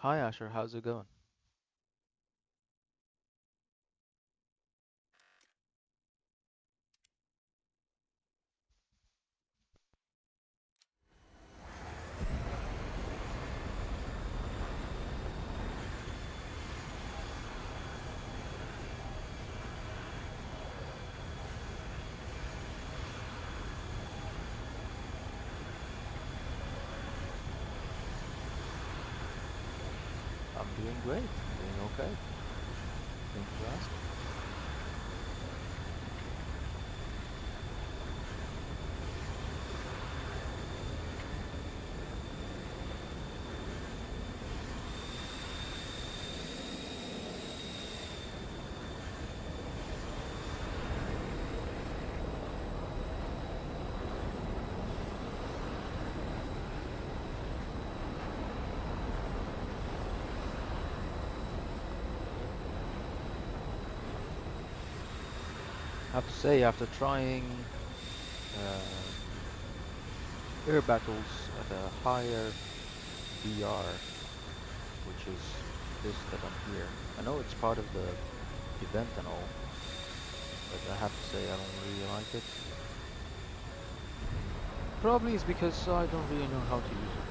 Hi Asher, how's it going? I'm doing great. I'm doing okay. Thank you for asking. I have to say, after trying air battles at a higher BR, which is this that I'm here, I know it's part of the event and all, but I have to say I don't really like it. Probably it's because I don't really know how to use it.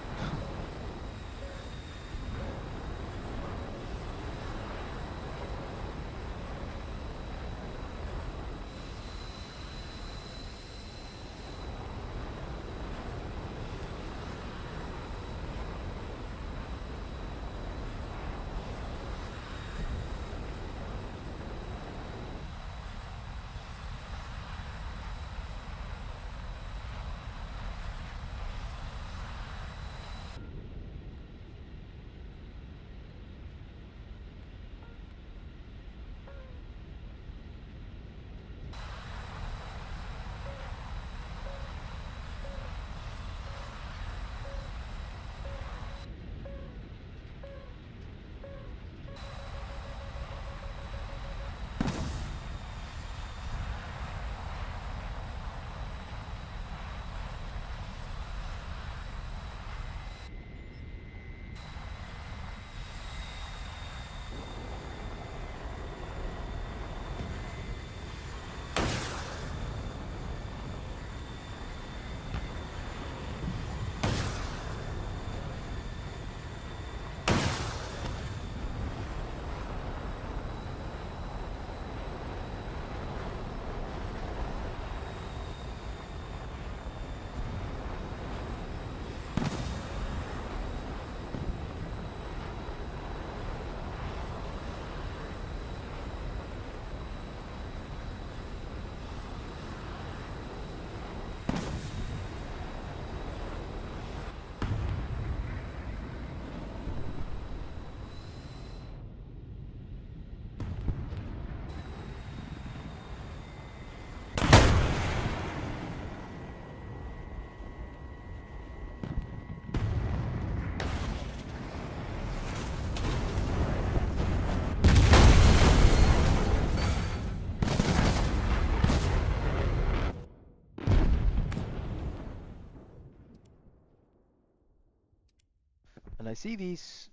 And I see these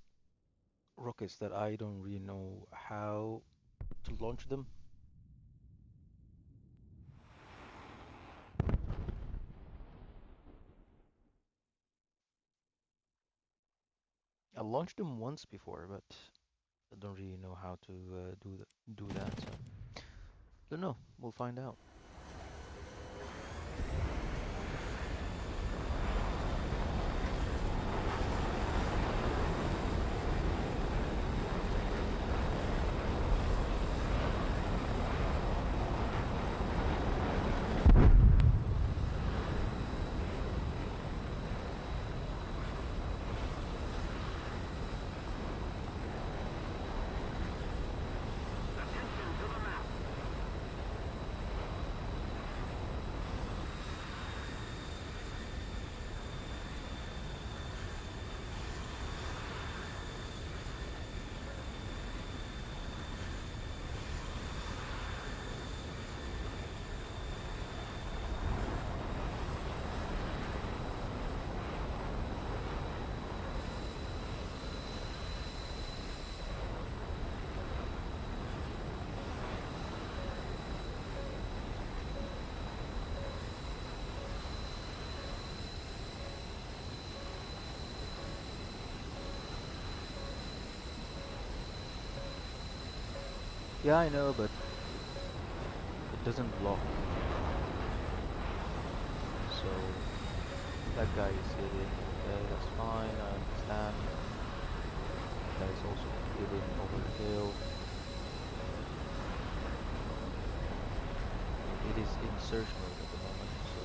rockets that I don't really know how to launch them. I launched them once before, but I don't really know how to do that. So don't know. We'll find out. Yeah, I know, but it doesn't block. So that guy is hitting. Okay, that's fine. I understand. That guy is also hitting over the hill. I mean, it is in search mode at the moment. So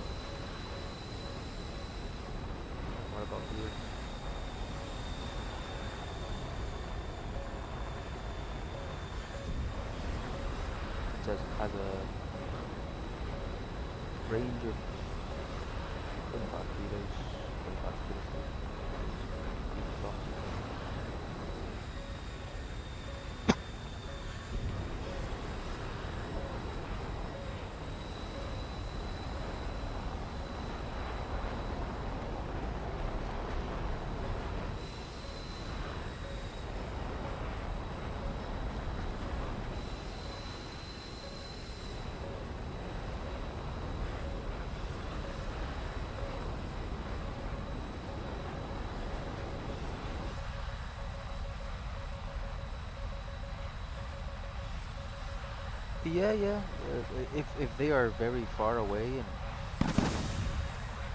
what about here? It says has a range of 25 kilos, 25 kilofeet. Feet. Yeah, yeah. If they are very far away and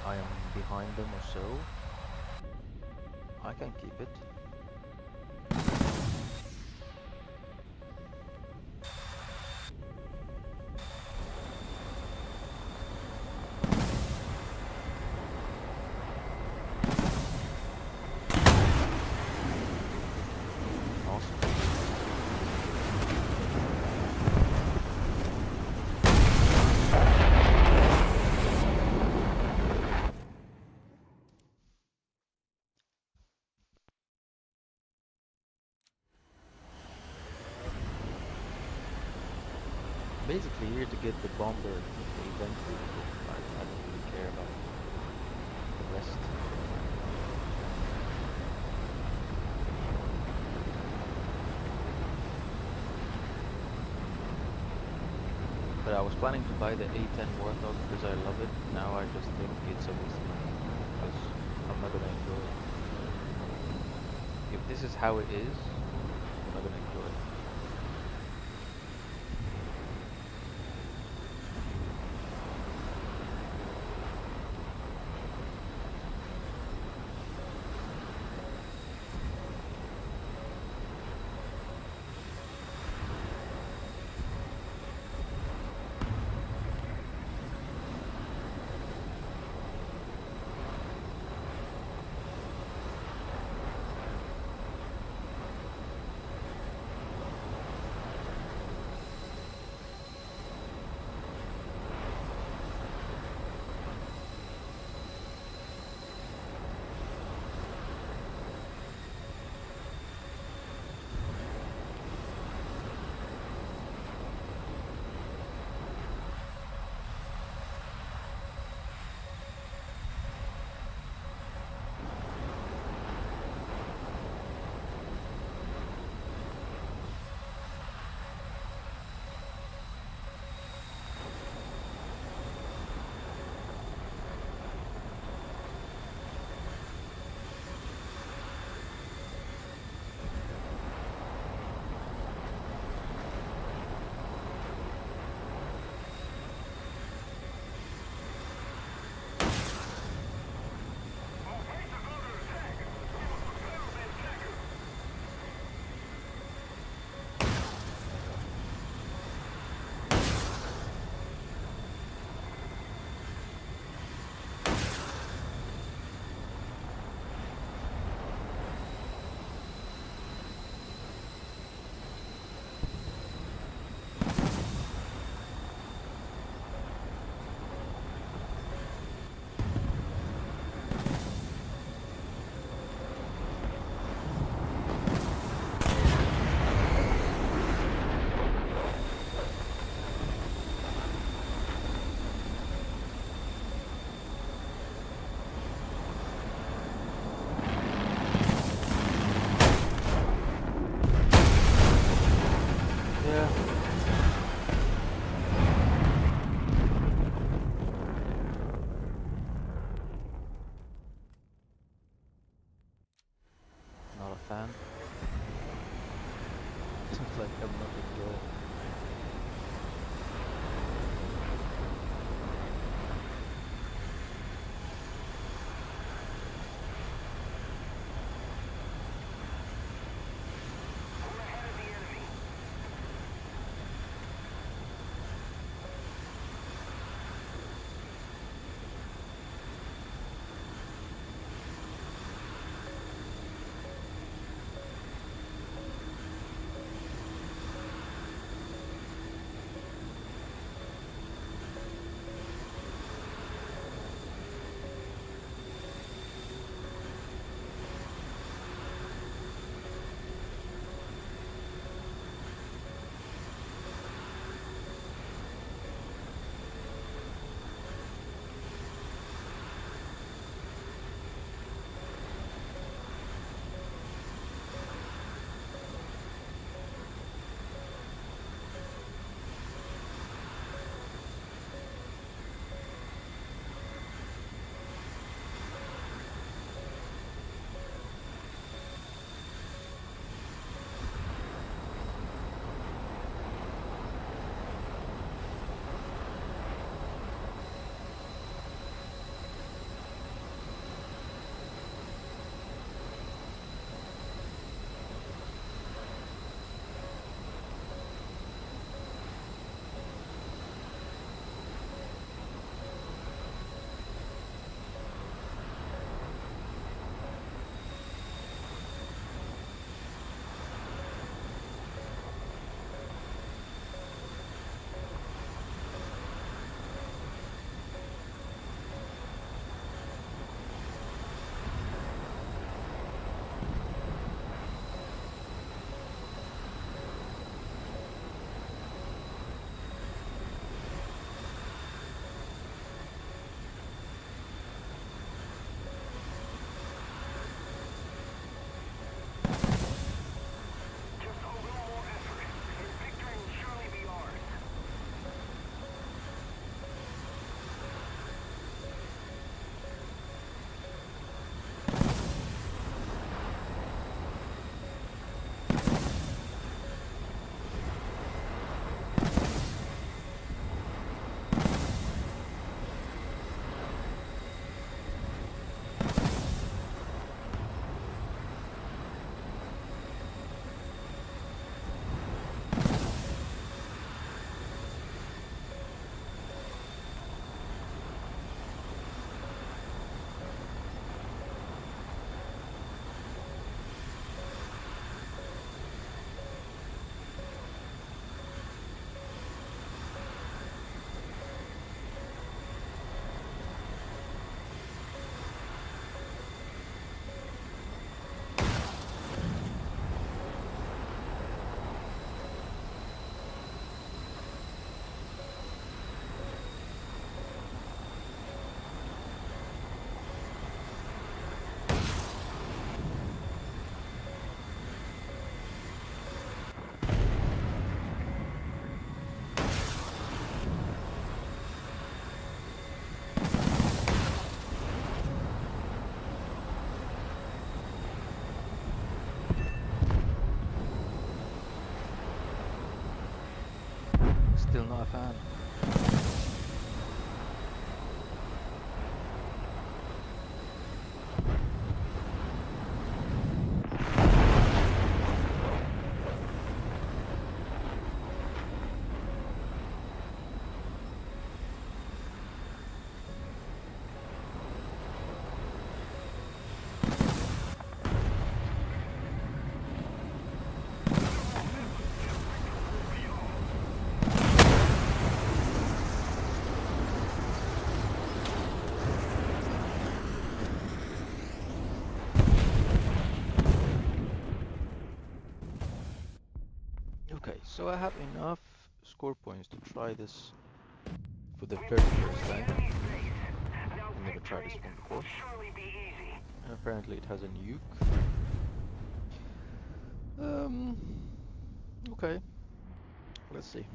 I am behind them or so, I can keep it. Awesome. Basically here to get the bomber in the event vehicle. I don't really care about the rest. But I was planning to buy the A10 Warthog because I love it. Now I just think it's a waste of money because I'm not gonna enjoy it. If this is how it is, I'm not gonna enjoy it. Yeah. Not a fan. Seems like I'm not enjoying it. Still not a fan. Okay, so I have enough score points to try this for the very first time. I've never tried this one before. And apparently it has a nuke. Okay, let's see.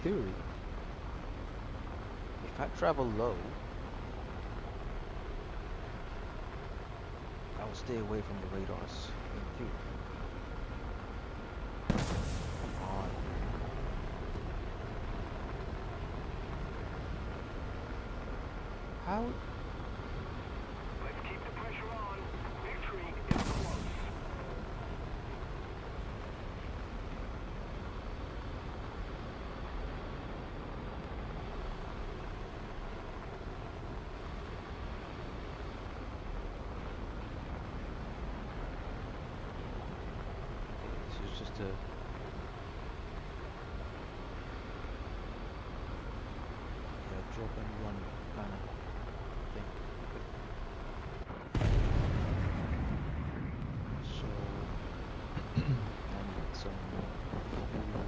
In theory, if I travel low, I will stay away from the radars. In theory. Come on. How? Let's keep the pressure on. Victory is close. This is just a drop and run kind of thing. So I need some fuel.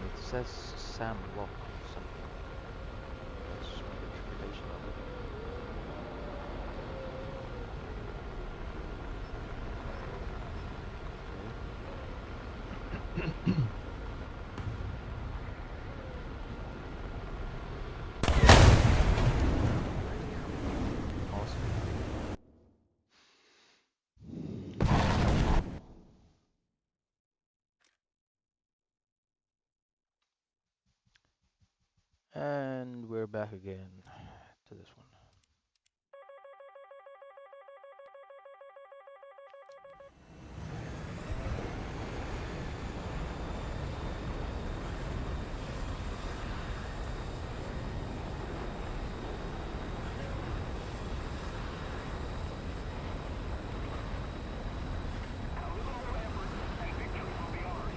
It says Sam Lock or something. That's my interpretation of it. Okay. Awesome. And we're back again to this one. A little more effort, and victory will be ours.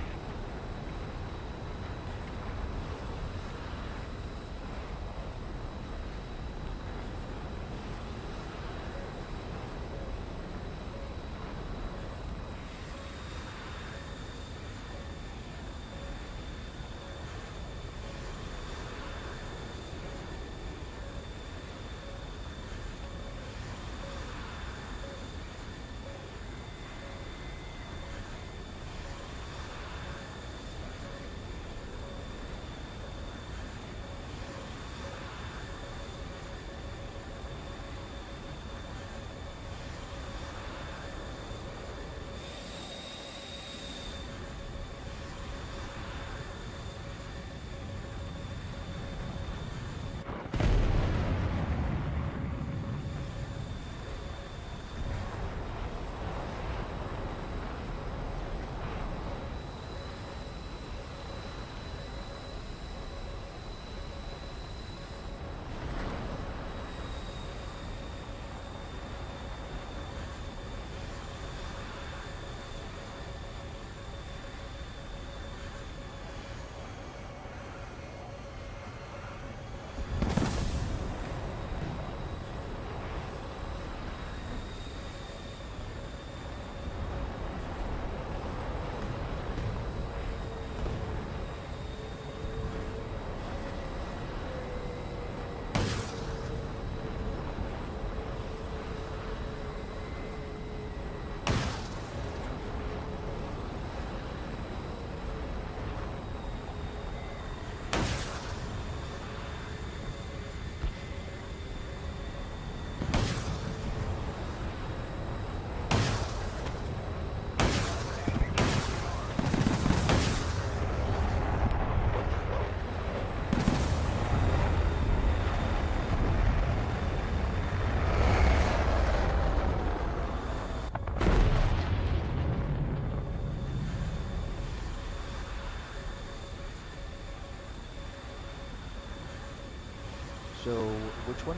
So which one?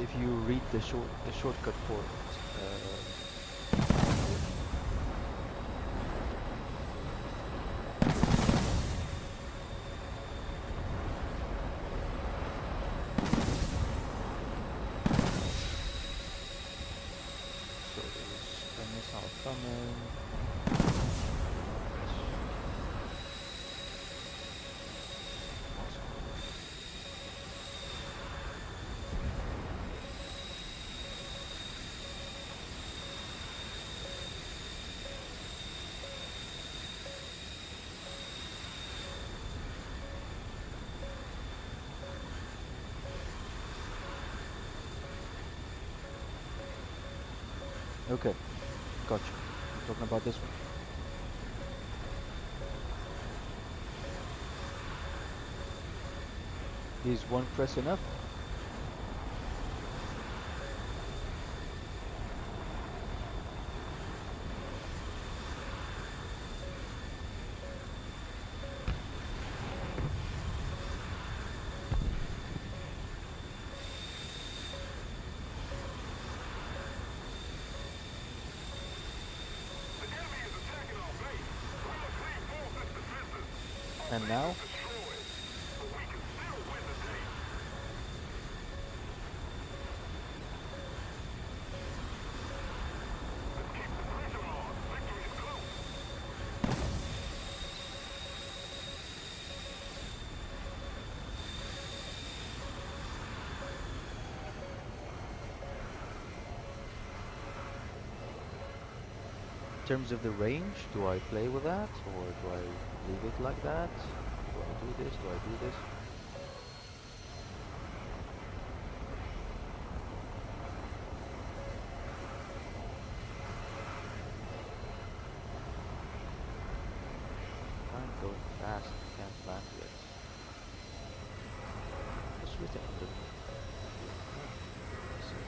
If you read the shortcut for it, so there's a missile coming. Right. Awesome. Okay, gotcha. You're talking about this one. Is one press enough? The enemy is attacking our base. We must reinforce its defenses. Our And base is now? destroyed, but we can still win the day. Let's keep the pressure on. Victory is close. In terms of the range, do I play with that or do I leave it like that? Do I do this? Do I do this? I'm going fast, can't land yet. What's written underneath? I see.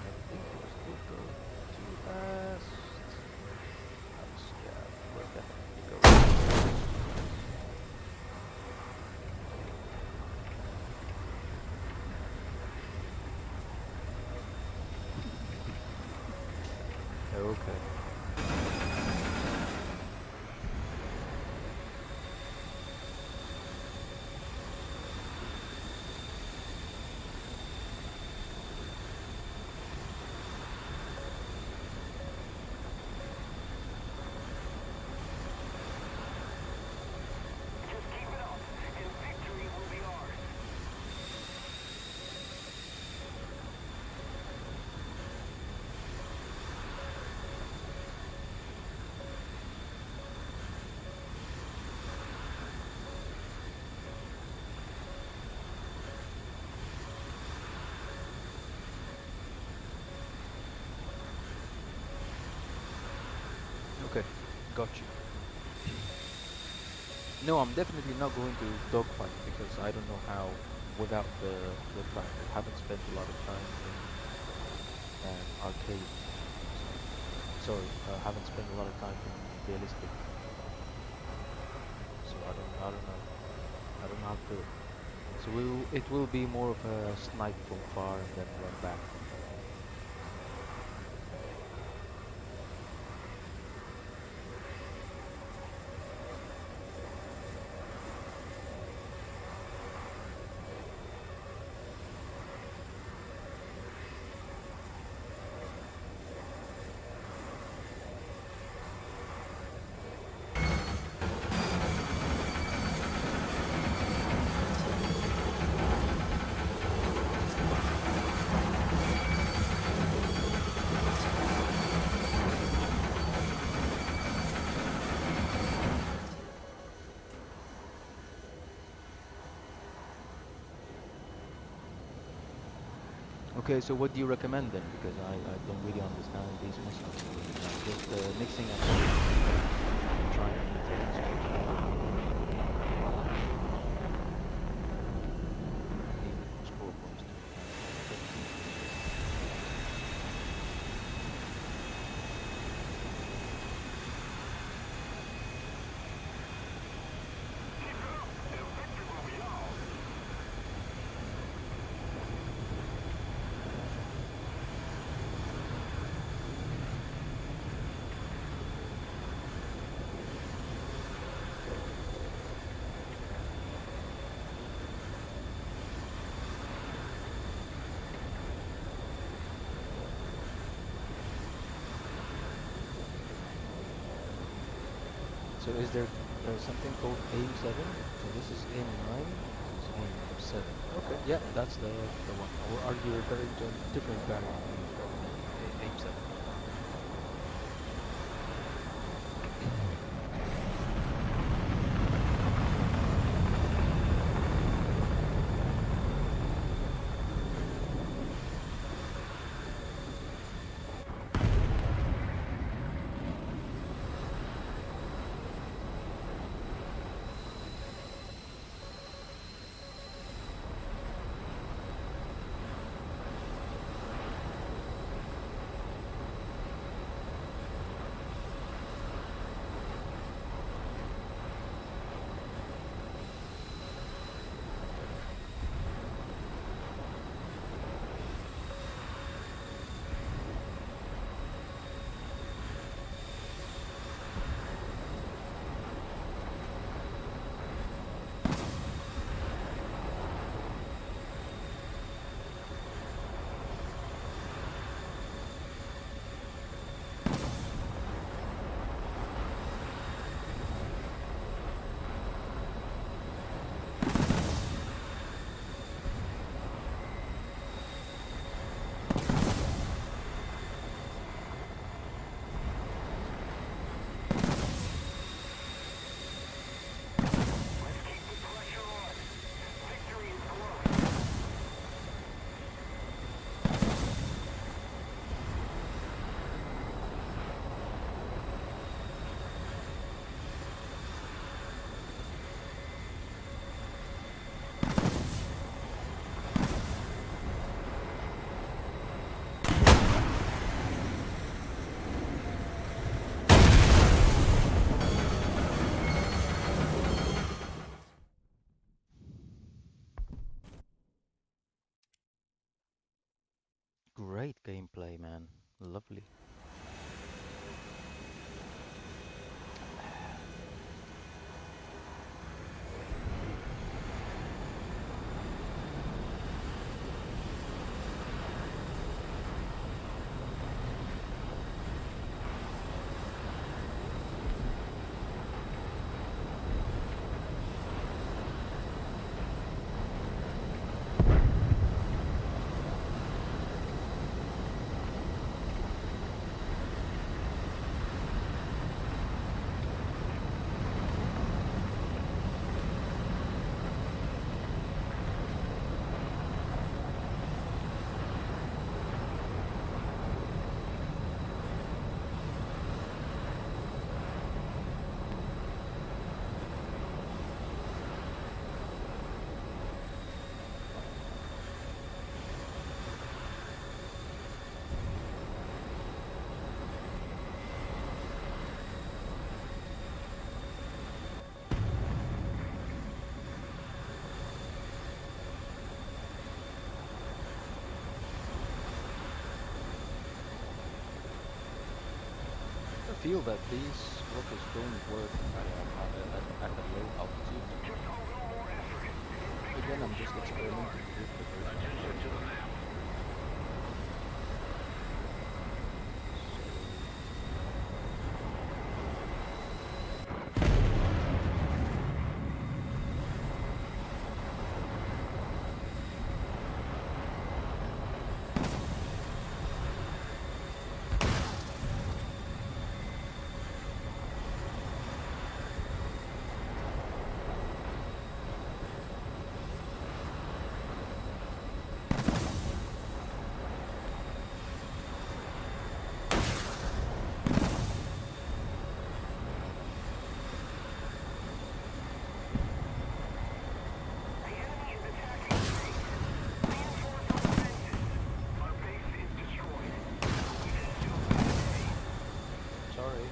I think it was still going too fast. Yeah, we're definitely going. Okay. Just keep it up, and victory will be ours. Okay, got you. No, I'm definitely not going to dogfight because I don't know how without the fact I haven't spent a lot of time in an arcade. So sorry, haven't spent a lot of time in realistic. So I don't know. I don't know how to do it. So it will be more of a snipe from far and then run back. Okay, so what do you recommend then? Because I don't really understand these missiles. Just mixing and matching, trying new things, or need more score points to mechanic. Okay. So is there something called aim 7? So this is aim 9 and this is aim 7. Okay, yeah, that's the one. Or are you referring to a different variant of aim 7? Great gameplay, man. Lovely. I feel that these rockets don't work at a low altitude. Again, I'm just experimenting with the version I'm playing with. Okay.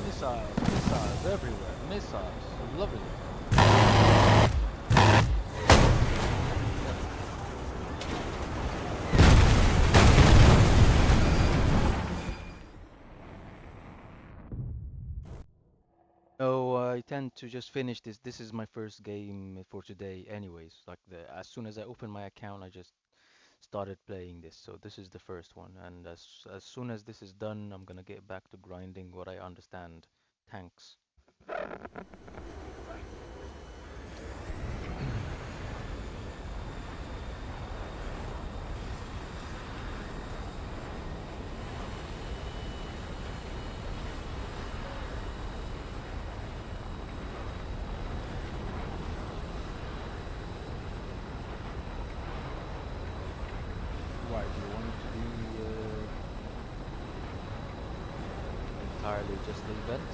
Missiles, missiles everywhere. Missiles. Lovely. No, I tend to just finish this. This is my first game for today anyways. Like as soon as I opened my account, I just started playing this. So this is the first one. And as soon as this is done, I'm gonna get back to grinding what I understand. Tanks. Why do you want it to be entirely just the event?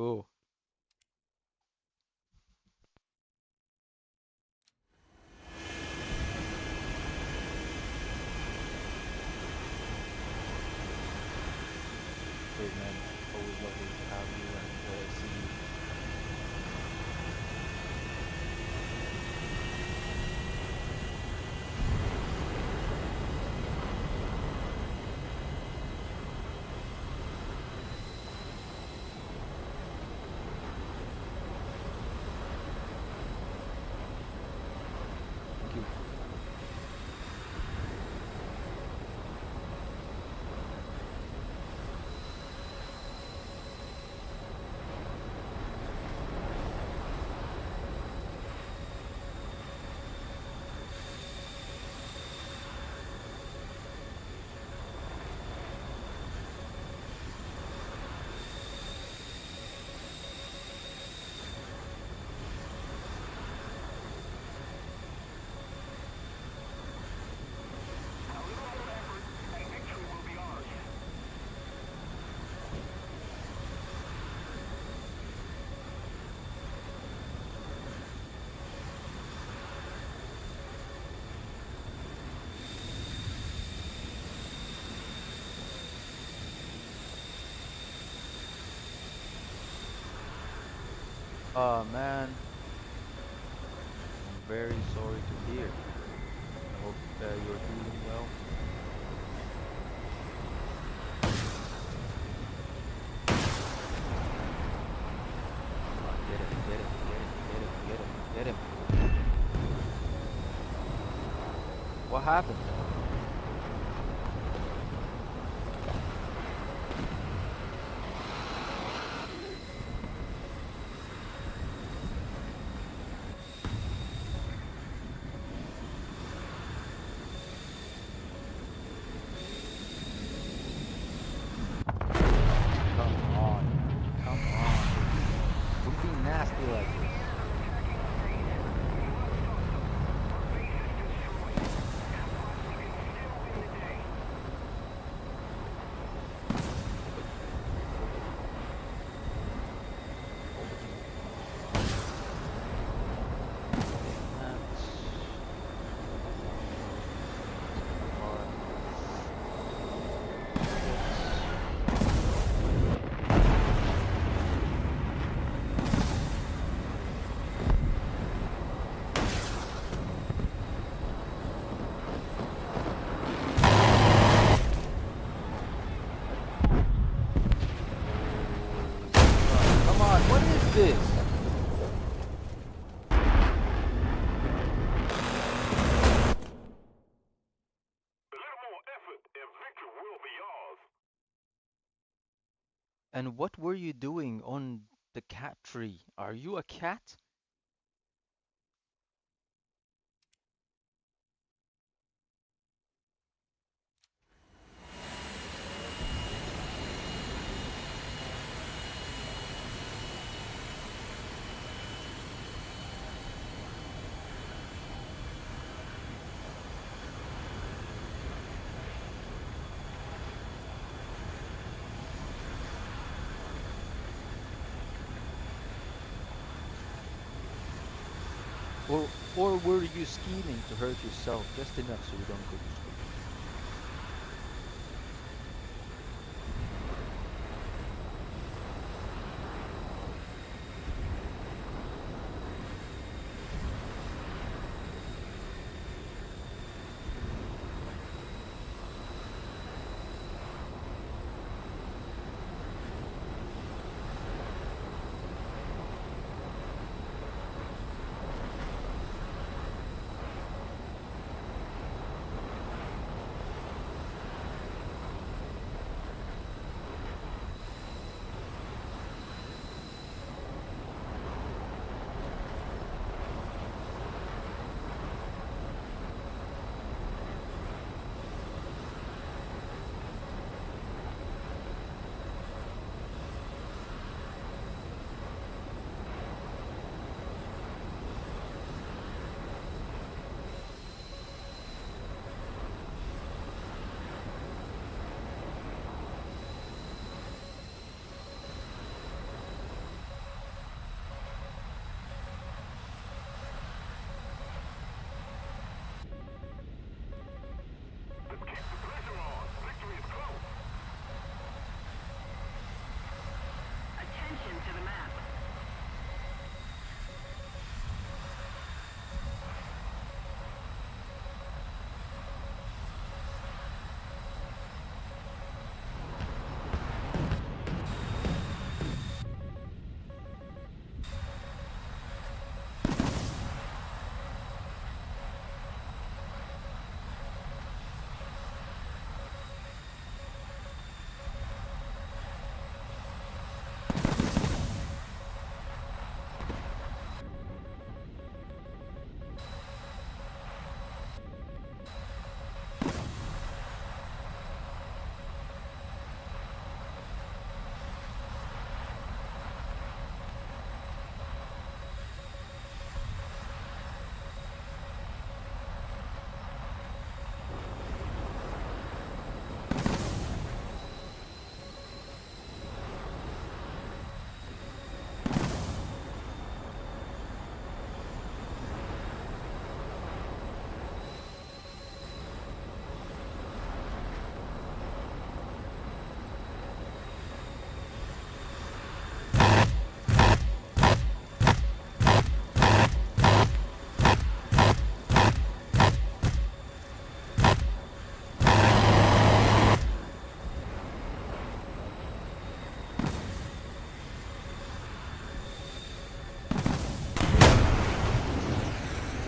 Cool. Great, man. Always lovely to have you and see you. Thank you. A little more effort, and victory will be ours. Man, I'm very sorry to hear. I hope you're healing well. Come on, get him, get him, get him, get him, get him, get him. What happened? Come on, man. Come on. Don't be nasty like this. Wait, hold it, hold it. That's hard. Come on, what is this? A little more effort, and victory will be ours. And what were you doing on the cat tree? Are you a cat? Or were you scheming to hurt yourself just enough so you don't go to school?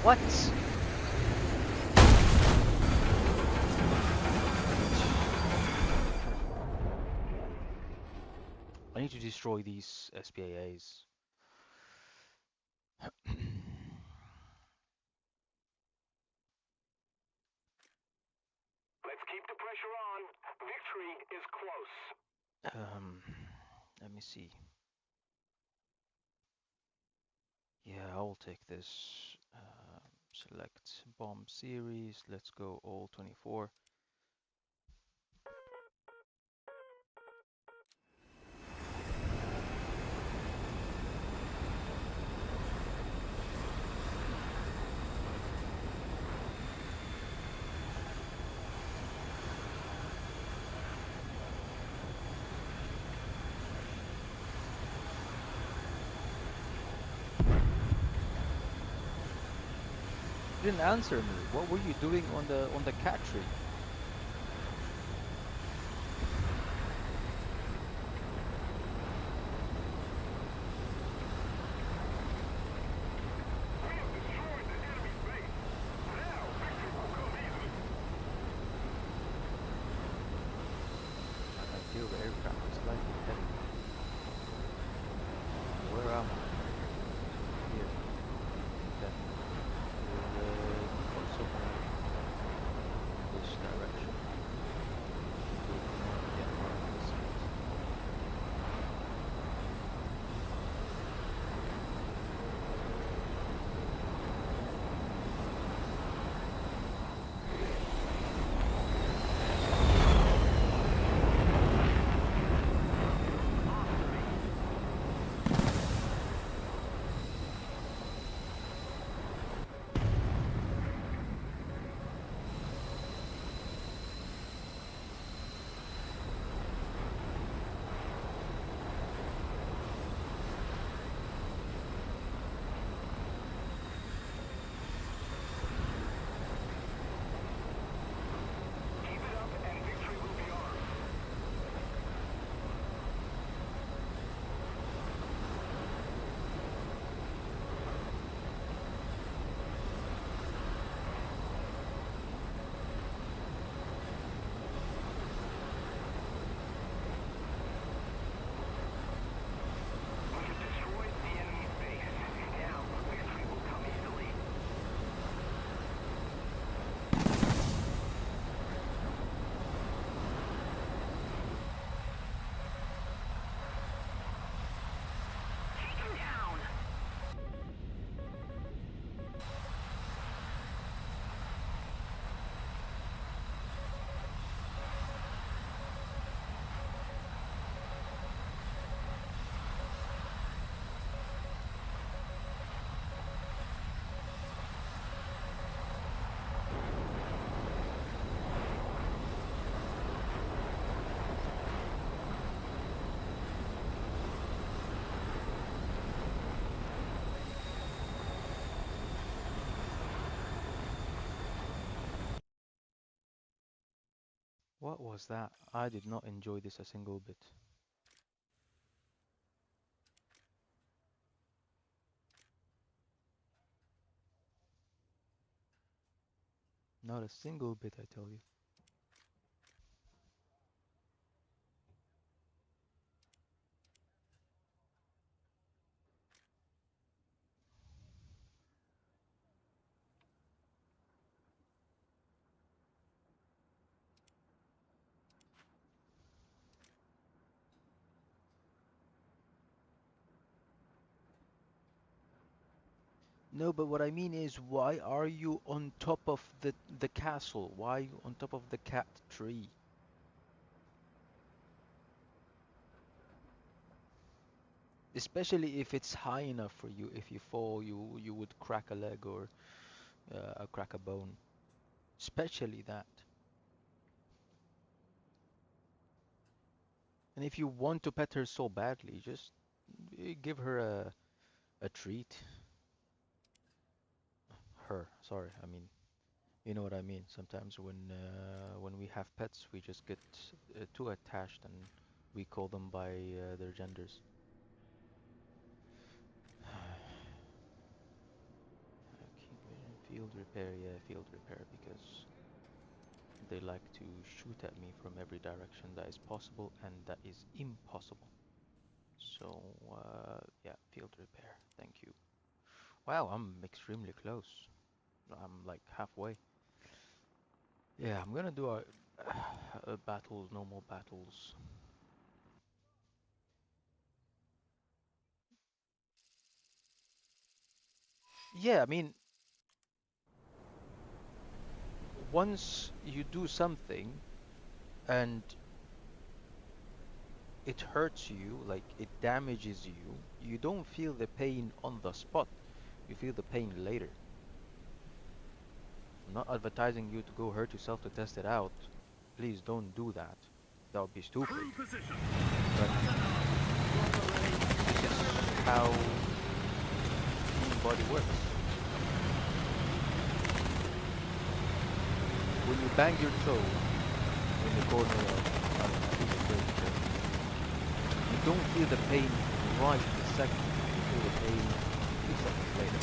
What? I need to destroy these SPAAs. Let's keep the pressure on. Victory is close. Um, Let me see. Yeah, I will take this. Select bomb series. Let's go all 24. You didn't answer me. What were you doing on the cat tree? We have destroyed the enemy's base. Now victory will come easily. I feel the aircraft is slightly heavy. Where am I? Here. Okay. We'll put somewhere in this direction. We'll not get our missiles. Keep it up and victory will be ours. We have destroyed the enemy's base. Now victory will come easily. Take him down. What was that? I did not enjoy this a single bit. Not a single bit, I tell you. No, but what I mean is, why are you on top of the castle? Why are you on top of the cat tree? Especially if it's high enough for you. If you fall, you would crack a leg or crack a bone. Especially that. And if you want to pet her so badly, just give her a treat. Her, sorry, I mean, you know what I mean. Sometimes when we have pets, we just get too attached and we call them by their genders. repair, yeah, field repair, because they like to shoot at me from every direction that is possible and that is impossible. So, yeah, field repair, thank you. Wow, I'm extremely close. I'm like halfway. Yeah, I'm gonna do a battles, normal battles. Yeah, I mean, once you do something and it hurts you, like it damages you, you don't feel the pain on the spot. You feel the pain later. I'm not advertising you to go hurt yourself to test it out. Please don't do that. That would be stupid. But it's just how human body works. When you bang your toe in the corner of a piece of furniture, you don't feel the pain right the second. You feel the pain 2 seconds later.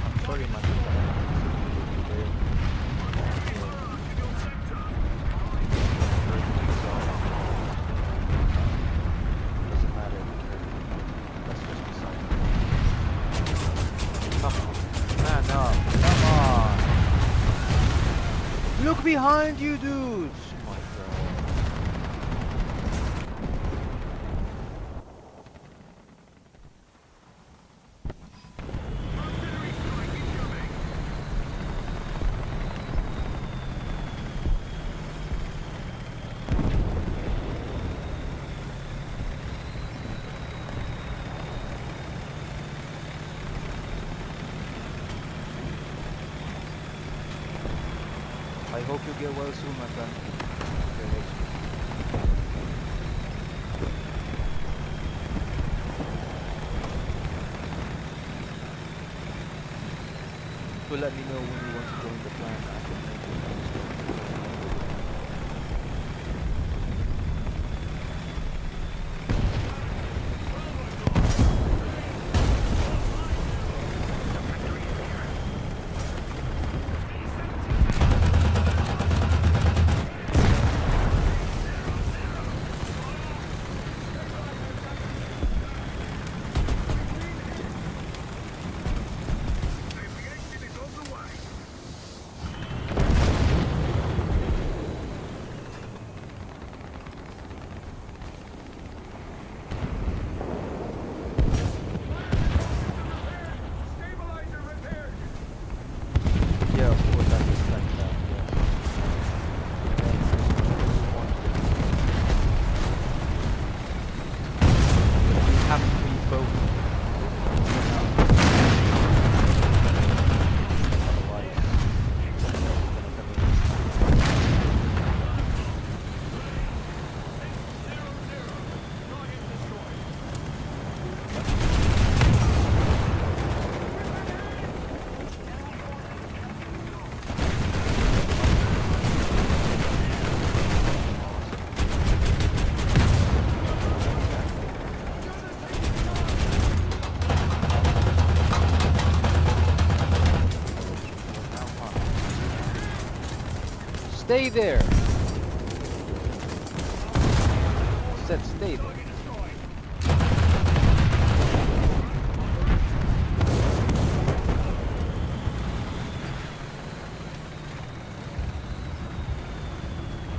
I'm sorry, my friend, but I have to sit today. Doesn't matter. That's just beside the Come on. Man up. Come on. Look behind you, dudes. Oh my god. I hope you get well soon, my friend. To let me know when you want to join the plan, I can make you guys. Yeah, of course, I respect that, yes. You have to be both. Otherwise, someone else is gonna come Stay there! I said stay there.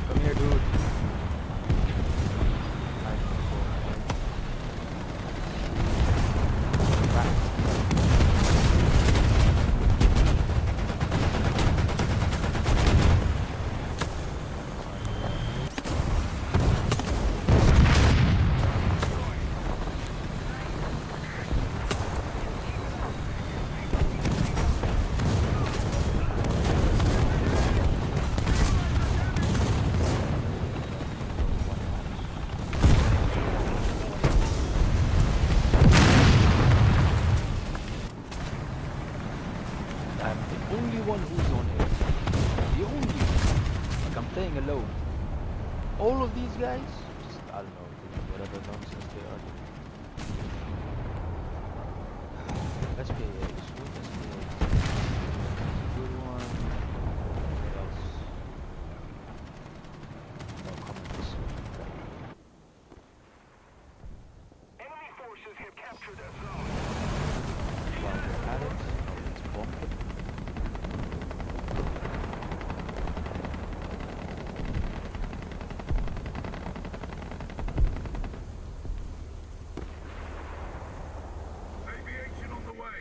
Come here, dude. Rat. one who's on it. The only one. Like I'm playing alone. All of these guys, just I don't know, doing whatever nonsense they are doing. SPA, sweet SPA. Good one. What else? No comments. Okay. Enemy forces have captured a zone. While we're at it, let's bomb them. Aviation on the way.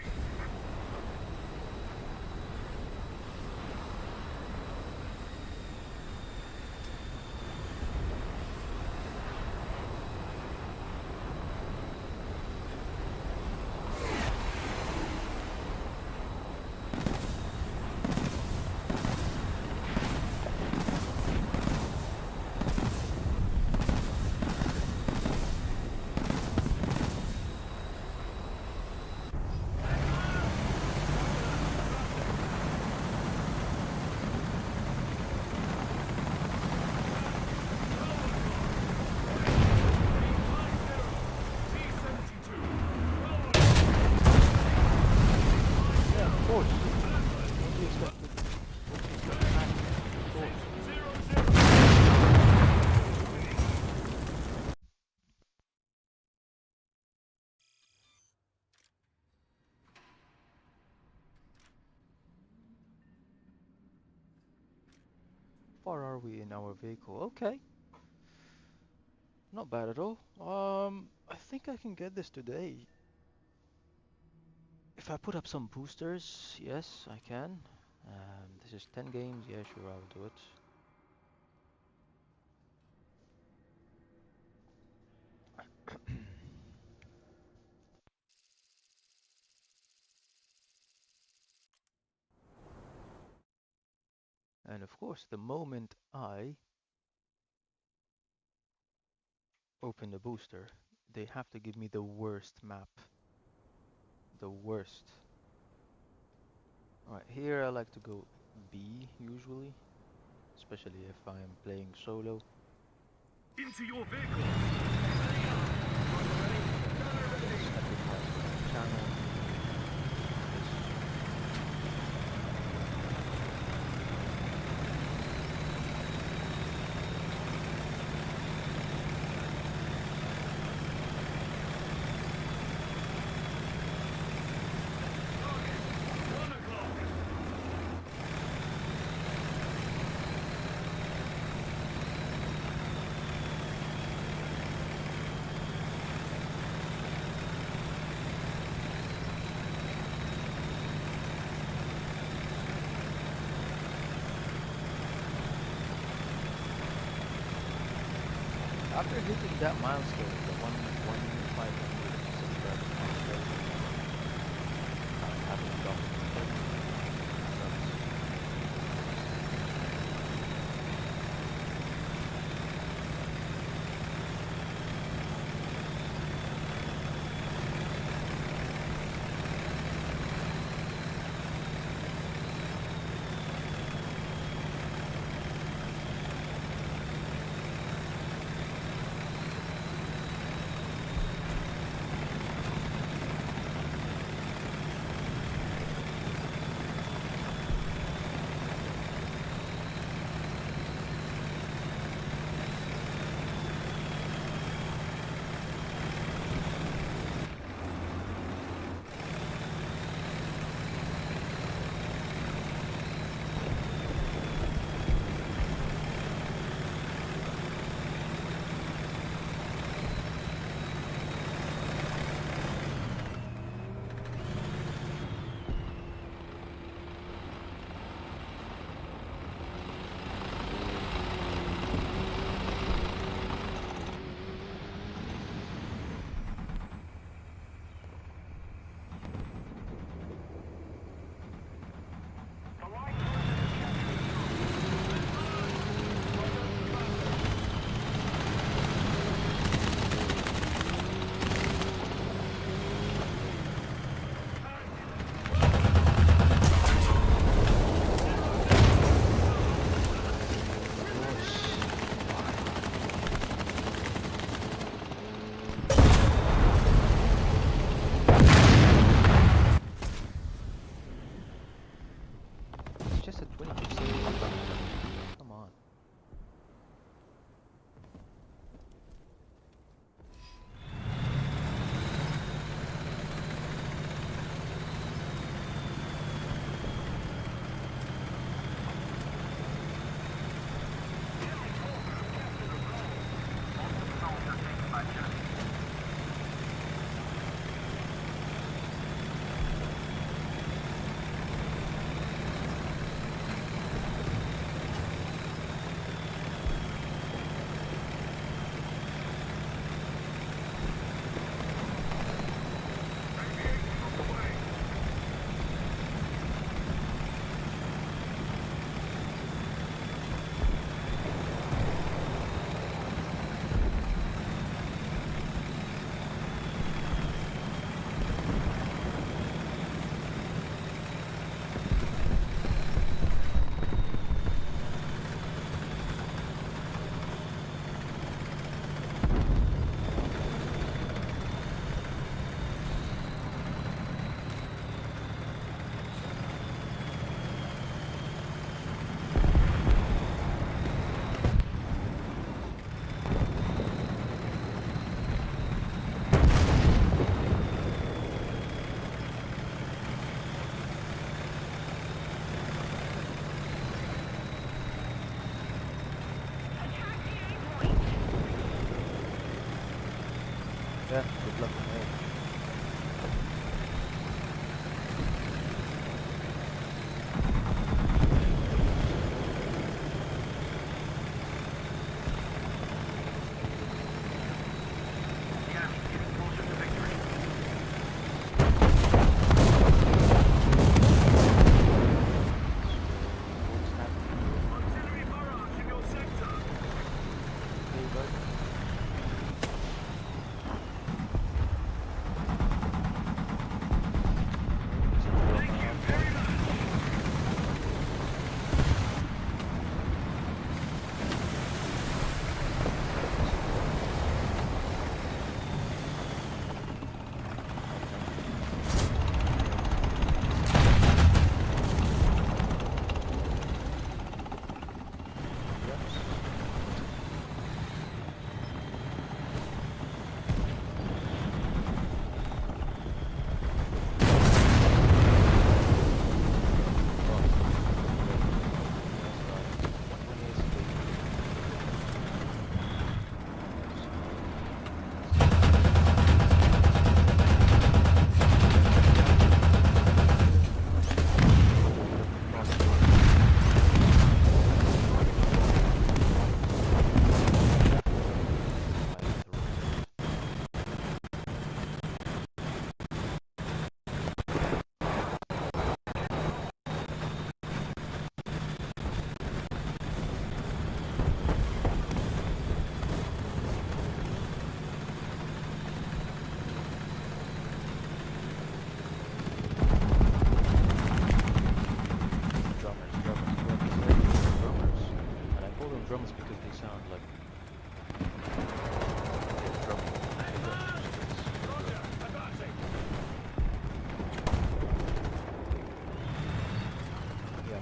Yeah, of course. What do you expect? What do you expect to happen? Of course. How far are we in our vehicle? Okay, not bad at all. I think I can get this today. If I put up some boosters, yes, I can. This is 10 games. Yeah, sure, I'll do it. And of course, the moment I open the booster, they have to give me the worst map. The worst. Alright, here I like to go B usually, especially if I'm playing solo. Into your vehicle. Let's sacrifice the channel. After hitting that milestone, the 1,500 subscriber milestone, I haven't gotten any subs.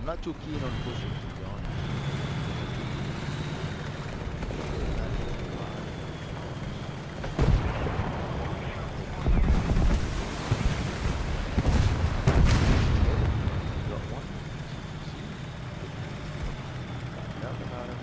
not too keen on pushing, to be honest. Not too got one. See? Find out about him.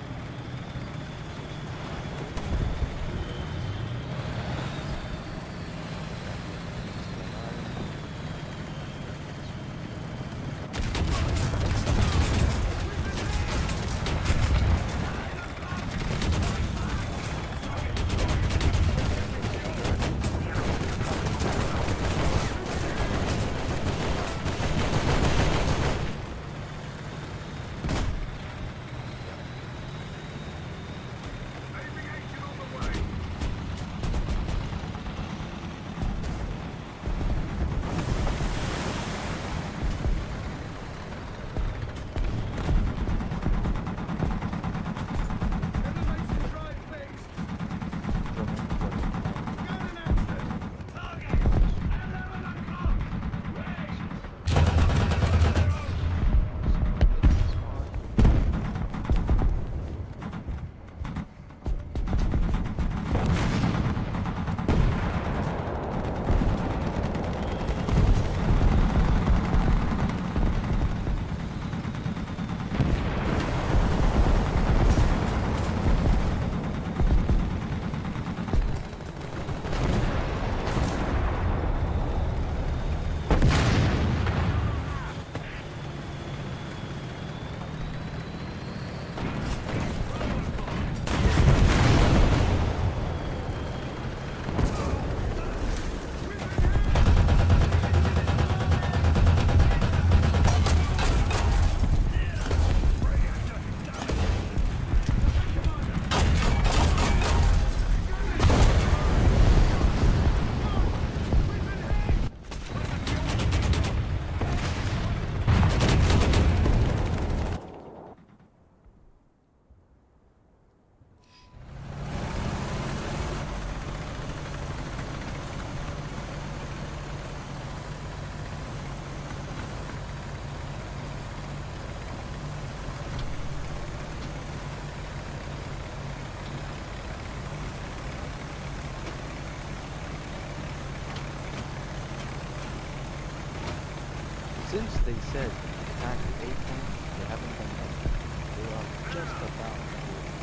Since they said attack the A point, they haven't done anything. They are just about to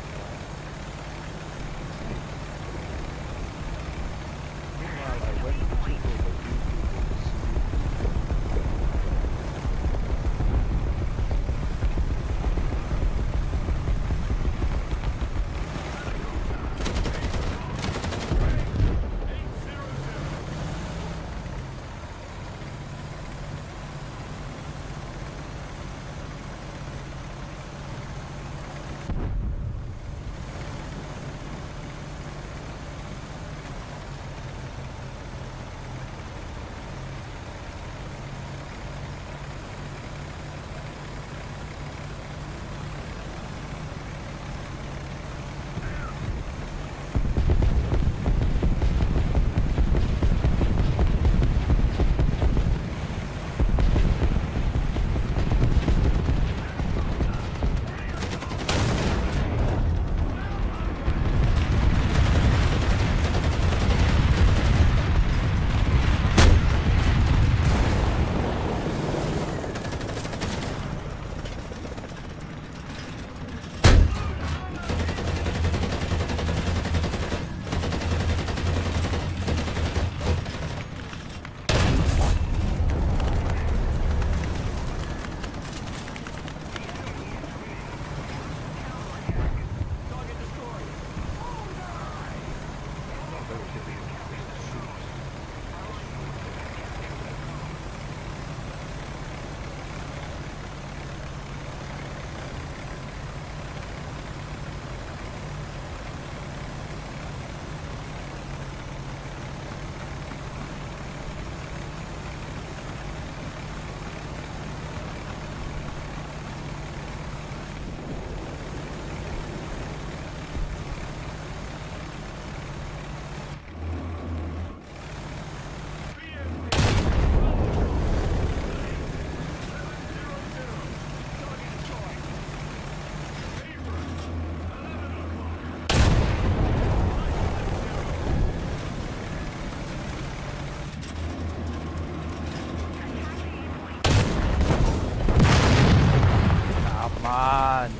fly. Meanwhile, I went to check over YouTube to see. on.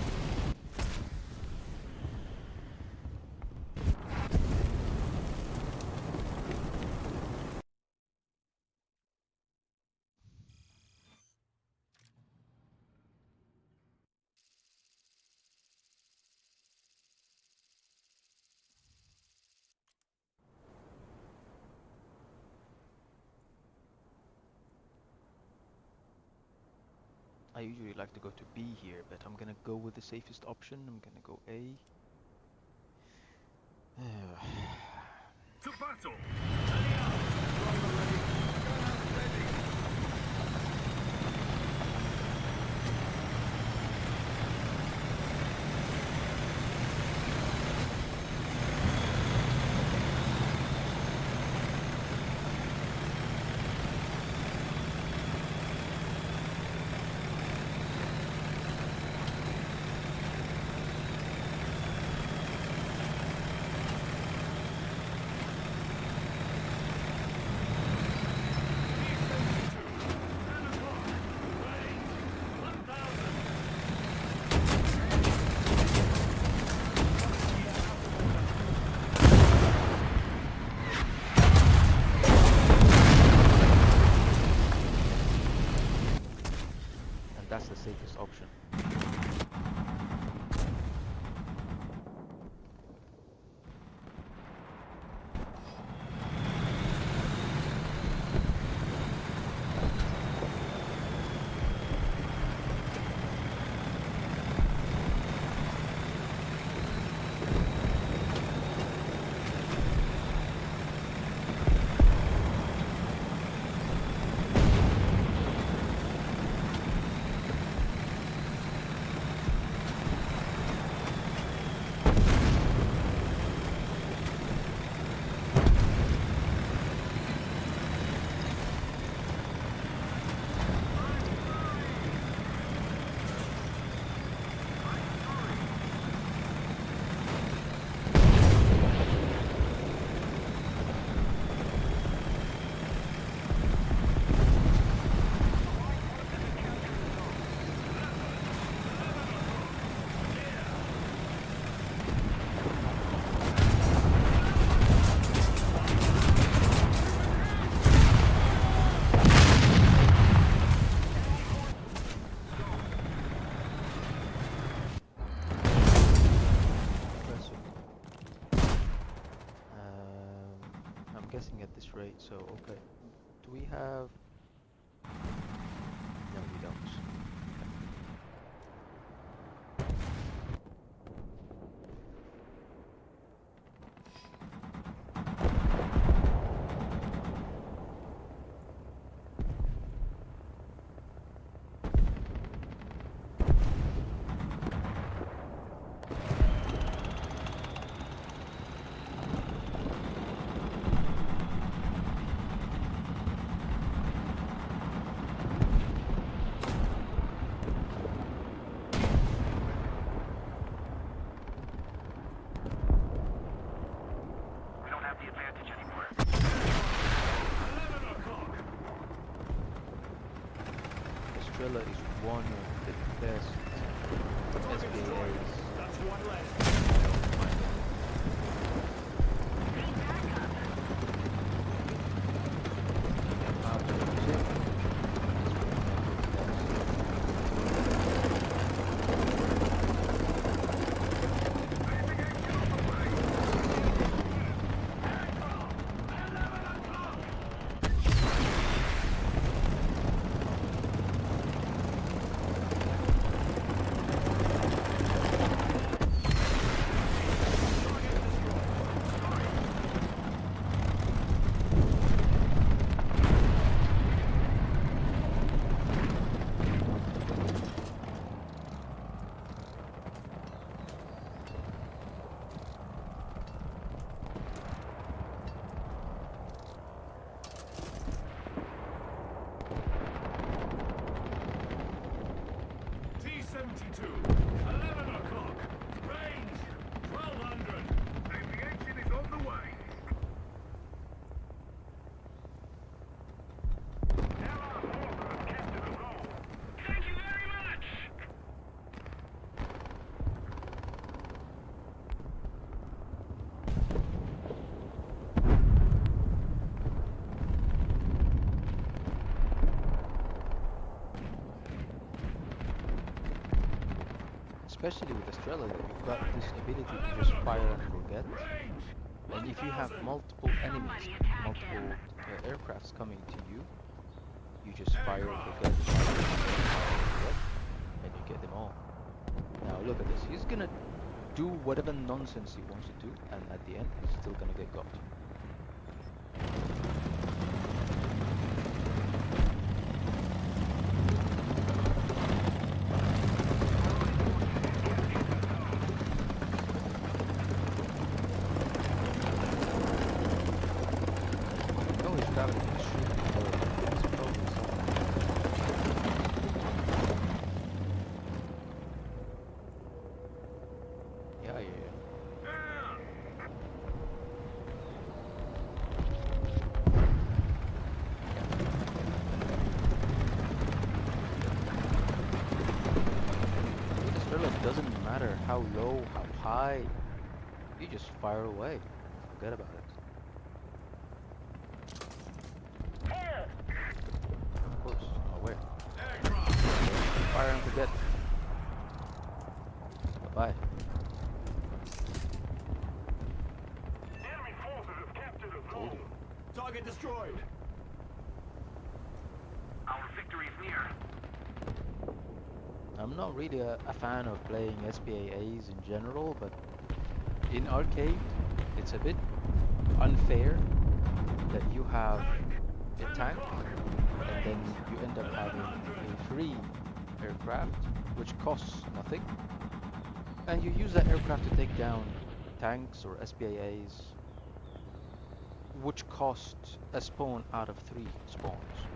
I usually like to go to B here, but I'm gonna go with the safest option. I'm gonna go A. To battle! And that's the safest option. I'm guessing at this rate, so okay. Do we have... No, we don't. We don't have the advantage anymore. 11 o'clock! Estrella is one of the best SPAs. That's one less. T-72, 11 o'clock. Range, 1200. Aviation is on the way. Now our forces have captured the goal. Thank you very much. especially with Estrella, you've got this ability to just fire and forget. And if you have multiple enemies, multiple aircrafts coming to you, you just fire, forget, and you get them all. Now look at this. He's gonna do whatever nonsense he wants to do, and at the end, he's still gonna get got. Oh, he's traveling extremely slow. That's probably something. Yeah, yeah, yeah. With Estrella, it doesn't matter how low, how high, you just fire away. Forget about it. Of course, aware. Fire and forget. Bye-bye. Enemy forces have captured a Told zone. you. Target destroyed. Our victory is near. I'm not really a fan of playing SPAAs in general, but in arcade, it's a bit unfair that you have a tank and then you end up having a free aircraft which costs nothing, and you use that aircraft to take down tanks or SPAAs which cost a spawn out of 3 spawns.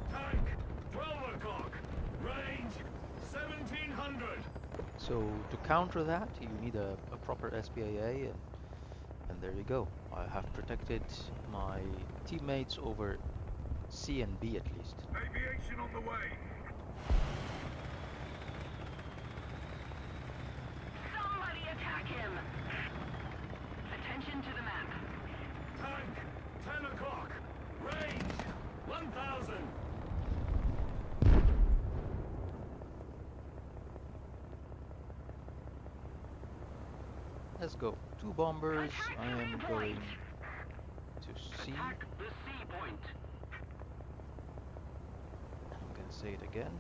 Tank, 12 o'clock. Range, 1700. So to counter that, you need a proper SPAA, and there you go. I have protected my teammates over C and B at least. Aviation on the way. Somebody attack him! Attention to the map. Tank, 10 o'clock. Range, 1000. Let's go. 2 bombers. I am going to C. Attack the C point. I'm gonna say it again.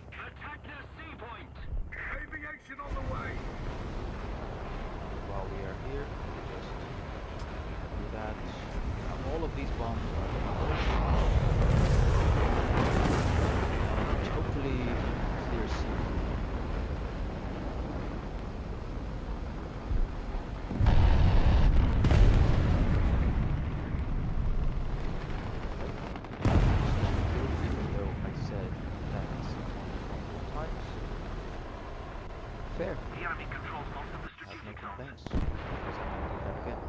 Attack the C point. Aviation on the way. While we are here, we just do that. Now all of these bombs are and hopefully clear C. Even though I said that's multiple times. Fair. The enemy controls most of the I have no strategic zones. complaints, because I'm gonna do that again.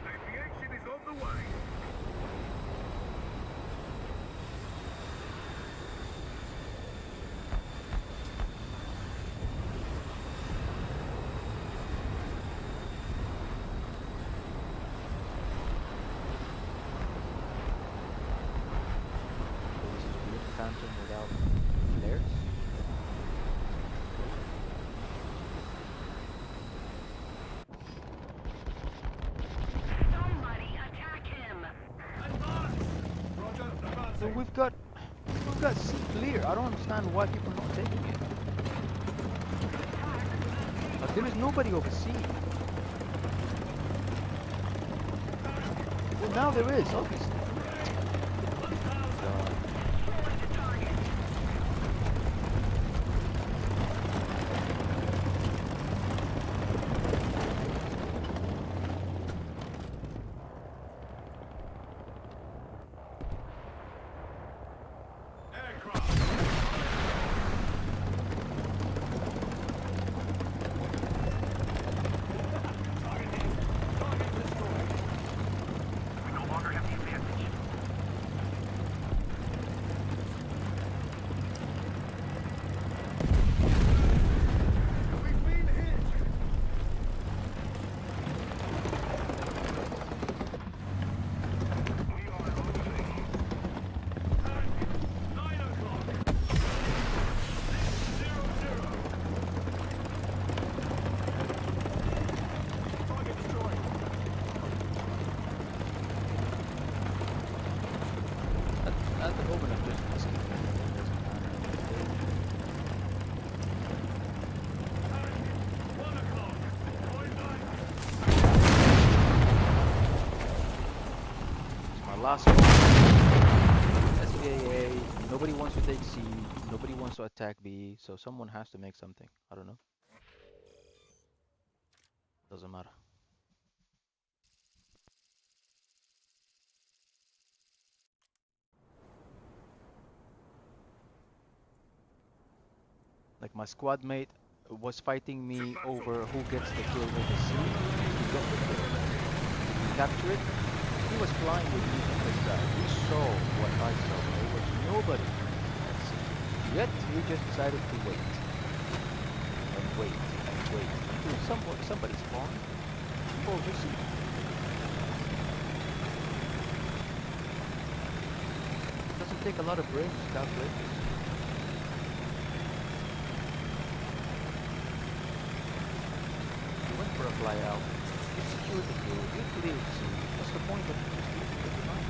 Aviation is on the way. So this is weird phantom without flares. Somebody attack him! Advance. Roger, So advancing. we've got C clear. I don't understand why people are not taking it. But there is nobody over C. Well, now there is, obviously. God. Destroy the target! Aircraft. Target destroyed. We no longer have the advantage. last one. SPAA. Nobody wants to take C. Nobody wants to attack B. So someone has to make something. I don't know. Doesn't matter. Like my squad mate was fighting me over who gets the kill with the C. He got the kill. We captured it. He was flying with me from this side. We saw what I saw. There was nobody at C. Yet we just decided to wait. And wait. And wait. Until somebody spawned. Oh, you see. It doesn't take a lot of brains to calculate this. You went for a fly out. You secured the kill. You cleared C. What's the point of just leaving it behind?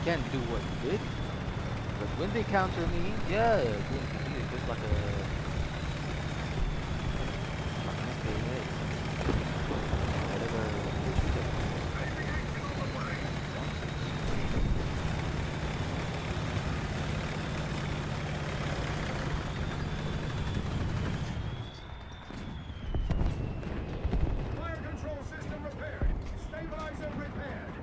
Can't do what you did, but when they counter me, yeah, the NPC is just like an SKA. Whatever you do. Fire control system repaired. Stabilizer repaired.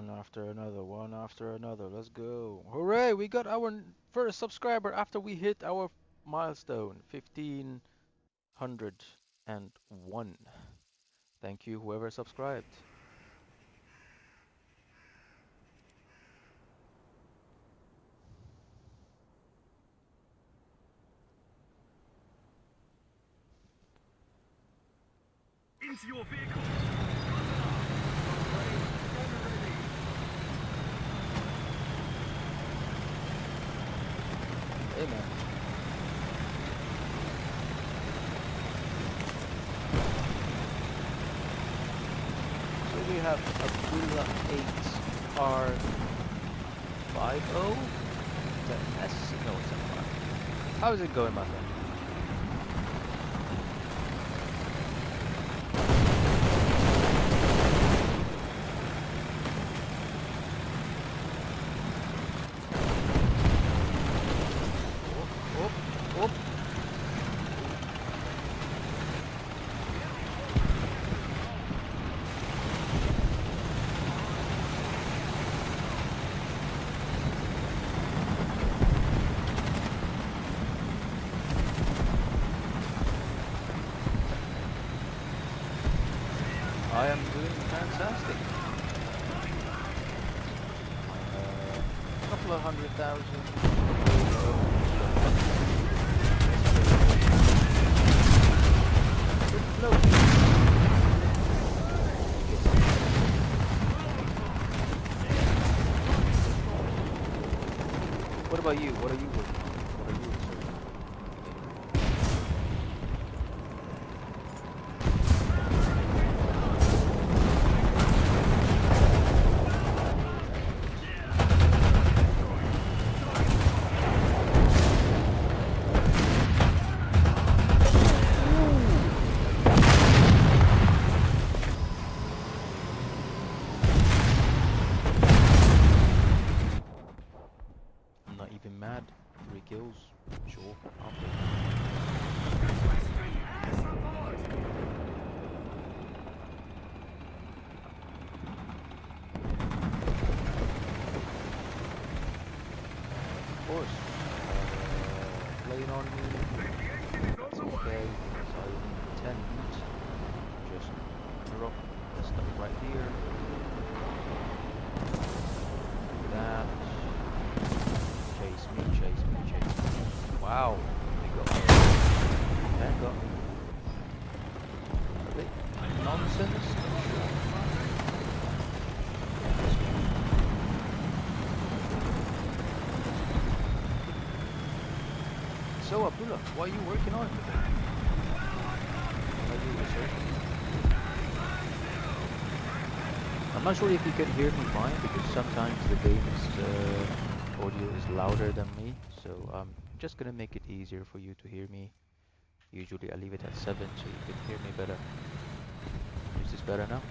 One after another, one after another. Let's go. Hooray! We got our first subscriber after we hit our milestone, 1501. Thank you, whoever subscribed. Into your vehicle. Hey, man. So we have a Bula 8R50. Is that S? No, it's not. How is it going, my friend? Op. I am doing fantastic. Couple of 100,000. Good flow. What about you? What are you working on? What are you researching? I'm not even mad. 3 kills. Sure, I'll take it. Of course. Playing on me. That's okay. So 10 heat. Just drop the stuff right here. That. Chase me, chase me, chase me. Wow, they got me. That got me. A bit nonsense. So Abdullah, what are you working on today? Are you researching? I'm not sure if you can hear me fine because sometimes the game's audio is louder than me, so I'm just gonna make it easier for you to hear me. Usually I leave it at 7 so you can hear me better. Is this better now?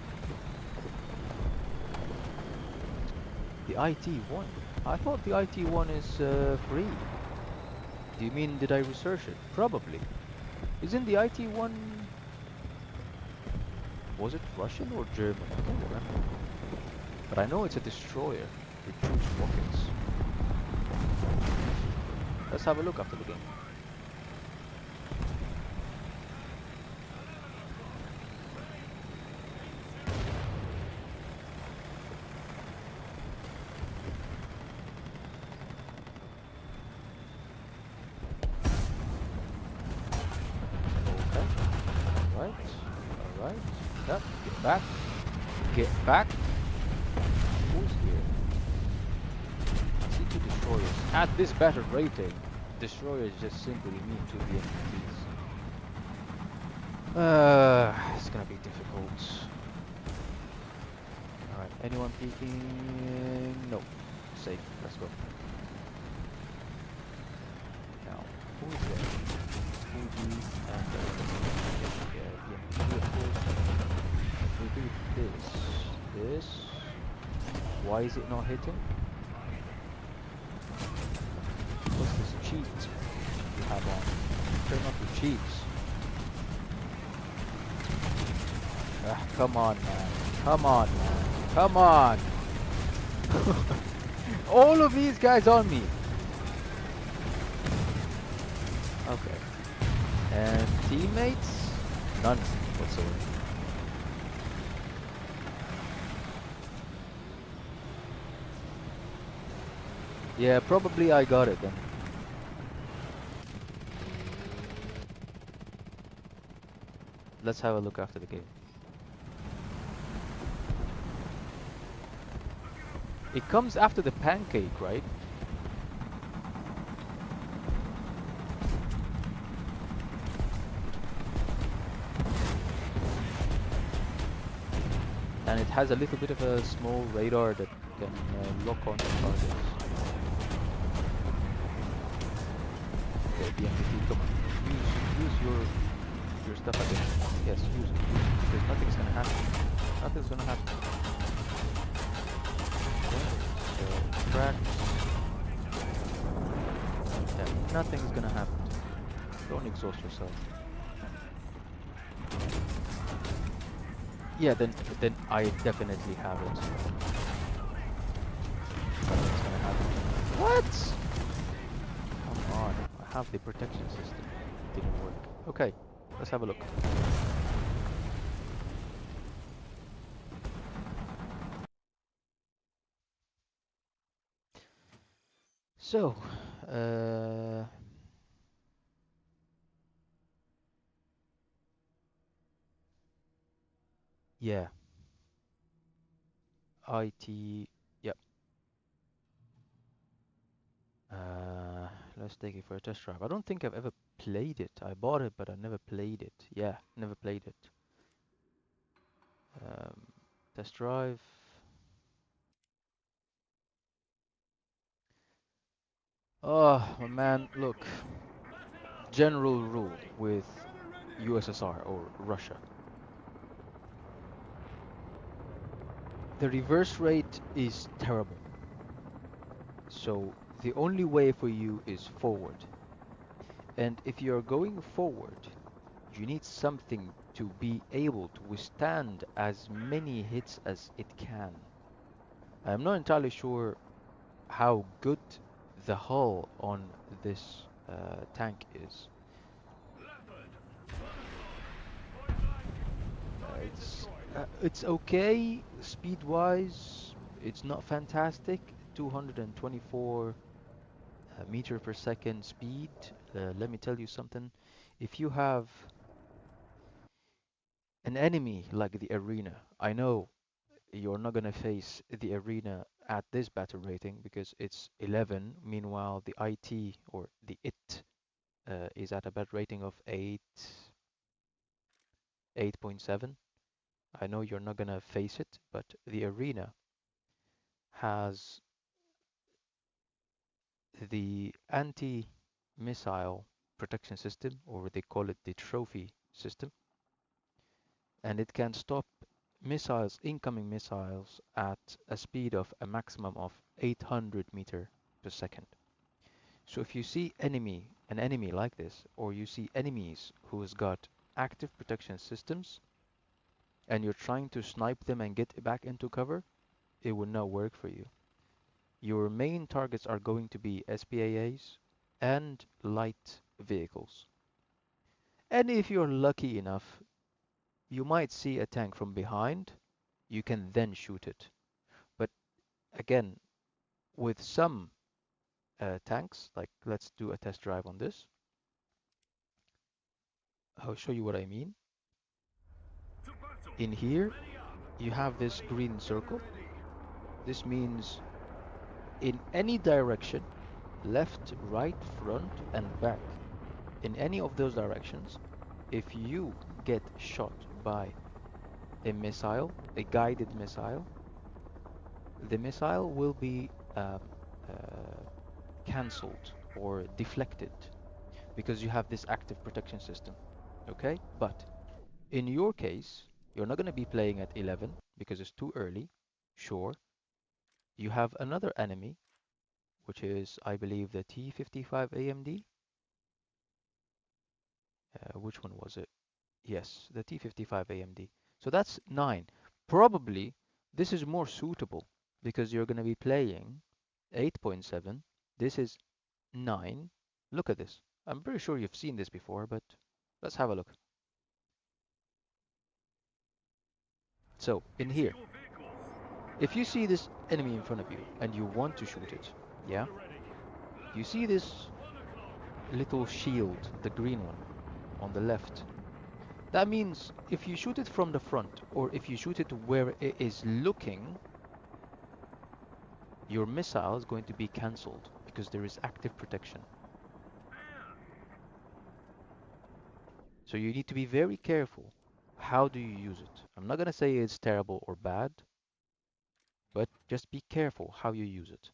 The IT1? I thought the IT1 is free. Do you mean did I research it? Probably. Isn't the IT1... Was it Russian or German? I can't remember. But I know it's a destroyer. It shoots rockets. Let's have a look after the game. Okay. Alright. Yep. Get back. Get back. Who's here? I see 2 destroyers. At this better rating, destroyers just simply need to be MPs. It's gonna be difficult. Alright, anyone peeking? No. Safe. Let's go. Now, who is there? Fuji and yeah, of course. We do this. Why is it not hitting? What's this cheat you have on? Turn off your cheats. Ah, come on, man. Come on, man. Come on. All of these guys on me. Okay. And teammates? None whatsoever. Yeah, probably I got it then. Let's have a look after the game. It comes after the pancake, right? And it has a little bit of a small radar that can lock on to targets. Okay, the MPT, come on. Use your stuff again. Yes, use it. Because nothing's gonna happen. Nothing's gonna happen. Okay, so crack. Yeah, nothing's gonna happen. Don't exhaust yourself. Yeah, then I definitely have it. Nothing's gonna happen. What? Come on, I have the protection system. Didn't work. Okay, let's have a look. So, yeah, IT, yep. Let's take it for a test drive. I don't think I've ever played it. I bought it, but I never played it. Yeah, never played it. Um, Test drive. Oh, my man, look. General rule with USSR or Russia. The reverse rate is terrible. So the only way for you is forward. And if you're going forward, you need something to be able to withstand as many hits as it can. I'm not entirely sure how good the hull on this tank is. It's okay speed-wise. It's not fantastic. 224 meter per second speed. Let me tell you something. If you have an enemy like the arena, I know you're not gonna face the arena at this battle rating because it's 11. Meanwhile, the IT or the IT is at a battle rating of 8, 8.7. I know you're not gonna face it, but the arena has the anti-missile protection system, or they call it the trophy system, and it can stop missiles, incoming missiles, at a speed of a maximum of 800 meter per second. So if you see an enemy like this, or you see enemies who's got active protection systems, and you're trying to snipe them and get back into cover, it will not work for you. Your main targets are going to be SPAAs and light vehicles. And if you're lucky enough, you might see a tank from behind, you can then shoot it. But again, with some tanks, like let's do a test drive on this. I'll show you what I mean. In here, you have this green circle. This means in any direction, left, right, front, and back, in any of those directions, if you get shot by a missile, a guided missile, the missile will be uh, cancelled or deflected because you have this active protection system. Okay? But in your case, you're not going to be playing at 11 because it's too early. Sure. You have another enemy, which is, I believe, the T-55 AMD. Which one was it? Yes, the T-55 AMD. So that's 9. Probably this is more suitable because you're going to be playing 8.7. This is 9. Look at this. I'm pretty sure you've seen this before, but let's have a look. So, in Into here, your vehicles. if you see this enemy in front of you and you want to shoot it, yeah, Loader ready. you see this 1 o'clock. little shield, the green one, on the left. That means if you shoot it from the front or if you shoot it where it is looking, your missile is going to be cancelled because there is active protection. So you need to be very careful. How do you use it? I'm not going to say it's terrible or bad, but just be careful how you use it.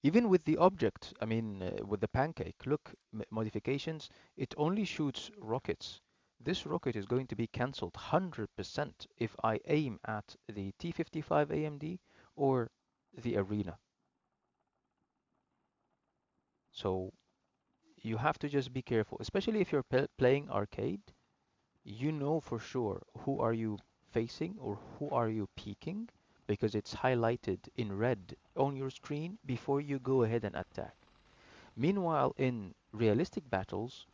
Even with the object, I mean, with the pancake, look, modifications, it only shoots rockets. This rocket is going to be cancelled 100% if I aim at the T-55 AMD or the arena. So you have to just be careful, especially if you're playing arcade. You know for sure who are you facing or who are you peeking because it's highlighted in red on your screen before you go ahead and attack. Meanwhile, in realistic battles,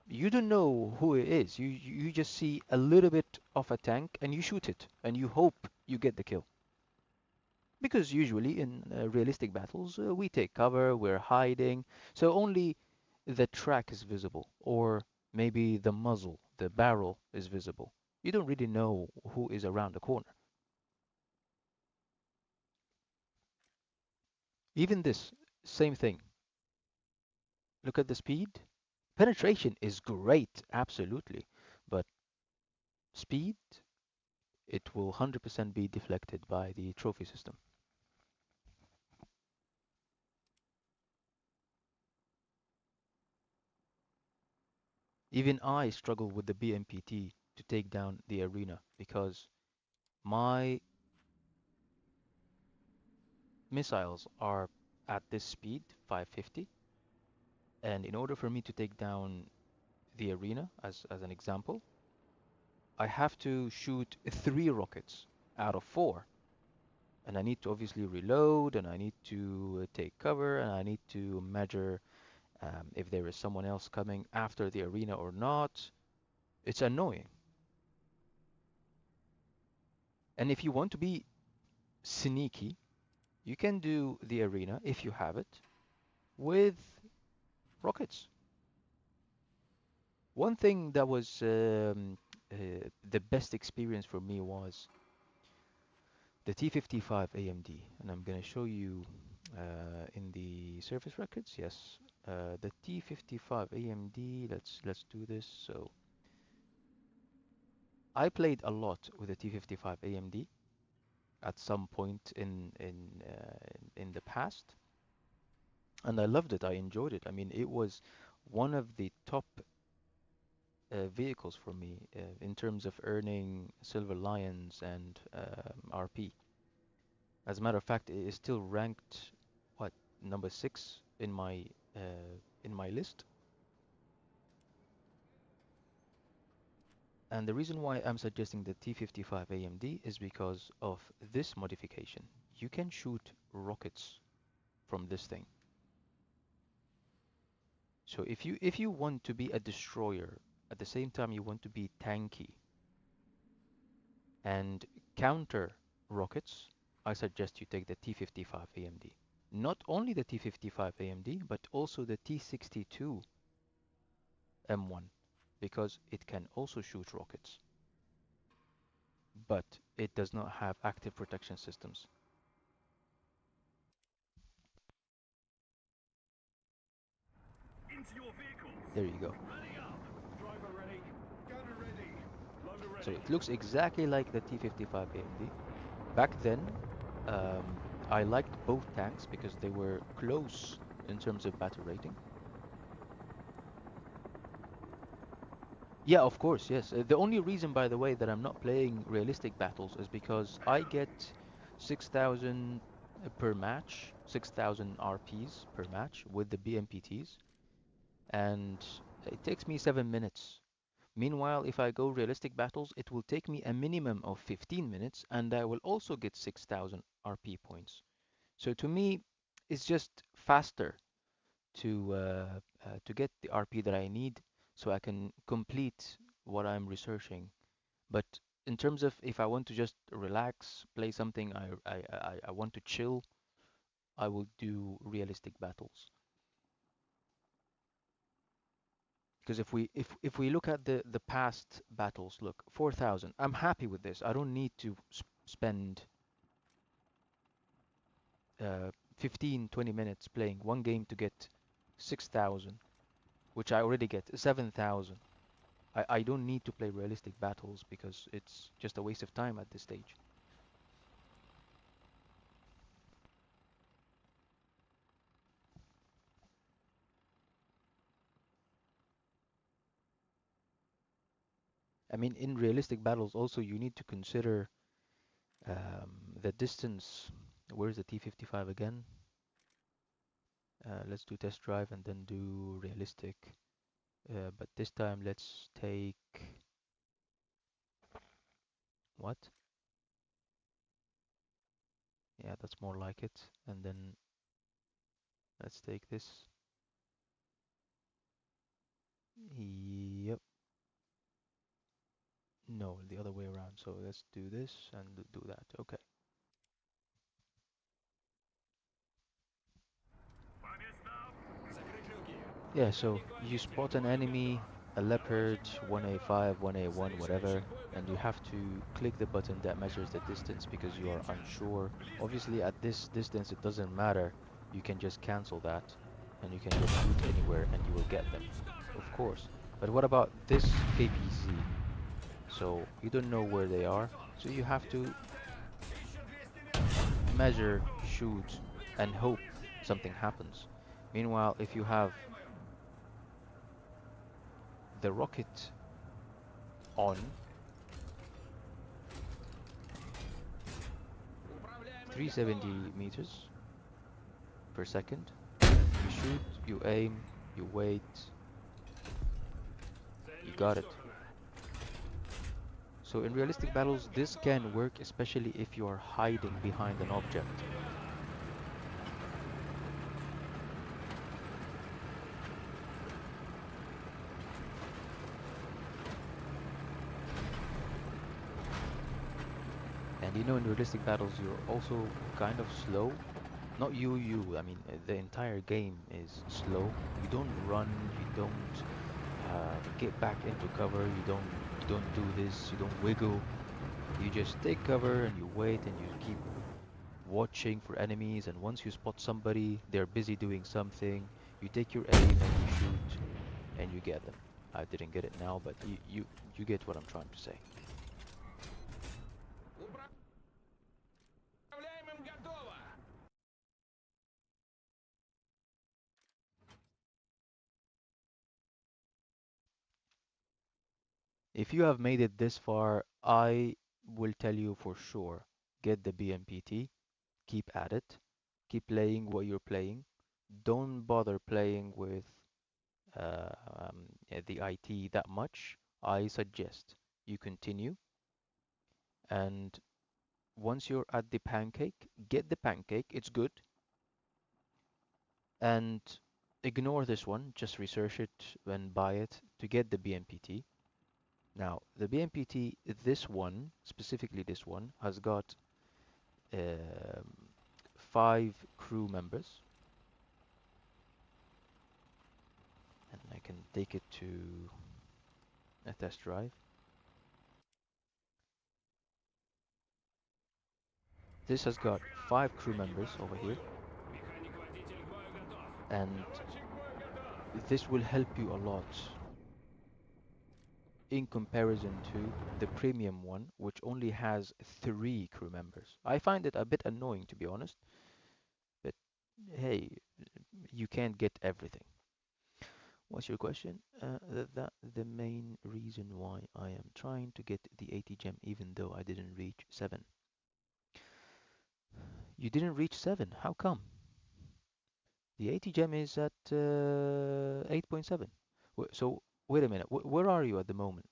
you don't know who it is. You just see a little bit of a tank and you shoot it and you hope you get the kill. Because usually in realistic battles, we take cover, we're hiding, so only the track is visible, or maybe the muzzle, the barrel is visible. You don't really know who is around the corner. Even this, same thing. Look at the speed. Penetration is great, absolutely, but speed, it will 100% be deflected by the trophy system. Even I struggle with the BMPT to take down the arena because my missiles are at this speed, 550, and in order for me to take down the arena, as an example, I have to shoot 3 rockets out of 4. And I need to obviously reload, and I need to take cover, and I need to measure if there is someone else coming after the arena or not. It's annoying. And if you want to be sneaky, you can do the arena, if you have it, with rockets. One thing that was the best experience for me was the T55 AMD, and I'm going to show you in the service records. Yes, the T55 AMD. Let's do this. So I played a lot with the T55 AMD at some point in the past, and I loved it. I enjoyed it. I mean, it was one of the top vehicles for me in terms of earning Silver Lions and RP. As a matter of fact, it is still ranked what number 6 in my list. And the reason why I'm suggesting the T55 AMD is because of this modification. You can shoot rockets from this thing. So if you want to be a destroyer at the same time you want to be tanky and counter rockets, I suggest you take the T55 AMD. Not only the T55 AMD, but also the T62 M1, because it can also shoot rockets, but it does not have active protection systems. Into your vehicles. There you go. Ready up. Driver ready. Gunner ready. Loader So ready. it looks exactly like the T55 AMD. Back then, I liked both tanks because they were close in terms of battle rating. Yeah, of course, yes. The only reason, by the way, that I'm not playing realistic battles is because I get 6,000 per match, 6,000 RPs per match with the BMPTs. and it takes me 7 minutes. Meanwhile, if I go realistic battles, it will take me a minimum of 15 minutes, and I will also get 6,000 RP points. So to me, it's just faster to get the RP that I need, so I can complete what I'm researching. But in terms of if I want to just relax, play something, I want to chill, I will do realistic battles. Because if we look at the past battles, look, 4,000. I'm happy with this. I don't need to spend 15, 20 minutes playing one game to get 6,000, which I already get 7,000. I don't need to play realistic battles because it's just a waste of time at this stage. I mean, in realistic battles also you need to consider the distance. Where's the T-55 again? Let's do test drive and then do realistic. But this time let's take what? Yeah, that's more like it. And then let's take this. Yep. No, the other way around. So let's do this and do that. Okay. Yeah, so you spot an enemy, a leopard, 1A5, 1A1, whatever, and you have to click the button that measures the distance because you are unsure. Obviously, at this distance, it doesn't matter. You can just cancel that and you can just shoot anywhere and you will get them, of course. But what about this KPZ? So you don't know where they are, so you have to measure, shoot, and hope something happens. Meanwhile, if you have the rocket on 370 meters per second, you shoot, you aim, you wait, you got it. So in realistic battles, this can work especially if you are hiding behind an object. And you know, in realistic battles, you're also kind of slow. Not I mean, the entire game is slow. You don't run, you don't get back into cover, you don't do this, you don't wiggle. You just take cover and you wait and you keep watching for enemies, and once you spot somebody, they're busy doing something, you take your aim and you shoot and you get them. I didn't get it now, but you get what I'm trying to say. If you have made it this far, I will tell you for sure, get the BMPT, keep at it, keep playing what you're playing. Don't bother playing with the IT that much. I suggest you continue, and once you're at the pancake, get the pancake, it's good, and ignore this one, just research it and buy it to get the BMPT. Now, the BMPT, this one, specifically this one, has got um, 5 crew members, and I can take it to a test drive. This has got 5 crew members over here, and this will help you a lot in comparison to the premium one, which only has 3 crew members. I find it a bit annoying, to be honest, but hey, you can't get everything. What's your question? That the main reason why I am trying to get the 80 gem even though I didn't reach 7. You didn't reach 7? How come? The AT gem is at 8.7. So wait a minute. Where are you at the moment?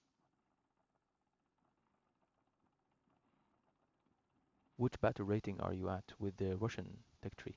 Which battle rating are you at with the Russian tech tree?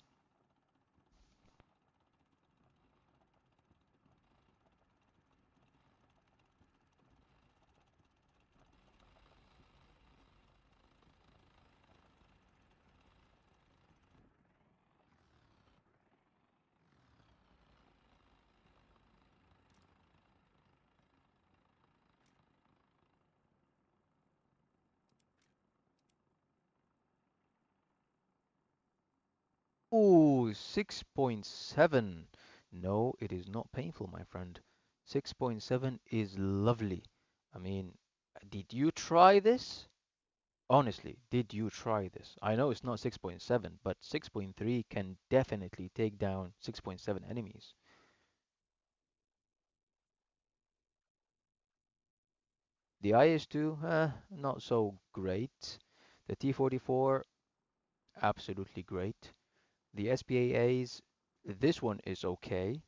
Ooh, 6.7. No, it is not painful, my friend. 6.7 is lovely. I mean, did you try this? Honestly, did you try this? I know it's not 6.7, but 6.3 can definitely take down 6.7 enemies. The IS-2, not so great. The T-44, absolutely great. The SPAAs, this one is okay.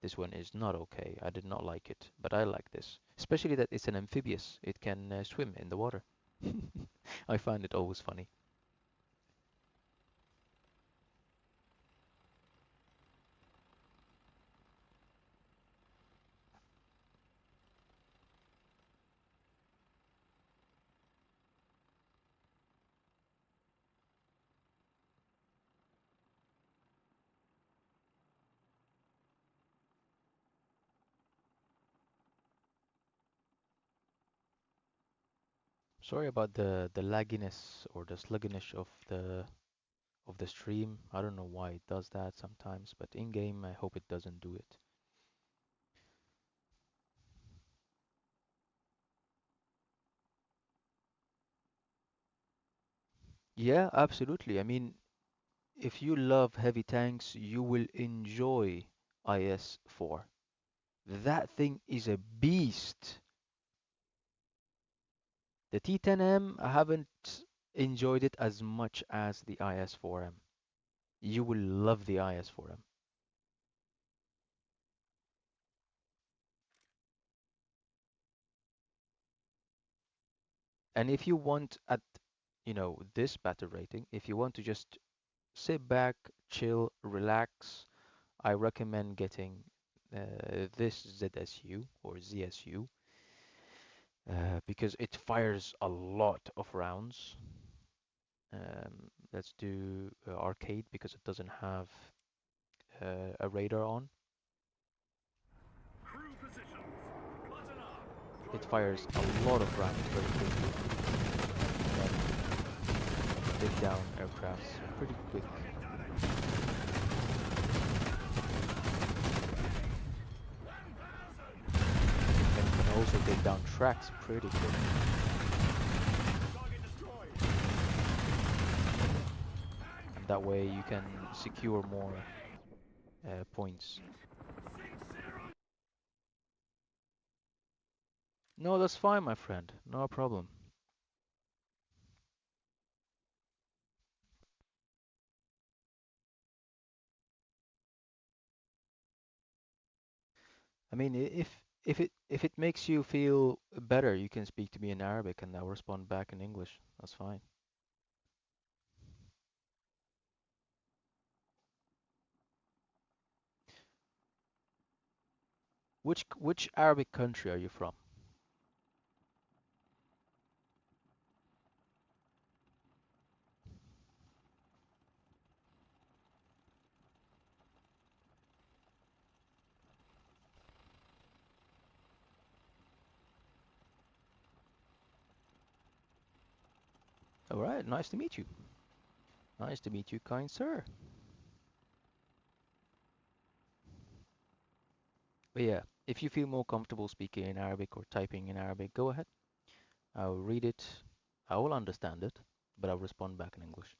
This one is not okay. I did not like it, but I like this. Especially that it's an amphibious. It can swim in the water. I find it always funny. Sorry about the lagginess or the sluggishness of the stream. I don't know why it does that sometimes, but in game I hope it doesn't do it. Yeah, absolutely. I mean, if you love heavy tanks, you will enjoy IS-4. That thing is a beast. The T10M, I haven't enjoyed it as much as the IS-4M. You will love the IS-4M. And if you want at, this battle rating, if you want to just sit back, chill, relax, I recommend getting this ZSU or ZSU because it fires a lot of rounds. Let's do arcade because it doesn't have a radar on. Crew positions. Button up. It Driver ready. fires a lot of rounds very quickly and can take down aircrafts pretty quick. Target done. And can also take down tracks pretty quick. Target destroyed. And that way you can secure more points. No, that's fine, my friend. No problem. I mean, if it makes you feel better, you can speak to me in Arabic and I'll respond back in English. That's fine. Which Arabic country are you from? All right, nice to meet you. Nice to meet you, kind sir. But yeah, if you feel more comfortable speaking in Arabic or typing in Arabic, go ahead. I'll read it. I will understand it, but I'll respond back in English.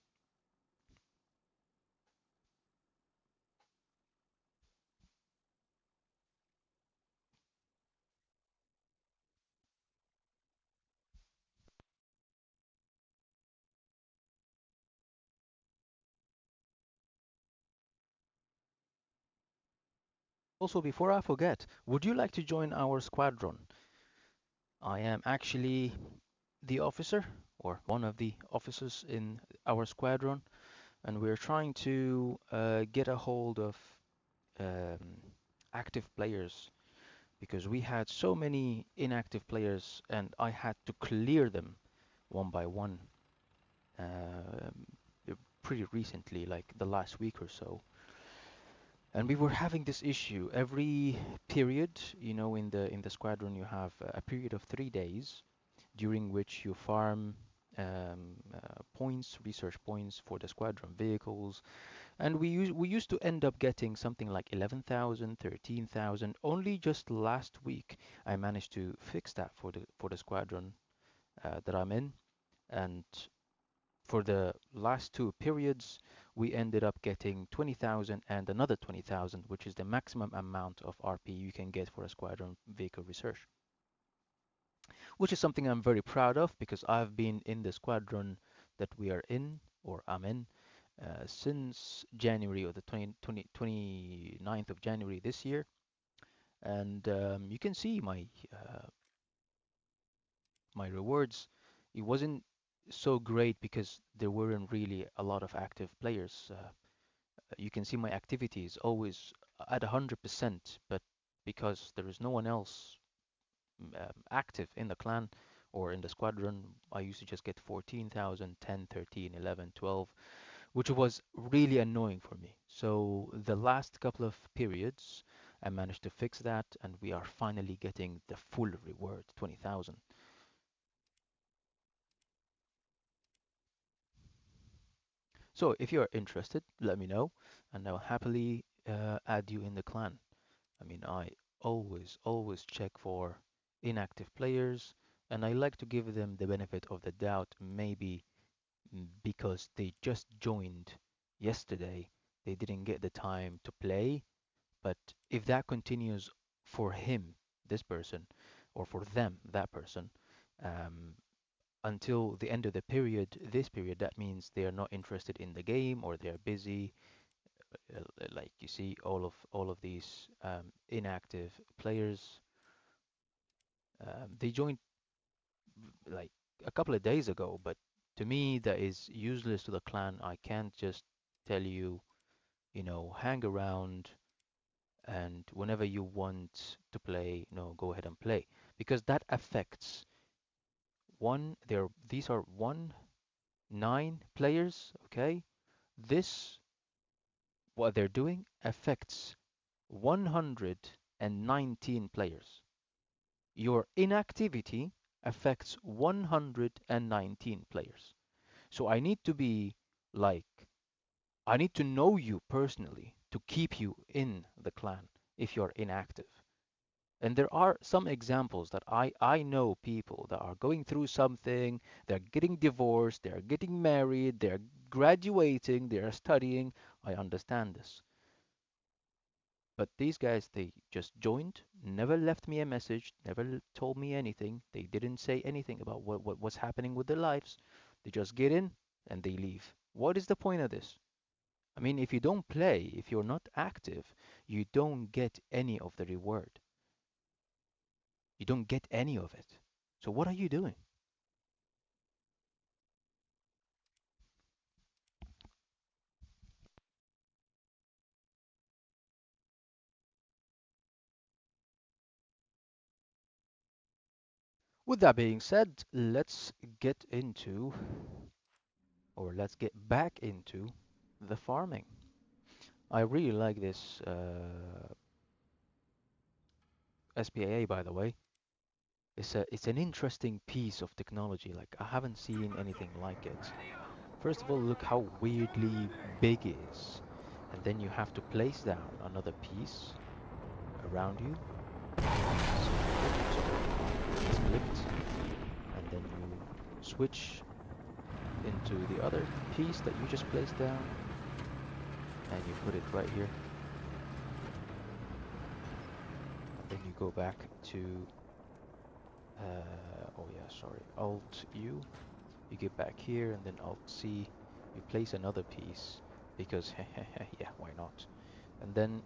Also, before I forget, would you like to join our squadron? I am actually the officer, or one of the officers in our squadron, and we're trying to get a hold of um, active players because we had so many inactive players and I had to clear them one by one um, pretty recently, like the last week or so. And we were having this issue every period, in the squadron you have a period of 3 days during which you farm points, research points for the squadron vehicles, and we used to end up getting something like 11,000, 13,000. Only just last week I managed to fix that for the squadron that I'm in, and for the last two periods we ended up getting 20,000 and another 20,000, which is the maximum amount of RP you can get for a squadron vehicle research, which is something I'm very proud of because I've been in the squadron that we are in, or I'm in, since January, or the 29th of January this year. And you can see my rewards. It wasn't so great because there weren't really a lot of active players. You can see my activity is always at 100%, but because there is no one else active in the clan or in the squadron, I used to just get 14,000, 10, 13, 11, 12, which was really annoying for me. So the last couple of periods, I managed to fix that, and we are finally getting the full reward, 20,000. So if you're interested, let me know, and I'll happily add you in the clan. I mean, I always check for inactive players, and I like to give them the benefit of the doubt, maybe because they just joined yesterday, they didn't get the time to play. But if that continues for him, this person, or for them, that person, um, until the end of the period, this period, that means they are not interested in the game or they are busy. Like you see, all of these inactive players, they joined like a couple of days ago, but to me that is useless to the clan. I can't just tell you, hang around and whenever you want to play, go ahead and play, because that affects one. These are 9 players, okay? This what they're doing affects 119 players. Your inactivity affects 119 players. So like, I need to know you personally to keep you in the clan if you're inactive. And there are some examples that I know people that are going through something, they're getting divorced, they're getting married, they're graduating, they're studying. I understand this. But these guys, they just joined, never left me a message, never told me anything. They didn't say anything about what's happening with their lives. They just get in and they leave. What is the point of this? I mean, if you don't play, if you're not active, you don't get any of the reward. You don't get any of it. So what are you doing? With that being said, let's get back into the farming. I really like this SPAA, by the way. It's an interesting piece of technology. Like, I haven't seen anything like it. First of all, look how weirdly big it is. And then you have to place down another piece around you. It's clicked, and then you switch into the other piece that you just placed down, and you put it right here. And then you go back to, oh yeah, sorry, Alt U. You get back here, and then Alt C. You place another piece because, yeah, why not? And then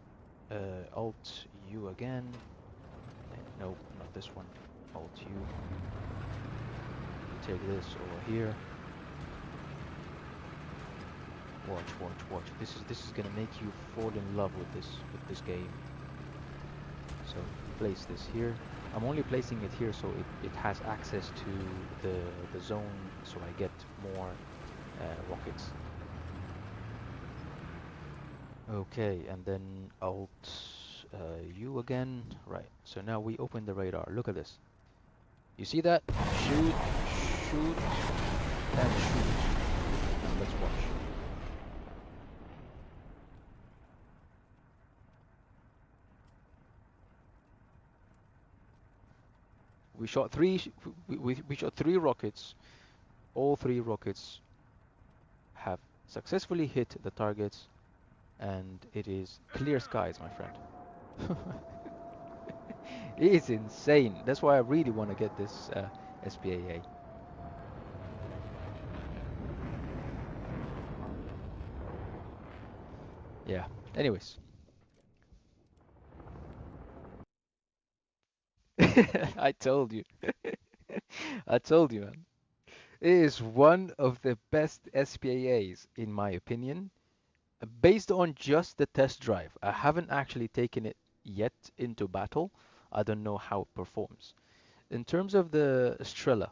Alt U again. Nope, not this one. Alt U. You take this over here. Watch. This is gonna make you fall in love with this game. So place this here. I'm only placing it here so it has access to the zone, so I get more rockets. Okay, and then Alt U again. Right. So now we open the radar. Look at this. You see that? Shoot, shoot, and shoot. Now let's watch. We shot we shot 3 rockets. All 3 rockets have successfully hit the targets, and it is clear skies, my friend. It is insane. That's why I really want to get this SPAA. Yeah. Anyways, I told you. I told you, man. It is one of the best SPAAs, in my opinion, based on just the test drive. I haven't actually taken it yet into battle. I don't know how it performs. In terms of the Strela,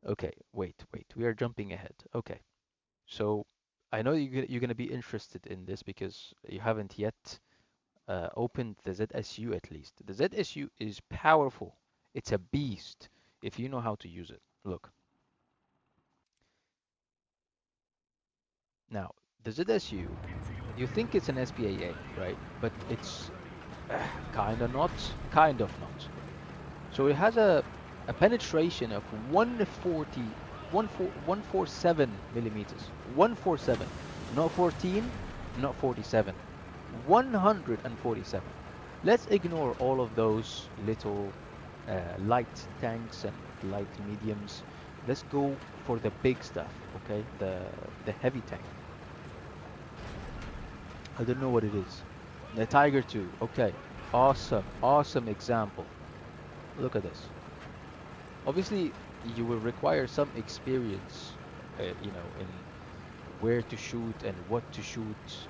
okay, wait. We are jumping ahead. Okay, so I know you're gonna be interested in this because you haven't yet opened the ZSU at least. The ZSU is powerful. It's a beast if you know how to use it. Look, now the ZSU, you think it's an SPAA, right? But it's kind of not, kind of not. So it has a penetration of 147 millimeters. 147, not 14, not 47. 147. Let's ignore all of those little light tanks and light mediums. Let's go for the big stuff, okay? The heavy tank. I don't know what it is. The Tiger 2. Okay. Awesome example. Look at this. Obviously, you will require some experience, in where to shoot and what to shoot.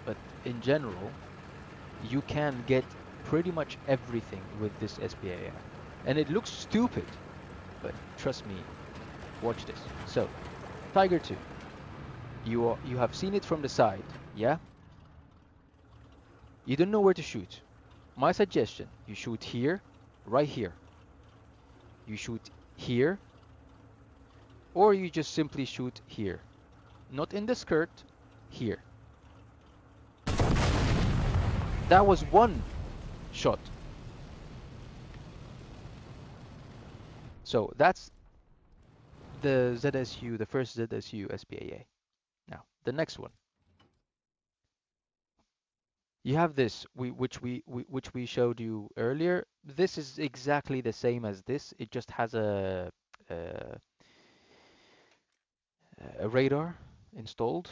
But in general, you can get pretty much everything with this SPAR. And it looks stupid, but trust me, watch this. So, Tiger 2. You have seen it from the side, yeah? You don't know where to shoot. My suggestion, you shoot here, right here. You shoot here, or you just simply shoot here. Not in the skirt, here. That was one shot. So that's the ZSU, the first ZSU SPAA. Now, the next one. You have this, which we showed you earlier. This is exactly the same as this. It just has a, a radar installed.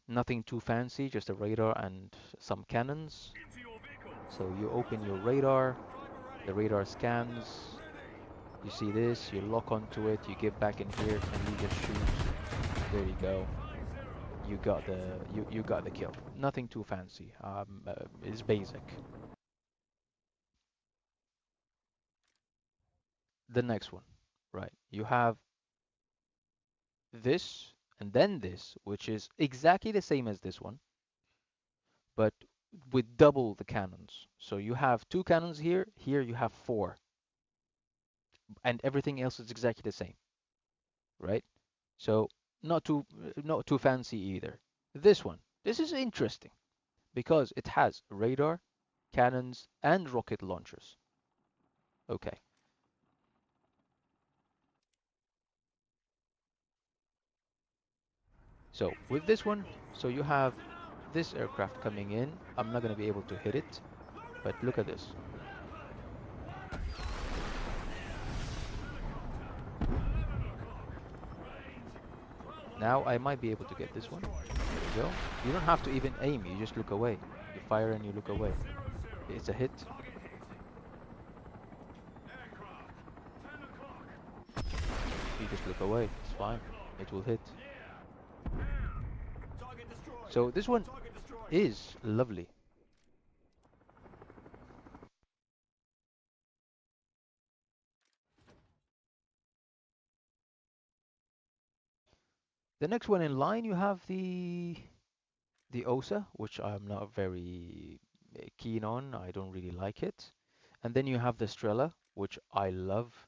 Nothing too fancy, just a radar and some cannons. So you open your radar, the radar scans. You see this, you lock onto it, you get back in here, and you just shoot. There you go. You got the kill. Nothing too fancy. It's basic. The next one, right? You have this and then this, which is exactly the same as this one, but with double the cannons. So you have 2 cannons here. Here you have 4, and everything else is exactly the same, right? So not too fancy either. This is interesting because it has radar, cannons, and rocket launchers. Okay. So with this one, so you have this aircraft coming in. I'm not going to be able to hit it, but look at this. Now I might be able to get this one. There you go. You don't have to even aim, you just look away. You fire and you look away. It's a hit. Target hit. Aircraft. 10 o'clock. You just look away. It's fine. It will hit. Yeah. Target destroyed. So this one Target destroyed. is lovely. The next one in line, you have the OSA, which I'm not very keen on. I don't really like it. And then you have the Strela, which I love.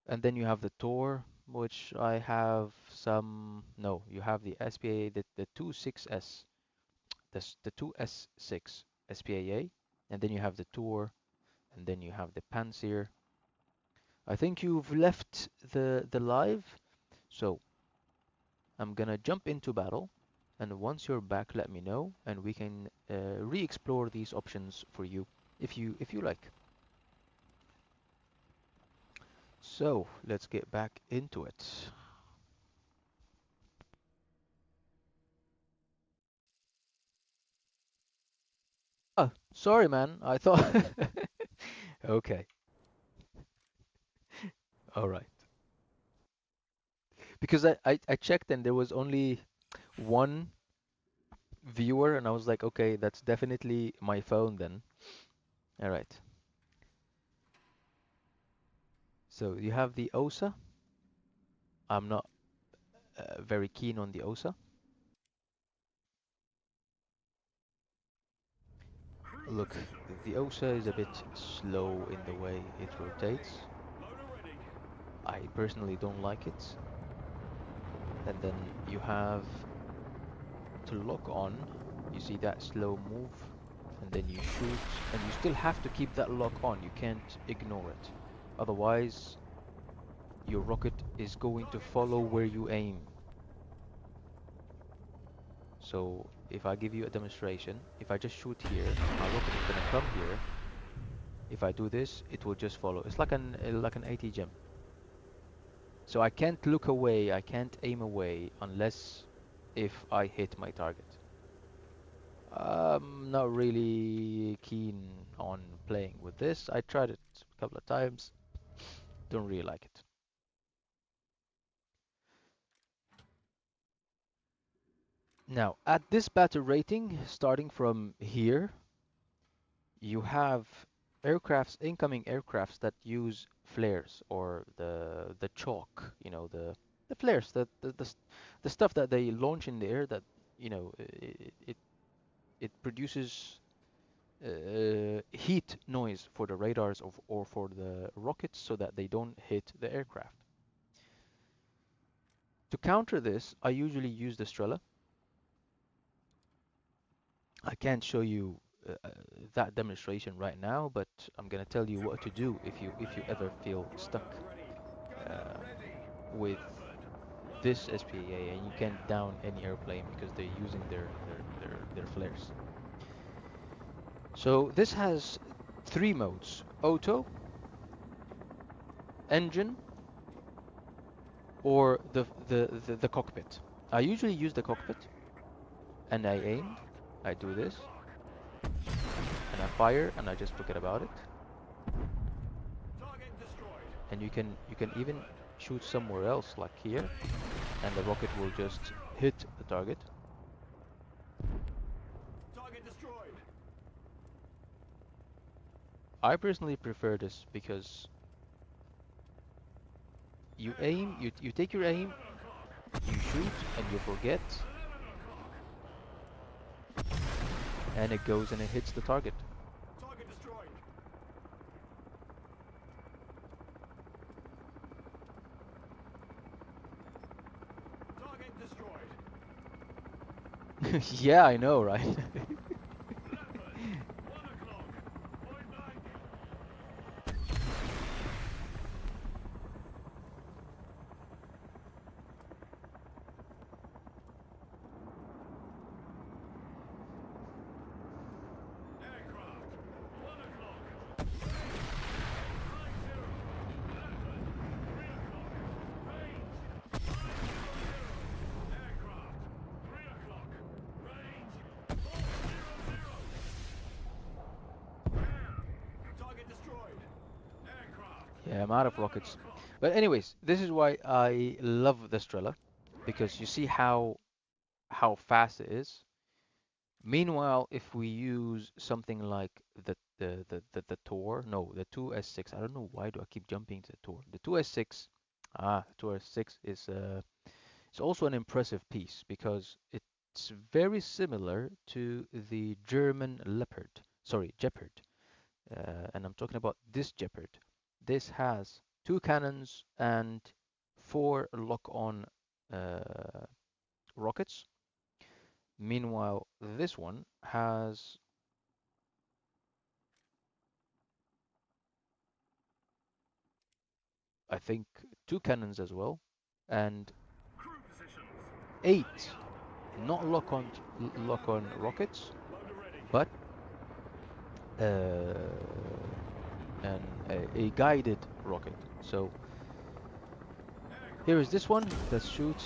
And then you have the Tor, which I have some. No, you have the SPA, the 26S, the 2S6 SPAA, and then you have the Tor, and then you have the Panzer. I think you've left the live, so I'm gonna jump into battle, and once you're back, let me know, and we can re-explore these options for you if you like. So let's get back into it. Oh, sorry, man. I thought. Okay, all right. Because I checked and there was only one viewer, and I was like, okay, that's definitely my phone then. All right. So you have the OSA. I'm not very keen on the OSA. Look, the OSA is a bit slow in the way it rotates. Loader ready. I personally don't like it. And then you have to lock on, you see that slow move, and then you shoot, and you still have to keep that lock on. You can't ignore it. Otherwise, your rocket is going to follow where you aim. So if I give you a demonstration, if I just shoot here, my rocket is gonna come here. If I do this, it will just follow. It's like an AT gem. So I can't look away, I can't aim away unless if I hit my target. I'm not really keen on playing with this. I tried it a couple of times. Don't really like it. Now, at this battle rating, starting from here, you have incoming aircrafts that use flares or the chalk, the flares, the stuff that they launch in the air that, it produces heat noise for the radars or for the rockets so that they don't hit the aircraft. To counter this, I usually use the Strela. I can't show you that demonstration right now, but I'm gonna tell you what to do if you ever feel stuck uh, with this SPA and you can't down any airplane because they're using their flares. So this has three modes: auto, engine, or the cockpit. I usually use the cockpit, and I aimed. I do this, and I fire, and I just forget about it. Target destroyed. And you can even shoot somewhere else, like here, and the rocket will just hit the target. Target destroyed. I personally prefer this because you aim, you take your aim, you shoot, and you forget, and it goes and it hits the target. Target destroyed. Target destroyed. Yeah, I know, right? 1 o'clock. Point blank. Aircraft. 1 o'clock. 90. 11. 3 o'clock. Range. 900. Aircraft. 3 o'clock. Range. am out of rockets. But anyways, this is why I love the Strela, because you see how fast it is. Meanwhile, if we use something like the Tor, no, the 2S6, I don't know why do I keep jumping to the Tor. The 2S6, the 2S6 is it's also an impressive piece because it's very similar to the German Leopard, sorry, Gepard. And I'm talking about this Gepard. This has two cannons and four lock-on uh, rockets. Meanwhile, this one has, I think, two cannons as well, and Crew positions. eight not lock-on rockets, Loader ready. but a guided rocket. So here is this one. Let's shoot.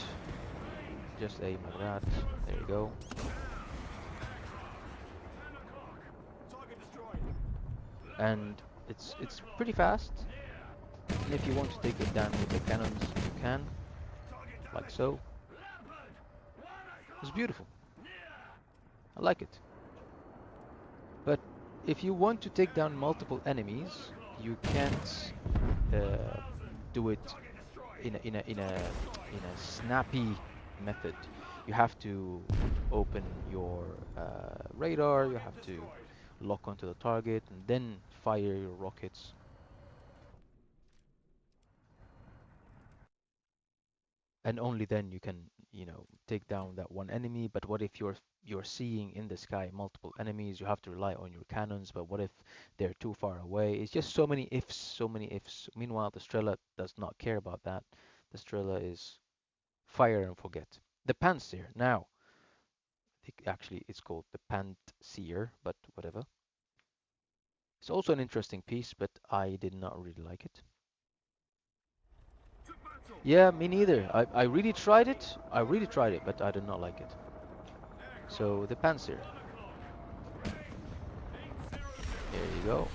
Just aim like that. There you go. 10 o'clock. Target destroyed. And it's pretty fast. And if you want to take it down with the cannons, you can, Target like damage. so. It's beautiful. I like it. But if you want to take down multiple enemies, you can't uh, do it in a snappy method. You have to open your radar. You have to lock onto the target and then fire your rockets. And only then you can, take down that one enemy. But what if you're seeing in the sky multiple enemies? You have to rely on your cannons. But what if they're too far away? It's just so many ifs, so many ifs. Meanwhile, the Strela does not care about that. The Strela is fire and forget. The Panzer now, actually it's called the Pantseer, but whatever. It's also an interesting piece, but I did not really like it. To battle. Yeah, me neither. I really tried it. I really tried it, but I did not like it. So the Panzer. 1 o'clock. 800. There you go.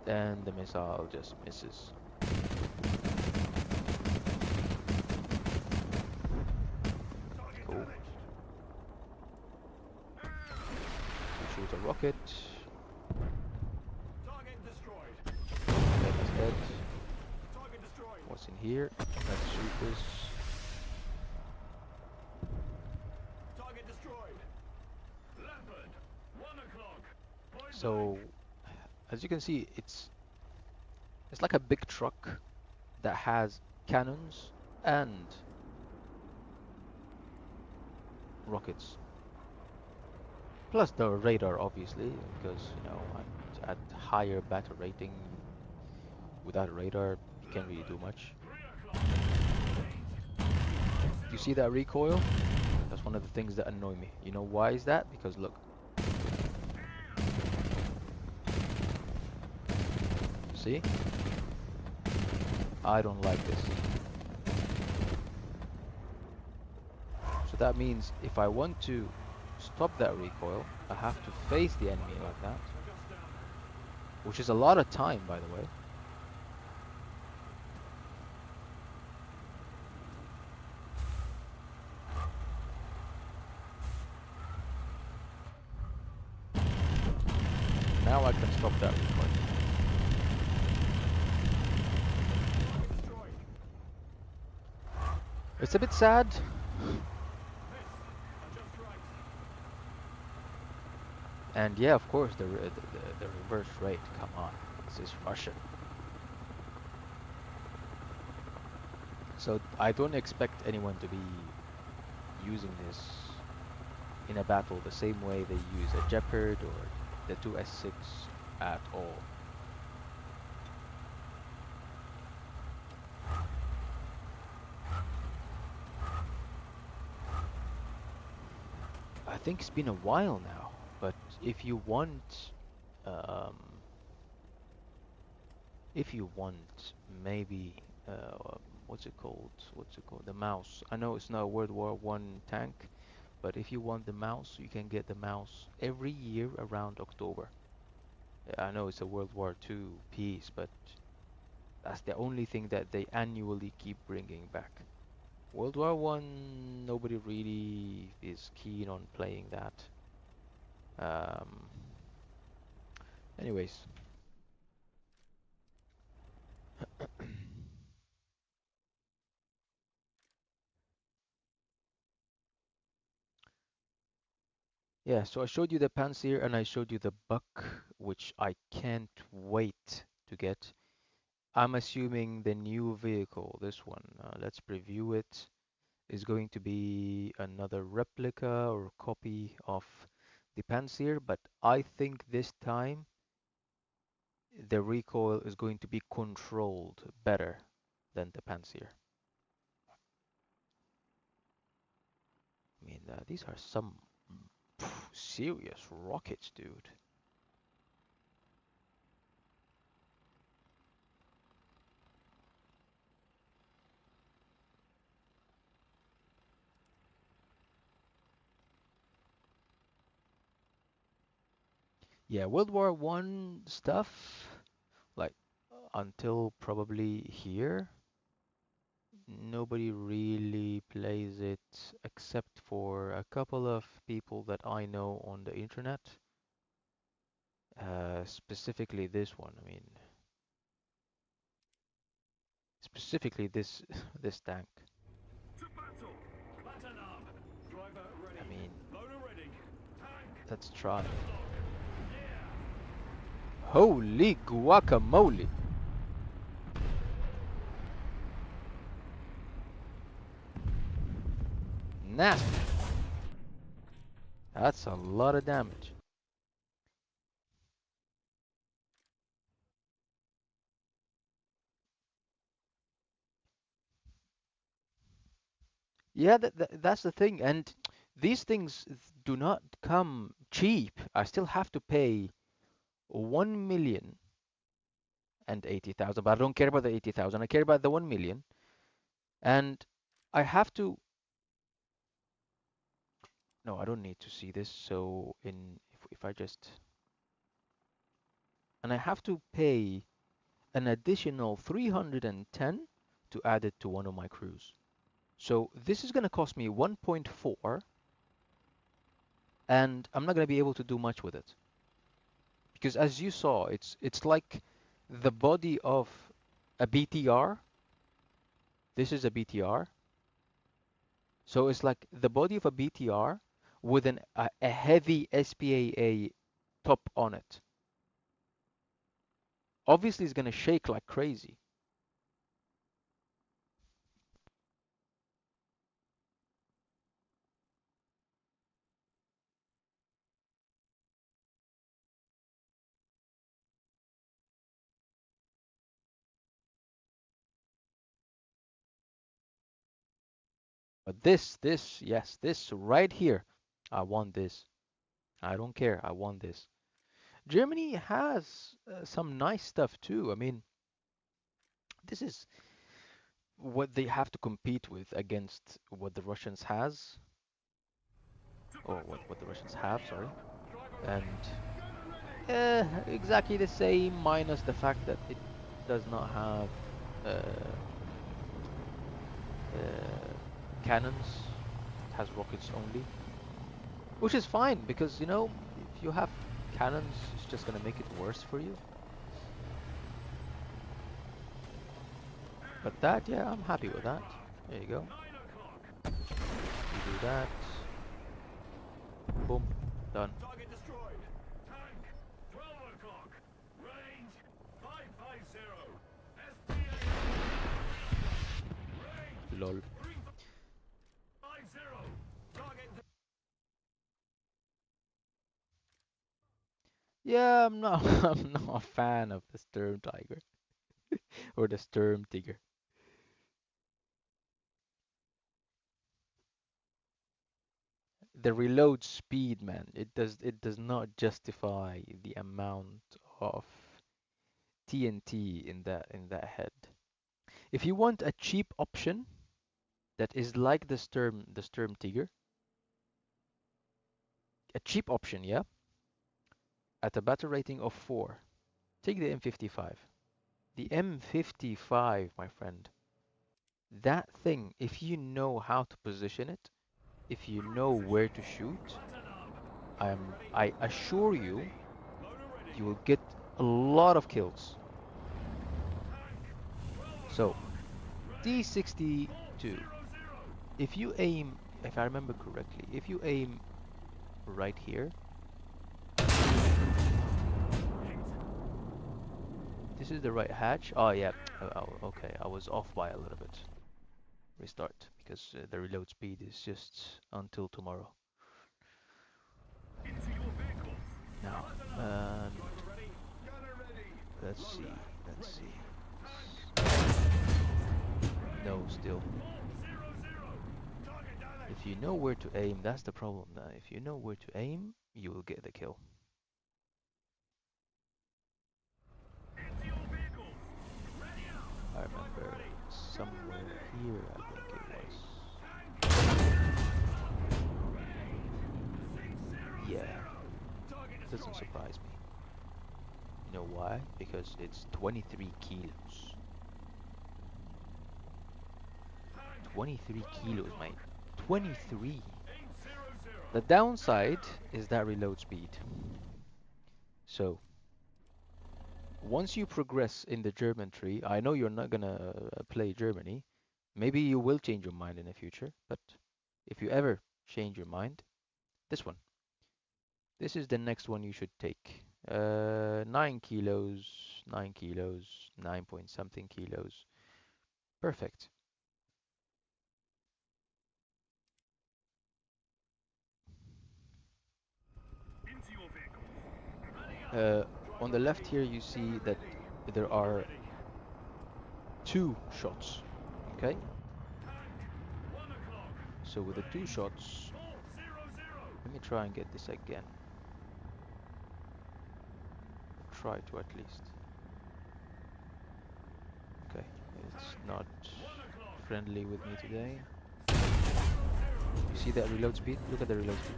And the missile just misses. Target Cool. damage. We shoot a rocket. Target destroyed. That is dead. Target destroyed. What's in here? Let's shoot this. Target destroyed. Leopard. 1 o'clock. Point So, blank. as you can see, it's like a big truck that has cannons and rockets. Plus the radar, obviously, because at higher battle rating, without radar, you can't really do much. 3 o'clock. You see that recoil? That's one of the things that annoy me. You know why is that? Because look. See? I don't like this. So that means if I want to stop that recoil, I have to face the enemy like that. Which is a lot of time, by the way. Now I can stop that recoil. Destroyed. It's a bit sad. Miss. Just right. And yeah, of course, the reverse rate. Come on, this is Russian. So I don't expect anyone to be using this in a battle the same way they use a Gepard or the 2S6 at all. I think it's been a while now, but if you want, um, maybe, what's it called? What's it called? The mouse. I know it's not a World War One tank, but if you want the mouse, you can get the mouse every year around October. I know it's a World War II piece, but that's the only thing that they annually keep bringing back. World War One, nobody really is keen on playing that. Um, anyways, yeah. So I showed you the Panzer and I showed you the Buck, which I can't wait to get. I'm assuming the new vehicle, this one, let's preview it, is going to be another replica or copy of the Panzer, but I think this time the recoil is going to be controlled better than the Panzer. I mean, these are some serious rockets, dude. Yeah, World War One stuff, like until probably here, nobody really plays it except for a couple of people that I know on the internet. Specifically this one. I mean, specifically this this tank. To battle! Baton up! Driver I ready. mean, Loader ready. Tank! let's try. Lock. Yeah! Holy guacamole! Nasty. That's a lot of damage. Yeah, that's the thing. And these things do not come cheap. I still have to pay 1,080,000, but I don't care about the 80,000. I care about the 1 million. And I have to. No, I don't need to see this. So if I just and I have to pay an additional 310 to add it to one of my crews. So this is going to cost me 1.4, and I'm not going to be able to do much with it. Because as you saw, it's like the body of a BTR. This is a BTR. So it's like the body of a BTR with a heavy SPAA top on it. Obviously, it's going to shake like crazy. But yes, this right here, I want this. I don't care. I want this. Germany has some nice stuff too. I mean, this is what they have to compete with against what the Russians has, To or battle! what the Russians have, Ready sorry. up! Driver ready. And Gunner ready! exactly the same, minus the fact that it does not have uh, cannons. It has rockets only, which is fine because if you have cannons, it's just gonna make it worse for you. But that, yeah, I'm happy with that. There you go. 9 o'clock! You do that. Boom. Done. Target destroyed! Tank! 12 o'clock! Range 550! SPA! Range Lol. 350! Target Yeah, I'm not I'm not a fan of the Sturm Tiger or the Sturm Tiger. The reload speed, man, it does not justify the amount of TNT in that head. If you want a cheap option that is like the Sturm Tiger, a cheap option, yeah, at a battle rating of 4. Take the M55. The M55, my friend. That thing, if you know how to position it, if you know where to shoot, I assure you, you will get a lot of kills. So, D62. If you aim, if I remember correctly, if you aim right here, this is the right hatch. Oh yeah, okay, I was off by a little bit. Restart, because the reload speed is just until tomorrow. Now, and let's see, let's see. No, still. If you know where to aim, that's the problem now. If you know where to aim, you will get the kill. I remember somewhere here, I think it was. Yeah, doesn't surprise me. You know why? Because it's 23 kilos. 23 kilos, mate. 23! The downside is that reload speed. So, once you progress in the German tree, I know you're not gonna play Germany. Maybe you will change your mind in the future, but if you ever change your mind, this one. This is the next one you should take. 9 kilos, 9 kilos, 9 point something kilos. Perfect. On the left here, you see that there are 2 shots. Okay? So with the 2 shots, let me try and get this again. Try to at least. Okay, it's not friendly with me today. You see that reload speed? Look at the reload speed.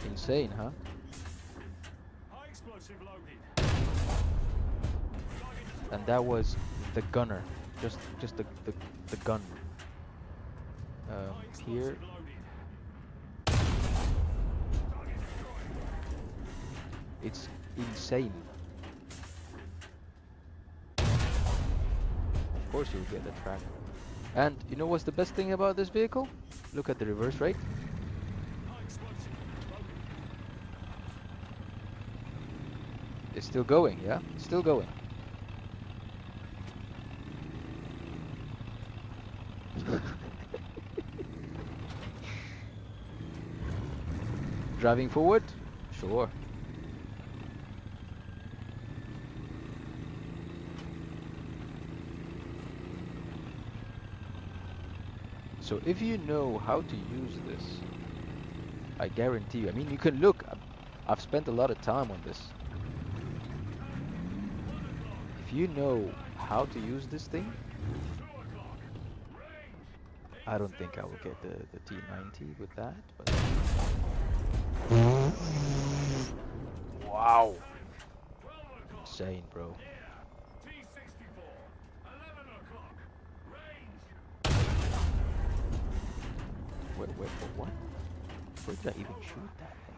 Insane, huh? And that was the gunner, just the gun. Here. It's insane. Of course you'll get the track. And you know what's the best thing about this vehicle? Look at the reverse rate. It's still going, yeah? It's still going. Driving forward? Sure. So if you know how to use this, I guarantee you, I mean, you can look, I've spent a lot of time on this. If you know how to use this thing, I don't think I will get the T90 with that, but... Wow! Insane, bro. Wait, for what? Where did I even shoot that thing?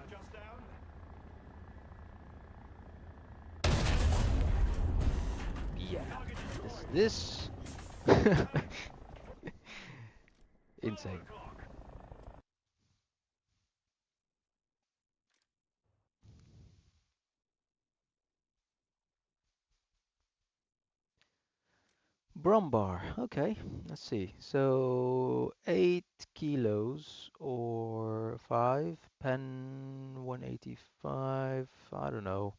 Yeah. This... Insane. Brombar. Okay, let's see. So 8 kilos or 5, pen 185. I don't know.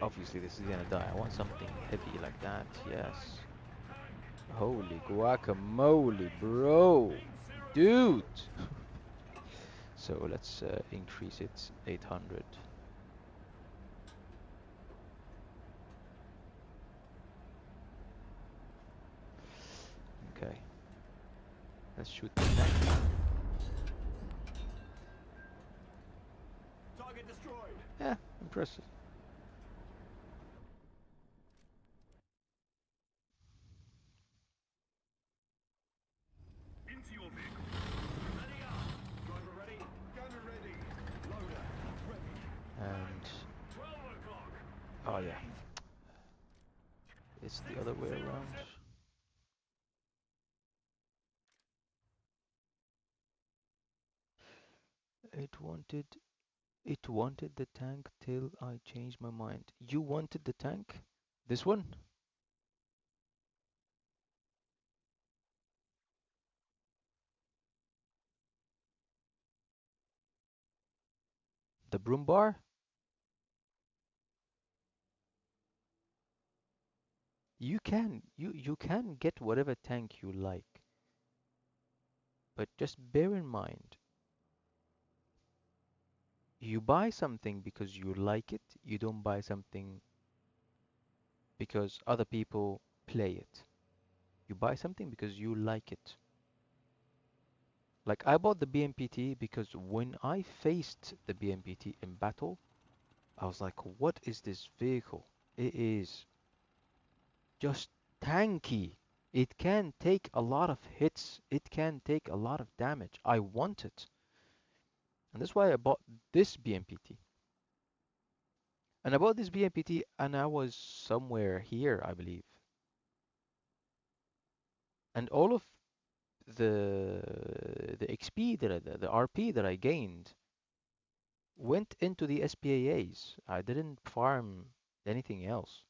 Obviously, this is gonna die. I want something heavy like that. Yes. Holy guacamole, bro. Dude. So let's increase it 800. Let's shoot the tank. Target destroyed. Yeah, impressive. Into your vehicle. Ready up. Driver ready. Gunner ready. Loader ready. And 12 o'clock. oh yeah, it's the other way around. It wanted it wanted the tank till I changed my mind. You wanted the tank? This one? The broom bar? You can get whatever tank you like, but just bear in mind, you buy something because you like it, you don't buy something because other people play it. You buy something because you like it. Like I bought the BMPT because when I faced the BMPT in battle, I was like, what is this vehicle? It is just tanky. It can take a lot of hits. It can take a lot of damage. I want it. And that's why I bought this BMPT. And I bought this BMPT and I was somewhere here, I believe. And all of the XP the RP that I gained went into the SPAAs. I didn't farm anything else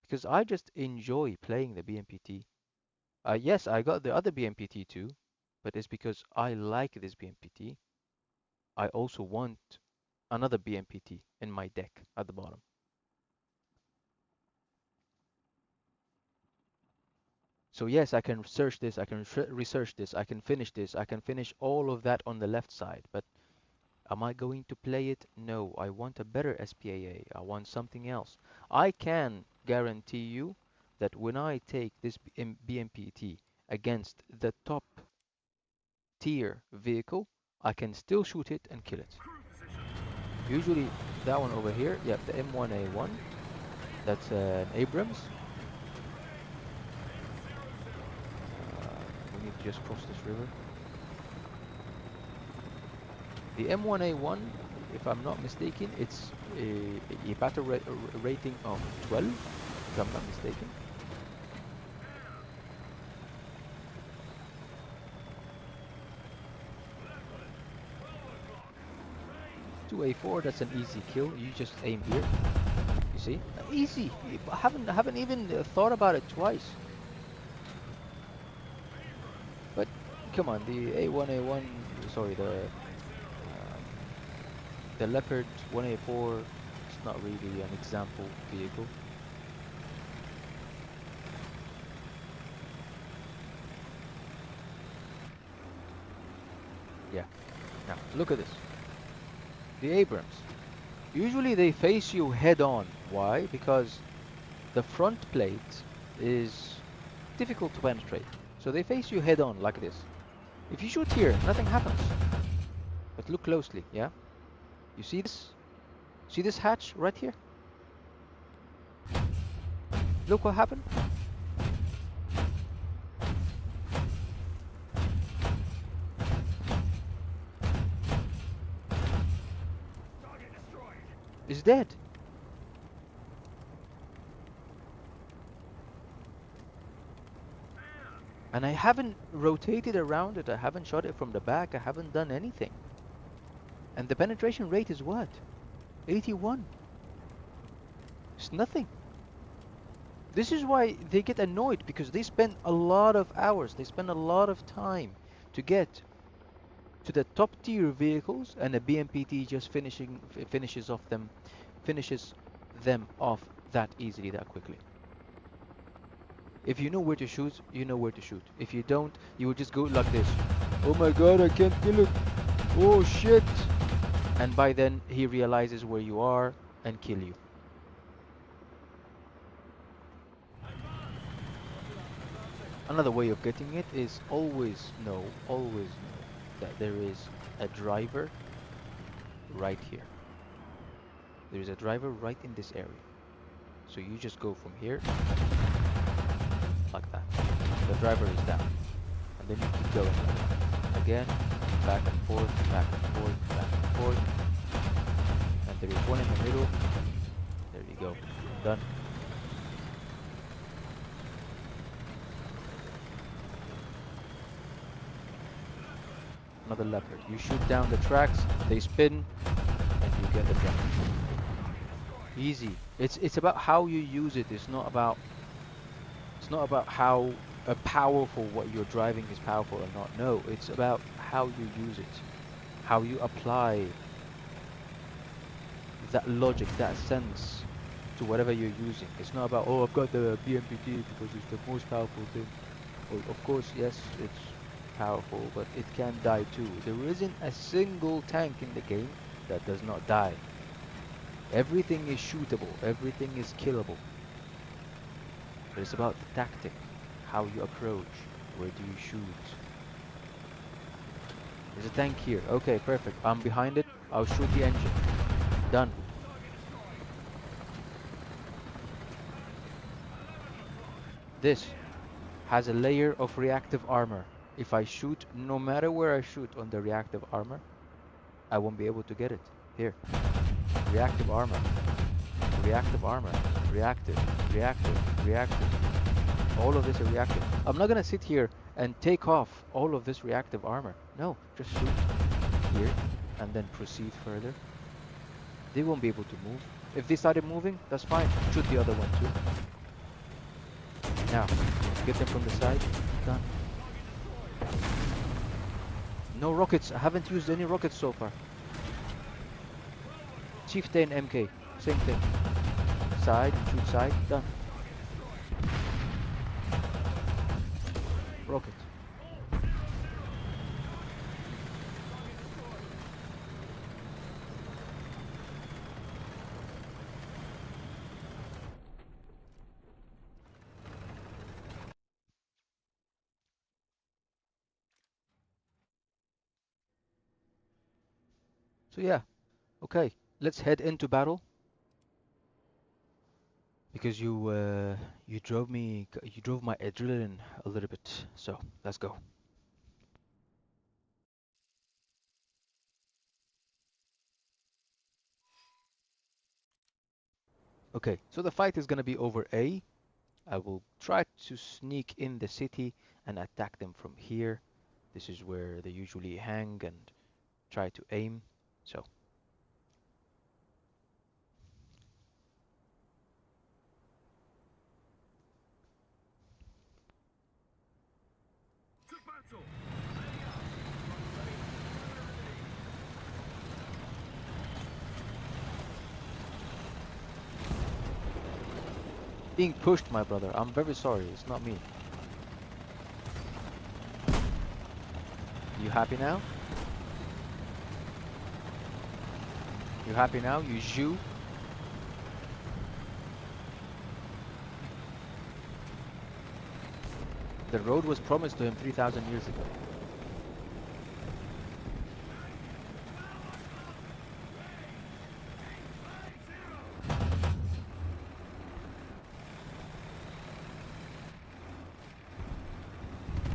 because I just enjoy playing the BMPT. Yes, I got the other BMPT too, but it's because I like this BMPT. I also want another BMPT in my deck at the bottom. So yes, I can search this, I can research this, I can finish this, I can finish all of that on the left side, but am I going to play it? No, I want a better SPAA. I want something else. I can guarantee you that when I take this BMPT against the top tier vehicle, I can still shoot it and kill it. Usually that one over here, yeah, the M1A1, that's an Abrams. We need to just cross this river. The M1A1, if I'm not mistaken, it's a battle rating of 12, if I'm not mistaken. 2A4, that's an easy kill. You just aim here. You see? Easy. I haven't even thought about it twice. But come on, the A1A1, sorry, the Leopard 1A4 is not really an example vehicle. Yeah. Now look at this. The Abrams. Usually they face you head on. Why? Because the front plate is difficult to penetrate. So they face you head on like this. If you shoot here, nothing happens. But look closely, yeah? You see this? See this hatch right here? Look what happened. Target destroyed. It's dead. And I haven't rotated around it, I haven't shot it from the back, I haven't done anything. And the penetration rate is what? 81. It's nothing. This is why they get annoyed, because they spend a lot of hours, they spend a lot of time to get to the top tier vehicles, and the BMPT just finishes them off that easily, that quickly. If you know where to shoot, you know where to shoot. If you don't, you will just go like this. Oh my god, I can't kill it. Oh shit. And by then, he realizes where you are and kill you. Another way of getting it is always know that there is a driver right here. There is a driver right in this area. So you just go from here like that. The driver is down. And then you keep going like that. Again, back and forth, back and forth, back and forth. And there is one in the middle. There you go. Done. Another leopard. You shoot down the tracks, they spin, and you get the jump. Easy. It's about how you use it. It's not about how powerful what you're driving is powerful or not. No, it's about how you use it, how you apply that logic, that sense to whatever you're using. It's not about, oh, I've got the BMPT because it's the most powerful thing. Well, of course, yes, it's powerful, but it can die too. There isn't a single tank in the game that does not die. Everything is shootable, everything is killable. But it's about the tactic, how you approach, where do you shoot. There's a tank here. Okay, perfect. I'm behind it. I'll shoot the engine. Done. This has a layer of reactive armor. If I shoot, no matter where I shoot on the reactive armor, I won't be able to get it. Here. Reactive armor. Reactive armor. Reactive. Reactive. Reactive. All of this is reactive. I'm not gonna sit here and take off all of this reactive armor. No, just shoot here and then proceed further. They won't be able to move. If they started moving, that's fine. Shoot the other one too. Now, get them from the side. Done. No rockets. I haven't used any rockets so far. Chieftain MK. Same thing. Side. Shoot side. Done. Rocket. So yeah, okay, let's head into battle because you drove my adrenaline a little bit. So let's go. Okay, so the fight is gonna be over A. I will try to sneak in the city and attack them from here. This is where they usually hang and try to aim. So To battle! being pushed, my brother. I'm very sorry. It's not me. You happy now? You happy now? You Jew? The road was promised to him 3,000 years ago.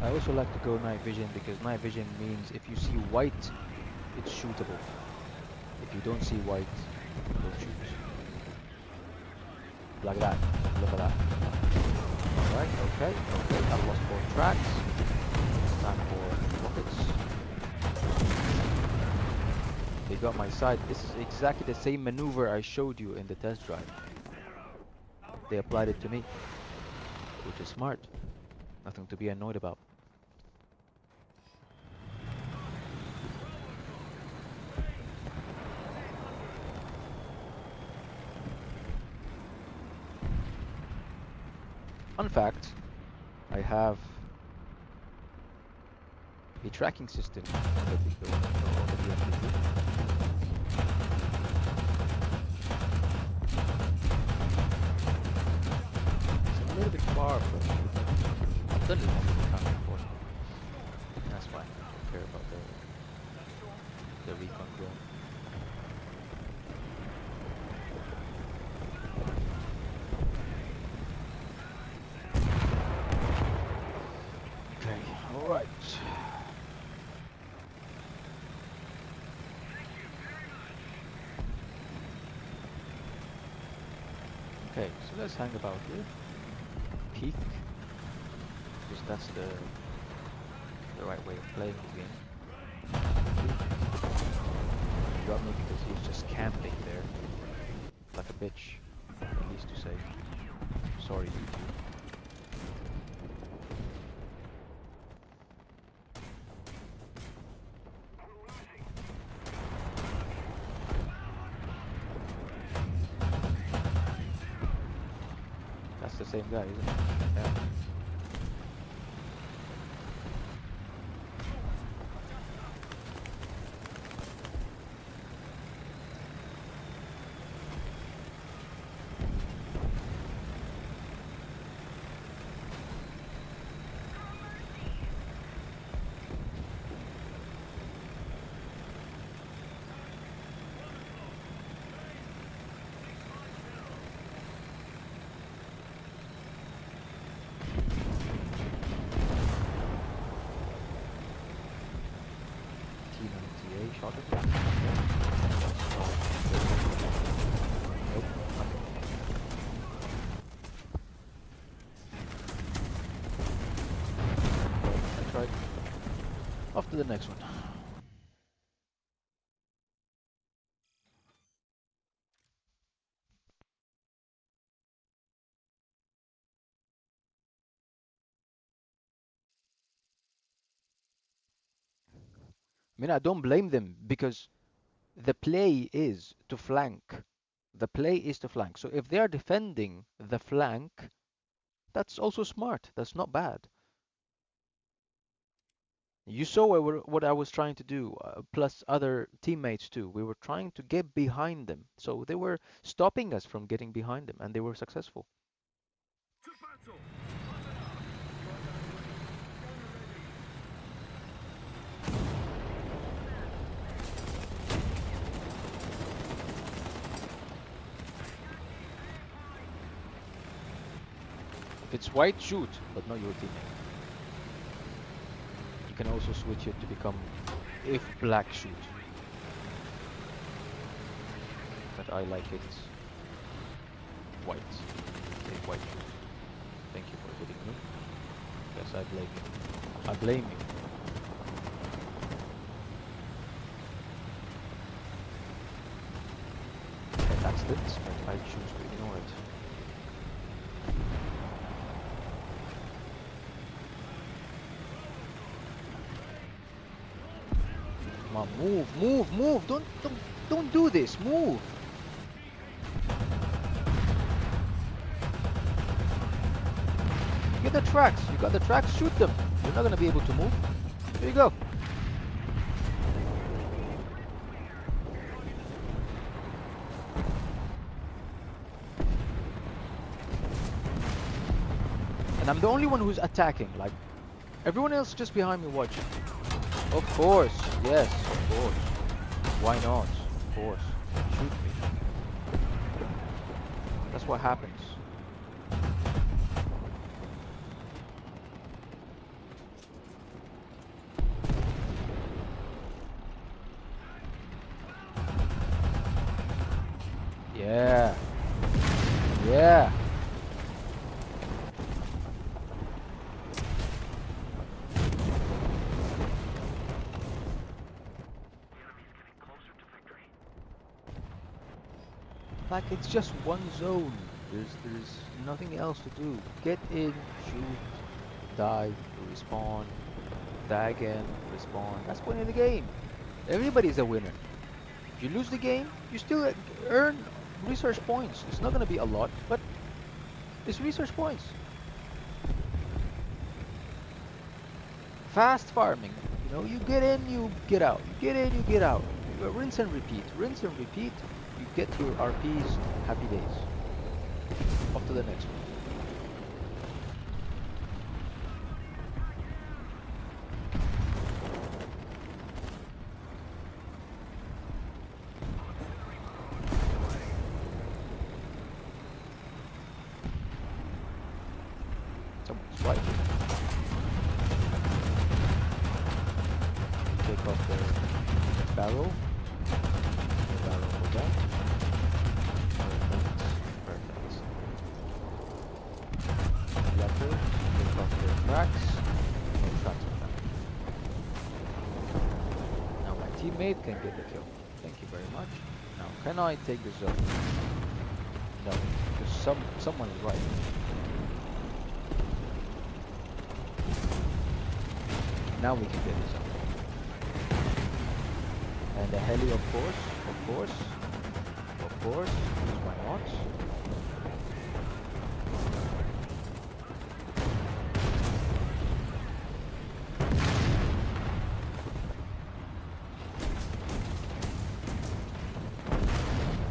I also like to go night vision because night vision means if you see white, it's shootable. If you don't see white, don't shoot. Like that. Look at that. Alright, okay. I've lost 4 tracks. Time for rockets. They got my side. This is exactly the same maneuver I showed you in the test drive. They applied it to me, which is smart. Nothing to be annoyed about. Fun fact, I have a tracking system on the BMPT. It's a little bit far from me. I've suddenly want to become important. That's fine. I don't care about the recon drone. Okay, alright. Okay, so let's hang about here. Peek. Because that's the right way of playing the game. He got me because he was just camping there. Like a bitch. At least to say. Sorry, YouTube. That's the same guy, isn't it? Yeah. T90A shot it. Yeah. Nope, nothing. I tried. Off to the next one. I mean, I don't blame them because the play is to flank. The play is to flank. So if they are defending the flank, that's also smart. That's not bad. You saw what I was trying to do, plus other teammates too. We were trying to get behind them. So they were stopping us from getting behind them, and they were successful. To battle! If it's white, shoot, but not your teammate. You can also switch it to become if black, shoot. But I like it white. If white, shoot. Thank you for hitting me. Yes, I blame you. I blame you. And that's it, but I choose to ignore it. Come on, move! Don't do this. Move. Get the tracks. You got the tracks. Shoot them. You're not gonna be able to move. Here you go. And I'm the only one who's attacking. Like everyone else just behind me watching. Of course, yes, of course. Why not? Of course. Shoot me. That's what happens. Yeah. Yeah. Like it's just one zone. There's nothing else to do. Get in, shoot, die, respawn, die again, respawn. That's the point of the game. Everybody's a winner. If you lose the game, you still earn research points. It's not gonna be a lot, but it's research points. Fast farming. You know, you get in, you get out. You get in, you get out. You rinse and repeat. Rinse and repeat. You get your RPs. Happy days. Off to the next one. take off the barrel. The barrel for that. Perfect. Perfect. Leopard, take off the tracks. No tracks on that. Now my teammate can get the kill. Thank you very much. Now can I take the zone? No, because someone is right. Now we can get the zone. And the heli, of course, because why not?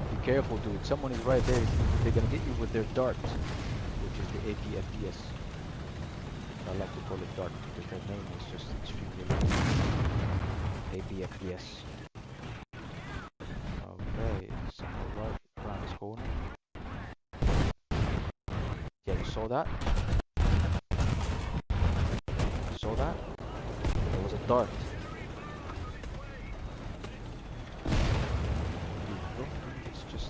Be careful, dude. Someone is right there. They're gonna get you with their dart, which is the APFDS. I like to call it dart because their name is just extremely long. APFDS. Okay, somewhere right around this corner. Yeah, you saw that? You saw that? There was a dart. Dude, it's just...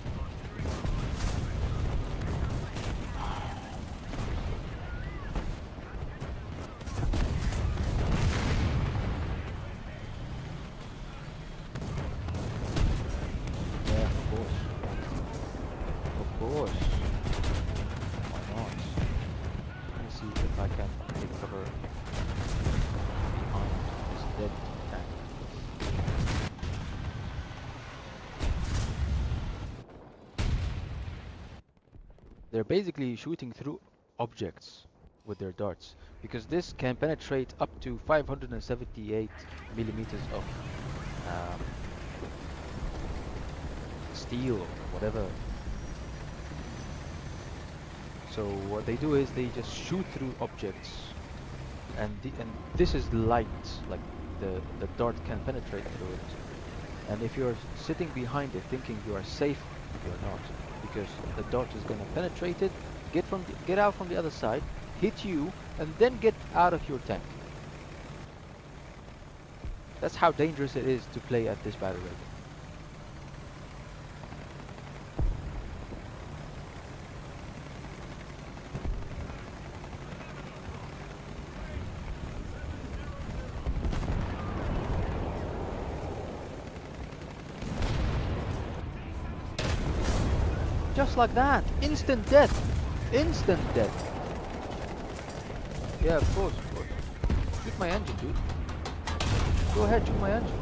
Yeah, of course. Of course. Why not? Let me see if I can take cover behind this dead tank. They're basically shooting through objects with their darts because this can penetrate up to 578 millimeters of um, steel or whatever. So what they do is they just shoot through objects, and this is light, like the dart can penetrate through it. And if you're sitting behind it thinking you are safe, you're not, because the dart is gonna penetrate it, get out from the other side, hit you, and then get out of your tank. That's how dangerous it is to play at this battle rating. Just like that, instant death, instant death. Yeah, of course, of course. Shoot my engine, dude. Go ahead, shoot my engine.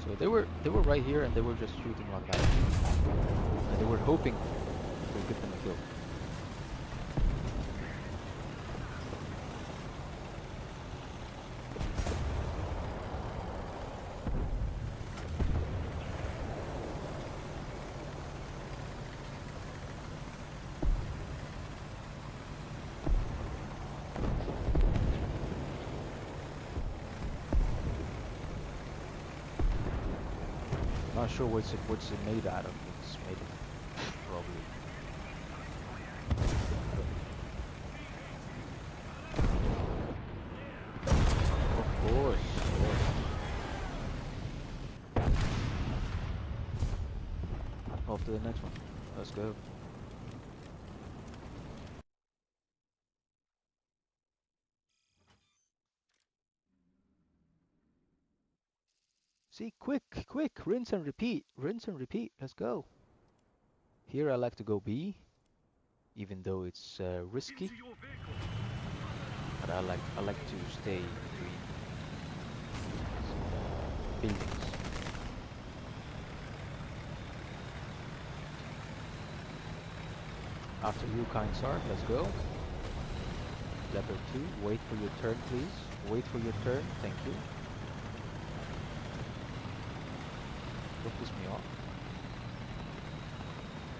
So they were right here, and they were just shooting like that, and they were hoping to get them a kill. Not sure what's it made out of. It's made of probably. Of course. Off to the next one. Let's go. See, quick, rinse and repeat, let's go. Here I like to go B, even though it's risky, but I like to stay between buildings. After you, kind sir, let's go. Level 2, wait for your turn, please. Wait for your turn, thank you. Don't piss me off.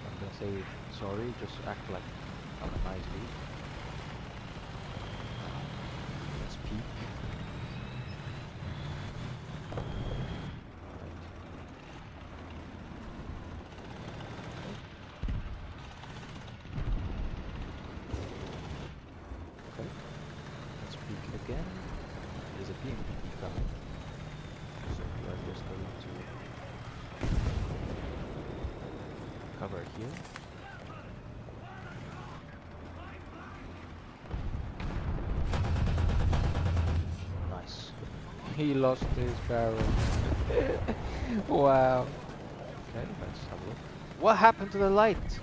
I'm gonna say sorry, just act like I'm a nice dude. Let's peek. Alright. cover here. Nice. He lost his barrel. Wow. Okay, let's have a look. What happened to the light? Okay.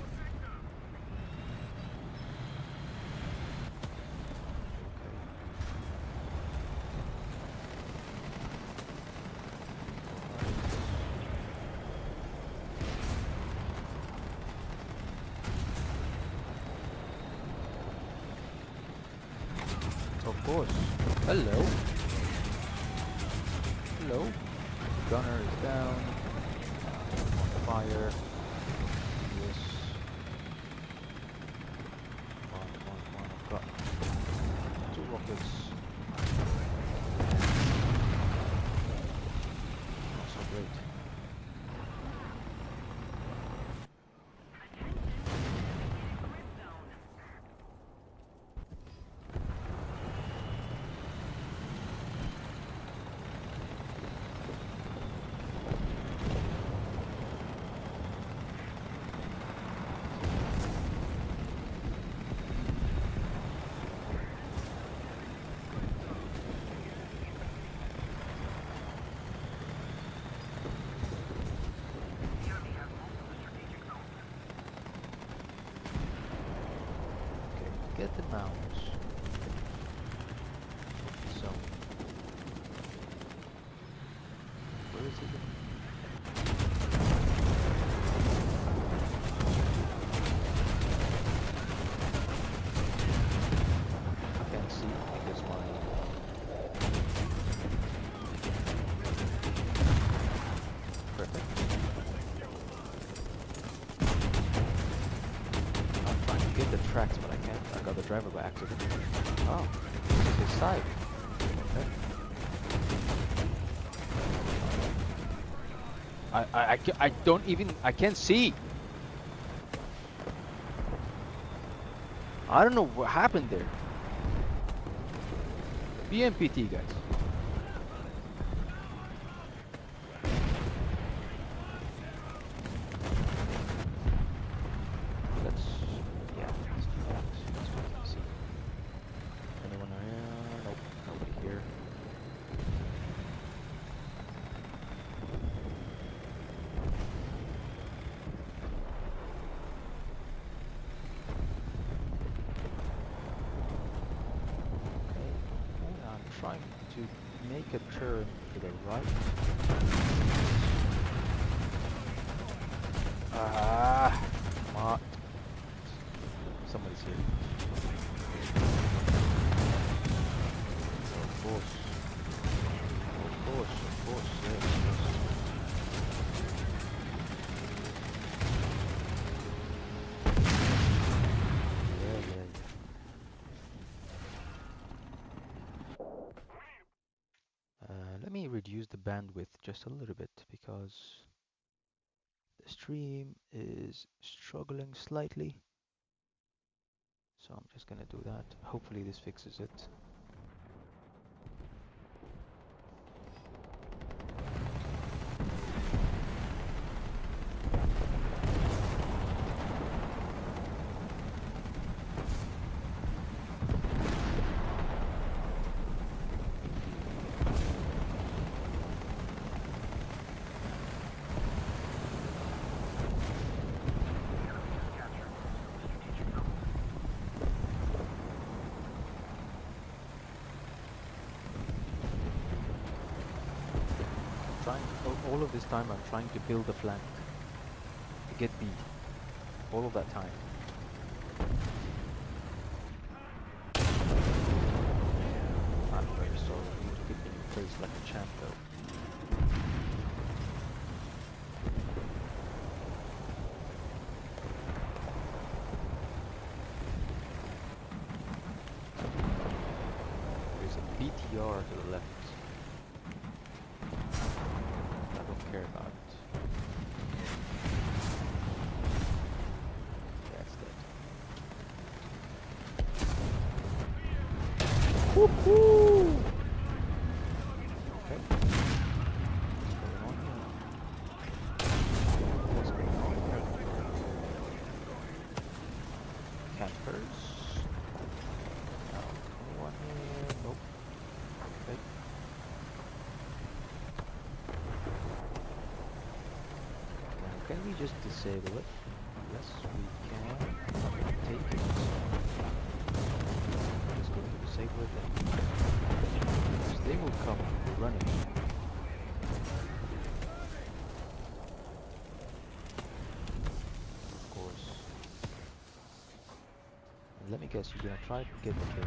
Of course. Hello. Hello. Gunner is down. On fire. Yes. Come on, come on, come on. I've got 2 rockets. Not so great. Get the mouse. So, where is it? I can't see because my perfect. I'm trying to get the tracks, but I can't. I got the driver by accident. Oh, this is his side. Okay. I don't even, I can't see. I don't know what happened there. BMPT, guys. Let's, yeah, let's do that. Let's wait and see. Anyone around? Nope, nobody here. Okay, I'm trying to make a turn to the right. Ah, come on. Somebody's here. Of course. Of course, yes, yes. Yeah. Let me reduce the bandwidth just a little bit because the stream is struggling slightly. So I'm just gonna do that. Hopefully this fixes it. All of this time I'm trying to build a flank to get B. All of that time. I'm very sorry. You took it in your face like a champ though. There's a BTR to the left. I don't care about it. Yeah, it's dead. Woohoo! Okay. What's going on here? What's going on here? Can we just disable it? Yes, we can. Take it. Just going to disable it then. Because they will come running. Of course. And let me guess, you're gonna try to get the kill.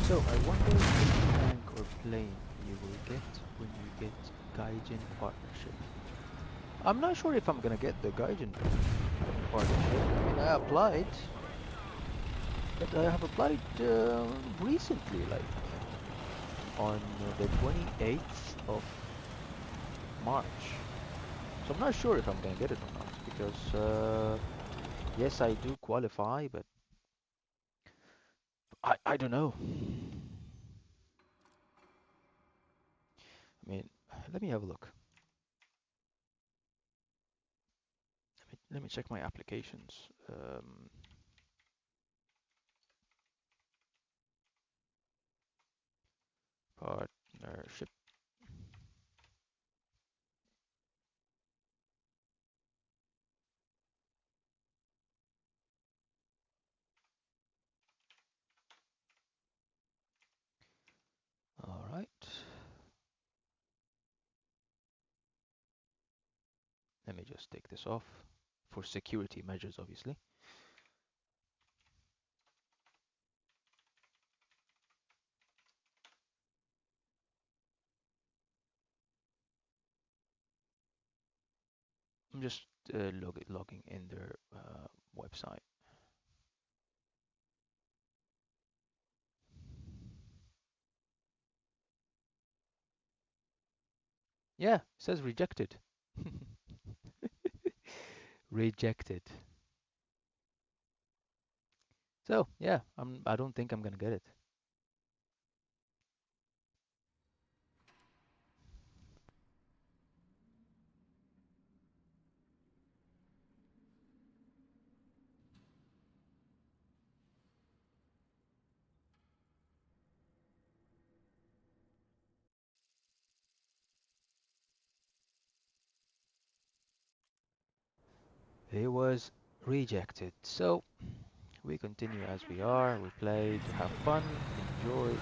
So I wonder which tank or plane you will get when you get Gaijin partnership. I'm not sure if I'm gonna get the Gaijin partnership. I mean, I applied, but I have applied recently, like on the 28th of March. So I'm not sure if I'm gonna get it or not because yes, I do qualify, but I don't know. I mean, let me have a look. Let me check my applications. Partnership. All right. Let me just take this off for security measures, obviously. I'm just logging in their website. Yeah, it says rejected. Rejected. So yeah, I don't think I'm gonna get it. It was rejected. So we continue as we are. We play to have fun, enjoy.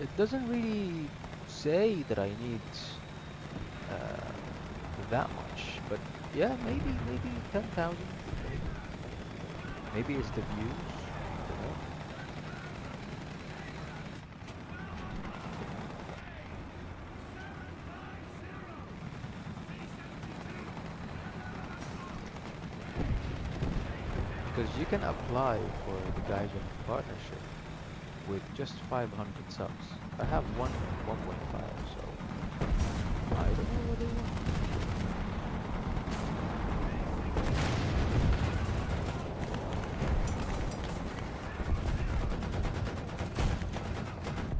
It doesn't really say that I need uh, that much, but yeah, maybe 10,000. Maybe it's the views. I don't know. Because you can apply for the Gaijin partnership with just 500 subs. I have 1.5, so I don't know what they want.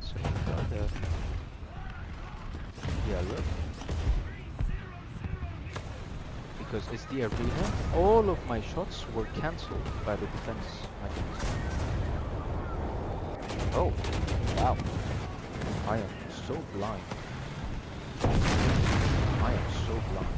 So we got the look. Because it's the arena, all of my shots were cancelled by the defense mechanism. Oh, wow. I am so blind. I am so blind.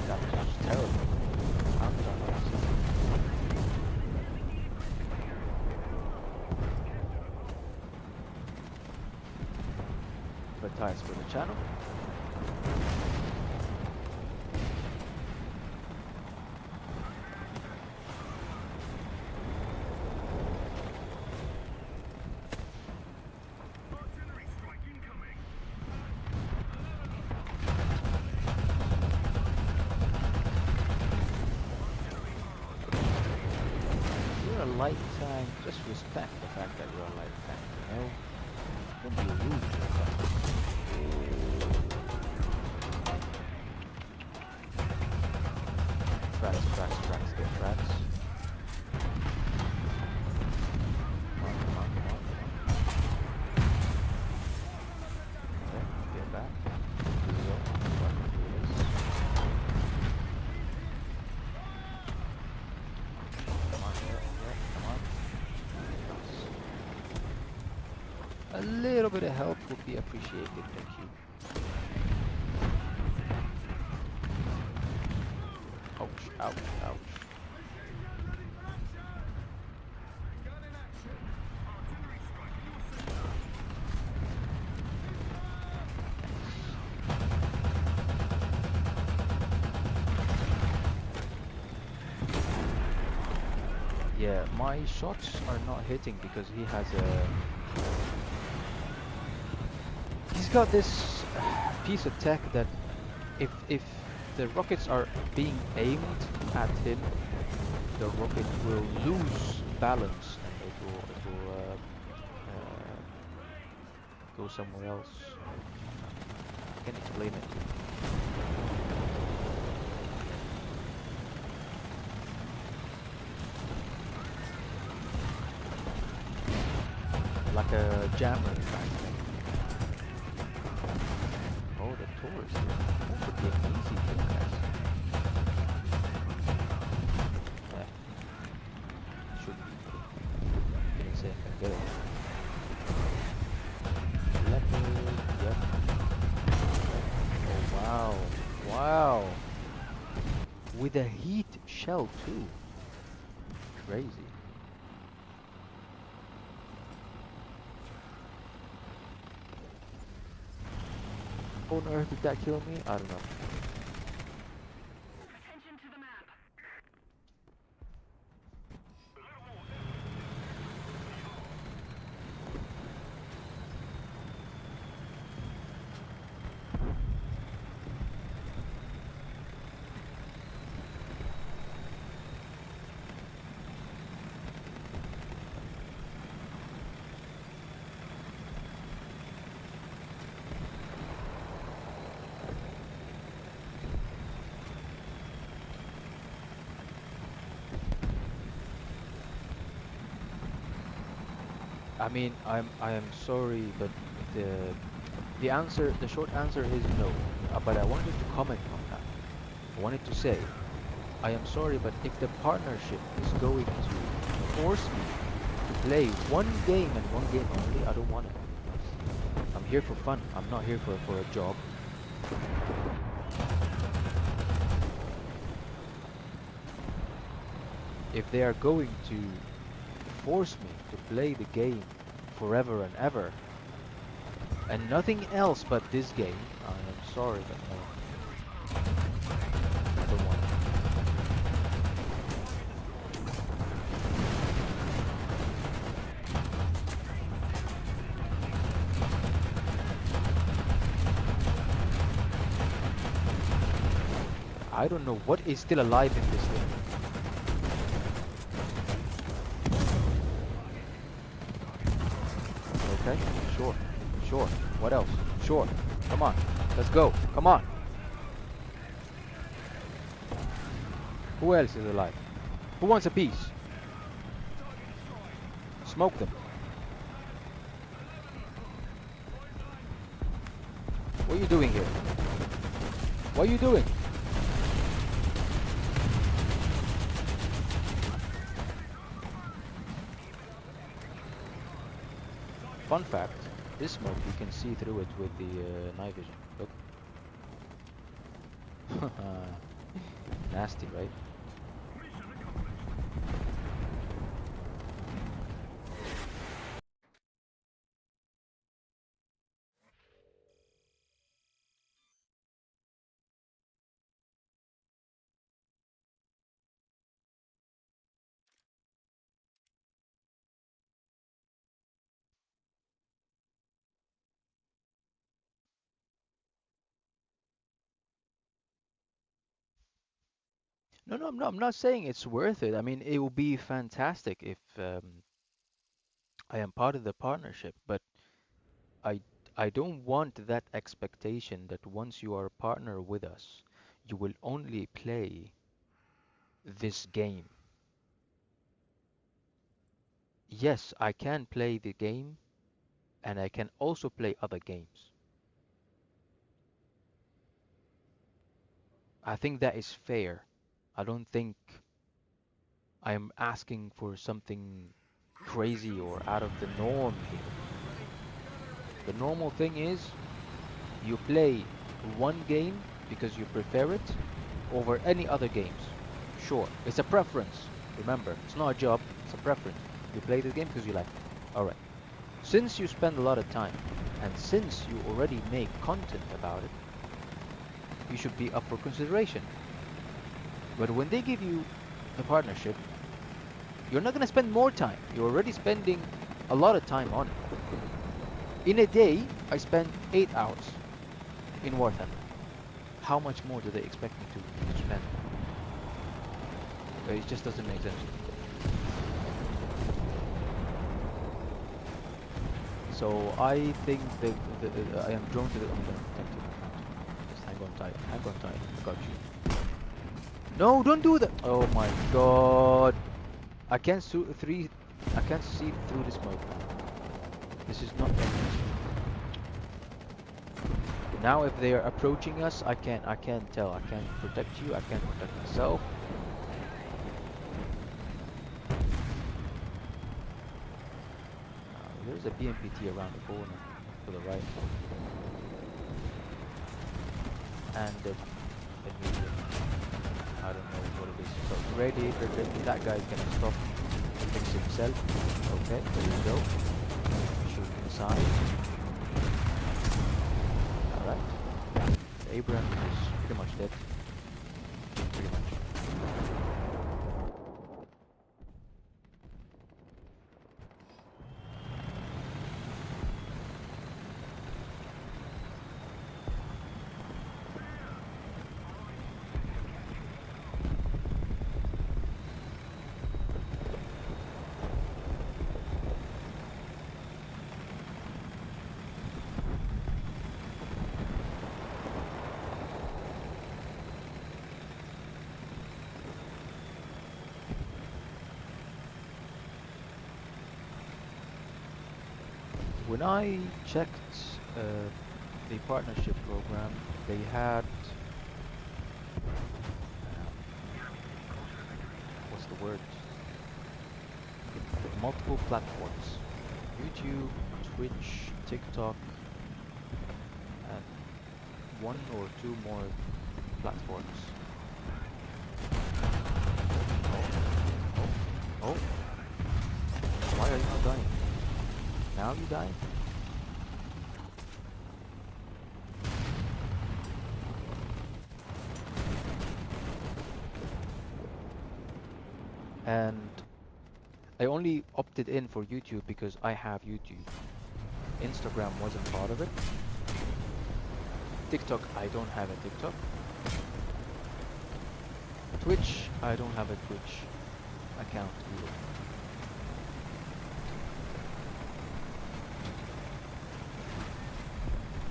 That was just terrible. How did I not see it? Advertise for the channel. Artillery strike incoming. You're a light tank. Just respect the fact that you're a light tank, you know? Don't be rude to the customer. Tracks, get tracks. Come on. A little bit of help would be appreciated, thank you. Ouch, ouch, ouch. Thanks. Yeah, my shots are not hitting because he has a... He's got this piece of tech that if the rockets are being aimed at him, the rocket will lose balance and it will go somewhere else. I can explain it. Like a jammer kind of thing. Oh, the tourist. That could be an easy thing, guys. Yeah, should be. Didn't say I can get it. Leopard, yep. Oh wow. Wow. With a heat shell too. Crazy. How on earth did that kill me? I don't know. Attention to the map. I mean, I am sorry, but the short answer is no. But I wanted to comment on that. I wanted to say, I am sorry, but if the partnership is going to force me to play one game and one game only, I don't want it. I'm here for fun. I'm not here for a job. If they are going to force me to play the game forever and ever, and nothing else but this game, I am sorry, but no, I don't want it. I don't know what is still alive in this thing. Okay, sure, sure. What else? Sure. Come on, let's go. Come on. Who else is alive? Who wants a piece? Smoke them. What are you doing here? What are you doing? Fun fact, this smoke you can see through it with the night vision. Look. Nasty, right? No, no, I'm not saying it's worth it. I mean, it will be fantastic if I am part of the partnership, but I I don't want that expectation that once you are a partner with us, you will only play this game. Yes, I can play the game and I can also play other games. I think that is fair. I don't think I'm asking for something crazy or out of the norm here. The normal thing is you play one game because you prefer it over any other games. Sure, it's a preference. Remember, it's not a job, it's a preference. You play this game because you like it. Alright. Since you spend a lot of time, and since you already make content about it, you should be up for consideration. But when they give you the partnership, you're not going to spend more time. You're already spending a lot of time on it. In a day, I spend 8 hours in War Thunder. How much more do they expect me to spend? It just doesn't make sense. So I think that I am drawn to the. I'm gonna protect you. Just hang on tight. Hang on tight. I got you. No, don't do that. Oh my god. I can't see I can't see through the smoke. This is not interesting. Now if they are approaching us, I can't tell. I can't protect you. I can't protect myself. There's a BMPT around the corner to the right. And a medium. I don't know what it is. So radiator, that guy's gonna stop and fix himself. Okay, there you go. Shoot inside. Alright. Abraham is pretty much dead. Pretty much. When I checked the partnership program, they had what's the word? Multiple platforms: YouTube, Twitch, TikTok, and one or two more platforms. Oh, oh! Why are you not dying? Now you die? And I only opted in for YouTube because I have YouTube. Instagram wasn't part of it. TikTok, I don't have a TikTok. Twitch, I don't have a Twitch account either.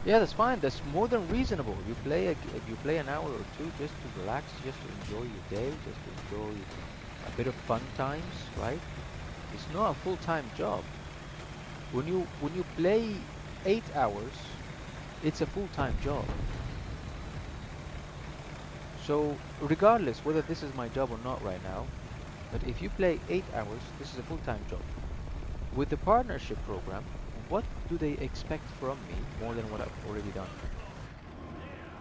Yeah, that's fine. That's more than reasonable. You play an hour or two just to relax, just to enjoy your day, just to enjoy a bit of fun times, right? It's not a full-time job. When you play 8 hours, it's a full-time job. So regardless whether this is my job or not right now, but if you play 8 hours, this is a full-time job. With the partnership program, what do they expect from me more than what I've already done?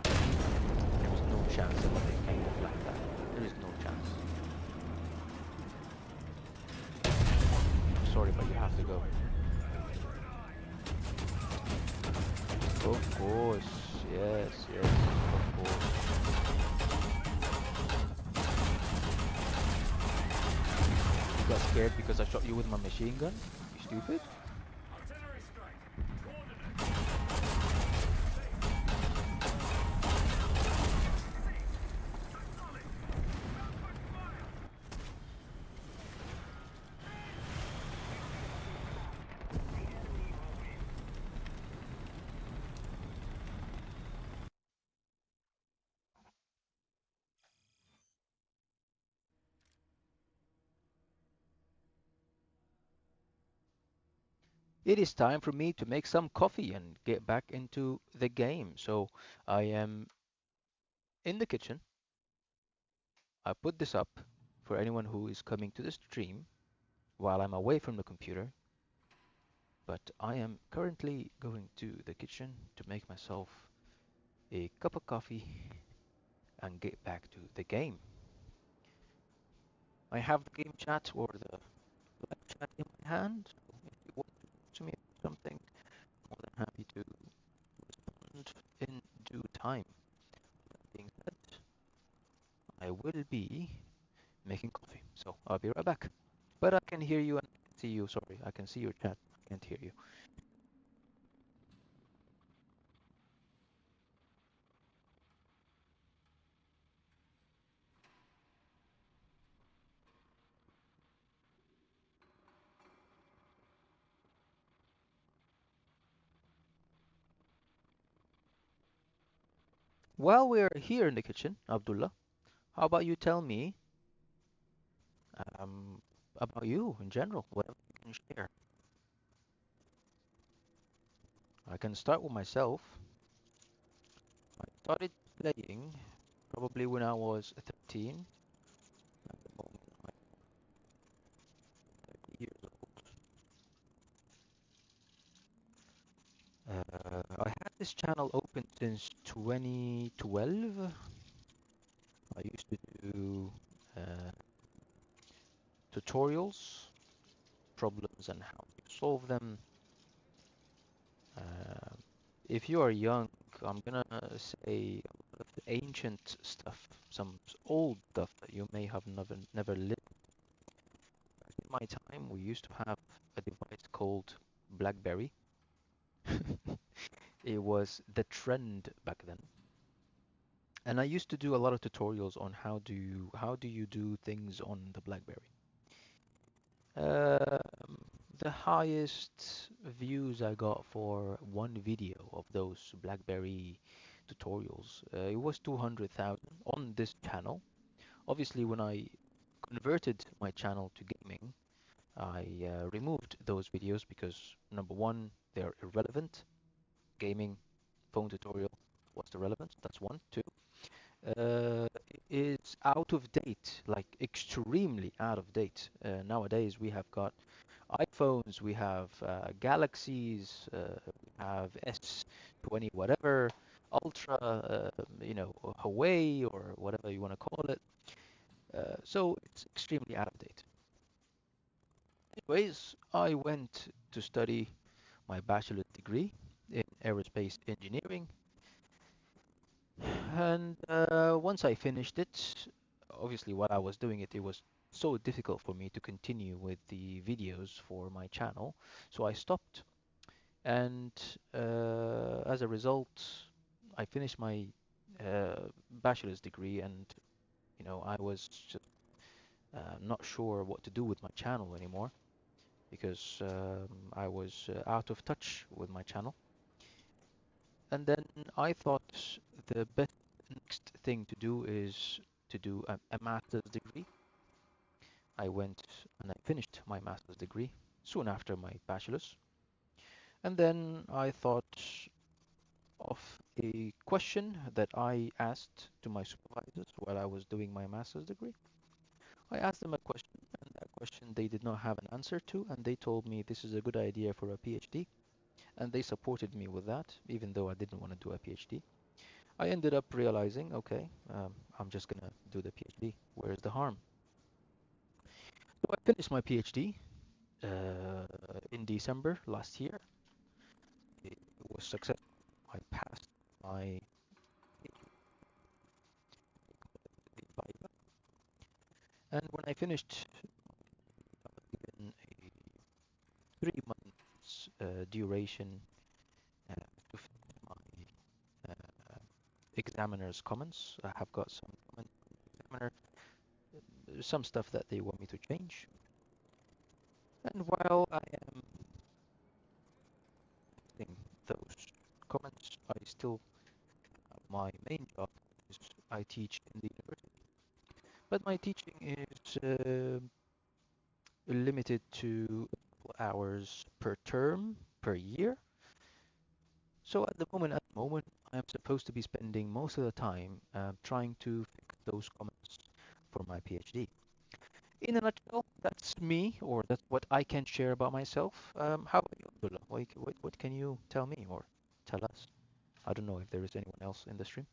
There's no chance that they can deflect that. There is no chance. Sorry, but you have to go. Of course, yes, yes, of course. You got scared because I shot you with my machine gun? You stupid? Artillery strike. Coordinates. It is time for me to make some coffee and get back into the game. So I am in the kitchen. I put this up for anyone who is coming to the stream while I'm away from the computer. But I am currently going to the kitchen to make myself a cup of coffee and get back to the game. I have the game chat or the live chat in my hand, so if you want to talk to me about something, more than happy to respond in due time. That being said, I will be making coffee, so I'll be right back. But I can hear you and I can see you. Sorry, I can see your chat. I can't hear you. While we're here in the kitchen, Abdullah, how about you tell me um, about you in general, whatever you can share. I can start with myself. I started playing probably when I was 13. At the moment, I'm 30 years old. I had this channel open since 2012. I used to do uh, tutorials, problems, and how to solve them. Uh, if you are young, I'm gonna say a lot of the ancient stuff, some old stuff that you may have never lived. Back in my time, we used to have a device called BlackBerry. It was the trend back then. And I used to do a lot of tutorials on how do you do things on the BlackBerry. The highest views I got for one video of those BlackBerry tutorials, it was 200,000 on this channel. Obviously, when I converted my channel to gaming, I removed those videos because number one, they're irrelevant. Gaming, phone tutorial, what's the relevance? That's one. Two, is out of date, like extremely out of date. Nowadays, we have got iPhones, we have Galaxies, we have S20 whatever, Ultra, Huawei or whatever you want to call it. So it's extremely out of date. Anyways, I went to study my bachelor's degree in aerospace engineering. And once I finished it, obviously while I was doing it, it was so difficult for me to continue with the videos for my channel. So I stopped. And as a result, I finished my bachelor's degree, and I was just not sure what to do with my channel anymore because I was out of touch with my channel. And then I thought the best next thing to do is to do a master's degree. I went and I finished my master's degree soon after my bachelor's. And then I thought of a question that I asked to my supervisors while I was doing my master's degree. I asked them a question, and that question they did not have an answer to, and they told me this is a good idea for a PhD, and they supported me with that, even though I didn't want to do a PhD. I ended up realizing, okay, I'm just gonna do the PhD. Where's the harm? So I finished my PhD in December last year. It was successful. I passed my Viva, and when I finished, I was given a 3 months duration to finish my examiner's comments. I have got some comments from the examiner, some stuff that they want me to change. And while I am testing those comments, I still have my main job, which is I teach in the university. But my teaching is limited to a couple hours per term per year. So at the moment, I'm supposed to be spending most of the time trying to fix those comments for my PhD. In a nutshell, that's me, or that's what I can share about myself. How about you, Abdullah? What can you tell me or tell us? I don't know if there is anyone else in the stream.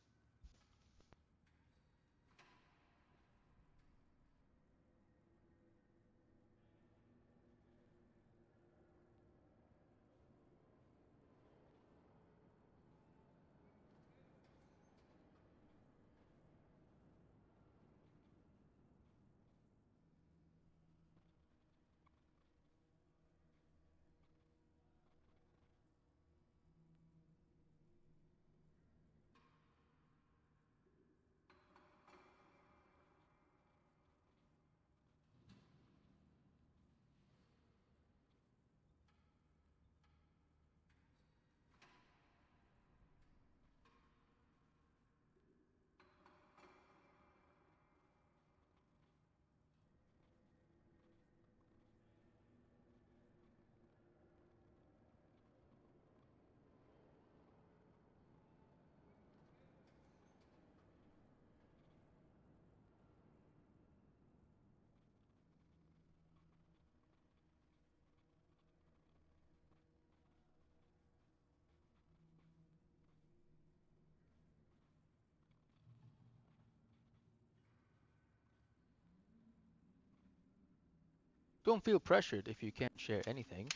Don't feel pressured if you can't share anything.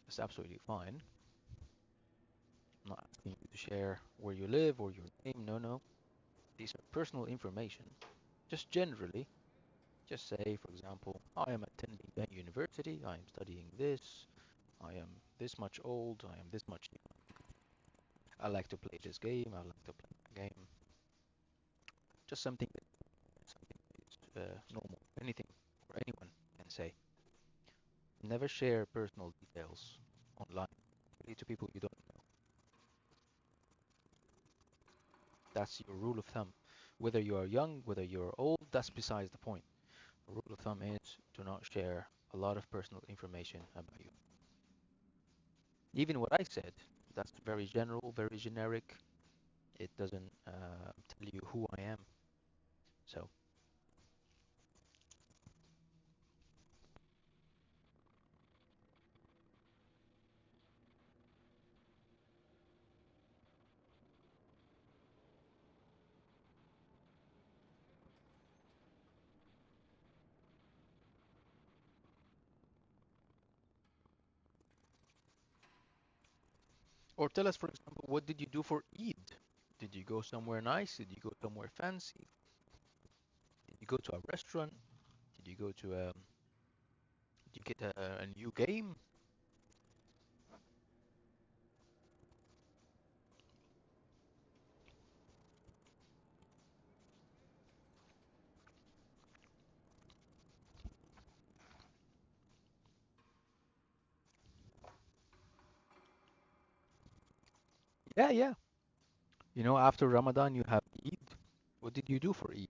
It's absolutely fine. I'm not asking you to share where you live or your name. No, no. These are personal information. Just generally, just say, for example, I am attending that university. I am studying this. I am this much old. I am this much young. I like to play this game. I like to play that game. Just something that is normal. Anything or anyone can say. Never share personal details online, really, to people you don't know. That's your rule of thumb. Whether you are young, whether you're old, that's besides the point. The rule of thumb is do not share a lot of personal information about you. Even what I said, that's very general, very generic. It doesn't tell you who I am. So, or tell us, for example, what did you do for Eid? Did you go somewhere nice? Did you go somewhere fancy? Did you go to a restaurant? Did you go to did you get a new game? Yeah, yeah. You know, after Ramadan, you have Eid. What did you do for Eid?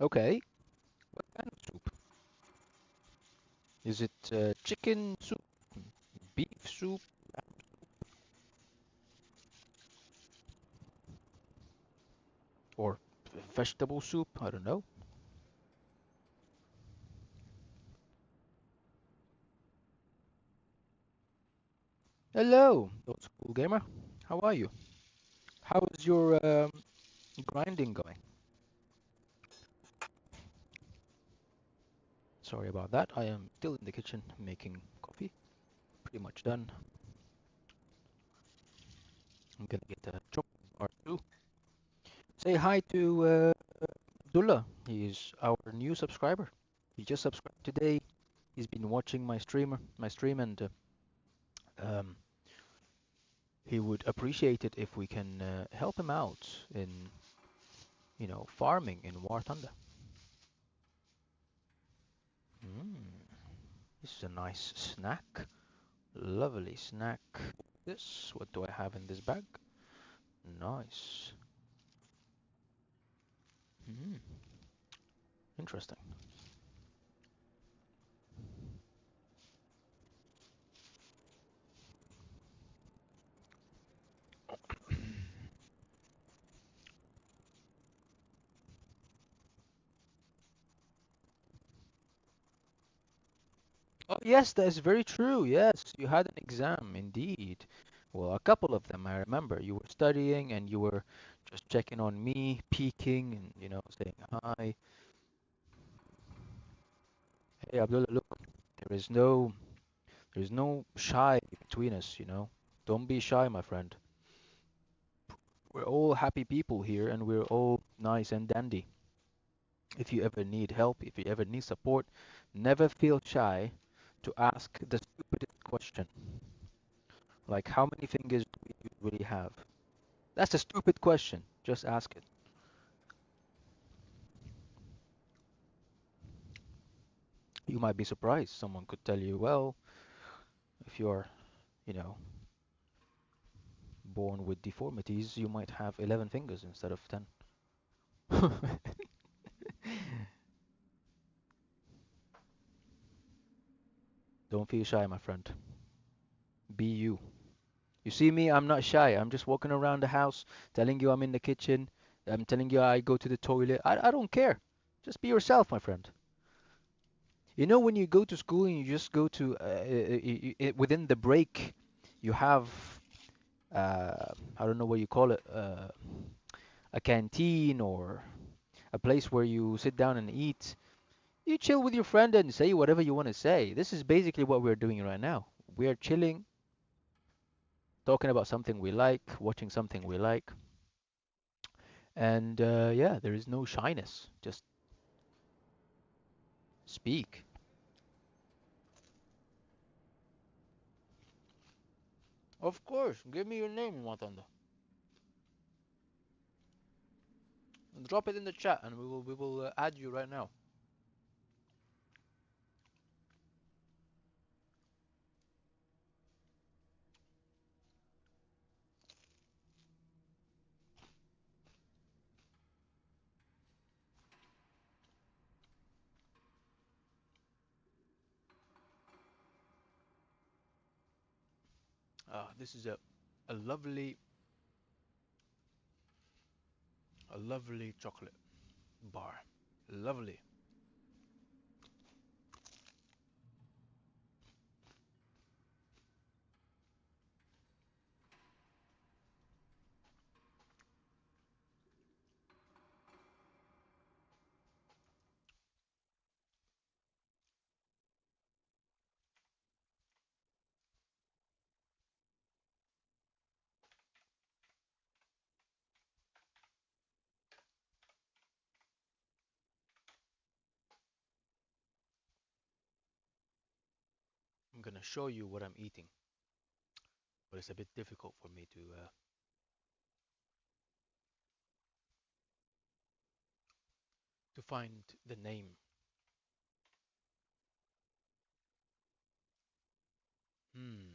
Okay. What kind of soup? Is it chicken soup, beef soup, or vegetable soup? I don't know. Hello, old school gamer. How are you? How is your grinding going? Sorry about that. I am still in the kitchen making coffee. Pretty much done. I'm gonna get a chocolate bar too. Say hi to Abdullah. He is our new subscriber. He just subscribed today. He's been watching my stream, and um, he would appreciate it if we can help him out in, farming in War Thunder. Mm, this is a nice snack. Lovely snack. This, what do I have in this bag? Nice. Mm, interesting. Oh, yes, that is very true. Yes, you had an exam, indeed. Well, a couple of them, I remember. You were studying and you were just checking on me, peeking and, saying hi. Hey, Abdullah, look, there is no, there is no shy between us. Don't be shy, my friend. We're all happy people here and we're all nice and dandy. If you ever need help, if you ever need support, never feel shy to ask the stupidest question. Like, how many fingers do we usually have? That's a stupid question. Just ask it. You might be surprised. Someone could tell you, well, if you're, you know, born with deformities, you might have 11 fingers instead of 10. Don't feel shy, my friend. Be you. You see me, I'm not shy. I'm just walking around the house telling you I'm in the kitchen. I'm telling you I go to the toilet. I don't care. Just be yourself, my friend. When you go to school and you just go to within the break, you have I don't know what you call it, a canteen or a place where you sit down and eat. You chill with your friend and say whatever you want to say. This is basically what we're doing right now. We're chilling, talking about something we like, watching something we like, and yeah, there is no shyness. Just speak. Of course, give me your name, Matanda. Drop it in the chat, and we will add you right now. This is a lovely chocolate bar. Lovely. I'm gonna show you what I'm eating, but it's a bit difficult for me to find the name. Hmm.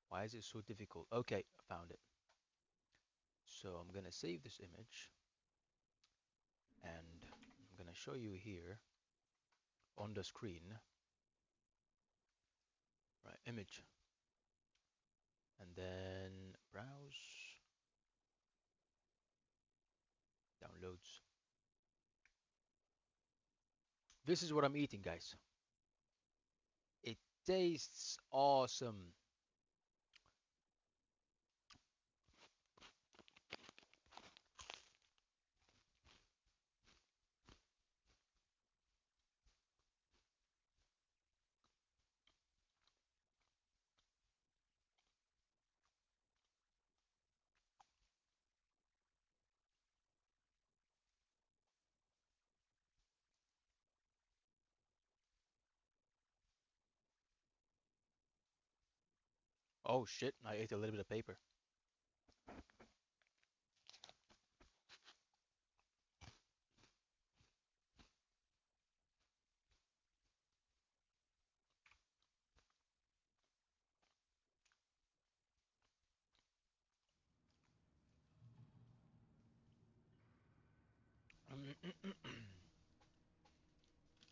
Why is it so difficult? Okay, I found it. So I'm gonna save this image and I'm gonna show you here on the screen, right, image, and then browse, downloads. This is what I'm eating, guys. It tastes awesome. Oh shit, I ate a little bit of paper.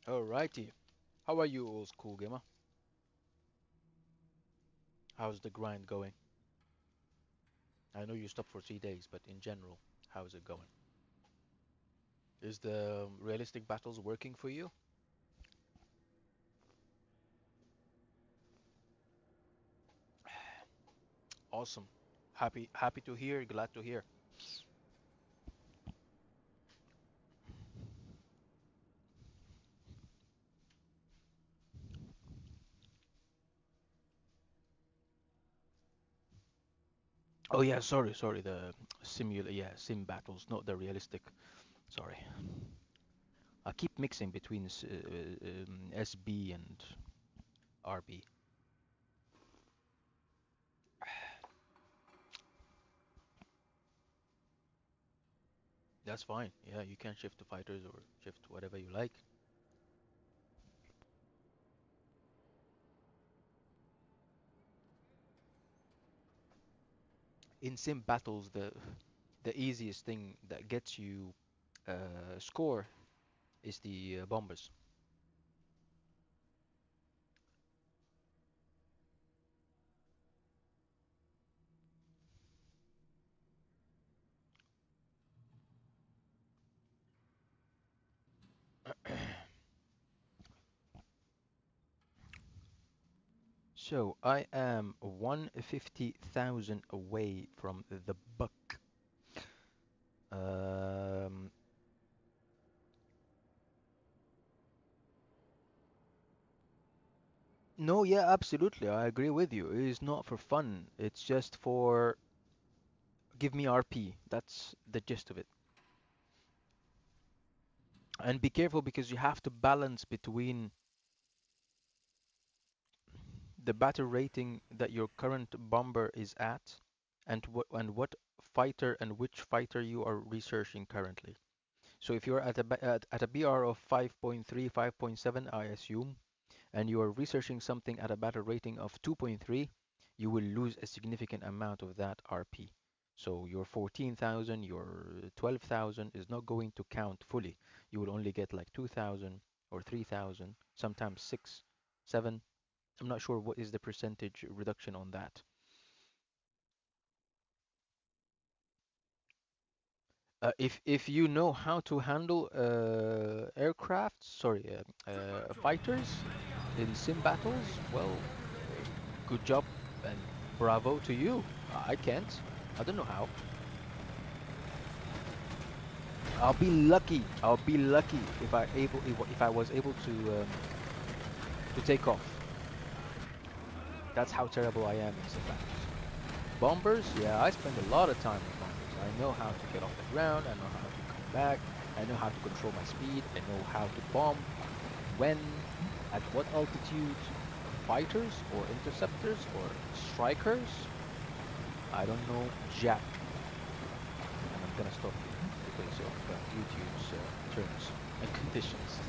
Alrighty. How are you, old school gamer? How's the grind going? I know you stopped for 3 days, but in general, how's it going? Is the realistic battles working for you? Awesome. Happy to hear, glad to hear. Oh yeah, sorry, the sim battles, not the realistic. Sorry. I keep mixing between SB and RB. That's fine. Yeah, you can shift to fighters or shift to whatever you like. In sim battles, the easiest thing that gets you score is the bombers. So I am 150,000 away from the BUK. Um, no, yeah, absolutely. I agree with you. It is not for fun. It's just for give me RP. That's the gist of it. And be careful because you have to balance between the battle rating that your current bomber is at and what fighter and which fighter you are researching currently. So if you're at a BR of 5.3, 5.7, I assume, and you are researching something at a battle rating of 2.3, you will lose a significant amount of that RP. So your 14,000, your 12,000 is not going to count fully. You will only get like 2,000 or 3,000, sometimes 6, 7. I'm not sure what is the percentage reduction on that. If you know how to handle aircraft, sorry, fighters in sim battles, well, good job and bravo to you. I can't. I don't know how. I'll be lucky. I'll be lucky if I was able to take off. That's how terrible I am in sim battles. Bombers, yeah, I spend a lot of time with bombers. I know how to get off the ground. I know how to come back. I know how to control my speed. I know how to bomb, when, at what altitude. Fighters or interceptors or strikers, I don't know jack. And I'm gonna stop here because of YouTube's terms and conditions.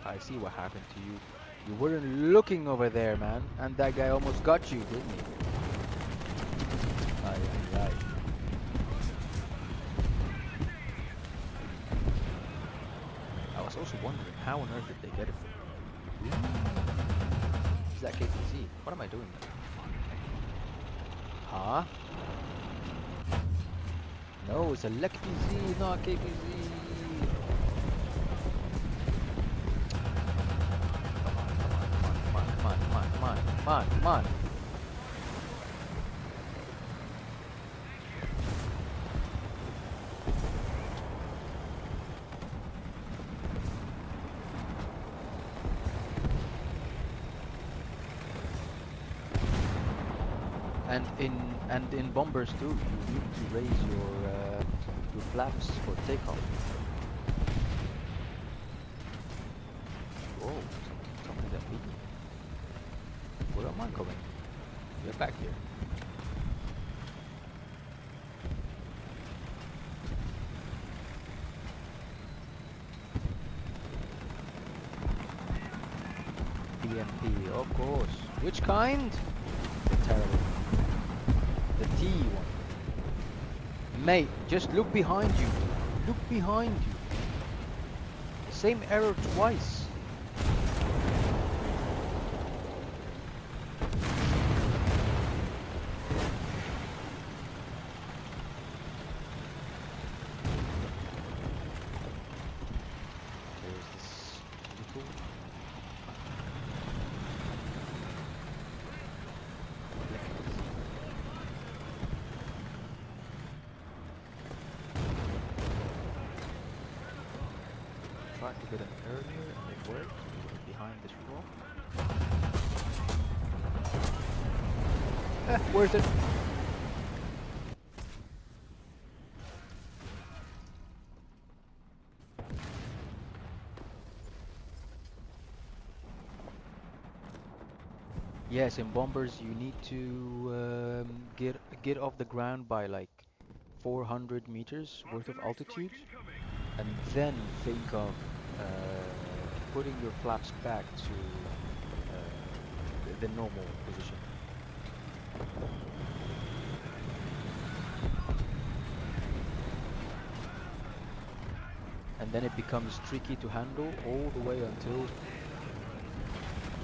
I see what happened to you. You weren't looking over there, man, and that guy almost got you, didn't he? Ay, ay, ay. I was also wondering how on earth did they get it from me? Is that KPZ? What am I doing there? Huh? No, it's a Lek PZ, not KPZ. Come on, come on, come on, come on, come on, come on, come on, come on, come on. And in bombers too, you need to raise your flaps for takeoff. Whoa, something that beat me. Where am I going? Get back here. BMP, of course. Which kind? The terrible. The T one. Mate, just look behind you. Look behind you. Same error twice. There's this little tried to get it earlier and it worked. It was behind this rock. Where's it? Yes, in bombers you need to get off the ground by like 400 meters worth of altitude, and then think of putting your flaps back to the normal position. And then it becomes tricky to handle all the way until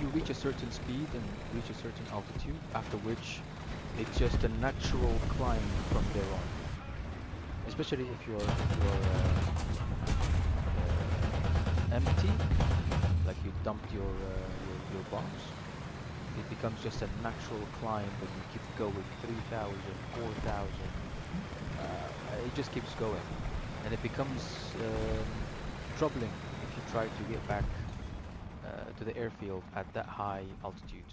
you reach a certain speed and reach a certain altitude, after which it's just a natural climb from there on. Especially if you're empty, like you dumped your bombs, it becomes just a natural climb when you keep going 3,000, 4,000. It just keeps going, and it becomes troubling if you try to get back to the airfield at that high altitude.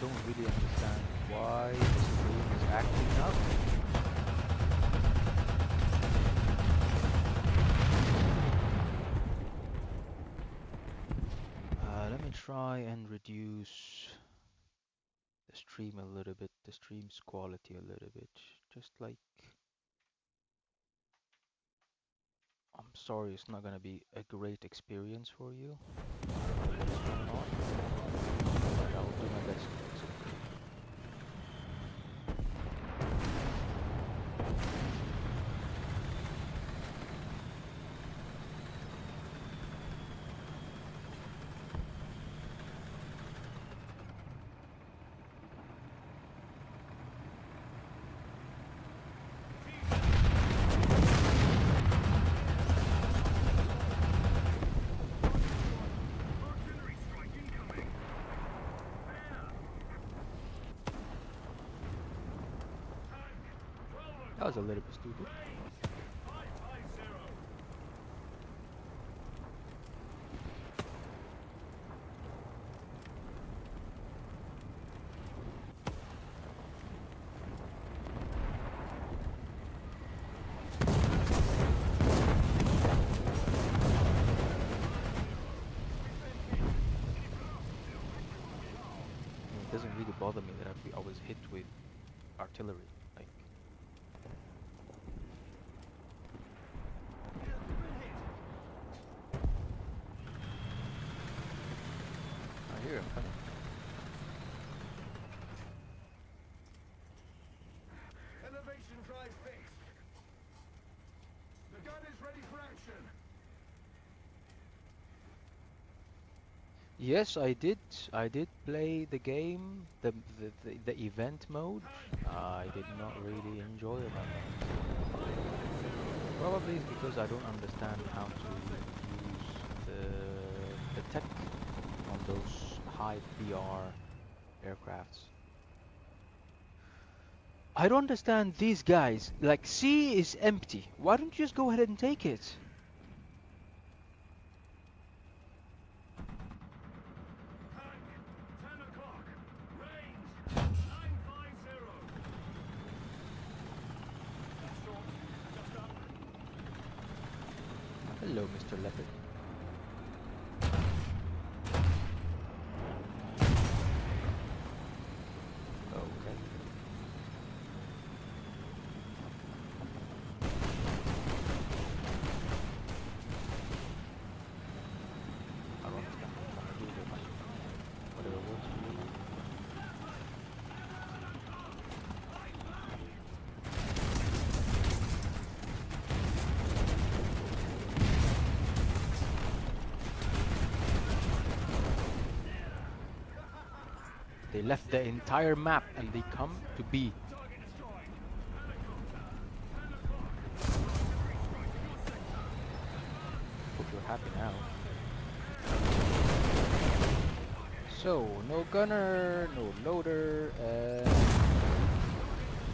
Don't really understand why the stream is acting up. Let me try and reduce the stream a little bit, the stream's quality a little bit. Just like, I'm sorry, it's not gonna be a great experience for you. What's going on? But I'll do my best to fix it. That was a little bit stupid. 550. I mean, it doesn't really bother me that I was hit with artillery. Like, I hear him coming. Elevation drive fixed. The gun is ready for action. Yes, I did. I did play the game, the event mode. I did not really enjoy it that much. Probably it's because I don't understand how to use the tech on those high BR aircrafts. I don't understand these guys. Like, C is empty. Why don't you just go ahead and take it? Tank, 10 o'clock. Range, 950. That's short. Just up. Hello, Mr. Leopard. Okay. I don't understand what I'm trying to do here, man. Whatever works for you, man. They left the entire map and they come to B. Target destroyed. Hope you're happy now. So, no gunner, no loader, and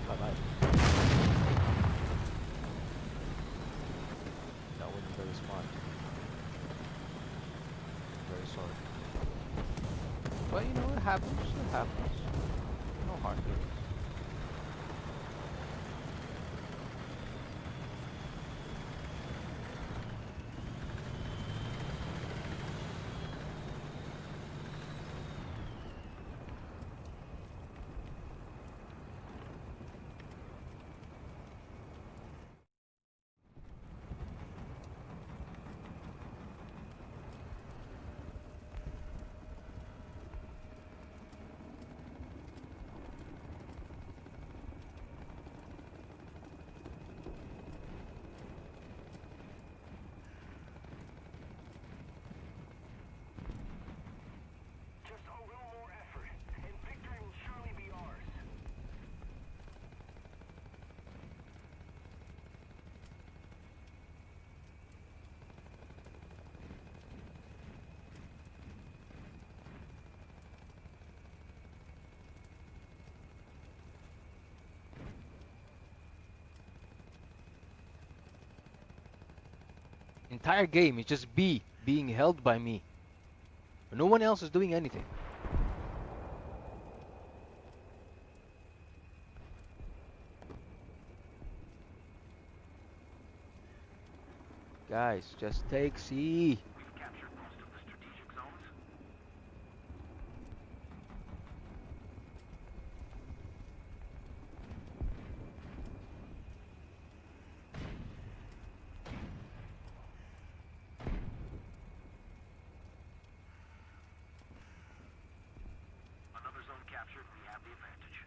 bye-bye. That wasn't very smart. Very sorry. But you know, it happens, it happens. No hard feelings. Just a little more effort, and victory will surely be ours. Entire game is just B being held by me. No one else is doing anything. Guys, just take C. We've captured most of the strategic zones. Another zone captured. We have the advantage.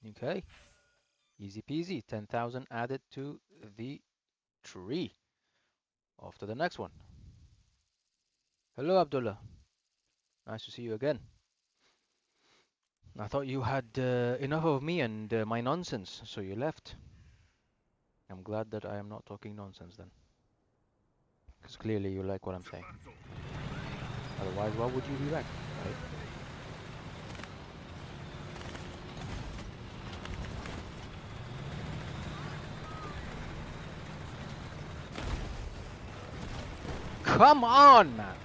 Okay, easy peasy. 10,000 added to the tree. Off to the next one. Hello, Abdullah. Nice to see you again. I thought you had enough of me and my nonsense, so you left. I'm glad that I am not talking nonsense then. Because clearly you like what I'm saying. Otherwise, why would you be back, right? Come on, man!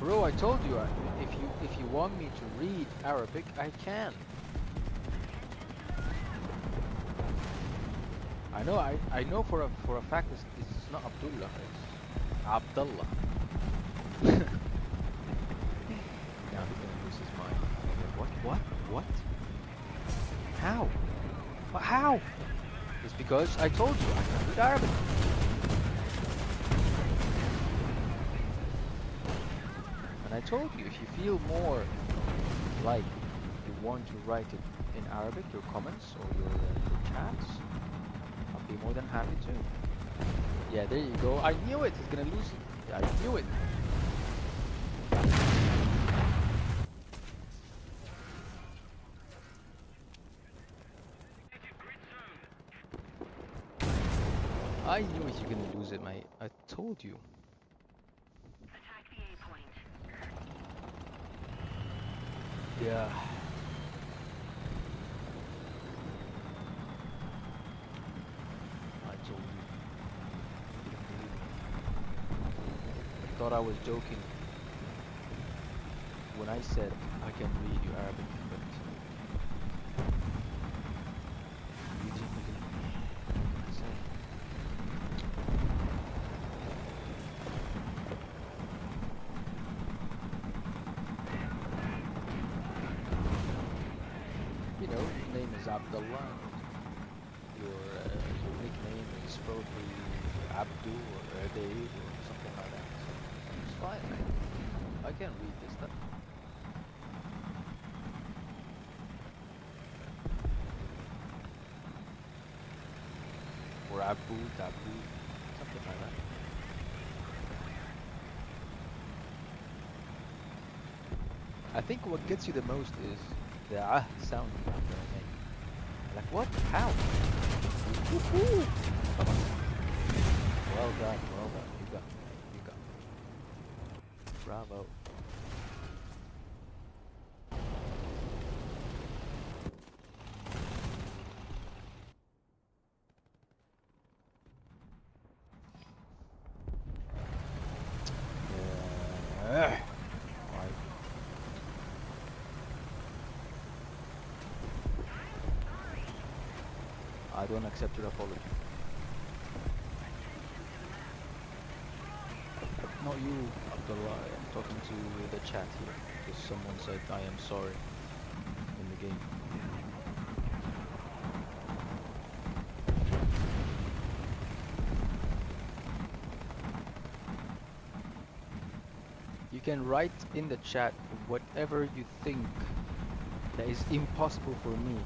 Bro, I told you, if you want me to read Arabic, I can. I know for a fact it's not Abdullah, it's Abdullah. Now he's gonna lose his mind. What? How? How? It's because I told you I can read Arabic. And I told you, if you feel more like you want to write it in Arabic, your comments or your chats, I'll be more than happy to. Yeah, there you go. I knew it. He's gonna lose it. I knew it. I knew it. You're gonna lose it, mate. I told you. Attack the A point. Yeah. I told you. You didn't believe me. I thought I was joking when I said I can read you Arabic, but you didn't believe me. What can I say? You know, your name is Abdullah. Your nickname is probably Abdu or Dave or something like that. So it's fine, man. I can read this stuff. Or Abu, Tabu, something like that. I think what gets you the most is the sound that I make. Like what? How? Woohoo! Come on. Well done, well done. You got me. You got me. Bravo. Why? I don't accept your apology. Not you, Abdullah. I'm talking to the chat here. Because someone said I am sorry in the game. You can write in the chat whatever you think that is impossible for me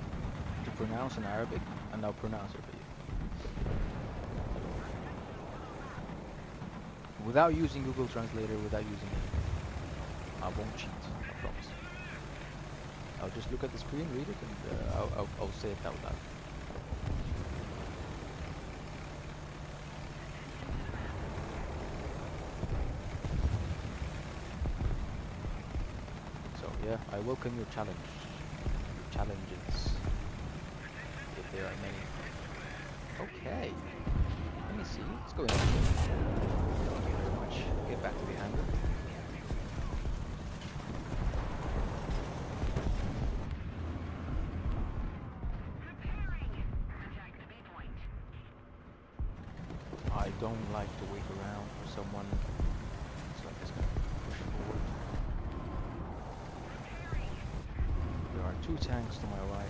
to pronounce in Arabic, and I'll pronounce it for you. Without using Google Translator, without using it. I won't cheat, I promise. I'll just look at the screen, read it, and I'll say it out loud. So yeah, I welcome your challenges, if there are many. Okay, let me see what's going on here. Thank you very much. Get back to the hangar. Preparing. Attack the B point. I don't like to wait around for someone, so I'm just gonna push forward. Preparing. There are two tanks to my right.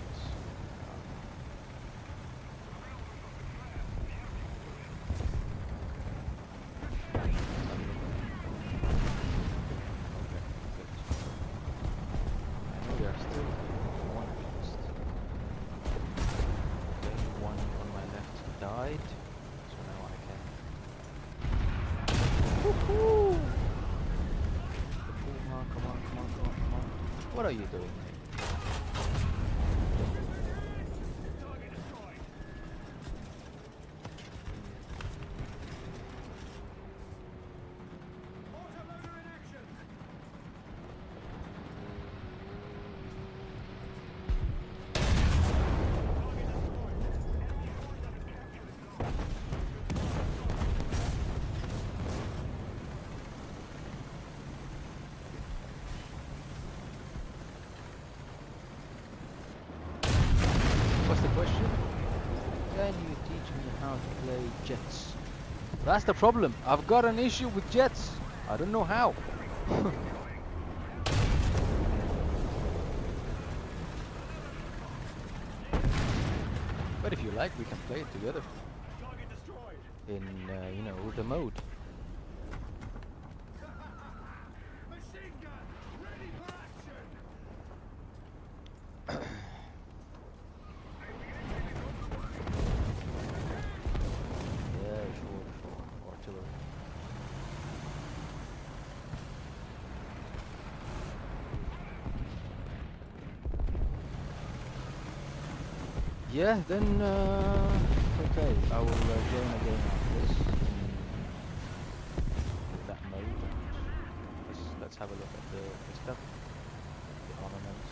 Okay, good. I know they are still here. One at least. Okay, one on my left died, so now I can. Woohoo! Come on, come on, come on, come on, come on. What are you doing, mate? Target destroyed. Autoloader in action. Target destroyed. What's the question? Can you teach me how to play jets? That's the problem. I've got an issue with jets. I don't know how. But if you like, we can play it together Target destroyed. in, you know, the mode. Machine gun ready for action. Yeah, sure, sure. Artillery. Yeah, then, okay, I will join again after this in that mode. Let's have a look at the stuff, the armaments.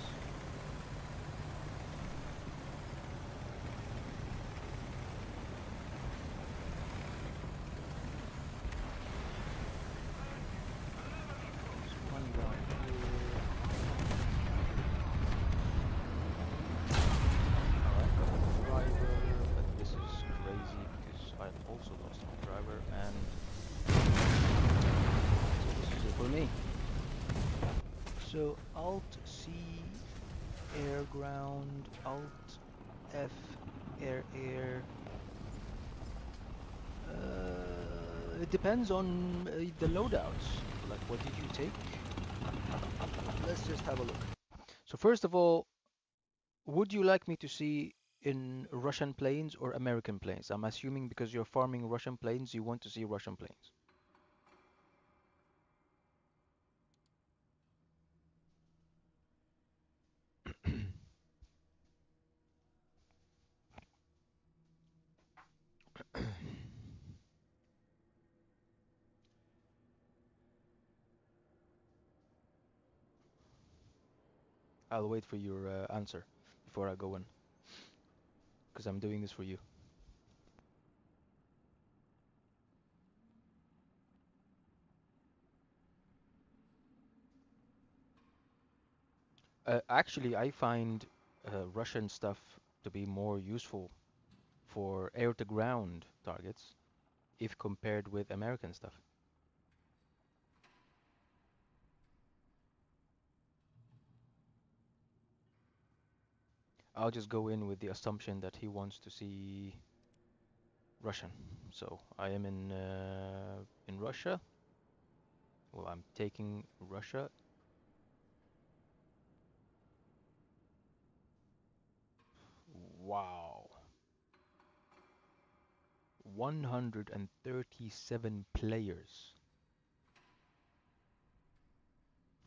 There's one guy here. Alright, got the driver, but this is crazy because I've also lost my driver and this is it for me. So Alt C air ground, Alt F air air. It depends on the loadouts. Like, what did you take? Let's just have a look. So first of all, would you like me to see in Russian planes or American planes? I'm assuming because you're farming Russian planes, you want to see Russian planes. I'll wait for your answer before I go in, because I'm doing this for you. Actually, I find Russian stuff to be more useful for air-to-ground targets if compared with American stuff. I'll just go in with the assumption that he wants to see Russian. So I am in Russia. Well, I'm taking Russia. Wow. 137 players.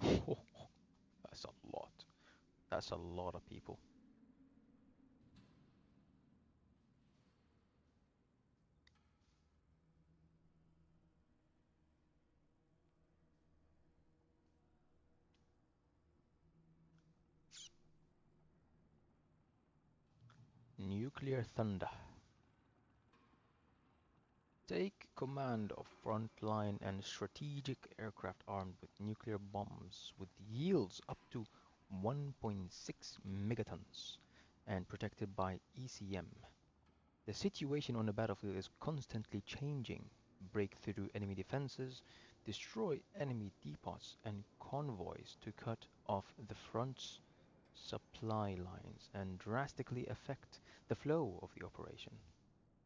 That's a lot. That's a lot of people. Nuclear thunder. Take command of frontline and strategic aircraft armed with nuclear bombs with yields up to 1.6 megatons and protected by ECM. The situation on the battlefield is constantly changing. Break through enemy defenses, destroy enemy depots and convoys to cut off the front's supply lines and drastically affect the flow of the operation.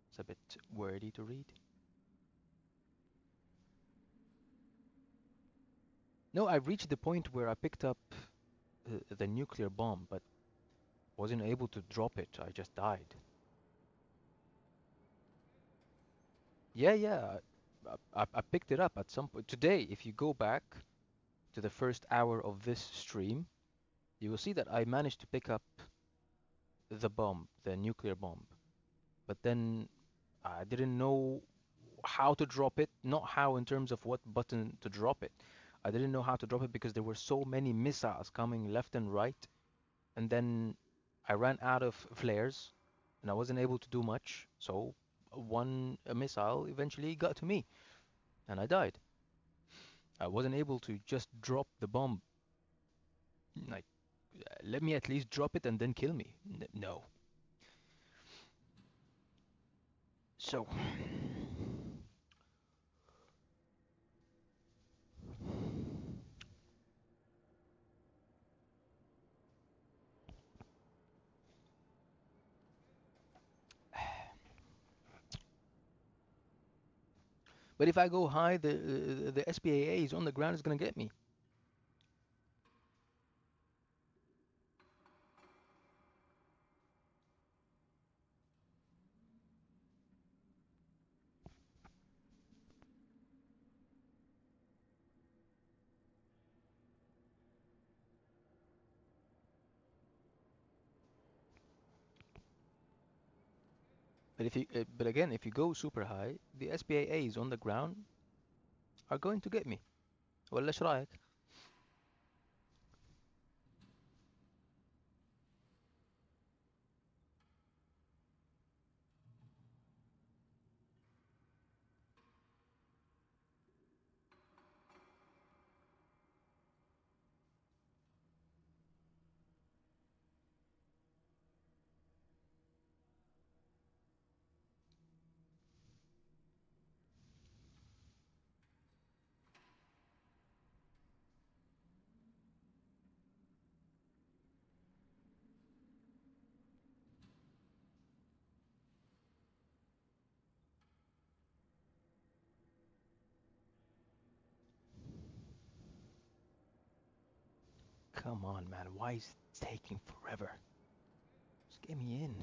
It's a bit wordy to read. No, I reached the point where I picked up the nuclear bomb, but wasn't able to drop it. I just died. Yeah, yeah. I picked it up at some point today. If you go back to the first hour of this stream, you will see that I managed to pick up the bomb, the nuclear bomb. But then I didn't know how to drop it, not how in terms of what button to drop it. I didn't know how to drop it because there were so many missiles coming left and right, and then I ran out of flares and I wasn't able to do much. So one missile eventually got to me and I died. I wasn't able to just drop the bomb. Like, let me at least drop it and then kill me. No. So, but if I go high, the SPAA is on the ground is gonna get me. But again, if you go super high, the SPAAs on the ground are going to get me. ولا ايش رايك؟ Come on, man. Why is it taking forever? Just get me in.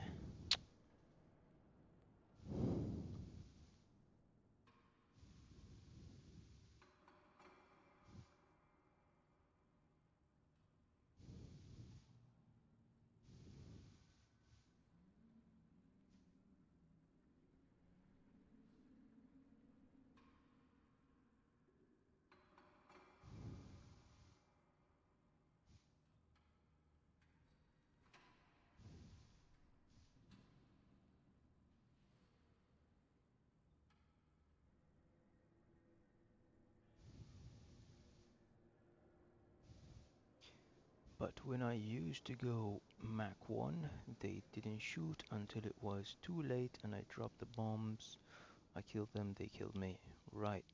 But when I used to go Mach 1, they didn't shoot until it was too late and I dropped the bombs. I killed them, they killed me. Right.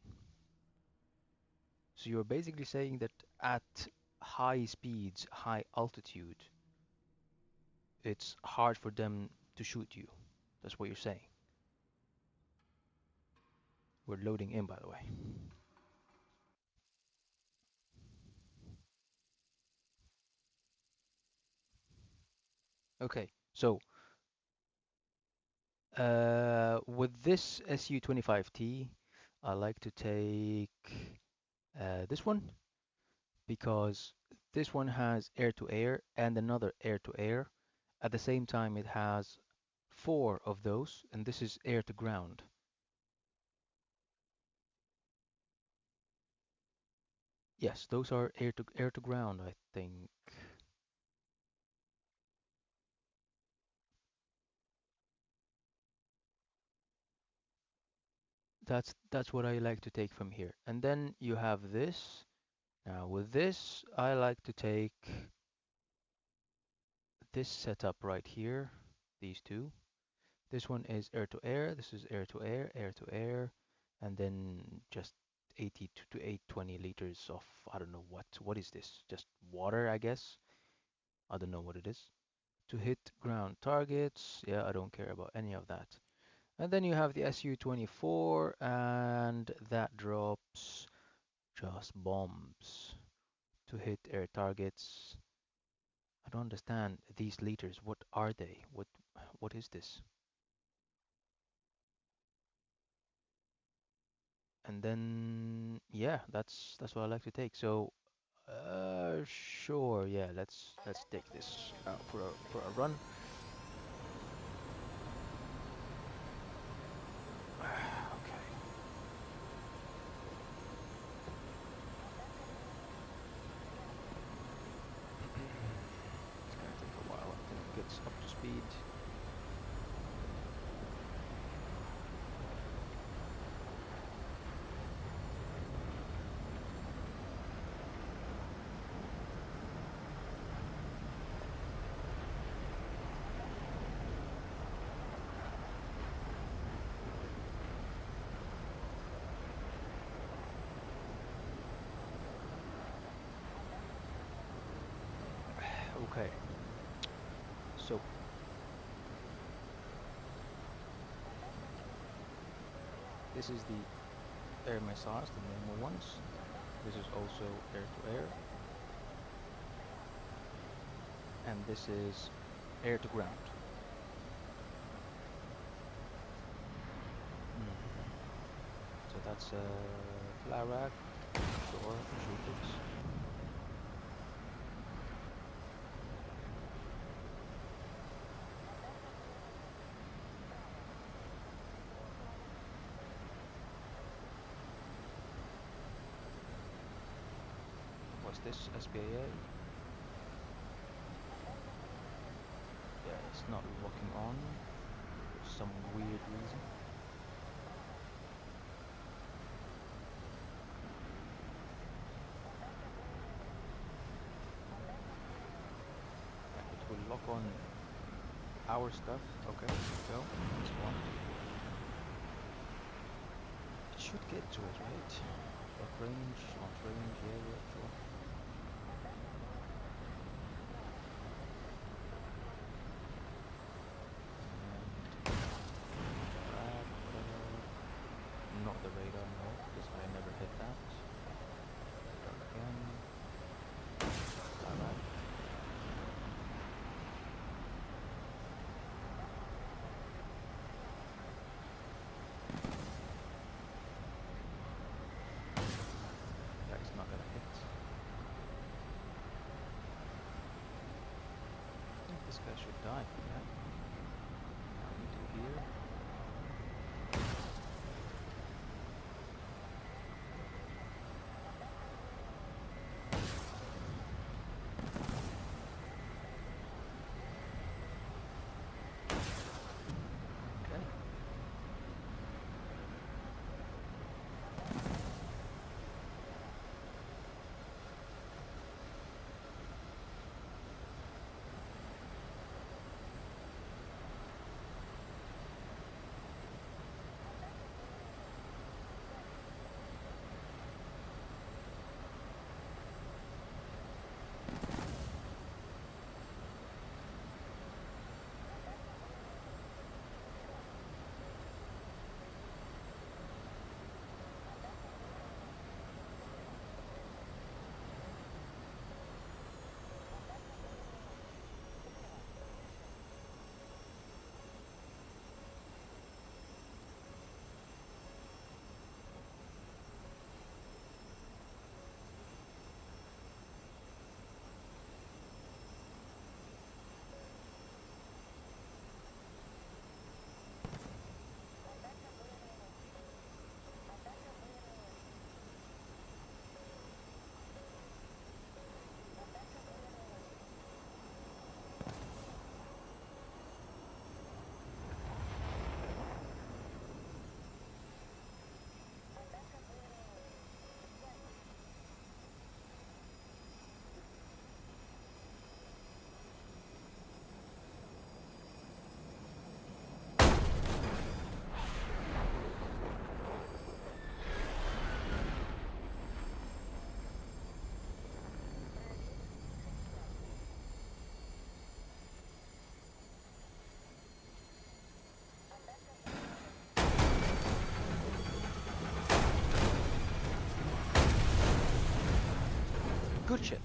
So you're basically saying that at high speeds, high altitude, it's hard for them to shoot you. That's what you're saying. We're loading in, by the way. Okay, so with this SU-25T, I like to take this one because This one has air-to-air and another air-to-air. At the same time, it has four of those, and this is air-to-ground. Yes, those are air-to-ground, I think. That's what I like to take from here. And then you have this. Now with this, I like to take this setup right here, these two. This one is air to air, this is air to air, and then just 80 to 820 liters of, I don't know what is this? Just water, I guess. I don't know what it is. To hit ground targets, yeah, I don't care about any of that. And then you have the Su-24, and that drops just bombs to hit air targets. I don't understand these liters. What are they? What is this? And then yeah, that's what I like to take. So sure, yeah, let's take this out for a run. Okay. It's gonna take a while until it gets up to speed. Okay. So this is the air missiles, the normal ones. This is also air to air, and this is air to ground. So that's a Flarak. Sure, shoot it. What's this? SPAA? Yeah, it's not locking on for some weird reason. Yeah, it will lock on our stuff. Okay, go. That's one. It should get to it, right? Lock range, not range, yeah, yeah, sure. And whatever. Not the radar, no, because I never hit that. Radar again. Alright. That is not gonna hit. I think this guy should die. Yeah. Now into gear. Okay. good shit.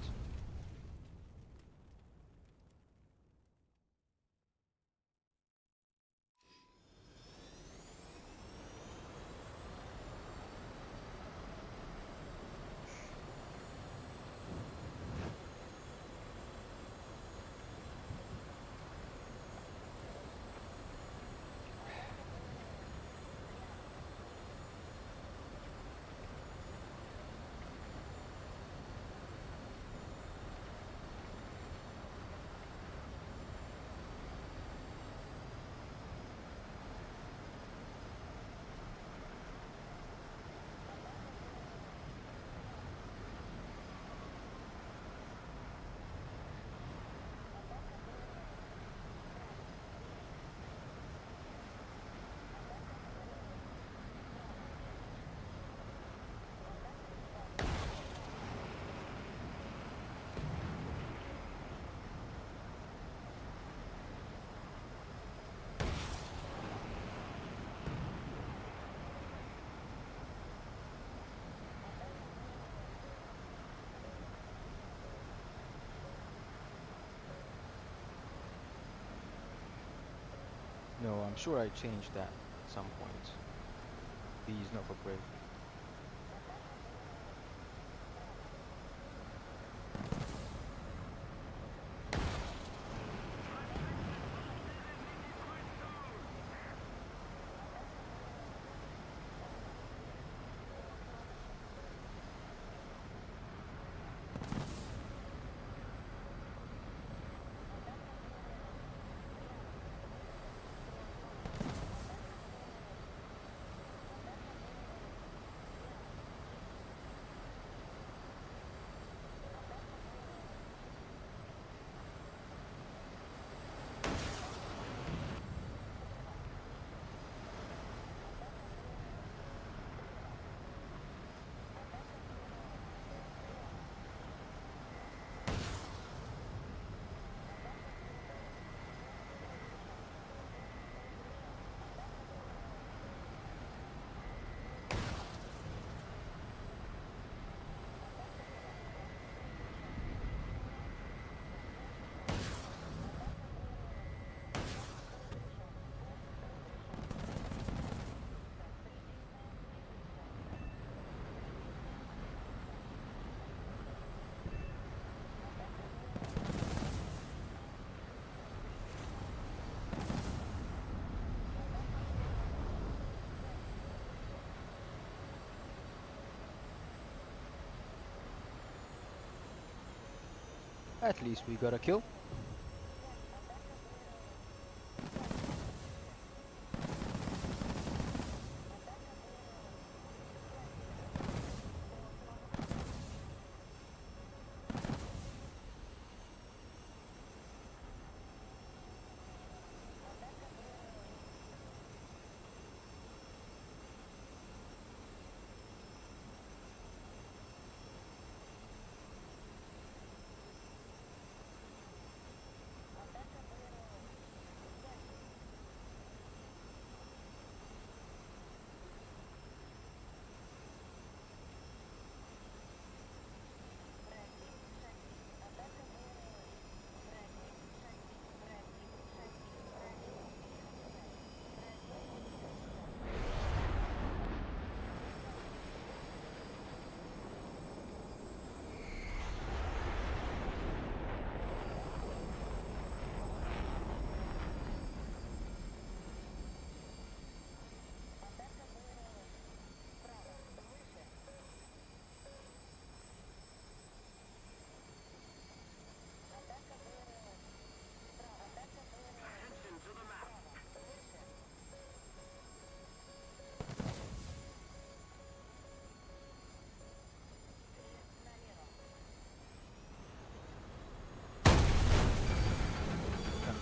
No, I'm sure I changed that at some point. Please, not for break. At least we got a kill.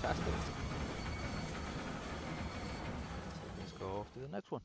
Fantastic. So let's go off to the next one.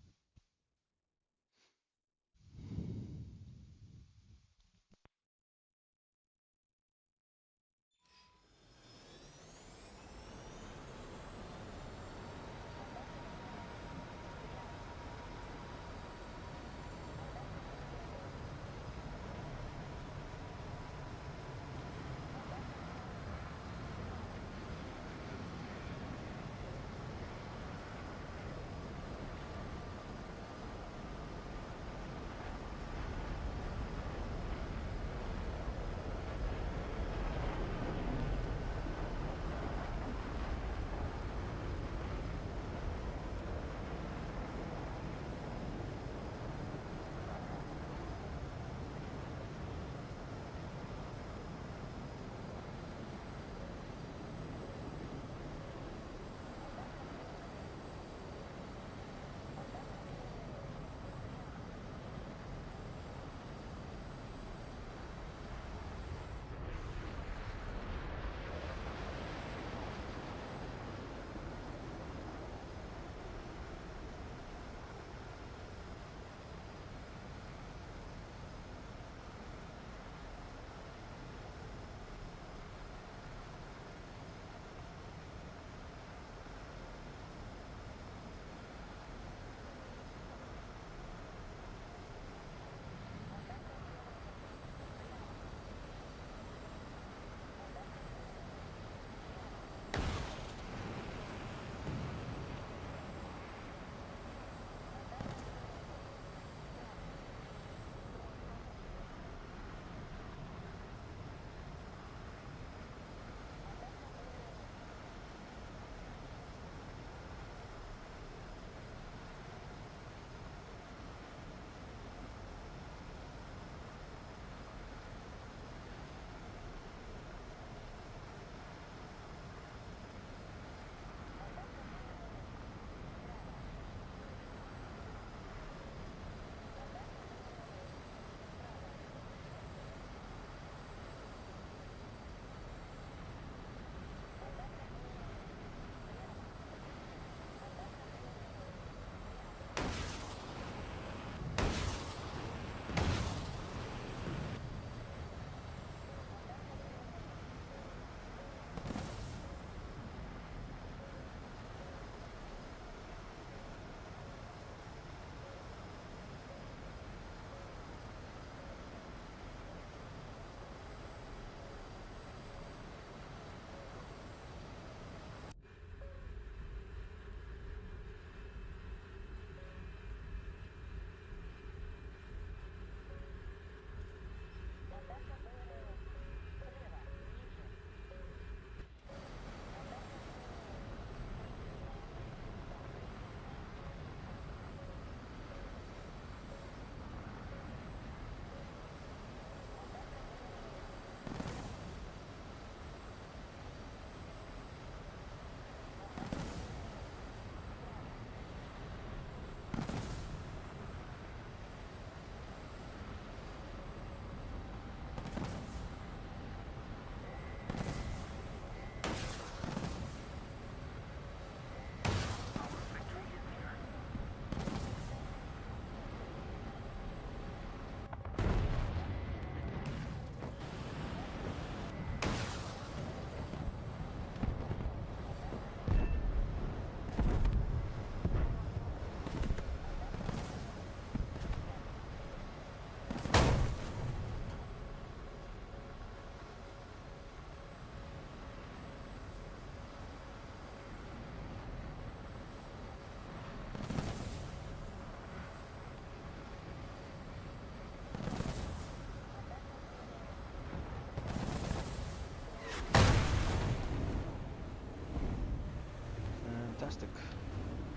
fantastic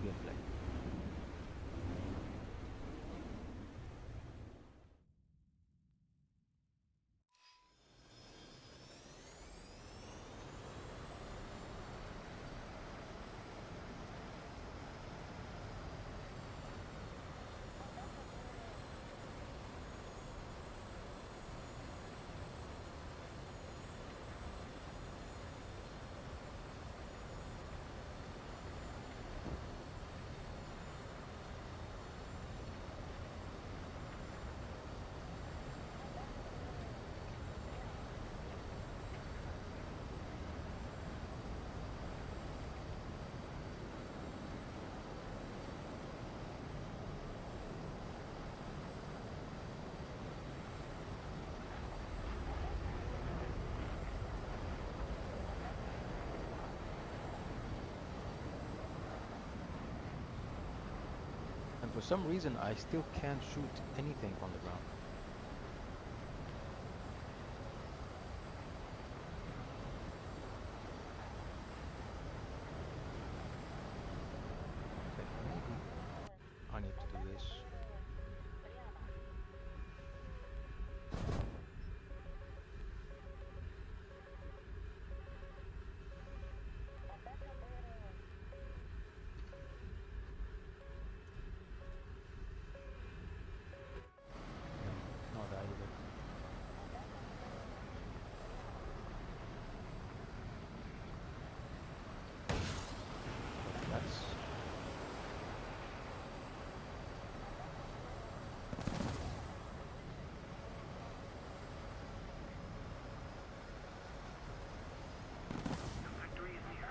gameplay. And for some reason, I still can't shoot anything on the ground. Okay, maybe I need to do this. Not that either. But that's Victory is near.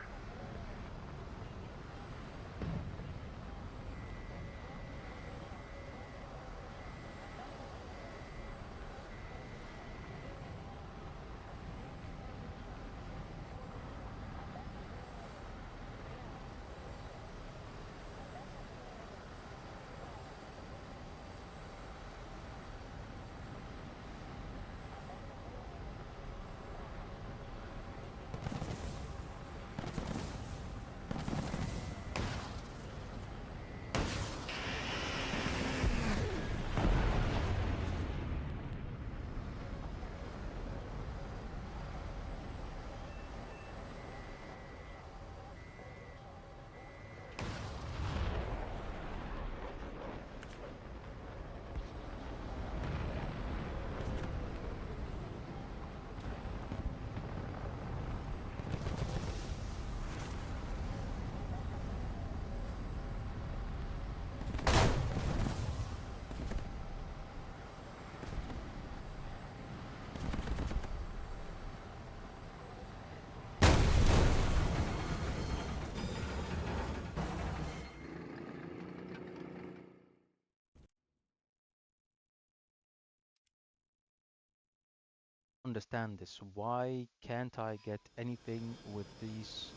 understand this. Why can't I get anything with these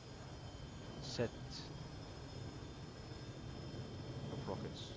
set of rockets?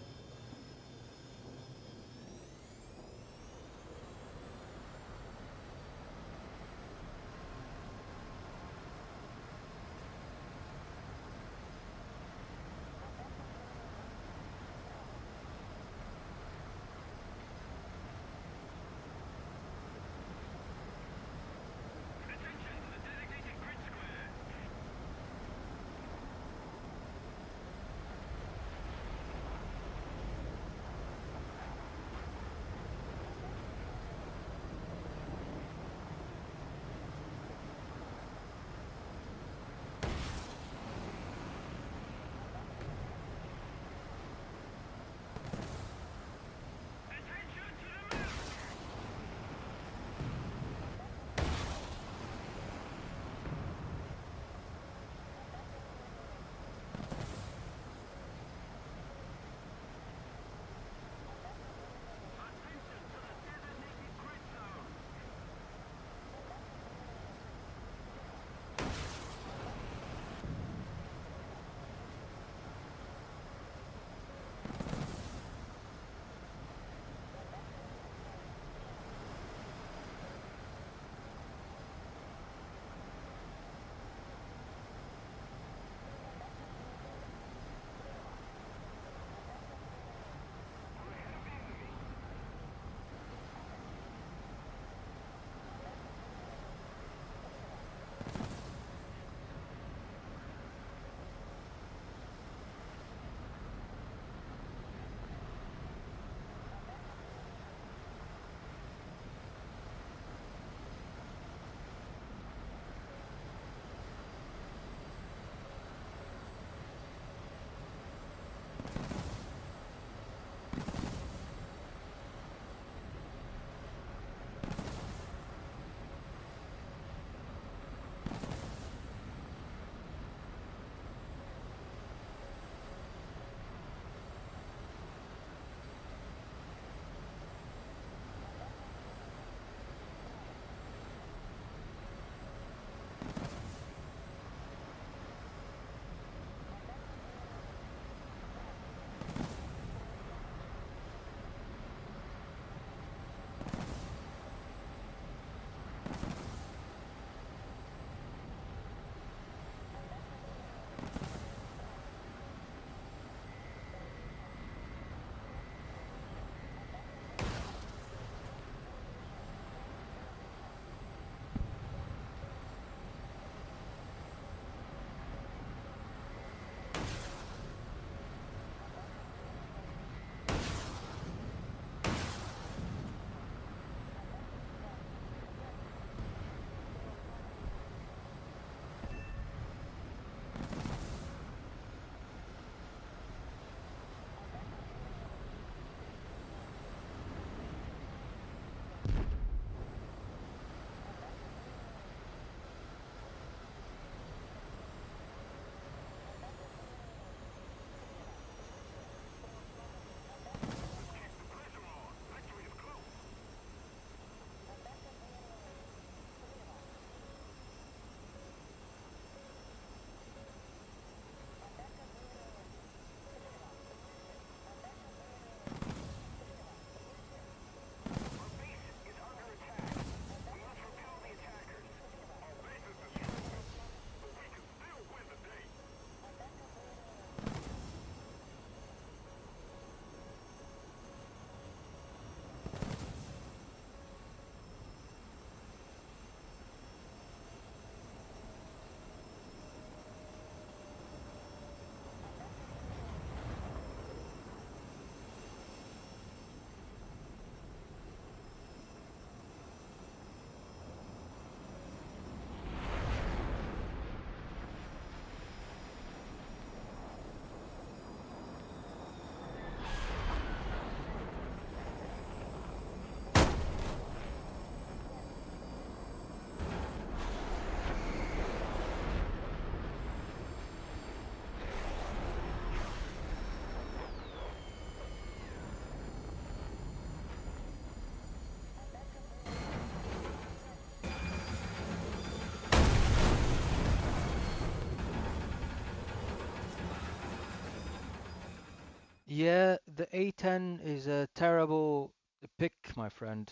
Yeah, the A10 is a terrible pick, my friend.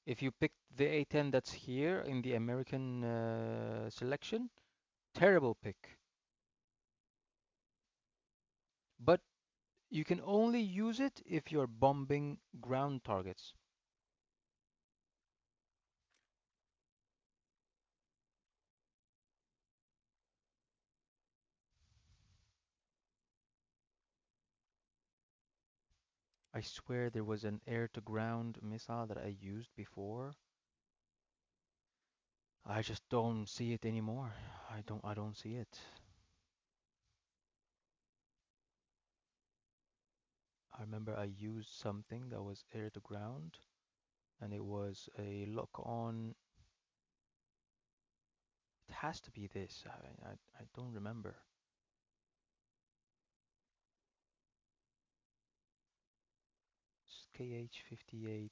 If you pick the A10 that's here in the American selection, terrible pick. But you can only use it if you're bombing ground targets. I swear there was an air-to-ground missile that I used before. I just don't see it anymore. I don't see it. I remember I used something that was air-to-ground and it was a lock-on. It has to be this. I don't remember. It's KH-58.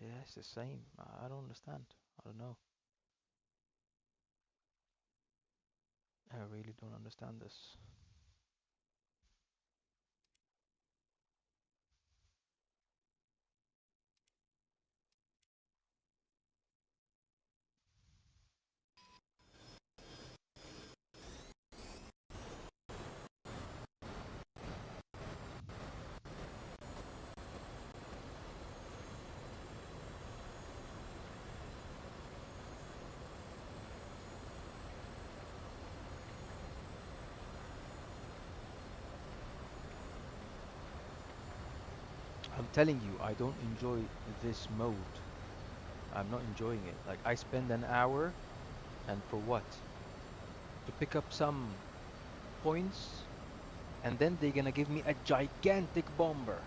Yeah, it's the same. I don't understand. I don't know. I really don't understand this. I'm telling you, I don't enjoy this mode. I'm not enjoying it. Like, I spend an hour, and for what? To pick up some points, and then they're gonna give me a gigantic bomber,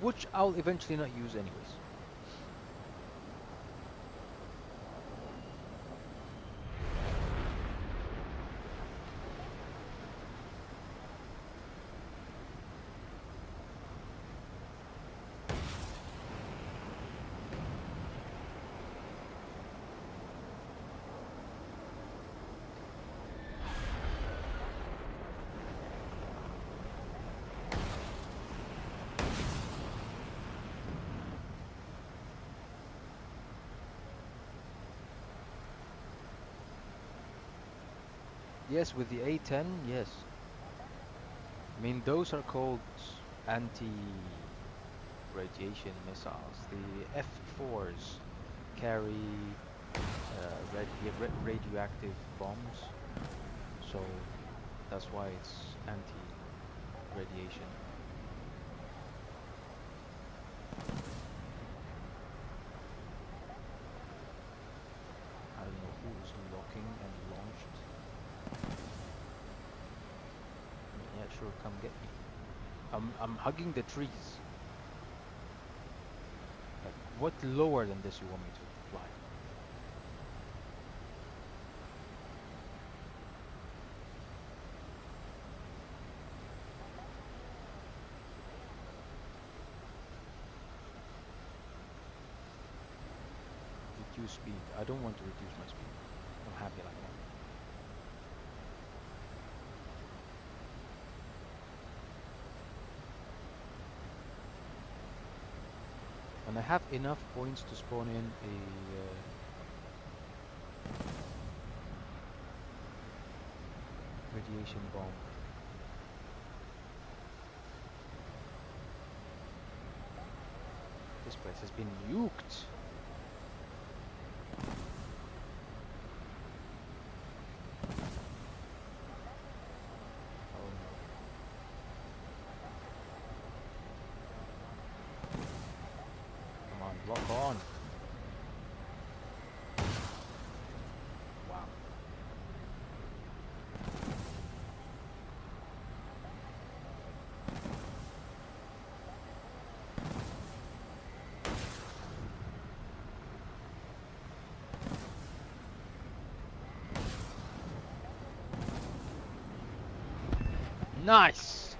which I'll eventually not use anyways. Yes, with the A10, yes. I mean, those are called anti-radiation missiles. The F4s carry radioactive bombs, so that's why it's anti-radiation. I don't know who's locking and launched. Yeah, sure, come get me. I'm hugging the trees. Like, what lower than this you want me to fly? Reduce speed. I don't want to reduce my speed. I'm happy like that. And I have enough points to spawn in a radiation bomb. This place has been nuked. Oh no. Come on, lock on. Wow. Nice!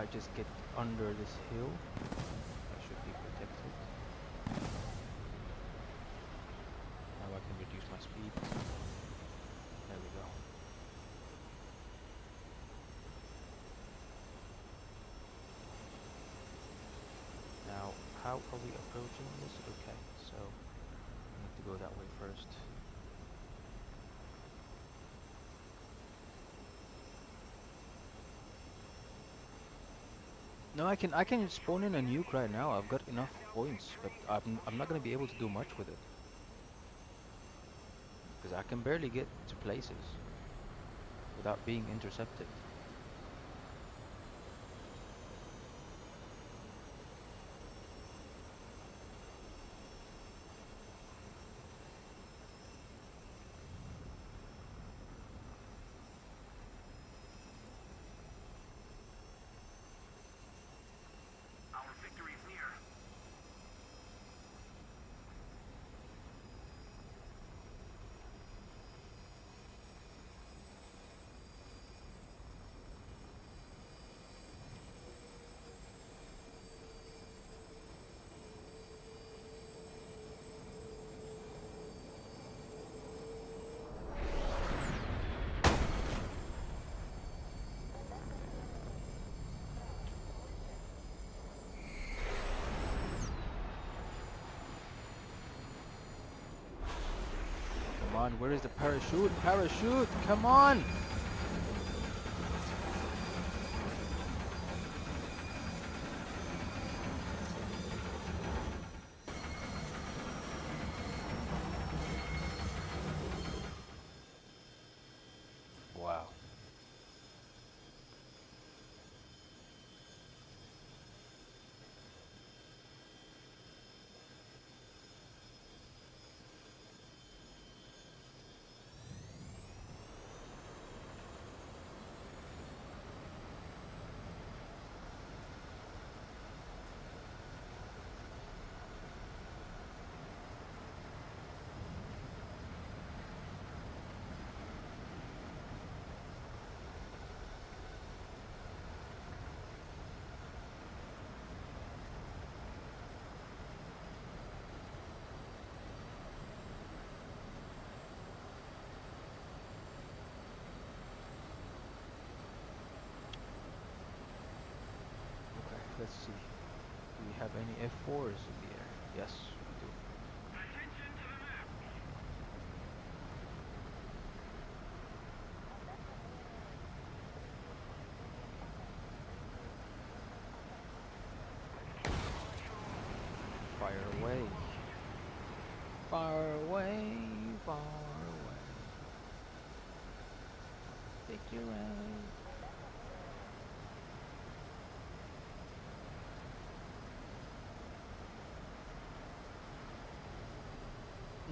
I just get under this hill, I should be protected. Now I can reduce my speed. There we go. Now, how are we approaching this? Okay, so I need to go that way first. No, I can spawn in a nuke right now. I've got enough points, but I'm not gonna be able to do much with it because I can barely get to places without being intercepted. Our victory is near. Come on, where is the parachute? Parachute, come on! Wow. Okay, let's see. Do we have any F4s in the air? Yes, we do. Attention to the map. Fire away. Far away, far away. Victory.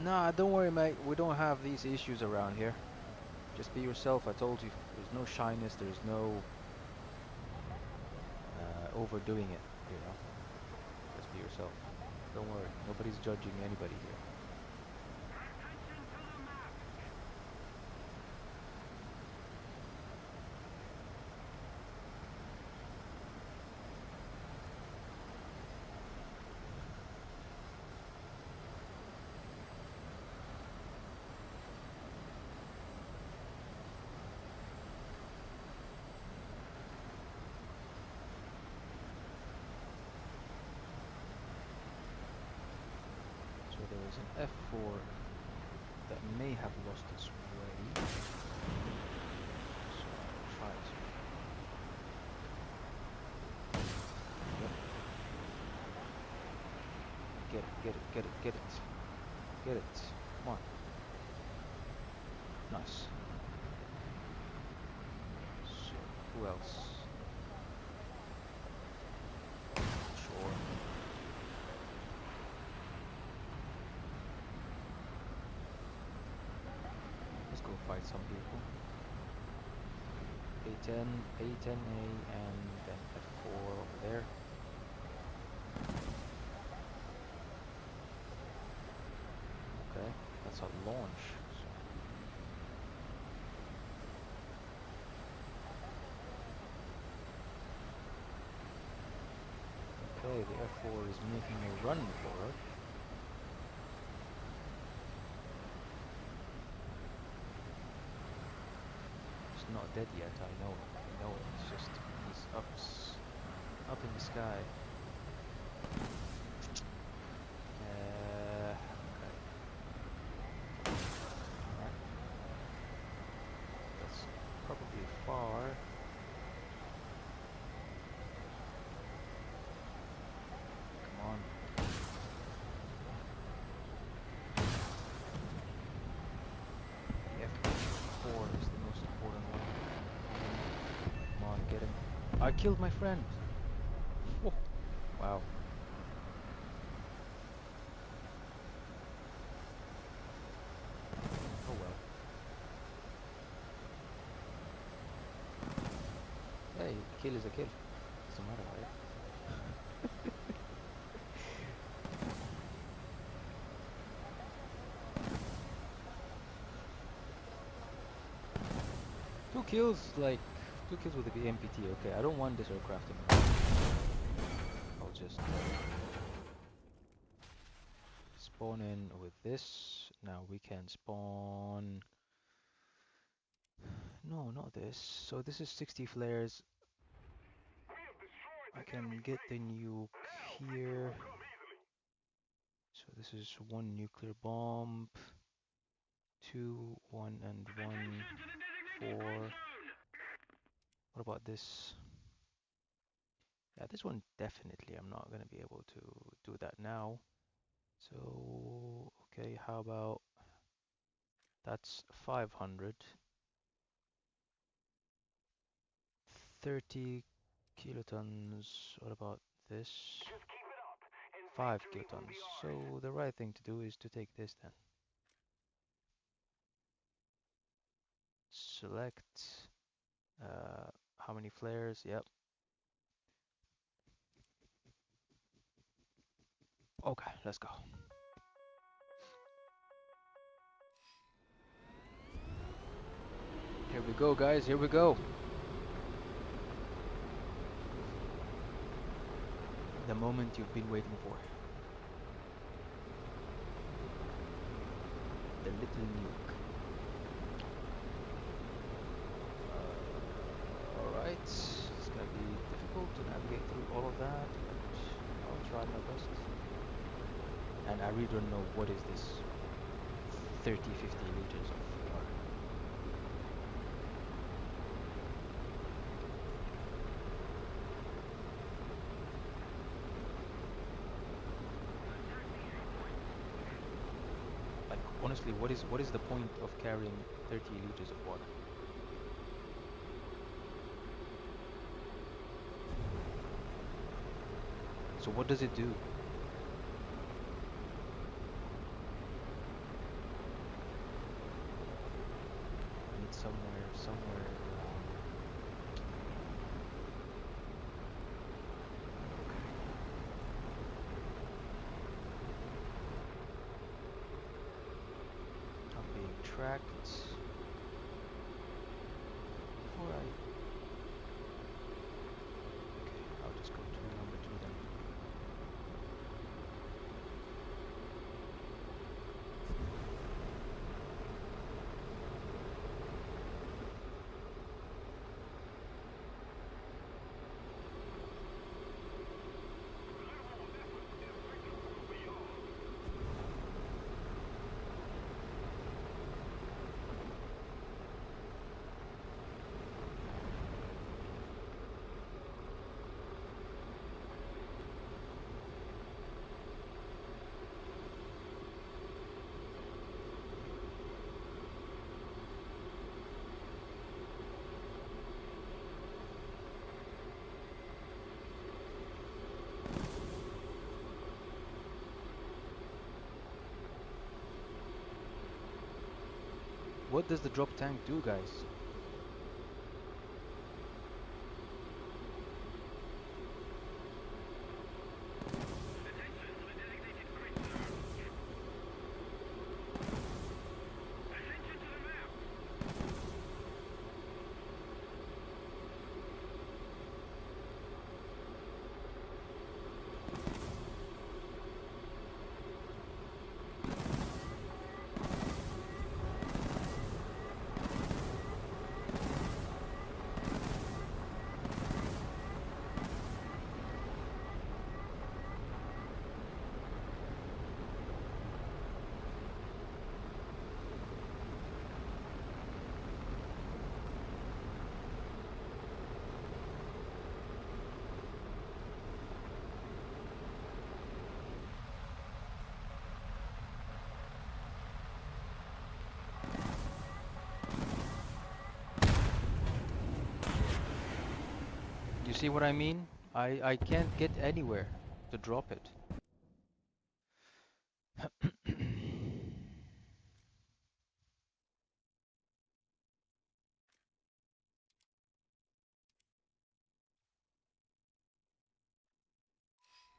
Nah, don't worry, mate. We don't have these issues around here. Just be yourself, I told you. There's no shyness, there's no overdoing it, you know. Just be yourself. Don't worry, nobody's judging anybody here. Attention to the map. So there is an F4 that may have lost its way. So I'll try to. Yep. Get it, get it, get it, get it. Get it. Come on. Nice. So, who else? Sure. Let's go fight some people. A10, A10A, and then F4 over there. Okay, that's a launch. So. Okay, the F4 is making a run for it. It's not dead yet, I know it. I know it. It's just he's up in the sky. Okay. Alright. That's probably far. Come on. The F4 is the most important one. Come on, get him. I killed my friend! Oh, wow. Oh well. Hey, kill is a kill. Doesn't matter, right? Two kills, like, 2 kills with the MPT. Okay, I don't want this aircraft anymore. I'll just spawn in with this. Now we can spawn... No, not this. So this is 60 flares. We have destroyed I the can enemy get the base. nuke Now, victory here. will come easily. So this is 1 nuclear bomb. 2, 1 and 1, Attention to the designated 4. threat zone! What about this? Yeah, this one definitely I'm not gonna be able to do that now. So, okay, how about that's 500. 30 kilotons. What about this? Just keep it up, and 5 victory will kilotons. be ours. So the right thing to do is to take this then. Select how many flares? Yep. Okay, let's go. Here we go, guys. Here we go. The moment you've been waiting for. The little nuke. Alright. It's gonna be difficult to navigate through all of that, but I'll try my best. And I really don't know what is this 30, 50 liters of water. Like honestly, what is the point of carrying 30 liters of water? So what does it do? I need somewhere around. Okay. I'm being tracked. Before I... Okay, I'll just go to number 2 then. What does the drop tank do, guys? Attention to the designated threat zone! Attention to the map! see what I mean? I can't get anywhere to drop it.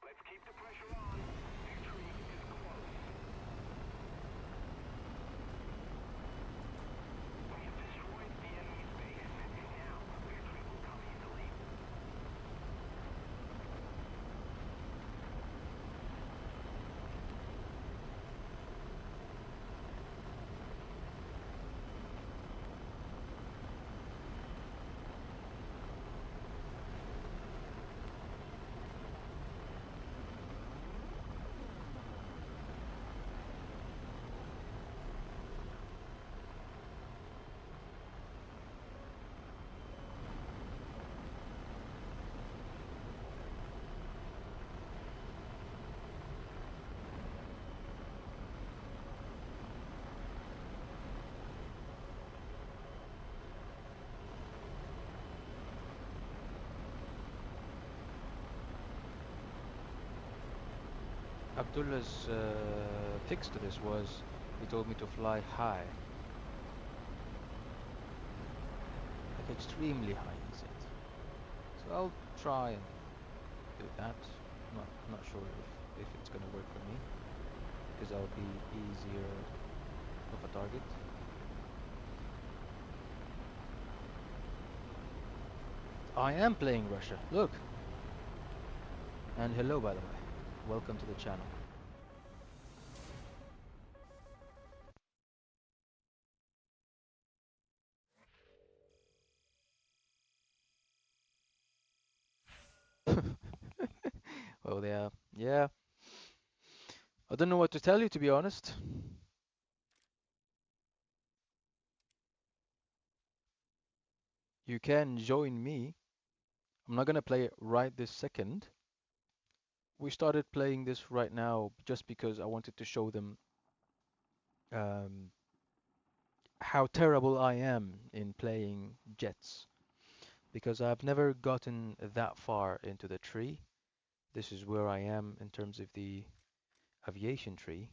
Let's keep the pressure on. Victory is close. We have destroyed the enemy's base. Now, victory will come easily. Abdullah's fix to this was he told me to fly high, like extremely high, he said. So I'll try and do that. Not sure if it's gonna work for me because I'll be easier of a target. I am playing Russia. Look. And hello, by the way. Welcome to the channel. Well, yeah. I don't know what to tell you, to be honest. You can join me. I'm not gonna play it right this second. We started playing this right now just because I wanted to show them um, how terrible I am in playing jets. Because I've never gotten that far into the tree. This is where I am in terms of the aviation tree.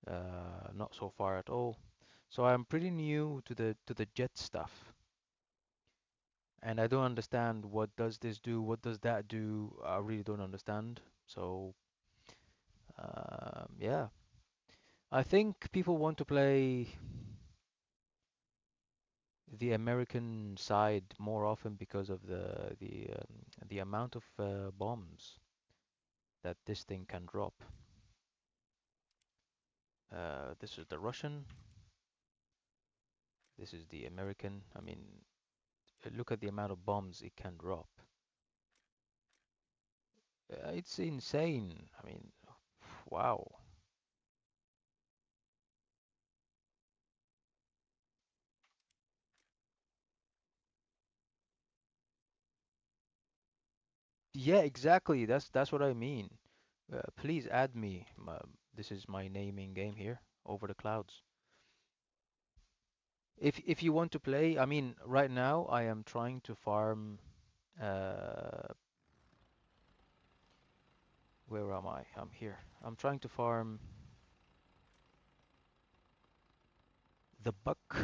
Not so far at all. So I'm pretty new to the jet stuff. And I don't understand what does this do, what does that do. I really don't understand. So yeah, I think people want to play the American side more often because of the amount of bombs that this thing can drop. This is the Russian. This is the American. I mean, look at the amount of bombs it can drop. It's insane. I mean, wow. Yeah, exactly. That's what I mean. Please add me. This is my name in game here, Over the Clouds. If you want to play, I mean, right now I am trying to farm. Uh, where am I? I'm here. I'm trying to farm the buck.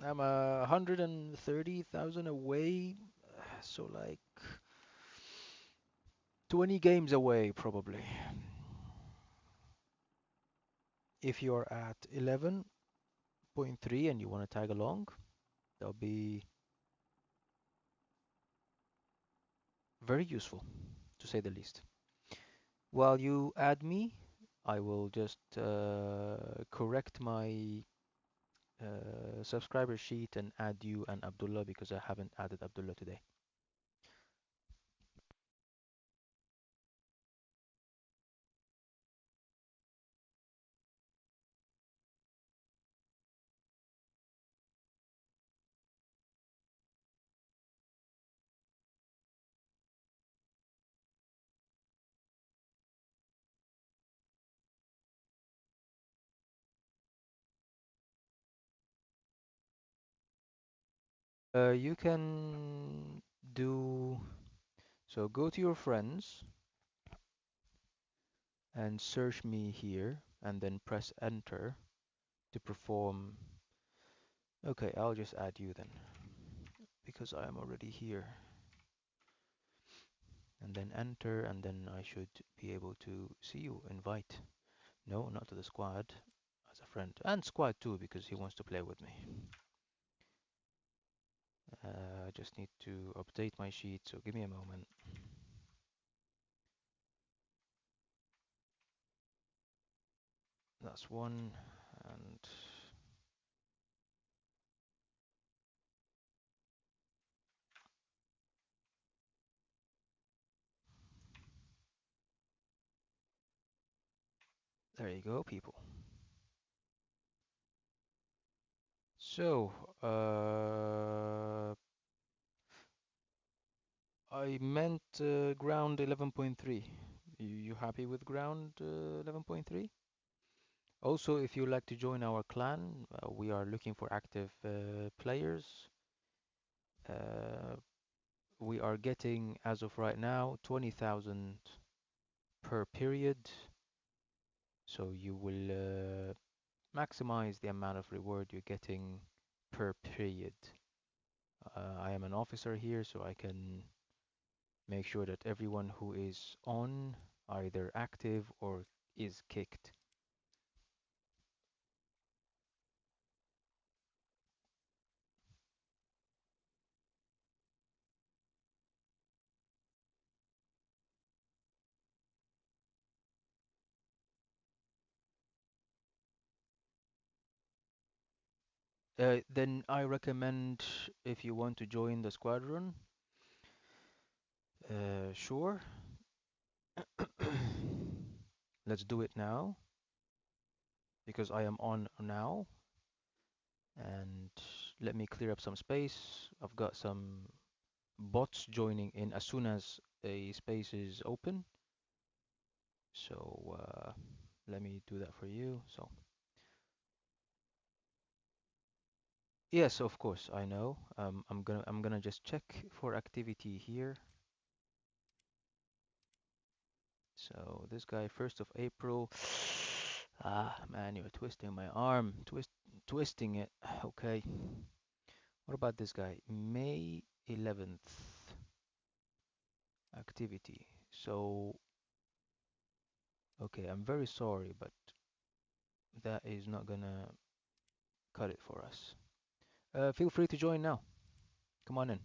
I'm 130,000 away, so like 20 games away probably. If you're at 11.3 and you want to tag along, that'll be very useful, to say the least. While you add me, I will just correct my subscriber sheet and add you and Abdullah because I haven't added Abdullah today. You can do so. Go to your friends and search me here, and then press enter to perform. Okay, I'll just add you then, because I am already here. And then enter, and then I should be able to see you. Invite. No, not to the squad, as a friend. And squad too, because he wants to play with me. I just need to update my sheet, so give me a moment. That's one, and there you go, people. So, I meant ground 11.3. You happy with ground 11.3? Also, if you'd like to join our clan, we are looking for active players. Uh, we are getting, as of right now, 20,000 per period. So you will maximize the amount of reward you're getting per period. I am an officer here, so I can make sure that everyone who is on either active or is kicked. Then I recommend, if you want to join the squadron, sure. Let's do it now, because I am on now. And let me clear up some space. I've got some bots joining in as soon as a space is open. So let me do that for you. So yes, of course, I know. I'm gonna just check for activity here. So this guy, 1st of April. Ah, man, you're twisting my arm. Twisting it. Okay. What about this guy? May 11th activity. So, okay, I'm very sorry, but that is not gonna cut it for us. Feel free to join now. Come on in.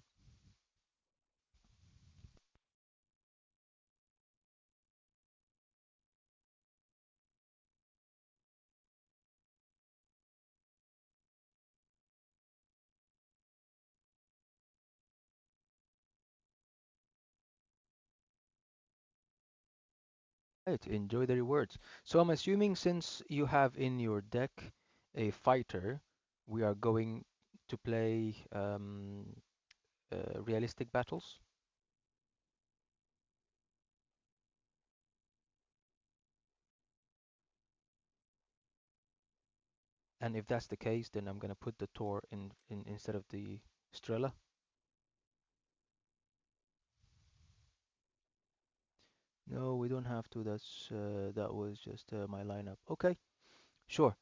Right, enjoy the rewards. So I'm assuming since you have in your deck a fighter, we are going to play realistic battles. And if that's the case, then I'm gonna put the Tor in instead of the Strela. No, we don't have to. That was just my lineup. Okay, sure.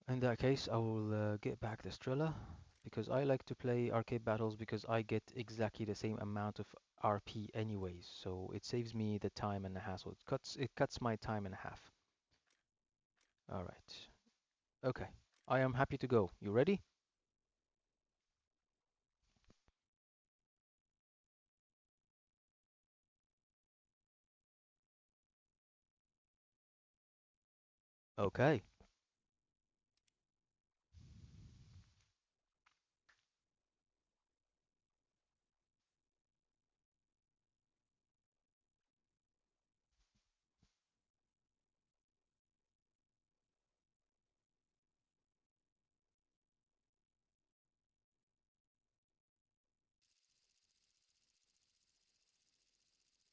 In that case, I will get back the Strela because I like to play arcade battles because I get exactly the same amount of RP anyways, so it saves me the time and the hassle. It cuts my time in half. All right. Okay. I am happy to go. You ready? Okay.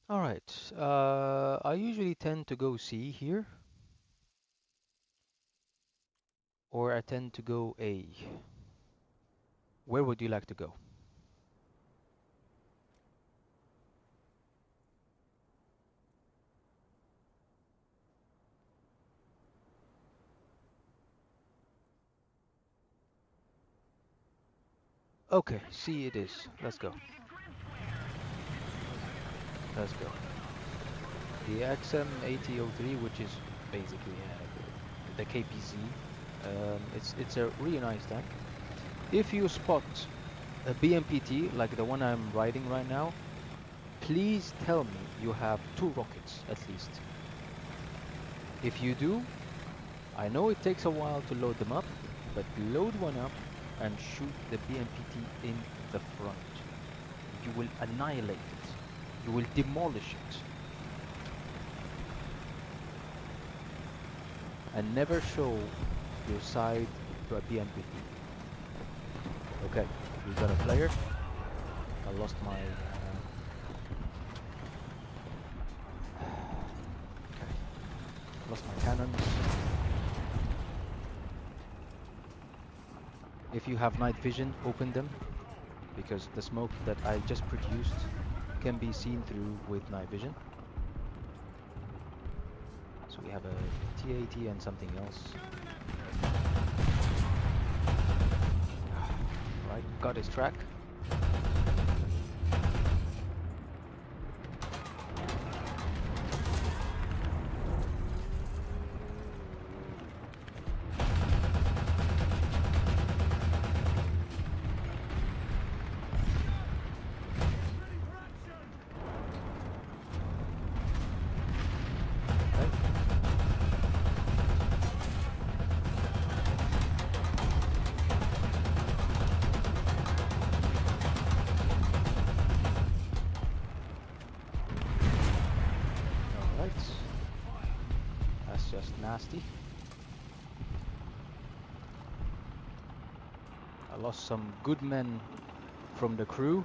All right. I usually tend to go C here, or I tend to go A. Where would you like to go? Okay, C it is. Let's go. Let's go. The XM8003, which is basically the KPZ. It's a really nice tank. If you spot a BMPT like the one I'm riding right now, please tell me you have 2 rockets at least. If you do, I know it takes a while to load them up, but load one up and shoot the BMPT in the front. You will annihilate it. You will demolish it. And never show your side to a BMPT. Okay, we got a player. I lost my... okay, lost my cannons. If you have night vision, open them, because the smoke that I just produced can be seen through with night vision. So we have a T-80 and something else. Right, got his track. Okay. Alright. That's just nasty. I lost some good men from the crew.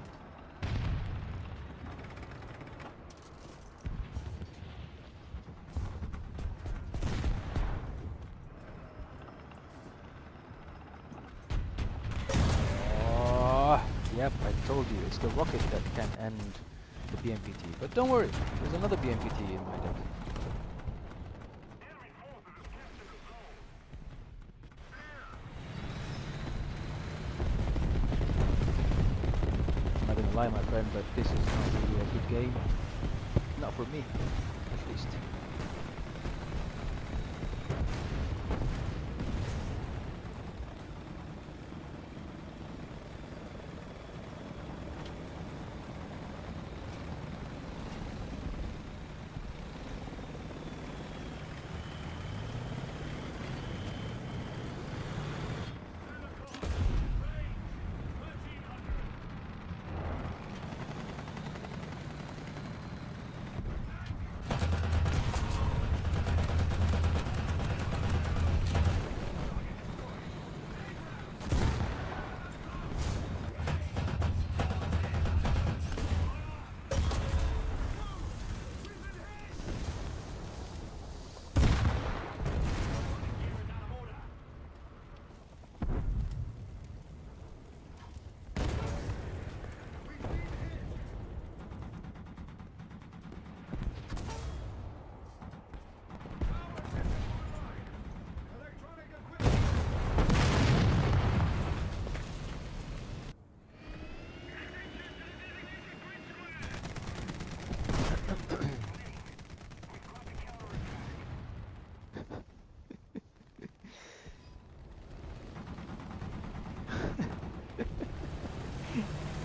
Oh, yep, I told you, it's the rocket that can end the BMPT. But don't worry, there's another BMPT in my deck. Enemy forces have captured the zone. I'm not gonna lie, my friend, but this is not really a good game. Not for me, at least.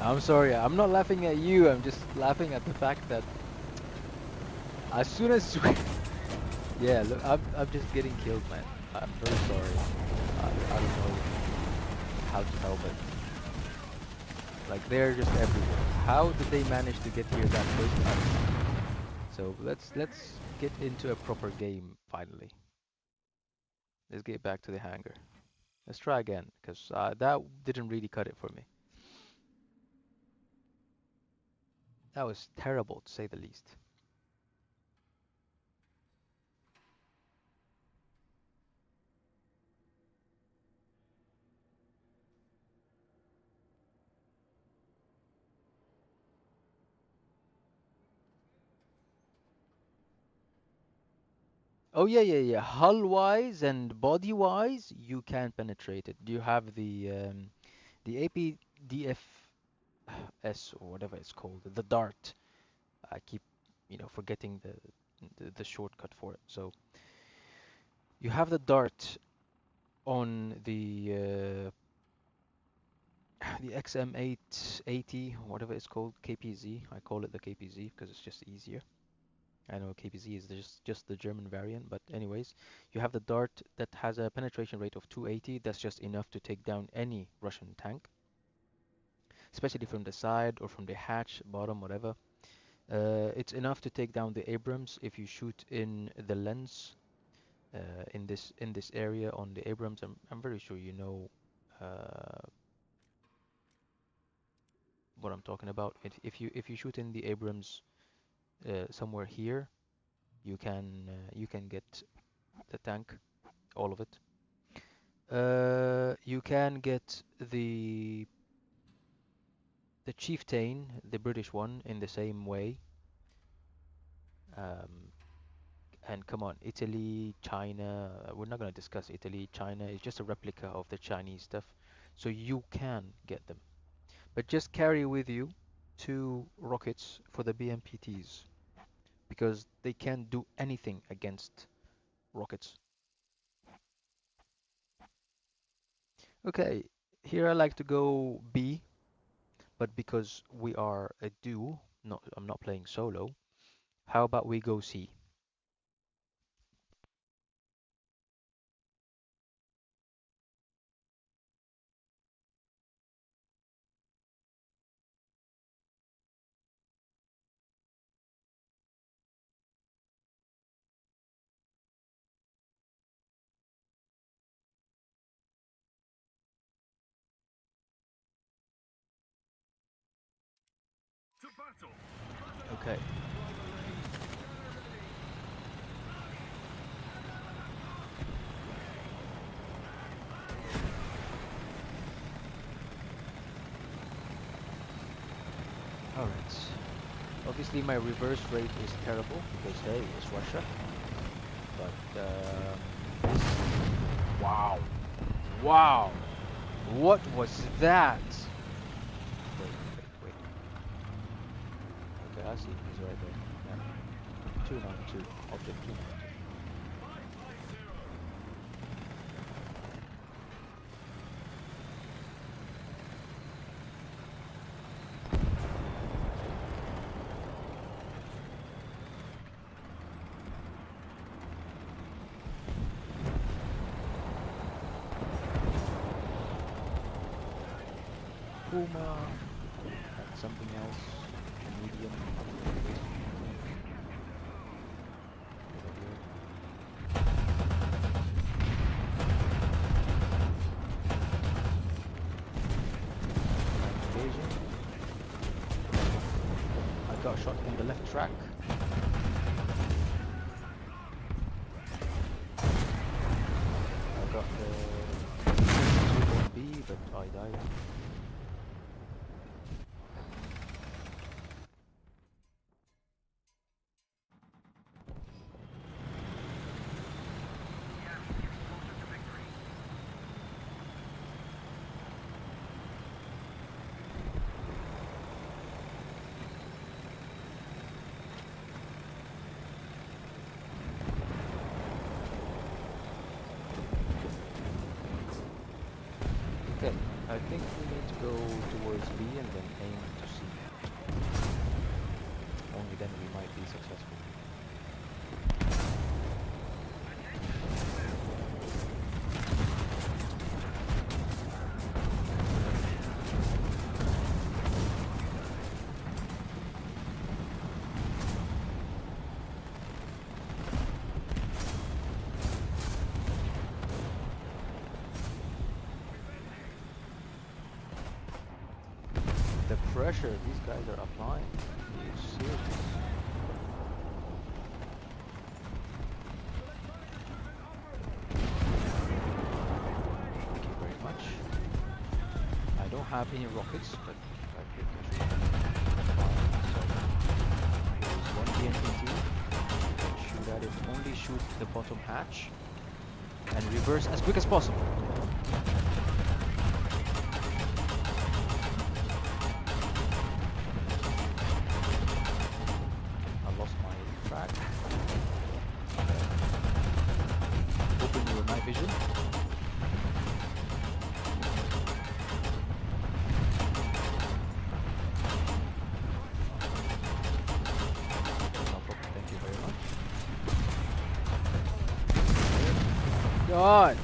I'm sorry, I'm not laughing at you, I'm just laughing at the fact that as soon as we... yeah, look, I'm just getting killed, man. I'm very sorry. I don't know how to help it. Like, they're just everywhere. How did they manage to get here that quick? I don't know. So let's get into a proper game finally. Let's get back to the hangar. Let's try again, because that didn't really cut it for me. That was terrible, to say the least. Oh yeah, yeah, yeah. Hull-wise and body-wise, you can penetrate it. You have the AP DFS or whatever it's called, the dart. I keep, forgetting the shortcut for it. So you have the dart on the XM880, whatever it's called, KPZ. I call it the KPZ because it's just easier. I know KPZ is just the German variant, but anyways, you have the dart that has a penetration rate of 280. That's just enough to take down any Russian tank, especially from the side or from the hatch, bottom, whatever. It's enough to take down the Abrams if you shoot in the lens in this area on the Abrams. I'm very sure you know what I'm talking about. If you shoot in the Abrams somewhere here, you can get the tank, all of it. You can get the Chieftain, the British one, in the same way. Um, and come on, Italy, China. We're not gonna discuss Italy. China is just a replica of the Chinese stuff, so you can get them. But just carry with you 2 rockets for the BMPTs because they can't do anything against rockets. Okay, here I like to go B, but because we are a duo, I'm not playing solo. How about we go C? To battle! Okay. All right. Obviously, my reverse rate is terrible because hey, it's Russia. But wow, wow, what was that? Wait. Okay, I see. He's right there. Yeah. 292. Object 292. Puma and something else. Medium. Invasion. I got shot in the left track. I got the B, but I died. Okay, I think we need to go towards B and then aim to C. Only then we might be successful. The pressure these guys are applying is serious. Thank you very much. I don't have any rockets, but I think I should have fine. So here's one BNPT. Shoot at it. Only shoot the bottom hatch and reverse as quick as possible. frag. Open your night vision. No problem, thank you very much. God!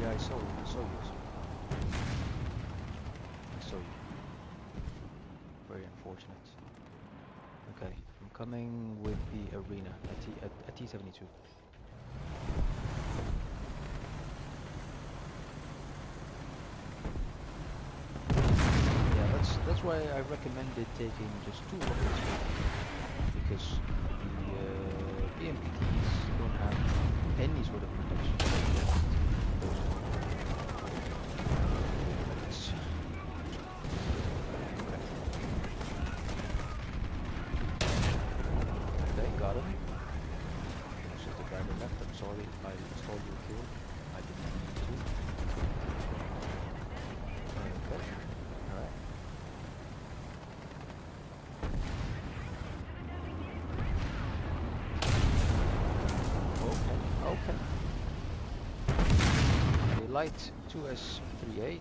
Yeah, I saw you. I saw you. I saw you. Very unfortunate. Okay, I'm coming with the arena at T72. Yeah, that's why I recommended taking just 2 rockets because the BMPTs don't have any sort of protection. Those rockets. Okay, got him. It's just a driver left. I'm sorry if I stole your kill. I didn't mean to. Okay. Alright. Okay. Okay. The light 2S38.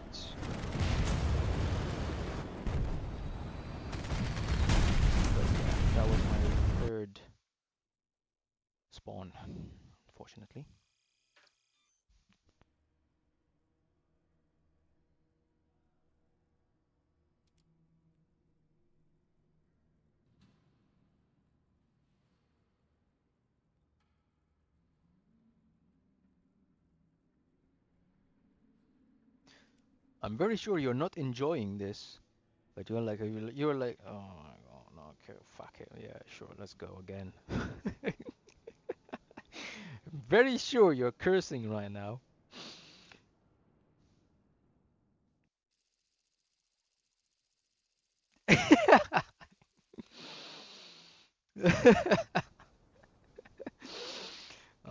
But yeah, that was my 3rd spawn, unfortunately. I'm very sure you're not enjoying this, but you're like, oh my god, no, okay, fuck it, yeah, sure, let's go again. Very sure you're cursing right now.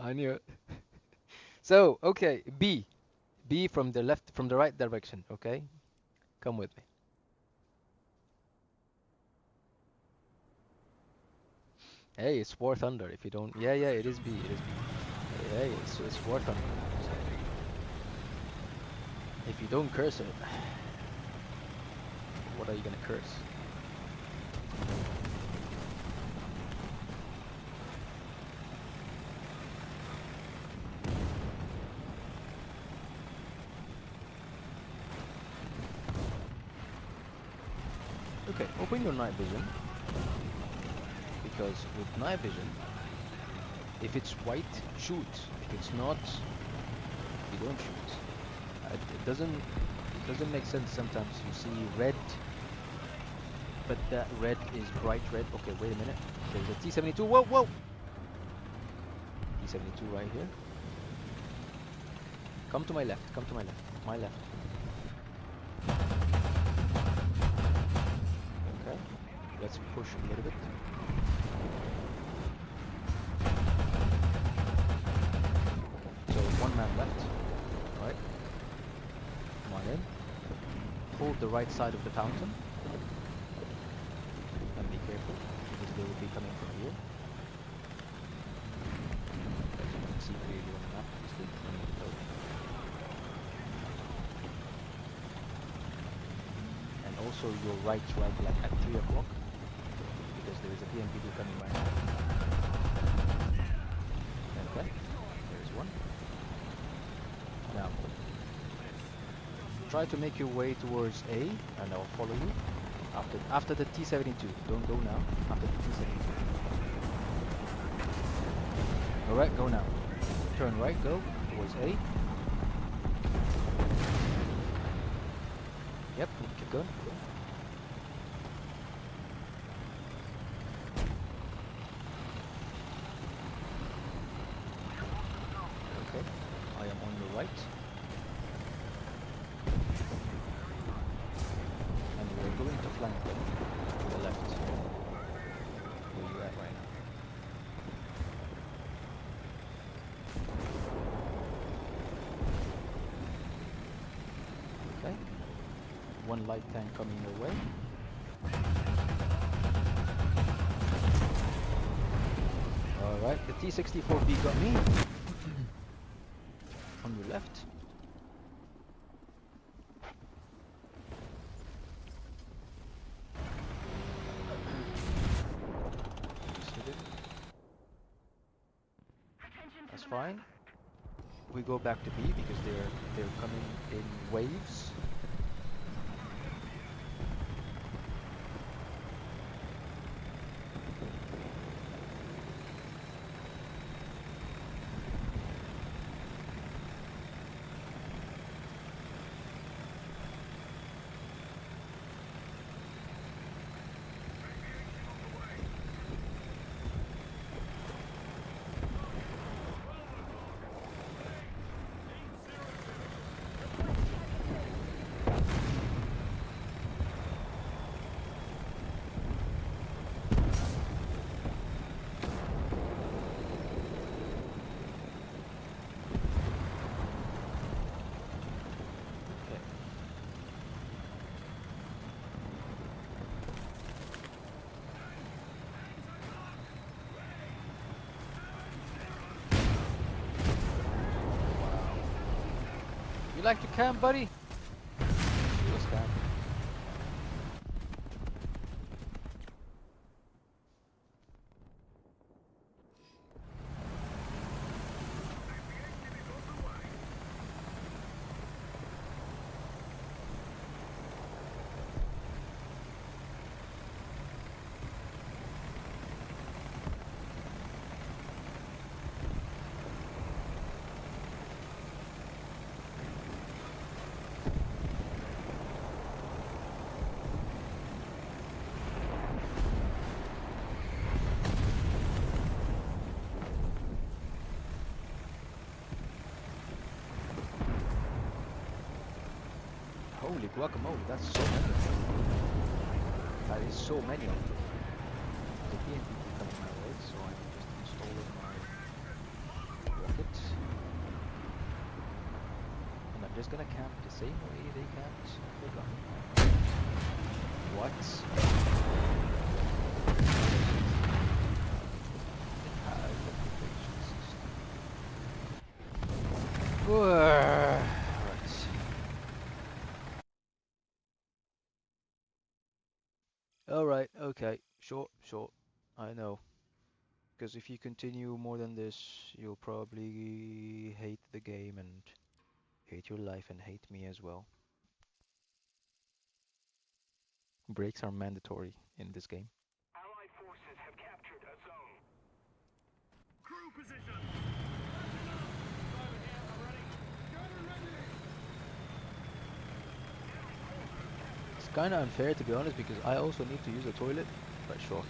I knew it. So, okay, B from the left, from the right direction, okay? Come with me. Hey, it's War Thunder. If you don't, yeah, it is B. It is B. Hey, it's War Thunder. So if you don't curse it, what are you gonna curse? Okay, open your night vision, because with night vision, if it's white, shoot. If it's not, you don't shoot. It doesn't make sense sometimes. You see red, but that red is bright red. Okay, wait a minute. There's a T-72. Whoa, whoa! T-72 right here. Come to my left. Come to my left. My left. Okay. Let's push a little bit. So 1 man left. Right. Come on in. Hold the right side of the fountain. And be careful, because they will be coming from here. As you can see clearly on the map, obviously. And also your right flank, like at 3 o'clock, because there is a PMPD coming right now. Okay, there's one. Now, try to make your way towards A, and I'll follow you. After the T-72, don't go now. After the T-72. All right, go now. Turn right, go towards A. Yep, keep going. Okay, I am on your right. one light tank coming your way. Alright, the T-64B got me. On your left. Just hit him. Attention to That's the fine. map. We go back to B because they're coming in waves. Okay. You like to camp, buddy? Let's camp. Holy guacamole, that's so many of them. That is so many of them. There's a PNPT coming my way, so I'm just installing my rocket. And I'm just gonna camp the same way they camped the gun. What? Right. Alright, okay. Sure, sure. I know. Because if you continue more than this, you'll probably hate the game and hate your life and hate me as well. Breaks are mandatory in this game. Allied forces have captured a zone. Crew position. It's kind of unfair to be honest because I also need to use the toilet, but sure.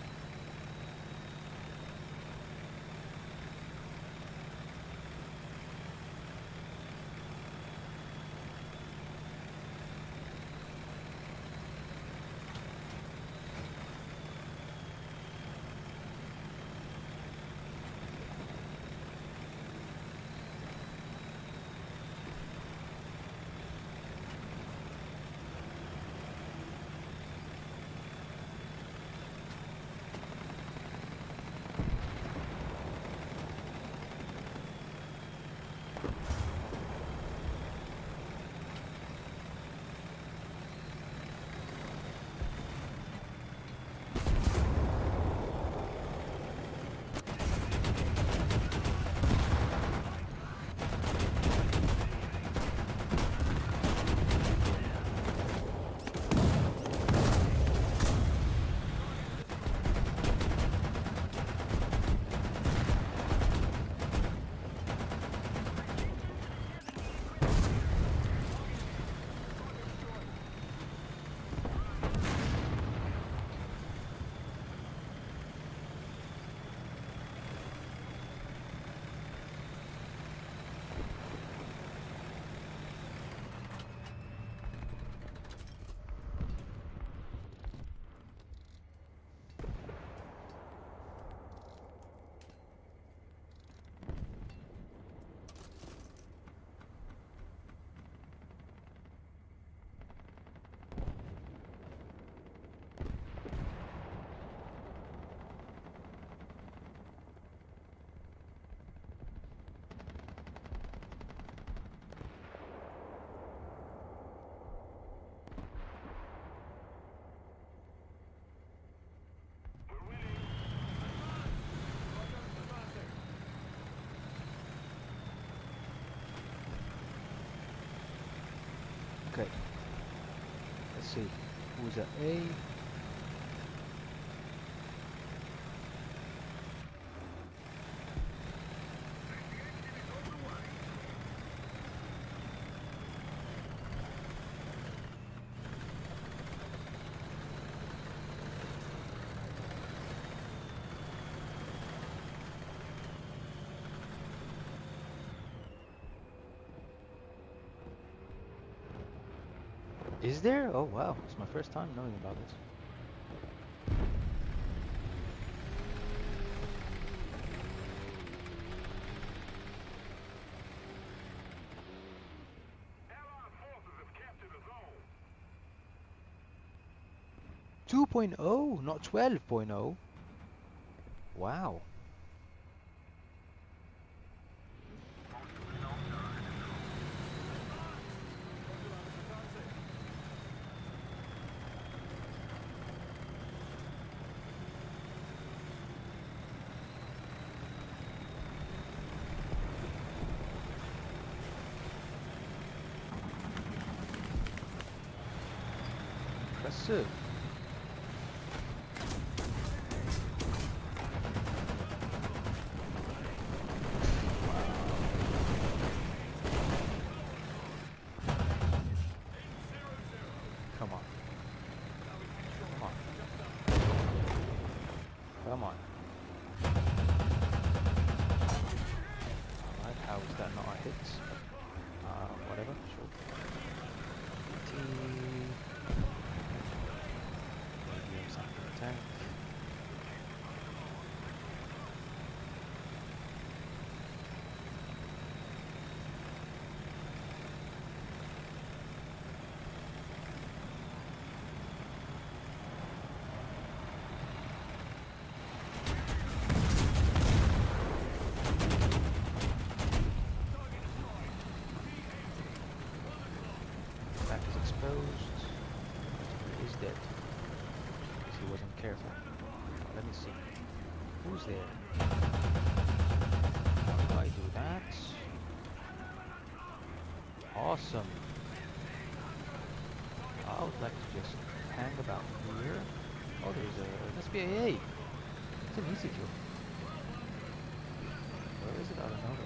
Okay. Let's see. Who's at A? Is there? Oh wow, it's my first time knowing about this. Allied forces have captured a zone. 2.0, not 12.0. Wow. Most of the zones are under control. Impressive. Come on. Come on. Come on. Alright, how is that not a hit? Whatever, sure. T. Maybe something tank. Back is exposed. He is dead. Because he wasn't careful. Let me see. Who's there? How do I do that? Awesome. I would like to just hang about here. Oh, there's an SPAA. It's an easy kill. Where is it? I don't know.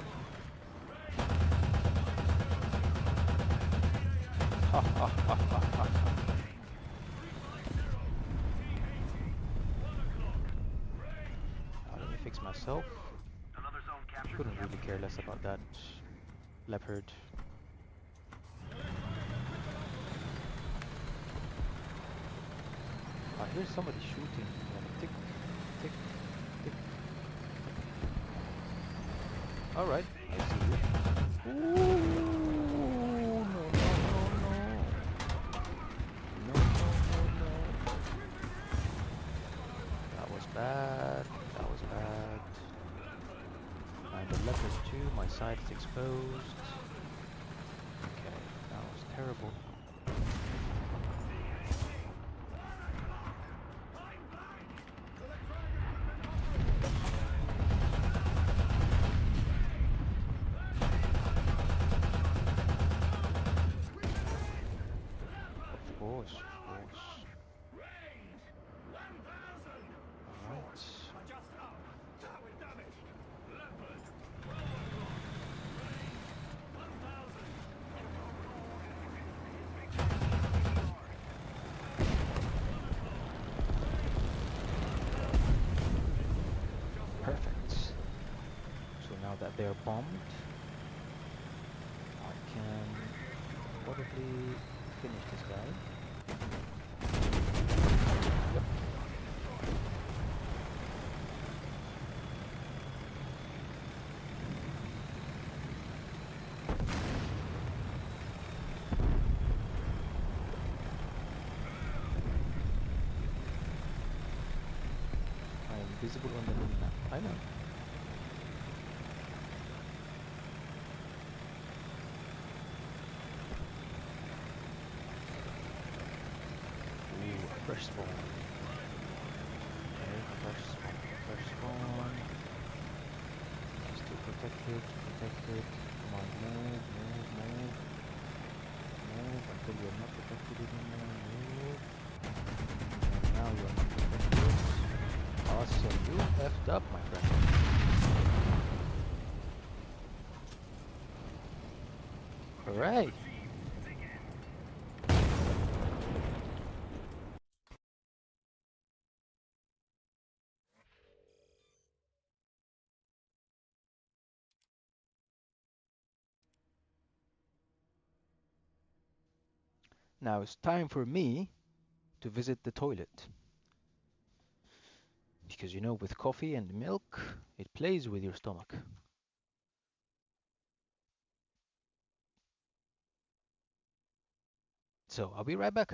Ha ha ha ha ha. Let me fix myself. Another zone captured. Couldn't really care less about that leopard. I hear somebody shooting. Tick, tick, tick. Alright, I see you. Ooh, no, no, no, no. No, no, no, no. That was bad. That was bad. And the leopard too, my side is exposed. Okay, that was terrible. Of course, of course. Alright. Adjust up. Now we're damaged. Leopard. Perfect. So now that they're bombed, I can probably finish this guy. Yep. I am visible on the map. I know. Ooh, fresh spawn. Okay, fresh spawn, fresh spawn. Still protected, protected. Come on, move, move, move. Move until you're up, my friend. Hooray! Now it's time for me to visit the toilet. Because you know, with coffee and milk, it plays with your stomach. So I'll be right back.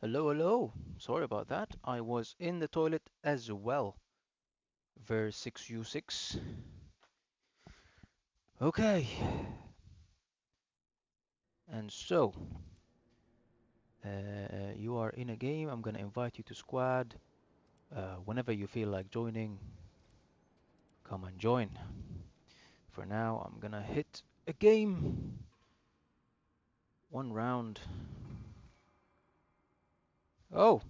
Hello, hello. Sorry about that. I was in the toilet as well. Verse 6U6. Okay. And so, you are in a game. I'm gonna invite you to squad. Whenever you feel like joining, come and join. For now, I'm gonna hit a game. One round. Oh,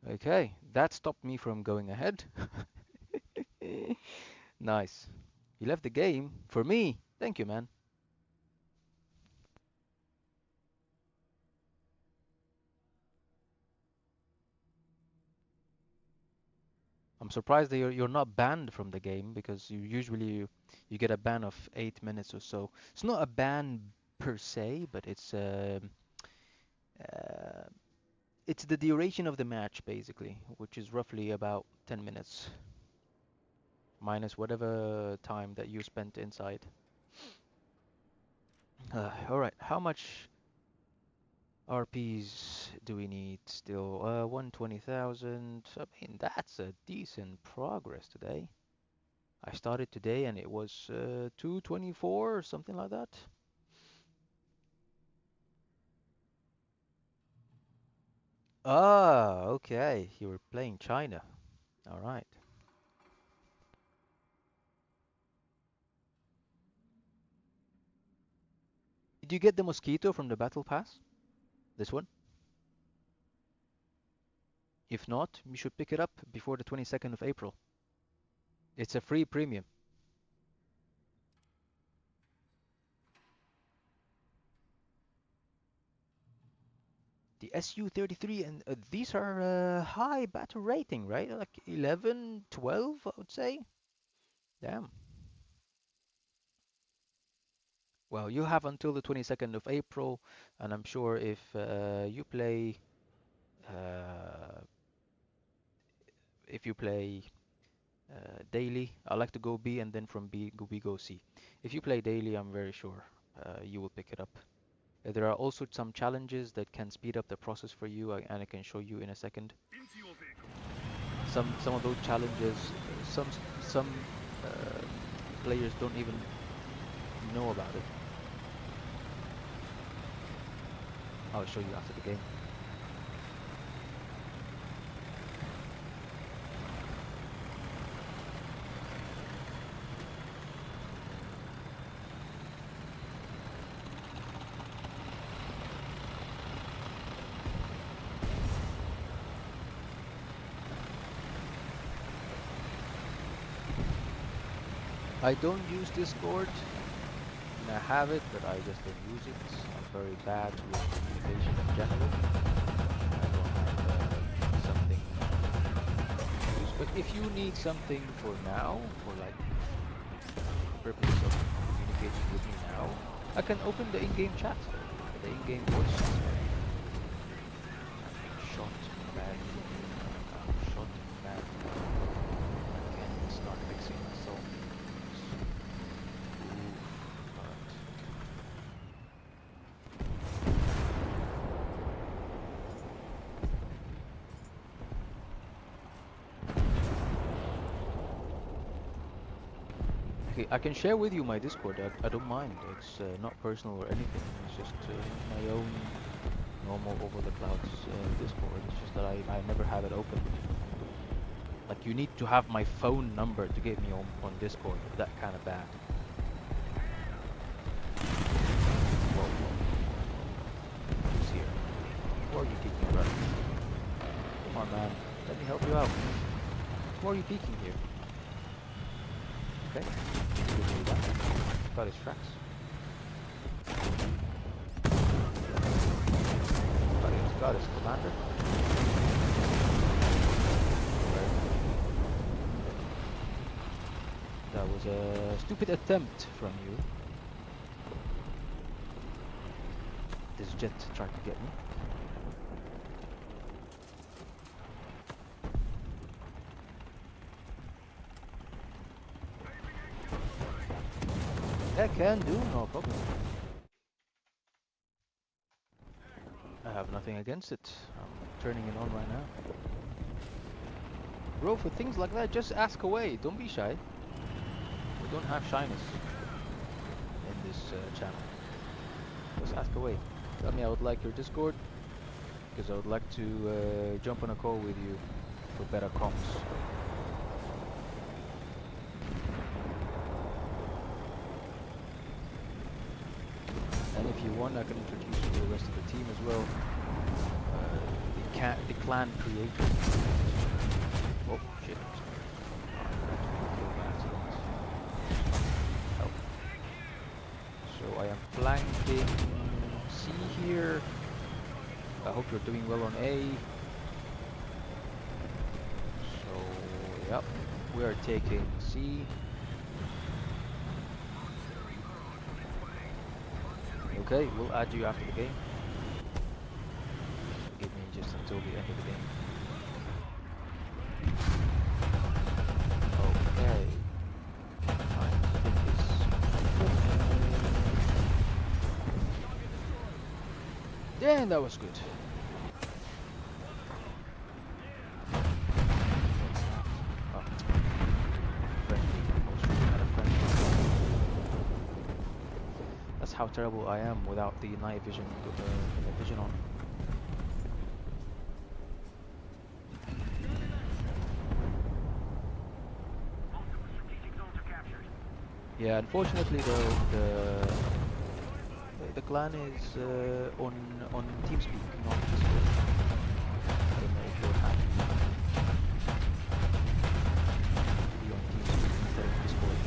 okay. That stopped me from going ahead. Nice. You left the game for me. Thank you, man. I'm surprised that you're not banned from the game because you get a ban of 8 minutes or so. It's not a ban per se, but uh, it's the duration of the match basically, which is roughly about 10 minutes minus whatever time that you spent inside. All right, how much RPs do we need still? 120,000. I mean, that's a decent progress today. I started today and it was 224 or something like that. Ah, okay. You were playing China. All right. Did you get the mosquito from the battle pass? This one? If not, you should pick it up before the 22nd of April. It's a free premium. The SU-33, and these are high battle rating, right? Like 11, 12, I would say. Damn. Well, you have until the 22nd of April, and I'm sure uh, if you play daily, I like to go B and then from we go C. If you play daily, I'm very sure you will pick it up. There are also some challenges that can speed up the process for you, and I can show you in a second. Into your vehicle. Some of those challenges, some uh, players don't even know about it. I'll show you after the game. I don't use Discord. I have it, but I just don't use it. I'm very bad with communication in general. I don't have something to use. But if you need something for now, for like purpose of communicating with me now, I can open the in-game chat, the in-game voice chat. Shot badly. Shot badly. I can start fixing myself. Okay, I can share with you my Discord. I don't mind. It's not personal or anything. It's just my own normal over the clouds Discord. It's just that I never have it open. Like you need to have my phone number to get me on Discord. That kind of bad. Whoa, whoa. Who's here? Who are you peeking, brother? Come on, man. Let me help you out. Who are you peeking here? Okay. Got his tracks. Got his commander. That was a stupid attempt from you. This jet tried to get me. I can do, no problem. have nothing against it. I'm turning it on right now. Bro, for things like that, just ask away. Don't be shy. We don't have shyness in this channel. Just ask away. Tell me I would like your Discord, because I would like to jump on a call with you for better comms. And if you want, I can introduce you to the rest of the team as well. The clan creator. Oh shit! Oh. So I am flanking C here. I hope you're doing well on A. So yep, we are taking C. Okay, we'll add you after the game. Give me just until the end of the game. Okay. Trying to hit this. Damn, that was good. Oh. Friendly. Most really kind of friendly. That's how terrible I am without the night vision vision on. Yeah, unfortunately though, the clan is on TeamSpeak, not Discord. I don't know if you're happy to be on TeamSpeak instead of Discord.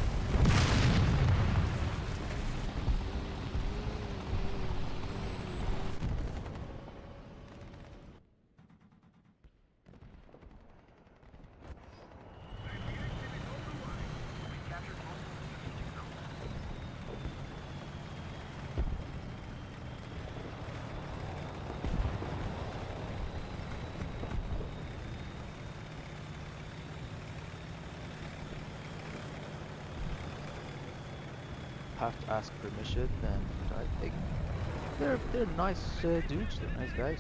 Have to ask permission, and I think they're nice dudes. They're nice guys.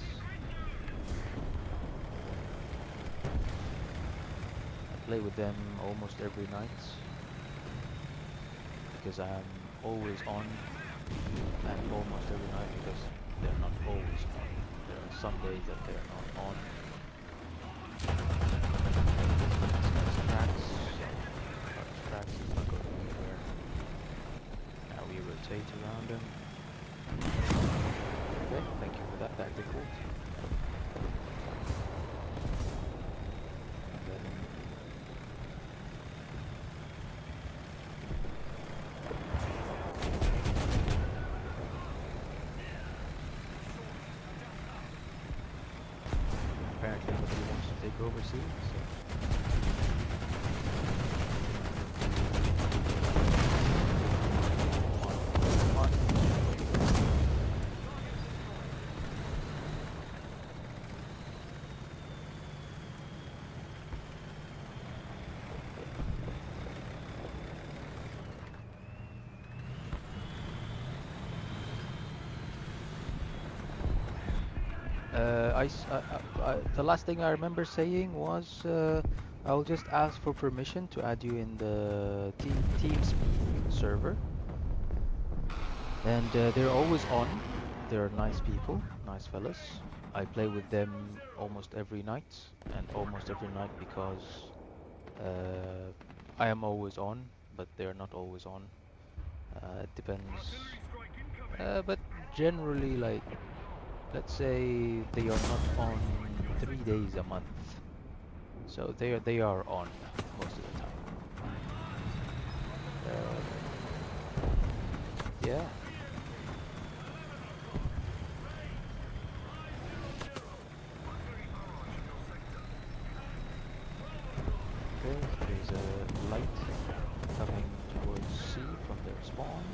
I play with them almost every night because I'm always on, and almost every night because they're not always on. There are some days that they're not on. Tracks is not going anywhere. Now we rotate around them. Okay, thank you for that tactical. Apparently nobody wants to take over C, so the last thing I remember saying was I'll just ask for permission to add you in the TeamSpeak server, and they're always on. They're nice people, nice fellas. I play with them almost every night, and almost every night because I am always on, but they're not always on. It depends, but generally, like, let's say they are not on 3 days a month, so they are on most of the time. Yeah. Okay, there's a light coming towards C from their spawn.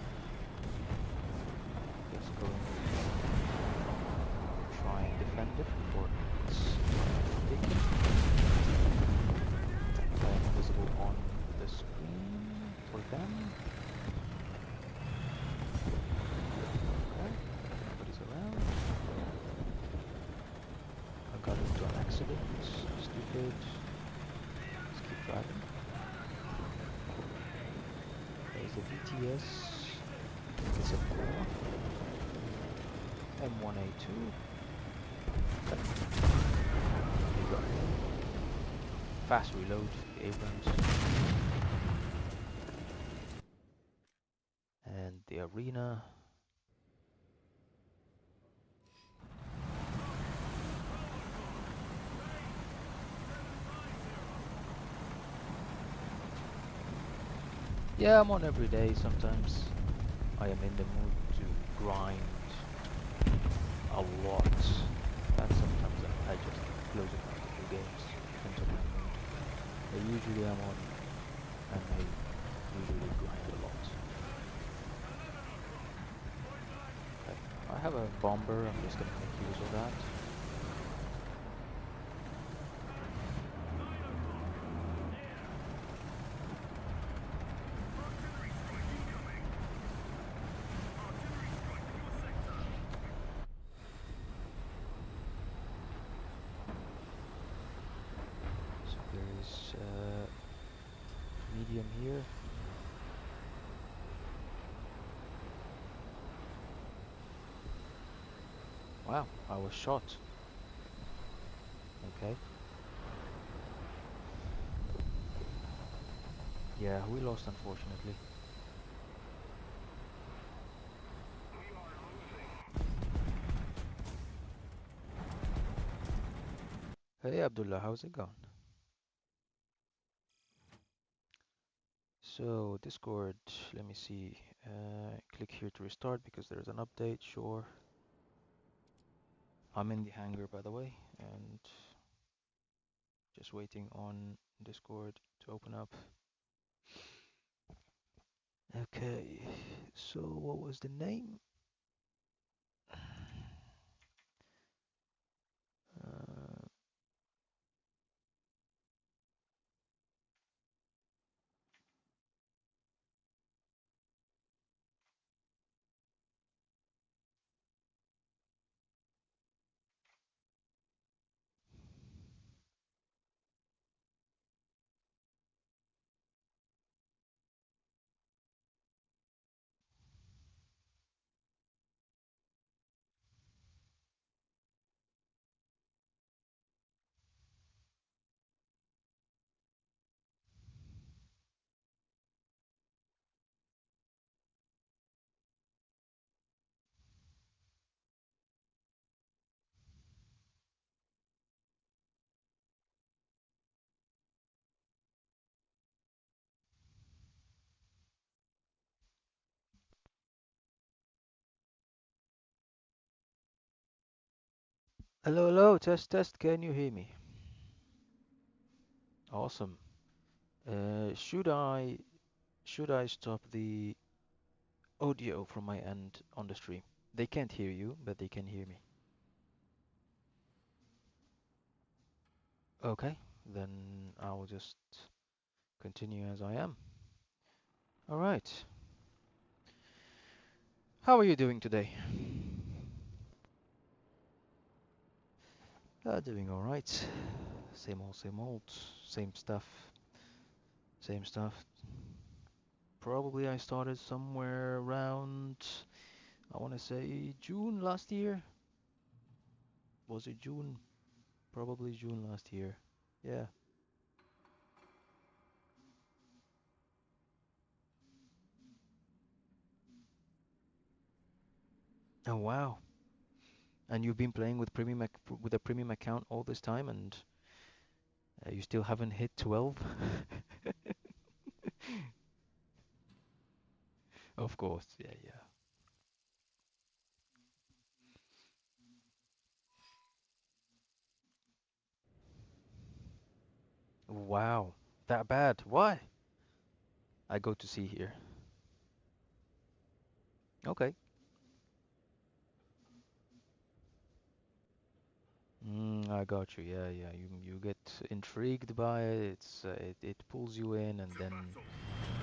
Just going to try and defend it before it's taken. I am visible on the screen for them. Okay, nobody's around. accident. Stupid. Let's keep driving. There's the VTS. It's a Puma. M1A2. There you go. Fast reload, the Abrams. And the arena. Yeah, I'm on every day sometimes. I am in the mood to grind a lot. And sometimes I just close it out to do games. Depends on my mood. But usually I'm on and I usually grind a lot. Okay. I have a bomber, I'm just gonna make use of that. So there is medium here. Wow, I was shot. Okay. Yeah, we lost unfortunately. Hey Abdullah, how's it going? So Discord, let me see. Click here to restart because there's an update, sure. I'm in the hangar by the way, and just waiting on Discord to open up. Okay, so what was the name? Uh, Hello, hello, test, test, can you hear me? Awesome. Should I stop the audio from my end on the stream? They can't hear you, but they can hear me. Okay, then I'll just continue as I am. All right. How are you doing today? Doing all right. Same old, same stuff, same stuff. Probably I started somewhere around, I want to say June last year. Was it June? Probably June last year. Yeah. Oh wow. And you've been playing with with a premium account all this time, and you still haven't hit 12? Of course. Yeah, yeah. Wow. That bad. Why? I go to see here. Okay. I got you. Yeah, yeah. You get intrigued by it. It pulls you in, and then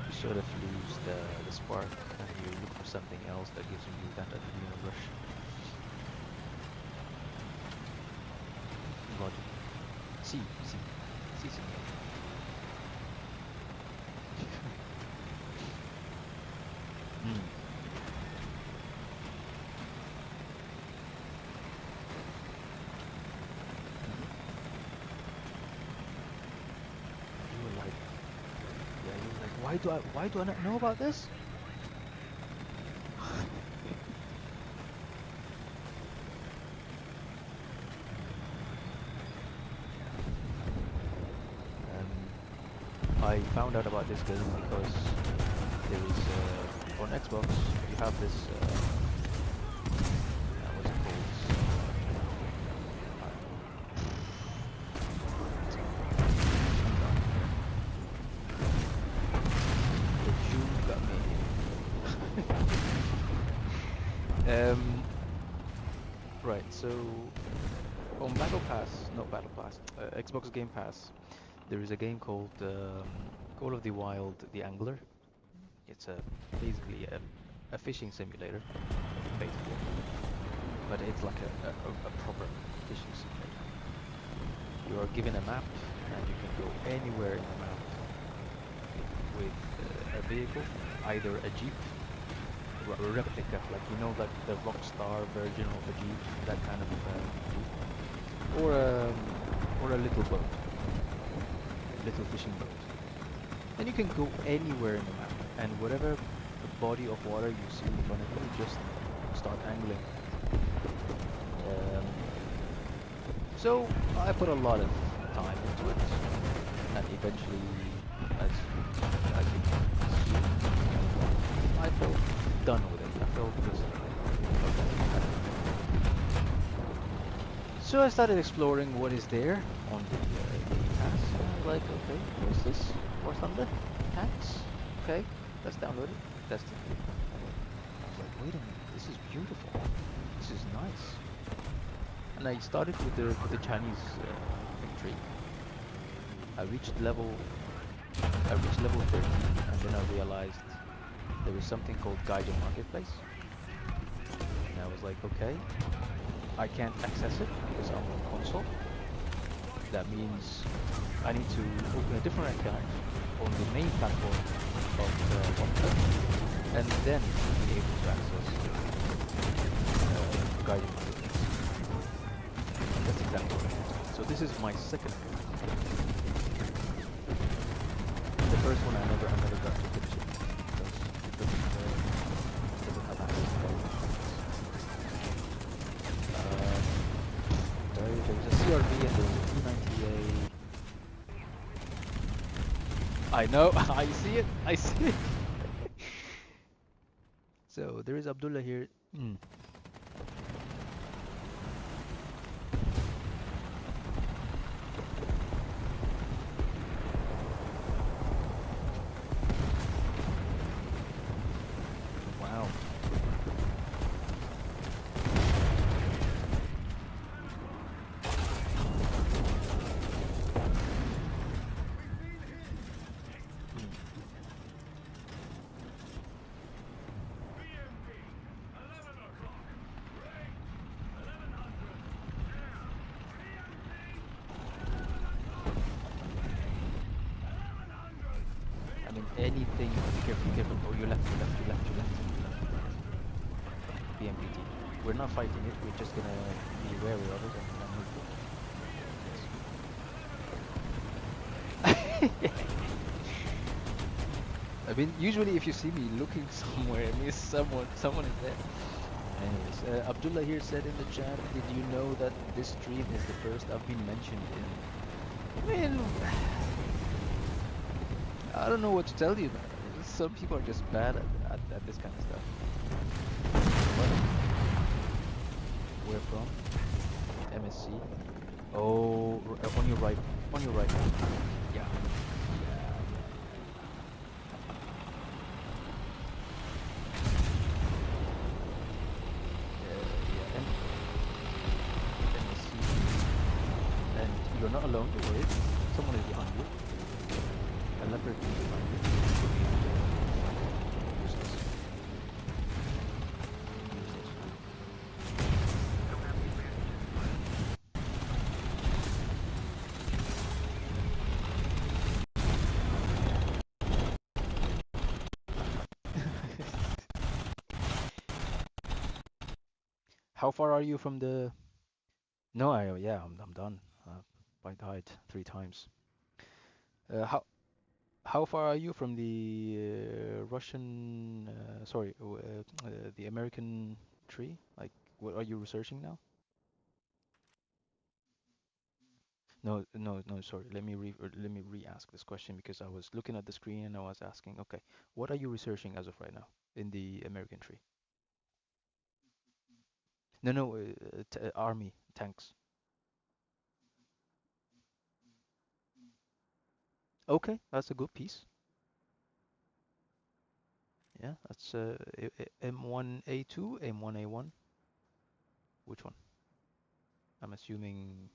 you sort of lose the spark, and you look for something else that gives you that adrenaline rush. Got you. C simulator. Mm. You were like, yeah, you were like, why do I not know about this? I found out about this game because there is on Xbox you have this what's it called? The June got me. Right. So on Battle Pass, not Battle Pass, Xbox Game Pass, there is a game called Call of the Wild: The Angler. It's basically a fishing simulator, basically, but it's like a proper fishing simulator. You are given a map, and you can go anywhere in the map with a vehicle, either a jeep, a replica, like you know, like the Rockstar version of a jeep, that kind of jeep, or a little boat, little fishing boat. And you can go anywhere in the map, and whatever body of water you see in front of you, just start angling. So I put a lot of time into it, and eventually, as you can see, I felt done with it. I felt just okay. So I started exploring what is there on the Game Pass, and I was like, okay, what's this? War Thunder? Tanks? Okay, let's download it, test it. I was like, wait a minute, this is beautiful. This is nice. And I started with the Chinese intrigue. I reached level 30, and then I realized there was something called Gaijin Marketplace. And I was like, okay, I can't access it because I'm on console. That means I need to open a different account on the main platform of OnePlus, and then be able to access Gaijin Marketplace. That's exactly what I did. So this is my second account. The first one I never got to finish it because it doesn't have access to Gaijin Marketplace. There's a CRV and there's a P90A. I know, I see it, I see it. So there is Abdullah here. Wow. BMP, 11 o'clock. Ring, 1100. I mean, anything. Be careful. Oh, you left. BMPT. We're not fighting it. We're just gonna be wary of it and move forward. I mean, usually if you see me looking somewhere, it means someone is there. Anyways, Abdullah here said in the chat, did you know that this stream is the first I've been mentioned in? I mean, I don't know what to tell you, man. Some people are just bad at this kind of stuff. What? Where from? MSC? Oh, on your right. On your right. Yeah. MSC. And you're not alone, don't worry. Someone is behind you. A leopard is behind you. Useless. How far are you from the? No, yeah, I'm done. I died 3 times. How far are you from the Russian? Sorry, the American tree? Like, what are you researching now? No, no, no. Sorry. Let me re-ask this question because I was looking at the screen and I was asking, okay, what are you researching as of right now in the American tree? No, no, army tanks. Okay, that's a good piece. Yeah, that's M1A2, M1A1. Which one? I'm assuming,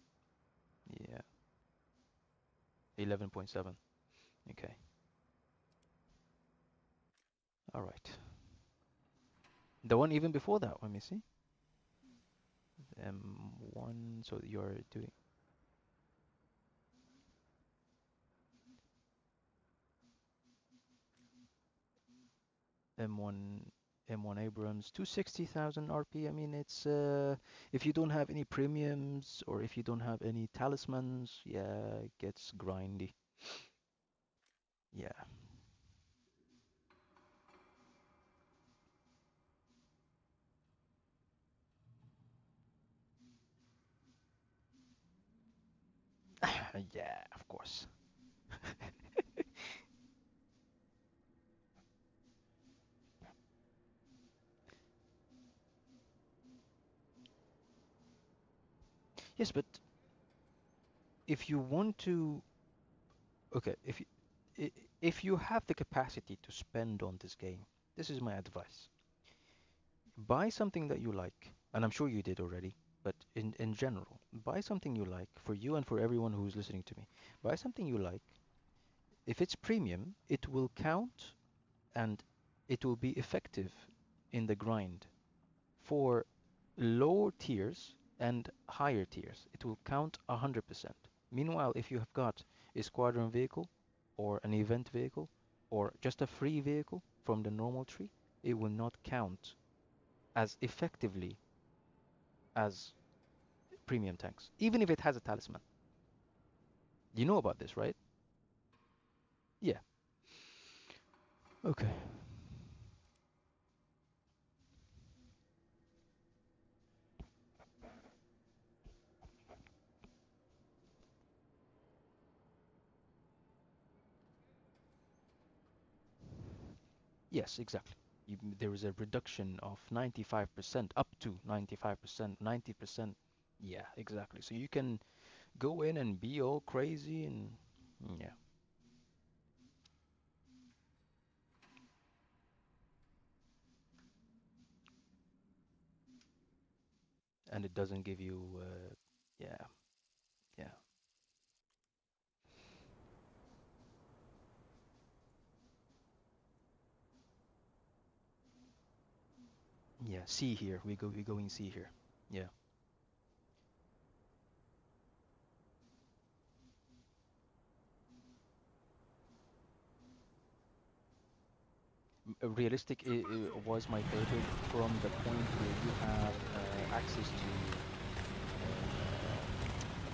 yeah, 11.7. Okay. All right. The one even before that, let me see. M1, so you're doing M1 M1 Abrams, 260,000 RP. I mean, it's if you don't have any premiums or if you don't have any talismans, yeah, it gets grindy. Yeah. Yeah, of course. Yes, but if you want to, okay, if you have the capacity to spend on this game, this is my advice. Buy something that you like, and I'm sure you did already, but in general, buy something you like for you and for everyone who's listening to me. Buy something you like. If it's premium, it will count and it will be effective in the grind for lower tiers and higher tiers. It will count 100%. Meanwhile, if you have got a squadron vehicle or an event vehicle or just a free vehicle from the normal tree, it will not count as effectively as premium tanks, even if it has a talisman. You know about this, right? Yeah. Okay. Yes, exactly. There is a reduction of 95%, up to 95%, 90%. Yeah, exactly. So you can go in and be all crazy and yeah, and it doesn't give you yeah, yeah. Yeah, C here. We going C here. Yeah. Realistic was my favorite from the point where you have access to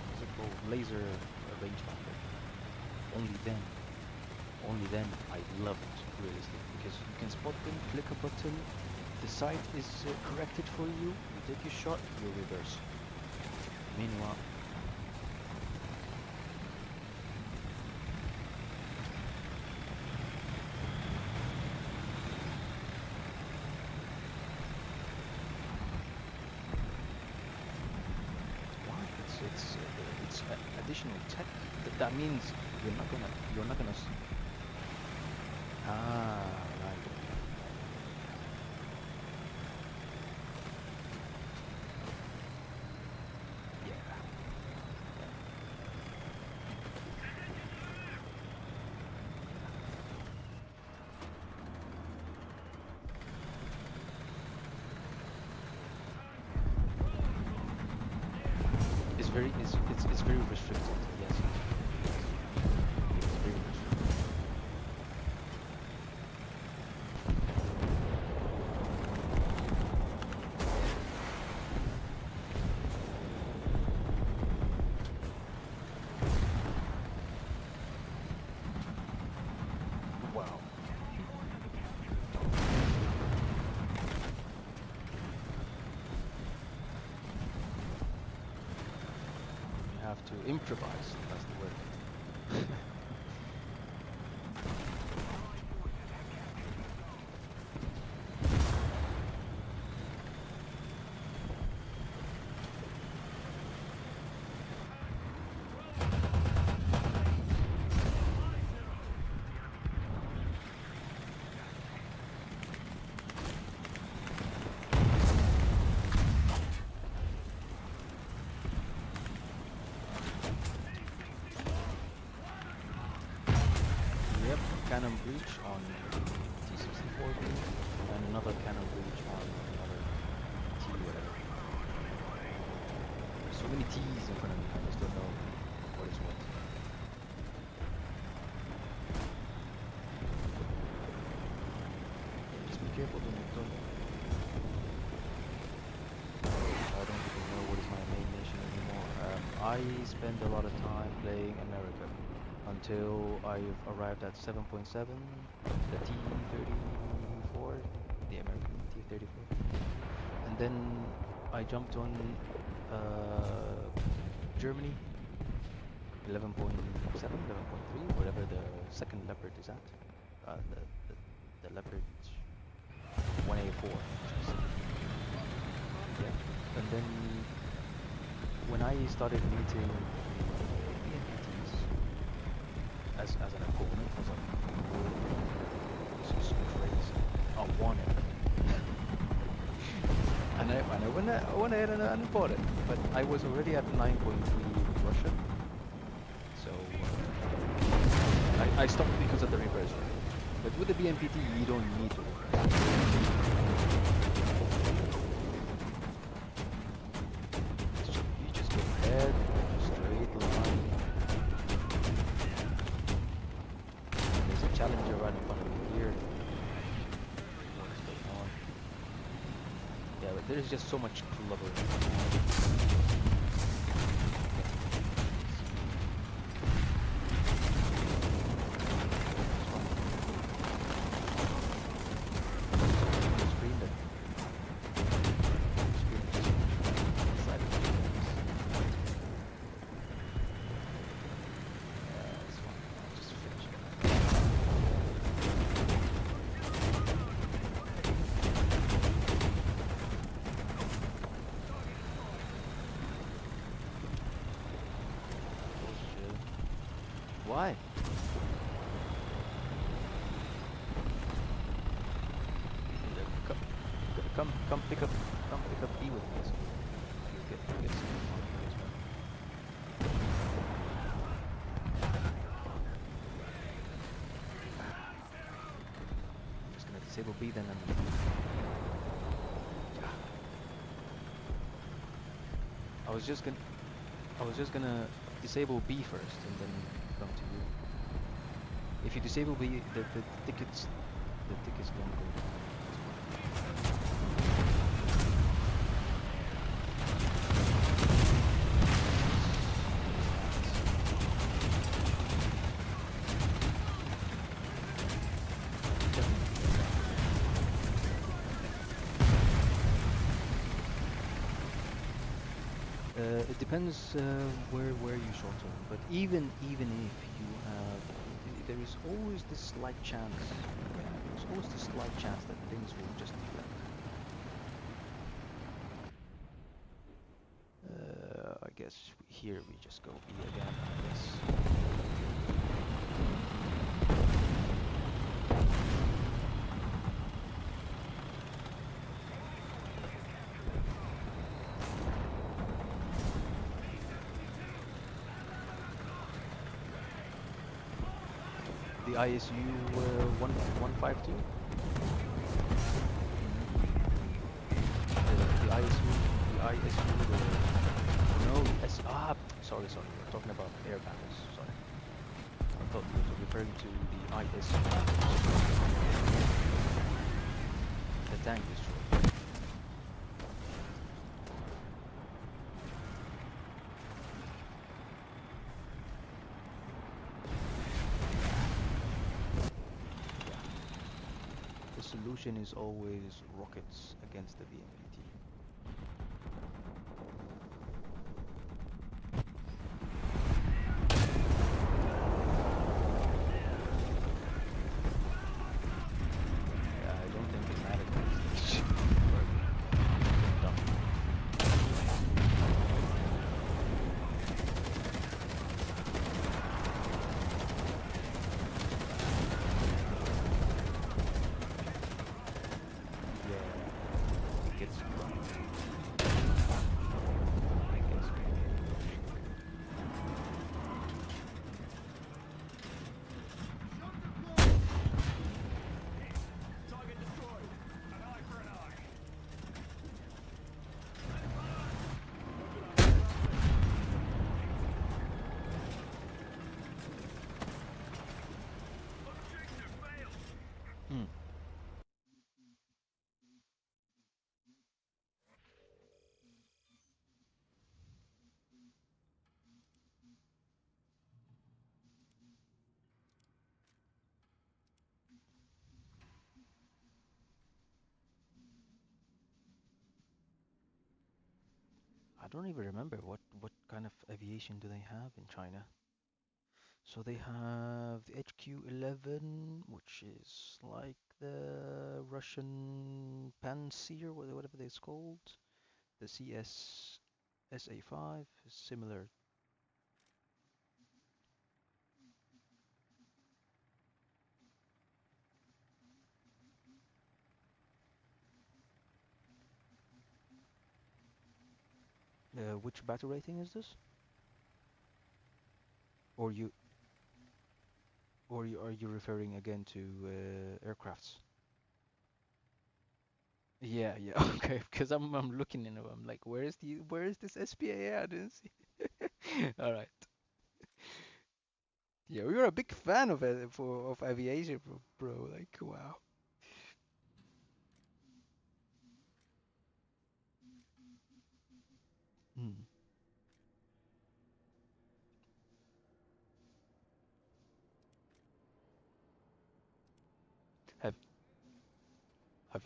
what's it called? Laser rangefinder. Only then, only then I loved realistic because you can spot them, click a button, the sight is corrected for you, you take your shot, you reverse. Meanwhile, why? It's additional tech. That means you're not gonna. Right. Yeah. Yeah. It's very restricted. Yes. Yes. It's very restricted. Improvised, that's the word. Yep, cannon breach on T64 and another cannon breach on another T whatever. There's so many T's in front of me, I just don't know what is what. Just be careful when you don't. I don't even know what is my main nation anymore. I spend a lot of time playing America until I've arrived at 7.7, the T-34, the American T-34, and then I jumped on Germany, 11.7, 11.3, whatever the second Leopard is at, the Leopard 1A4 specifically. Yeah, and then when I started meeting BNPTs as an opponent, I was like, whoa, this is crazy. I won it. and I went ahead and bought it, but I was already at 9.3 with Russia, so I stopped because of the reverse rate. But with the BNPT, you don't need to reverse. You just go ahead, straight line. There's a challenger right in front of me here. What is going on? Yeah, but there's just so much clever. Why? Come pick up E with me. So you get some money as well. I'm just gonna disable B then and I was just gonna disable B first and then come to you. If you disable B, the tickets don't go down. It depends where you short term, but even if you have, there is always this slight chance. Yeah, there's always this slight chance that things will just deflect. I guess here we just go B again. I guess. The ISU 152. The ISU, no, sorry, we're talking about air battles, sorry. I thought you were referring to the ISU, the tank destroyer. The solution is always rockets against the VMPT. don't even remember what kind of aviation do they have in China. So they have the HQ-11, which is like the Russian Pantsir, whatever it's called. The CS SA-5 is similar. Which battle rating is this? Or you are you referring again to aircrafts? Yeah, yeah, okay. Because I'm looking in, I'm like, where is this SPA? I didn't see. All right. Yeah, you're a big fan of it of aviation, bro. Like, wow. Hmm. Have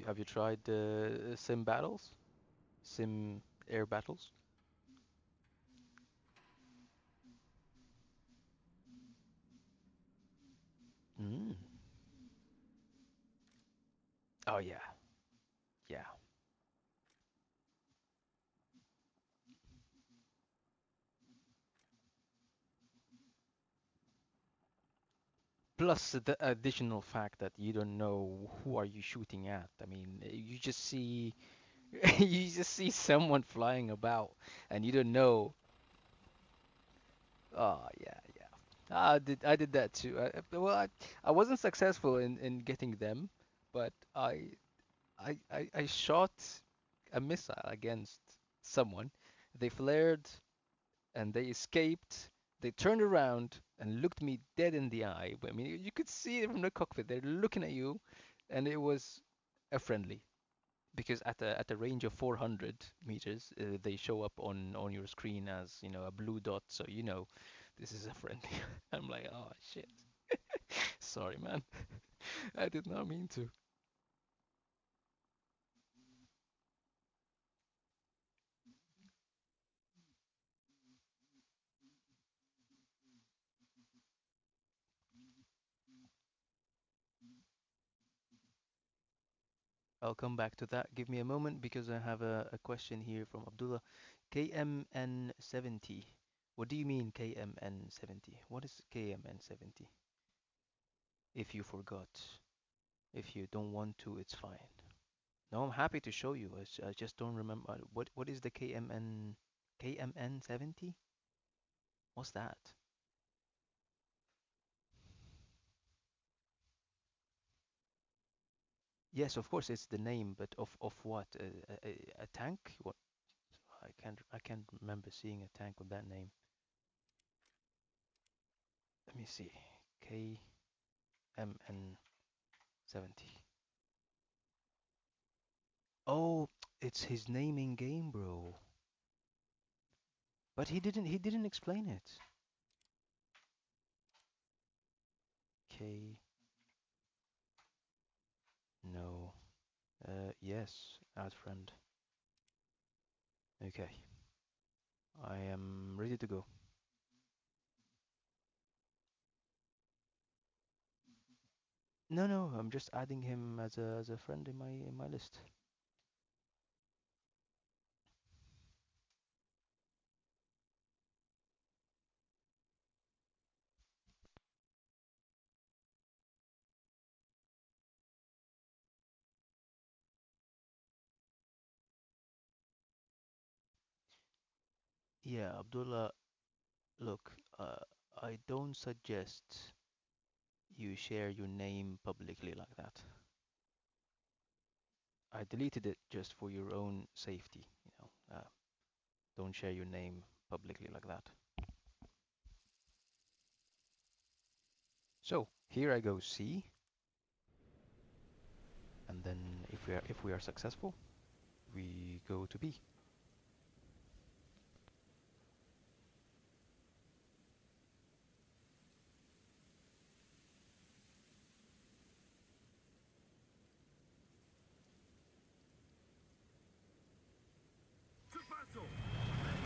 have you tried sim battles? Sim air battles? Mm. Oh yeah, yeah. Plus the additional fact that you don't know who are you shooting at. I mean, you just see you just see someone flying about and you don't know. Oh yeah, yeah. I did that too. I wasn't successful in getting them, but I shot a missile against someone. They flared and they escaped. They turned around and looked me dead in the eye. I mean, you could see it from the cockpit. They're looking at you, and it was a friendly. Because at a range of 400 meters, they show up on your screen as a blue dot, so you know this is a friendly. I'm like, oh shit, sorry man, I did not mean to. I'll come back to that. Give me a moment because I have a question here from Abdullah. KMN70. What do you mean KMN70? What is KMN70? If you forgot. If you don't want to, it's fine. No, I'm happy to show you. I just don't remember. What is the KMN 70? What's that? Yes, of course it's the name, but of what? A tank? What? I can't remember seeing a tank with that name. Let me see. KMN 70. Oh, it's his name in game, bro. But he didn't explain it. K no. Yes, add friend. Okay. I am ready to go. No, no, I'm just adding him as a friend in my list. Yeah, Abdullah, look, I don't suggest you share your name publicly like that. I deleted it just for your own safety, don't share your name publicly like that. So here I go C, and then if we are successful, we go to B. To battle!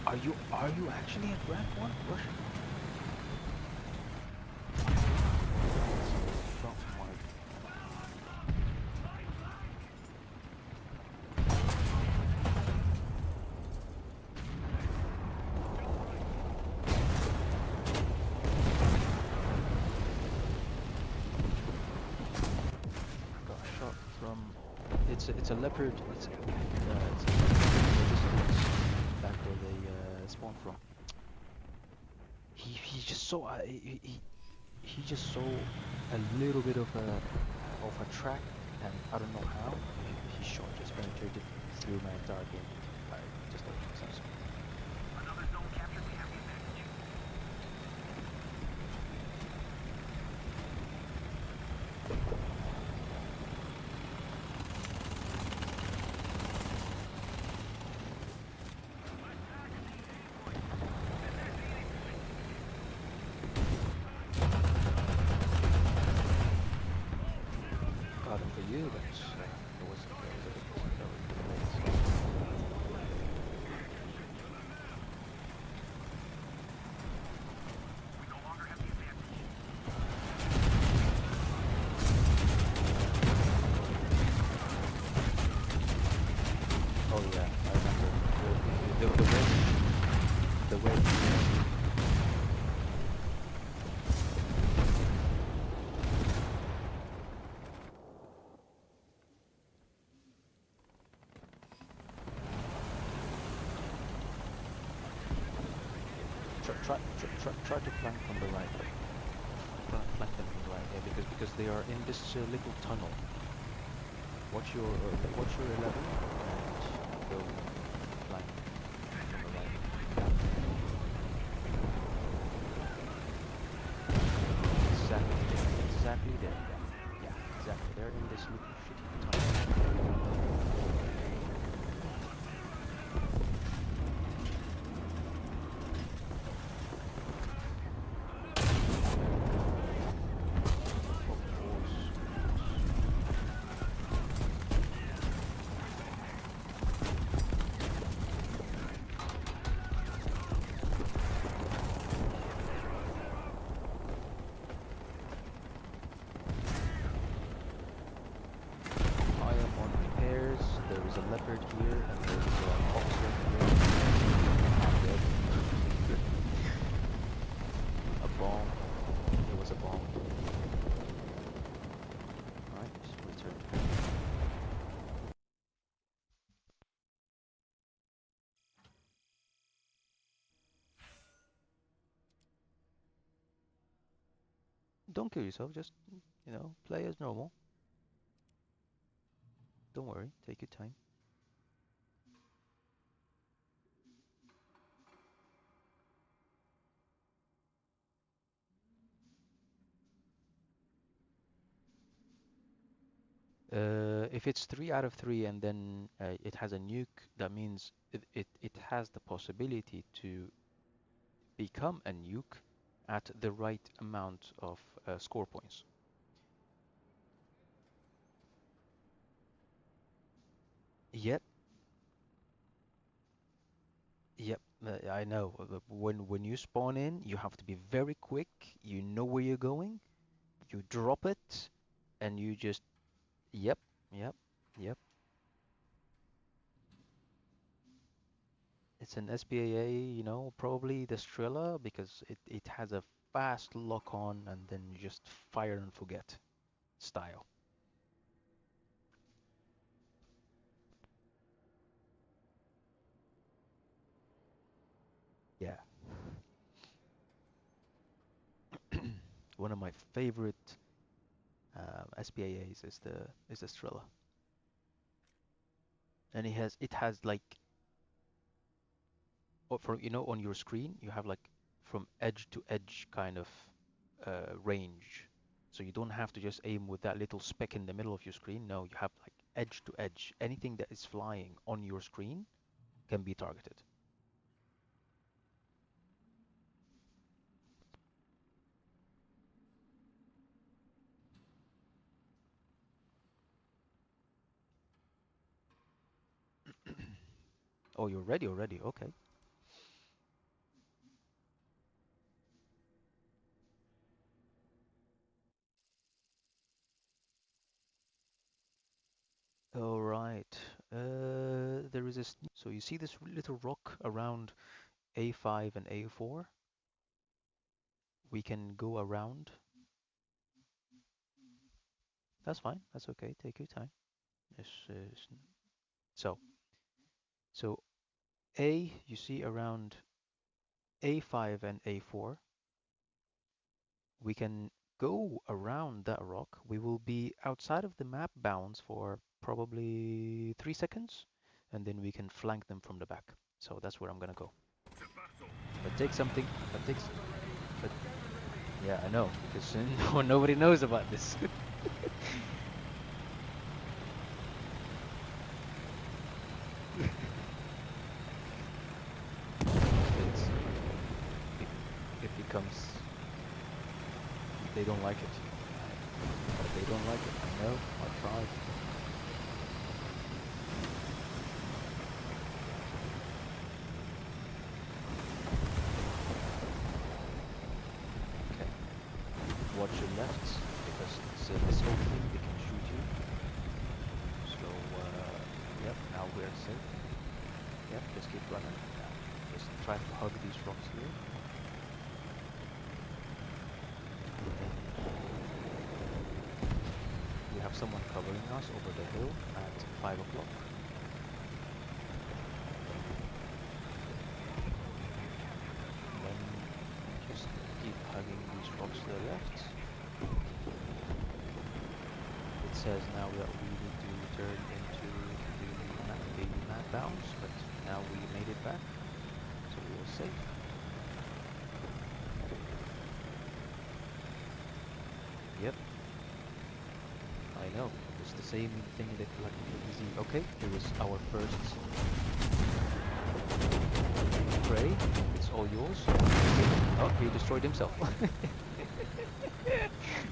Are you actually at rank 1, Russian? Oh my. Got shot from. It's a leopard. It's a distance back where they spawn from. He just saw he just saw a little bit of a track, and I don't know how his shot just penetrated through my entire game. It just doesn't make sense. Another zone captured. We have the advantage. Got him for you, but it was a bit late. We no longer have the advantage. Oh yeah, I remember the way. Try to flank on the right. Flank them on the right, yeah, because they are in this little tunnel. Watch your 11 and go flank on the right. Exactly there. Yeah, exactly. They're in this little shitty tunnel. Of course. I am on repairs. There is a leopard here, and there is a boxer here. I'm dead. A bomb. There was a bomb. Alright, return. Don't kill yourself, just, play as normal. Don't worry, take your time. If it's 3 out of 3 and then it has a nuke, that means it has the possibility to become a nuke at the right amount of score points. Yep, yep, I know. When you spawn in, you have to be very quick. You know where you're going. You drop it, and you just yep, yep, yep. It's an SPAA, probably the Strela because it has a fast lock on and then you just fire and forget style. Yeah. One of my favorite SPAAs is the Strela. And it has like on your screen you have like from edge to edge kind of range. So you don't have to just aim with that little speck in the middle of your screen. No, you have like edge to edge. Anything that is flying on your screen can be targeted. Oh, you're ready already. Okay. is this. So you see this little rock around A5 and A4? We can go around. That's fine. That's okay. Take your time. So, so A, you see around A5 and A4. We can go around that rock. We will be outside of the map bounds for probably 3 seconds, and then we can flank them from the back. So that's where I'm gonna go. But take something. But yeah, I know because nobody knows about this. it's, it becomes. They don't like it. They don't like it. I know. I tried. Okay. Watch your left because it's this opening. They can shoot you. So yep. Now we're safe. Yep. Just keep running. Yeah. Just try to hug these rocks here. We have someone covering us over the hill at 5 o'clock. Then just keep hugging these rocks to the left. It says now that we need to turn into the map bounce, but now we made it back, so we are safe. Yep. I know, it's the same thing that like easy. Okay, here is our first prey. It's all yours. Oh, he destroyed himself.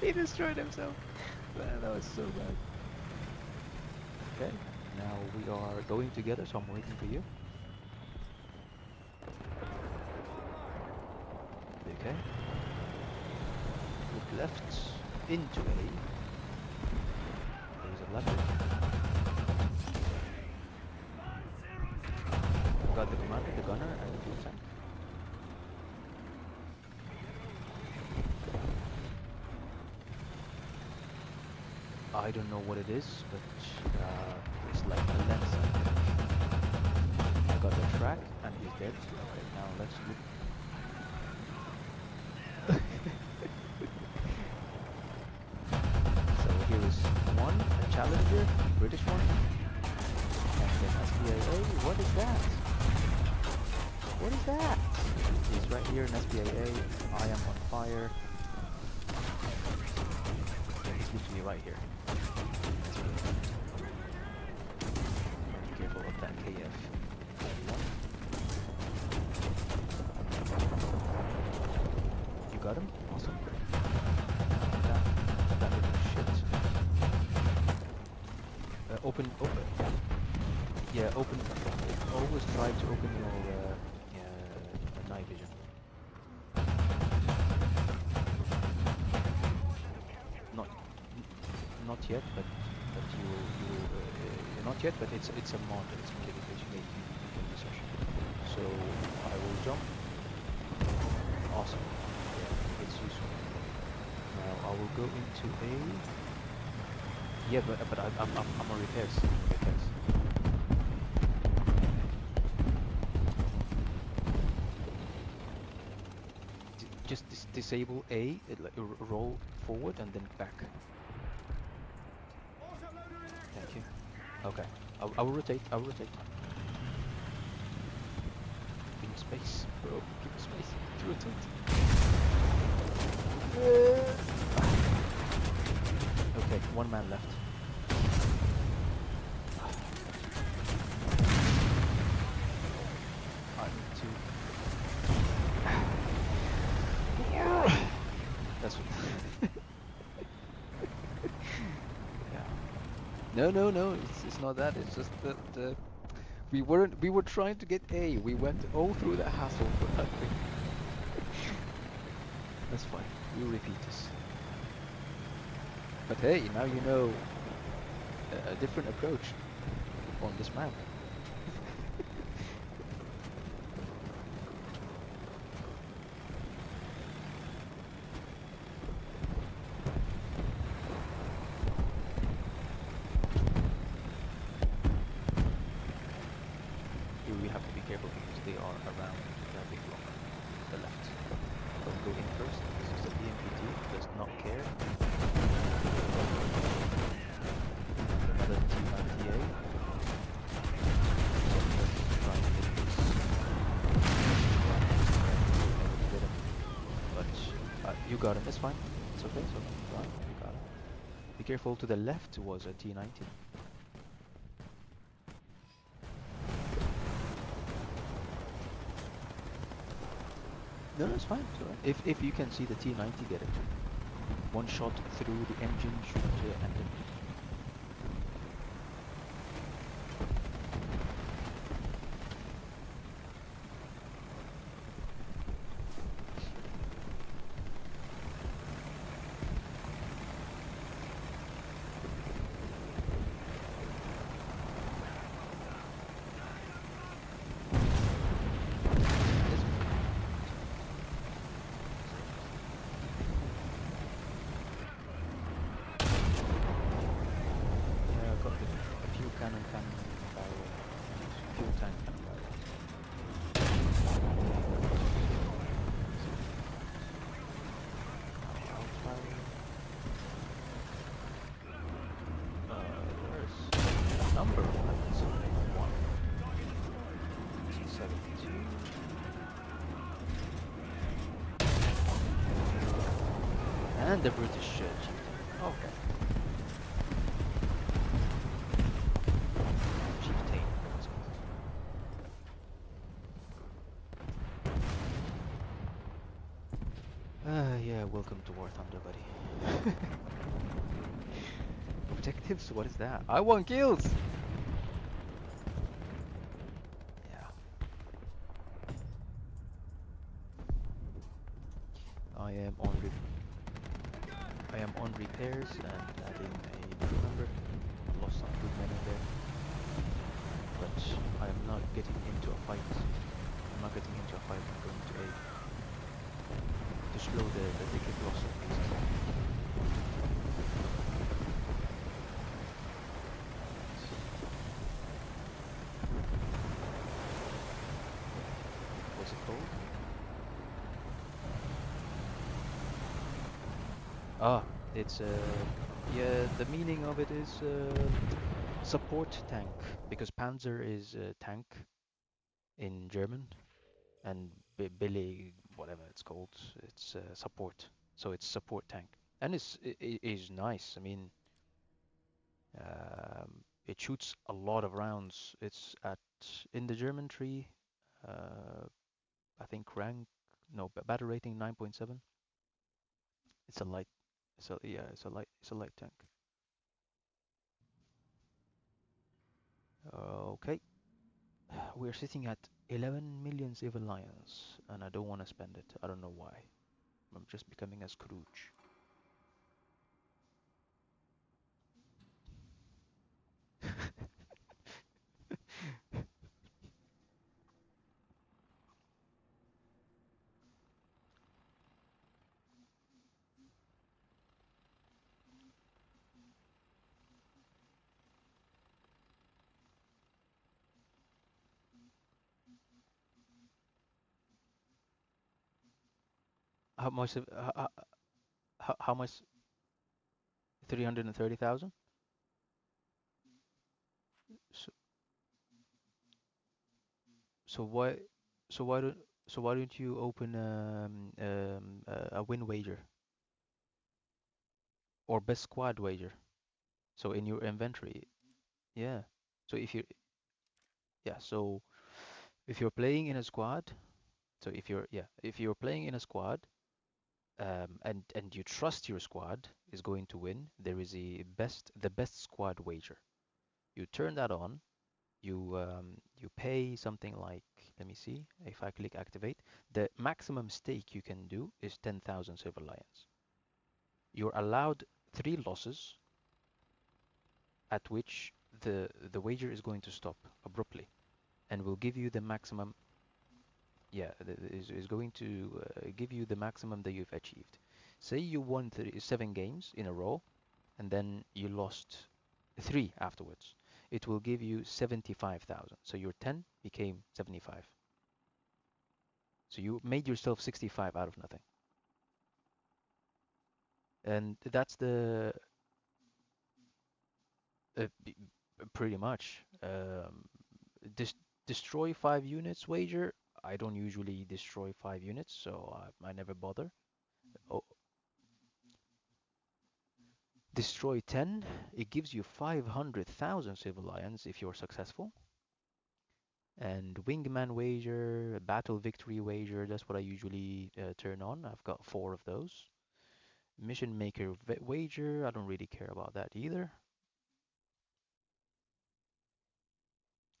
He destroyed himself. Man, that was so bad. Okay, now we are going together, so I'm waiting for you. Okay. Look left into A. There's a leopard. Got the commander, the gunner, and the fuel tank. I don't know what it is, but it's like a lens. I got the track, and he's dead. Okay, now let's look. So here is one, a Challenger, British one, and then SPAA. What is that? What is that? He's right here in SPAA. I am on fire. He's literally right here. Be careful of that KF. You got him? Awesome. That little shit. Open. Yeah, open. Always try to open your night vision. Not yet, but not yet, but it's a mod. It's modification that you can research. So I will jump. Awesome. Yeah, it's useful. Now I will go into A. Yeah, but I'm on repairs. Just disable A, roll forward and then back. Thank you. Okay. I will rotate. Give me space, bro. Give me space. Rotate. Okay, one man left. I need to. That's what. Yeah. No. It's not that. It's just that we were trying to get A. We went all through the hassle for nothing. That's fine. We'll repeat this. But hey, now you know a different approach on this map. got him. It's fine. It's okay. It's okay. You got him. You got him. Be careful. To the left was a T90. No, no, it's fine. It's alright. If you can see the T90, get it. One shot through the engine should end it. It's Yeah, I've got a few cannon barrel, a few tank cannon barrels. Outfire. There's a number of weapons. One, T72, and the British chieftain. Okay, chieftain. That's called. Yeah. Welcome to War Thunder, buddy. Objectives? What is that? I want kills. Yeah. I am on re I am on repairs and adding a crew member. Lost some good men in there, but I am not getting into a fight. I'm not getting into a fight. I'm going to aid to slow the ticket loss of pieces. What's it called? Ah, it's yeah. The meaning of it is support tank, because Panzer is tank in German, and Billy, whatever it's called, it's support. So it's support tank, and it is nice. I mean, it shoots a lot of rounds. It's at in the German tree. Uh, I think rank no battle rating 9.7. It's a light. So yeah, it's a light tank. Okay, we're sitting at 11 million civil lions, and I don't want to spend it. I don't know why. I'm just becoming a Scrooge. How much? How much? 330,000. So so why so why don't so why don't you open a win wager or best squad wager? So in your inventory, yeah. So if you yeah, so if you're playing in a squad, so if you're playing in a squad, and you trust your squad is going to win, there is the best squad wager. You turn that on. You pay something like, let me see if I click activate. The maximum stake you can do is 10,000 silver lions. You're allowed 3 losses, at which the wager is going to stop abruptly, and will give you the maximum. Yeah, is going to give you the maximum that you've achieved. Say you won 7 games in a row, and then you lost 3 afterwards. It will give you 75,000. So your 10 became 75. So you made yourself 65 out of nothing. And that's the pretty much dis destroy 5 units wager. I don't usually destroy 5 units, so I never bother. Oh, Destroy 10. It gives you 500,000 civilians if you're successful. And Wingman Wager, Battle Victory Wager, that's what I usually turn on. I've got 4 of those. Mission Maker Wager, I don't really care about that either.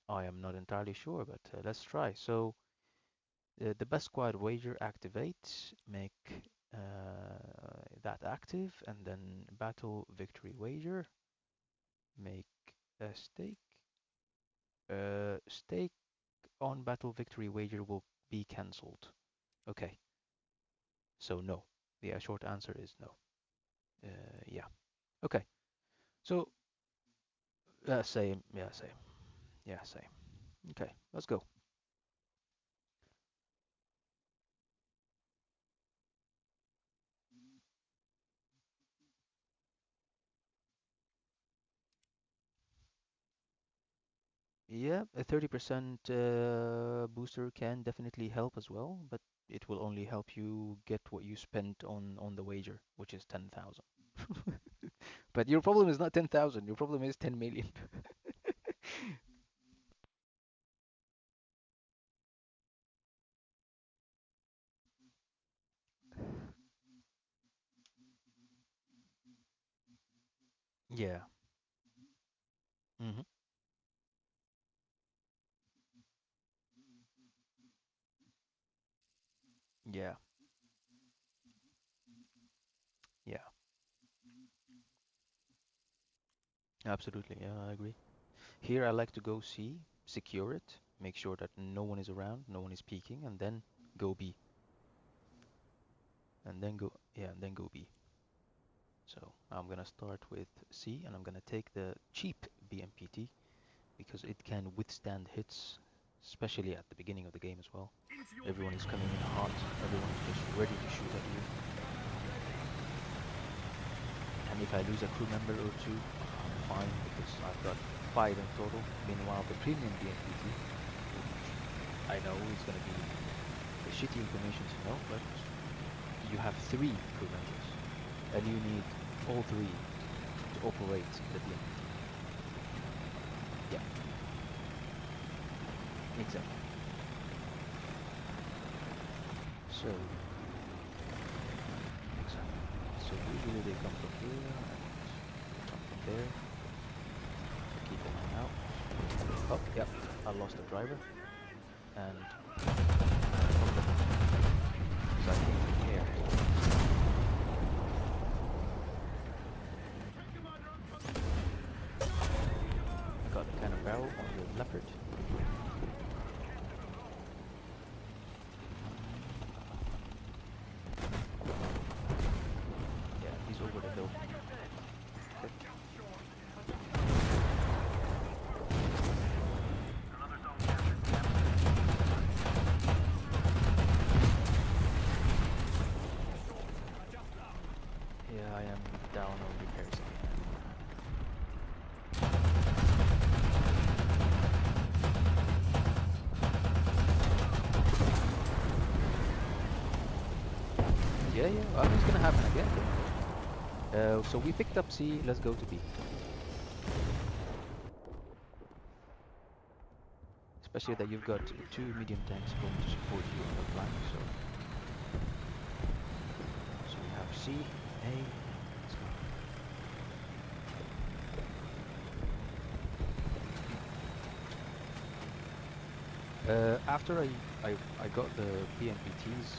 I am not entirely sure, but let's try. So the best squad wager activate, make that active, and then battle victory wager, make a stake. Stake on battle victory wager will be cancelled. Okay, so no. The short answer is no. Yeah. Okay. So same. Yeah, same. Yeah, same. Okay, let's go. Yeah, a 30% booster can definitely help as well, but it will only help you get what you spent on the wager, which is 10,000. But your problem is not 10,000, your problem is 10 million. Yeah. Hmm. Yeah. Yeah. Absolutely. Yeah, I agree. Here I like to go C, secure it, make sure that no one is around, no one is peeking, and then go B. And then go, yeah, and then go B. So I'm gonna start with C, and I'm gonna take the cheap BMPT because it can withstand hits, especially at the beginning of the game as well. Everyone is coming in hot, everyone is just ready to shoot at you. And if I lose a crew member or two, I'm fine because I've got 5 in total. Meanwhile, the premium BMPT, I know it's gonna be a shitty information to know, but you have 3 crew members, and you need all 3 to operate the BMPT. Yeah, exactly. So, exactly. So usually they come from here and come from there. So keep an eye out. Oh, yep, I lost the driver. And because I came from here. I got a cannon barrel on the leopard. Yeah, he's over the hill. Okay. Another zone captured. Yeah, I am down on repairs again. Yeah, yeah, well, it's gonna happen again. So we picked up C, let's go to B. Especially that you've got 2 medium tanks going to support you on the flank, so we have C, A, let's go. After I got the PMPTs,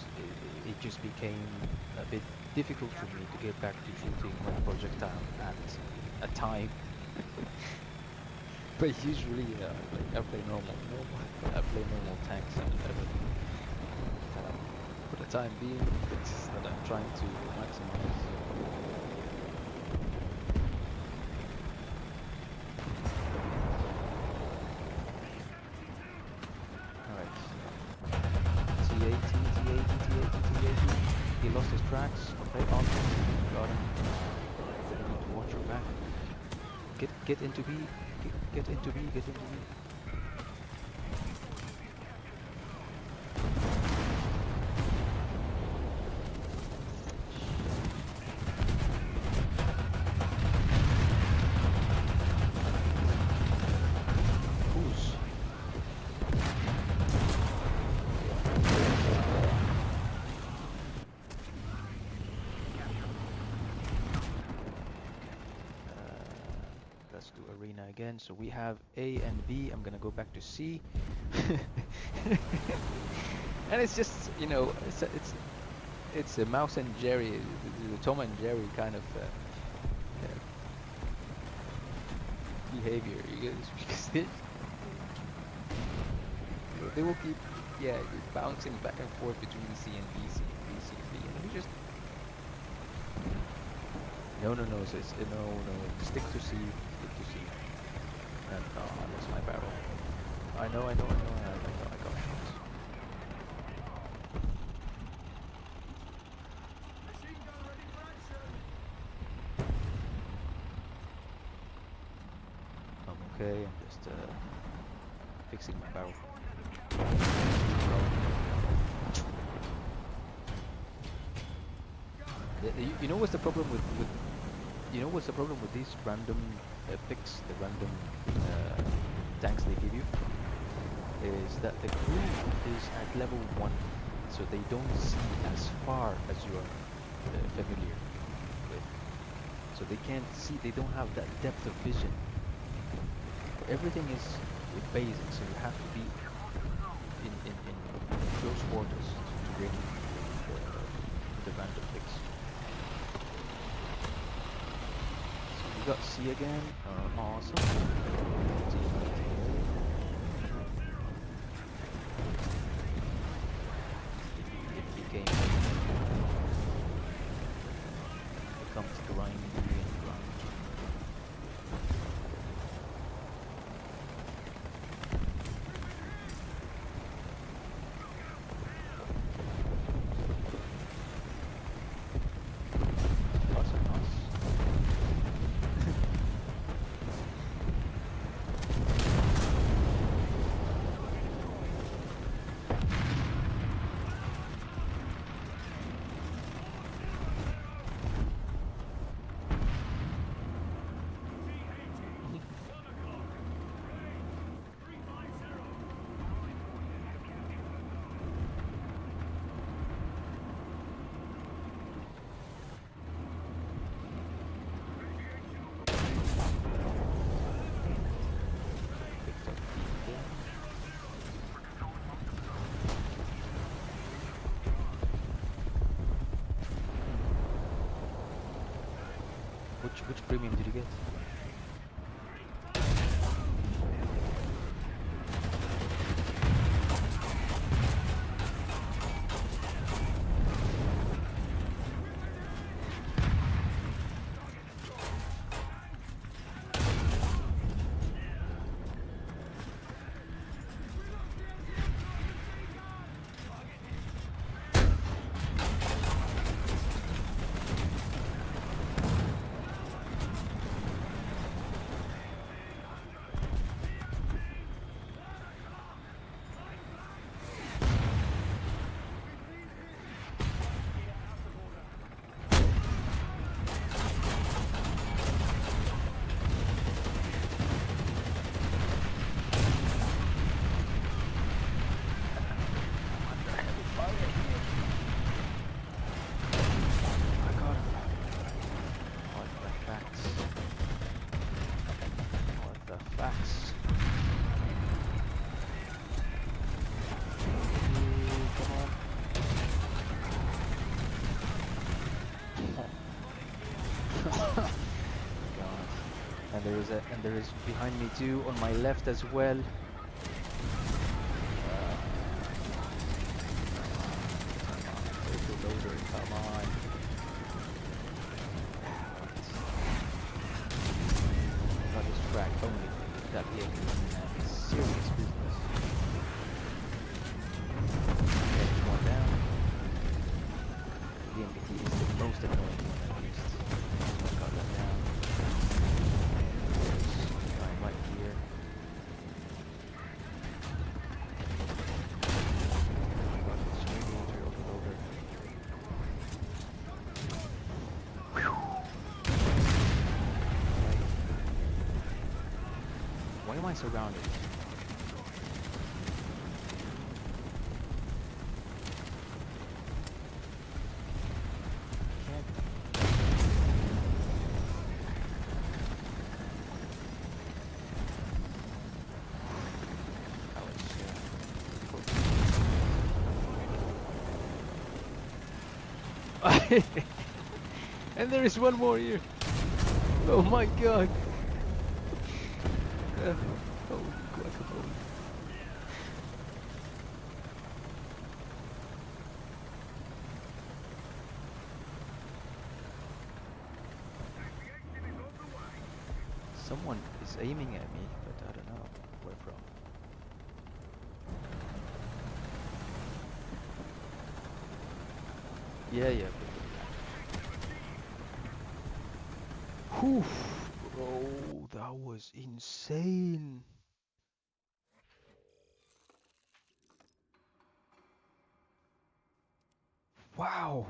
it just became a bit difficult for me to get back to shooting one projectile at a time. But usually, like I play I play normal tanks and everything. For the time being, it's that I'm trying to maximize. Alright. T80, T80, T80, T80. He lost his tracks. Okay, awesome. Got him. You need to watch your back. Get into B. Get into B. Get into B. again. So we have A and B. I'm gonna go back to C. And it's just, you know, it's a Mouse and Jerry, the Tom and Jerry kind of behavior. You guys, because they will keep, yeah, bouncing back and forth between C and B, C and B, C and B, and we just no, sis, no, stick to C, stick to C. And I lost my barrel. I know, I got shots. Machine gun ready for action. I'm okay. I'm just fixing my barrel. You know what's the problem with you know what's the problem with these random picks, the random tanks they give you, is that the crew is at level 1, so they don't see as far as you are familiar with. So they can't see, they don't have that depth of vision. Everything is basic, so you have to be in close quarters to really the random picks. So we got C again, awesome. It becomes grindy and grindy. Which premium did you get? And there is behind me too, on my left as well. Where's the loader? Come on. Got this track only. That game is serious business. Okay, one down. The MPT is the most annoying one at least. Got that down. Right here. Got this radiator overloader. Why am I surrounded? And there is one more here. Oh my god. Oh, guacamole. Someone is aiming at me, but I don't know where from. Yeah, yeah. Whew, bro, that was insane. Wow.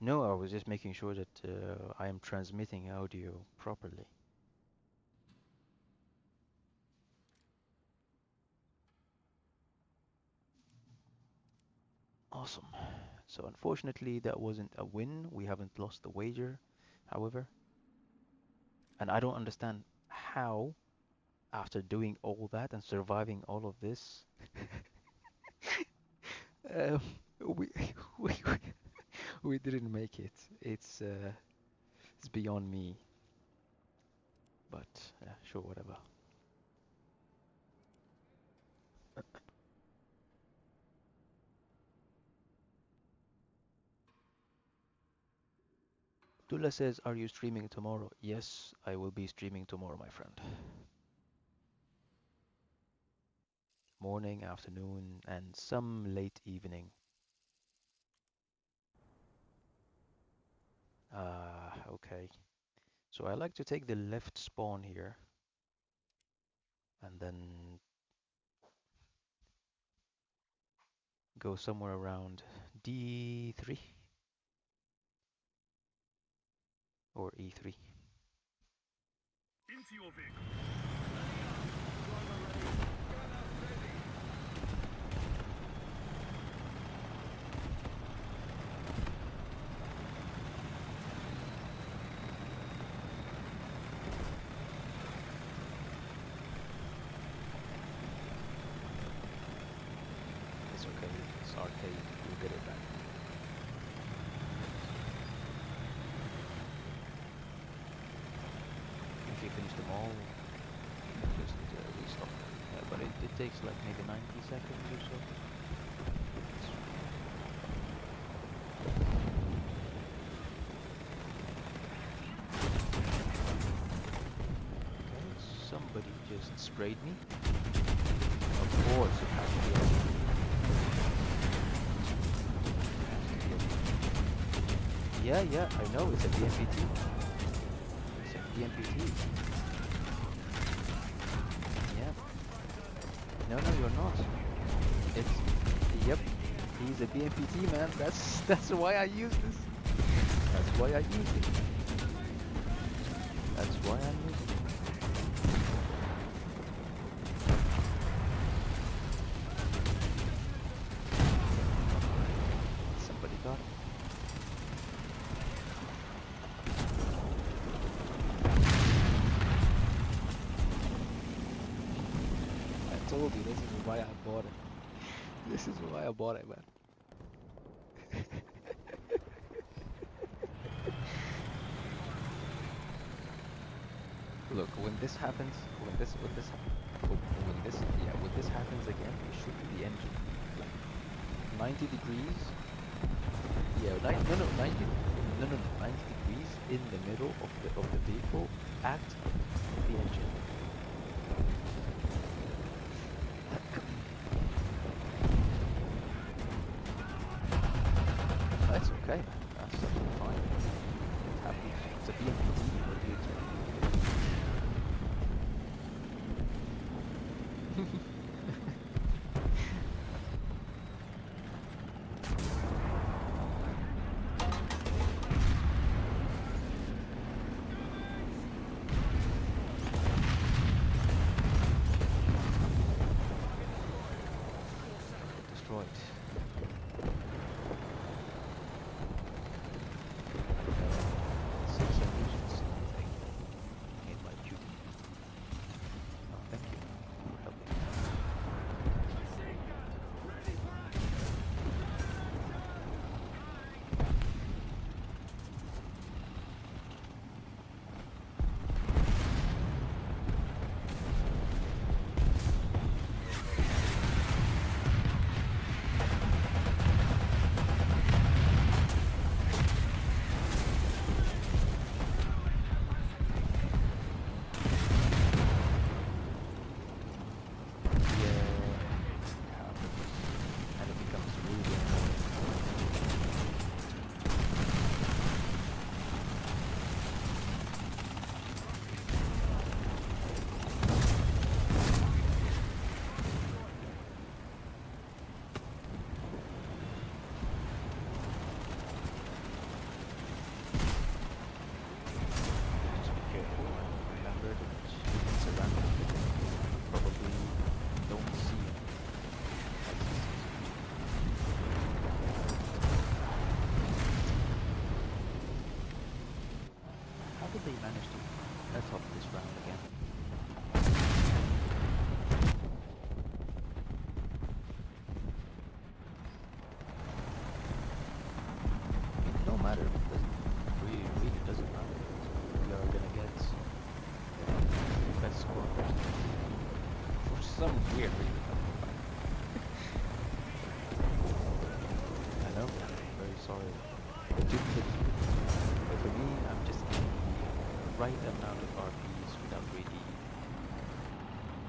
No, I was just making sure that I am transmitting audio properly. Awesome. So unfortunately, that wasn't a win. We haven't lost the wager, however. And I don't understand how, after doing all that and surviving all of this, um, we, we we didn't make it. It's beyond me. But sure, whatever. Abdullah says, "Are you streaming tomorrow?" Yes, I will be streaming tomorrow, my friend. Morning, afternoon, and some late evening. Okay. So I like to take the left spawn here and then go somewhere around D3 or E3. Into your vehicle. It's okay, it's arcade, we'll get it back. If you finish them all, just restart. Yeah, but it takes like maybe 90 seconds or so. Okay, somebody just sprayed me. Of course it has to be. Yeah, yeah, I know, it's a BMPT. It's a BMPT. Yeah. No, no, you're not. It's, yep, he's a BMPT, man. That's why I use this. That's why I use it. That's why I'm using it. Somebody got it. I told you, this is why I bought it. This is why I bought it, man. Look, when this happens, when this happens again, you shoot the engine like 90 degrees. Yeah, no, no, 90, no, no, no, 90 degrees in the middle of the vehicle at the engine. That's okay, man. That's totally fine. It happens. It's a BMPT. What do you expect? Destroyed. Some solutions, I think, in my duty. are too picky. But for me, I'm just getting the right amount of RPs without really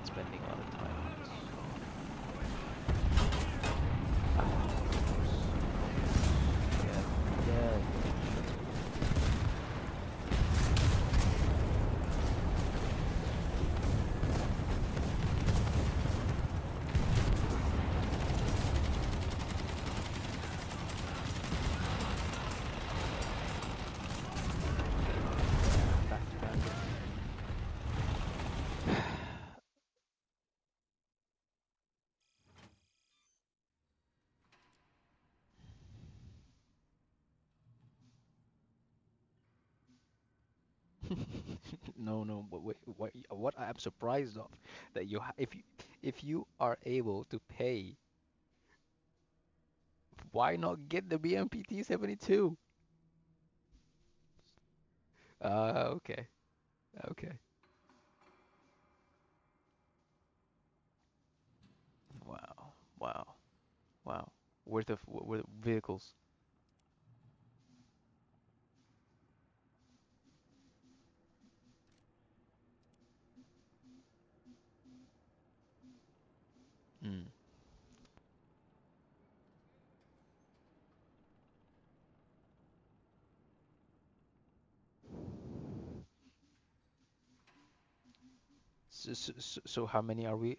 spending a lot of time on this. Ah, of course. Yeah, yeah, sure. Yeah, back to back again. No, no, but wait, what I'm surprised of that if you are able to pay, why not get the BMPT 72? Okay, okay. Wow, wow, wow. Worth of vehicles. Mm. So how many are we?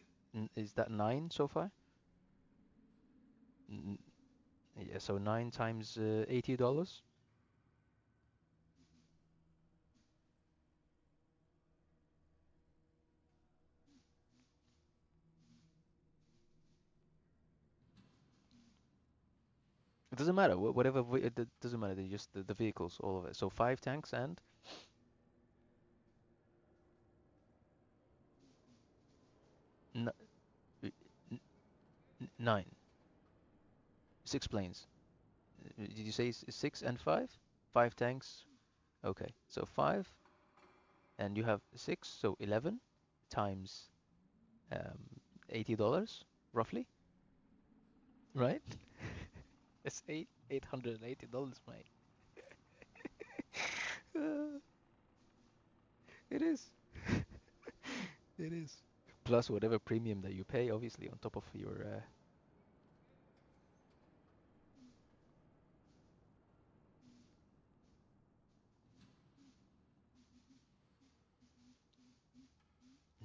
Is that nine so far? N- Yeah, so nine times $80. It doesn't matter. Whatever. It doesn't matter. They just the vehicles, all of it. So five tanks and n n nine, six planes. Did you say six and five? Five tanks. Okay, so five, and you have six, so 11 times $80 roughly, right? It's $880, mate. Uh, it is. It is. Plus whatever premium that you pay, obviously, on top of your.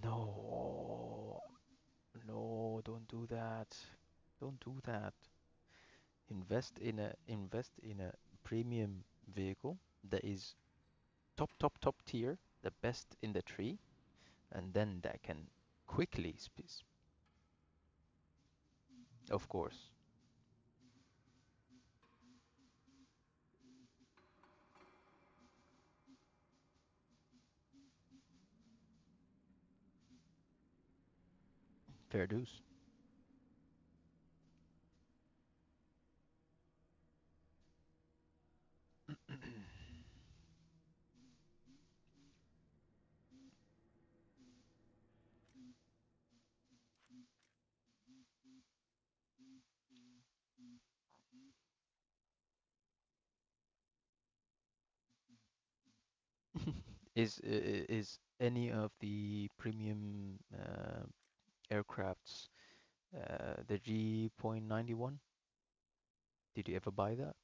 No, no, don't do that. Don't do that. Invest in a premium vehicle that is top tier, the best in the tree, and then that can quickly of course. Fair dues. Is any of the premium aircrafts the G.91? Did you ever buy that?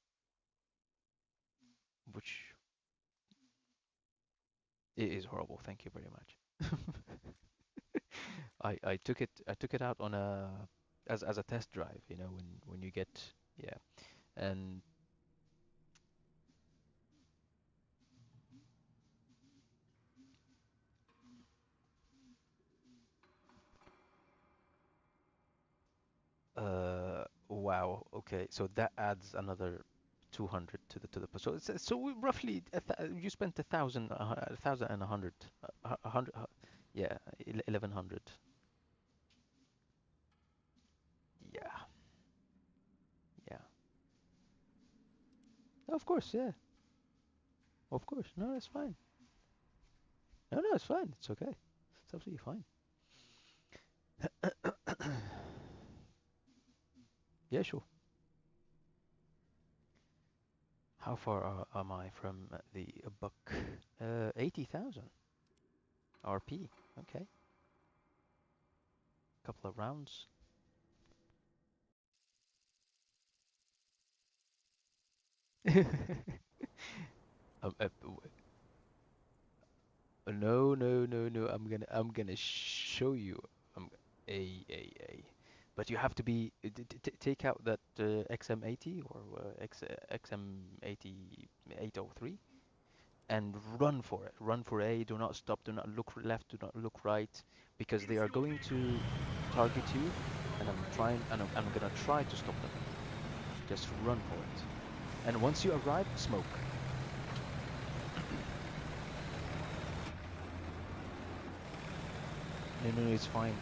Which it is horrible. Thank you very much. I took it out on a as a test drive, when you get, yeah. And wow, okay. So that adds another 200 to the so roughly you spent 1,000 a hundred, yeah, 1,100. Yeah, yeah. Of course, yeah. Of course. No, that's fine. No, no, it's fine. It's okay. It's absolutely fine. Yeah, sure. How far am I from the BUK? 80,000 RP. Okay, couple of rounds. No, no, no, no. I'm gonna show you. Um, a. But you have to be take out that XM80 or XM80 803 and run for it. Run for A. Do not stop. Do not look left. Do not look right, because they are going to target you, and I'm gonna try to stop them. Just run for it. And once you arrive, smoke. No, no, no, it's fine.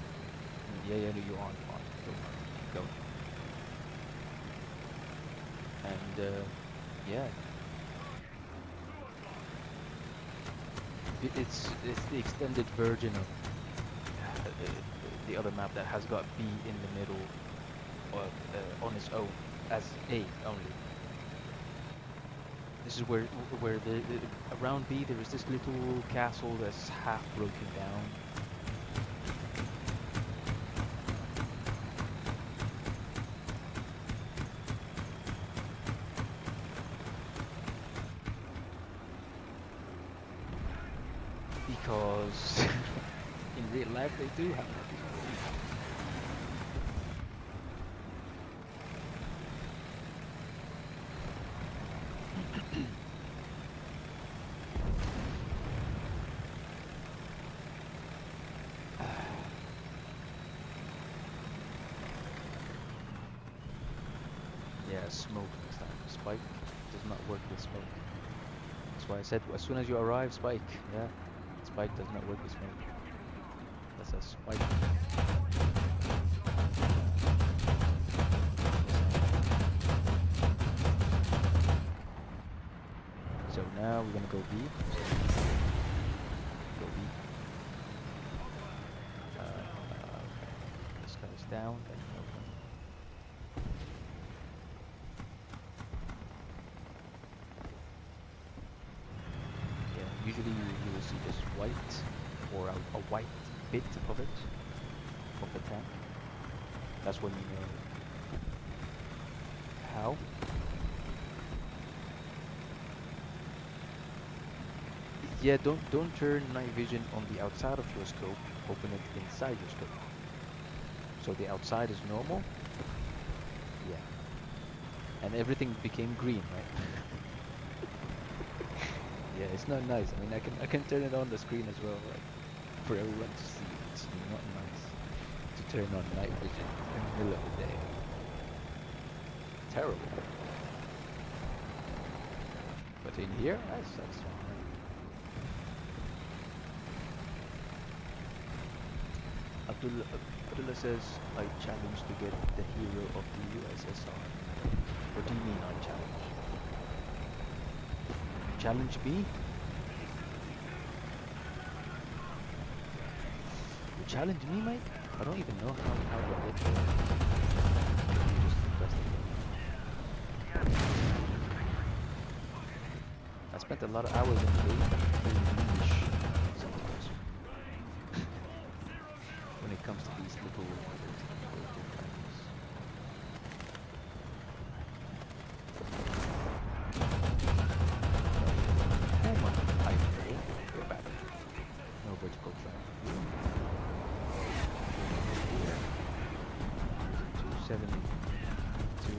Yeah, yeah, no, you're on, you're on. Don't worry, keep going. And yeah, it's the extended version of the other map that has got B in the middle on its own as A only. This is where the around B there is this little castle that's half broken down. Because in real life they do have that. Yeah, smoke next time. Spike does not work with smoke. That's why I said as soon as you arrive, spike. Yeah, spike does not work with smoke. That's a spike. So now we're gonna go B. Go B. Okay. This guy's down. Then open. Yeah, usually you will see just white or a white bit of it, of the tank. That's when you know how. Yeah, don't turn night vision on the outside of your scope. Open it inside your scope. So the outside is normal. Yeah, and everything became green, right? Yeah, it's not nice. I mean, I can turn it on the screen as well, right, for everyone to see. It's not nice to turn on night vision in the middle of the day. Terrible. But in here, that's fine. Abdullah says, I challenge to get the hero of the USSR. What do you mean I challenge? Challenge me? You challenge me, mate? I don't even know how to get there. You just press the button. I spent a lot of hours in the game playing English sometimes. When it comes to these little things. Oh my, I fail. We're back. No vertical track. 270 to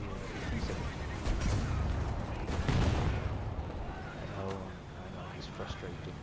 370. I know, it's frustrating.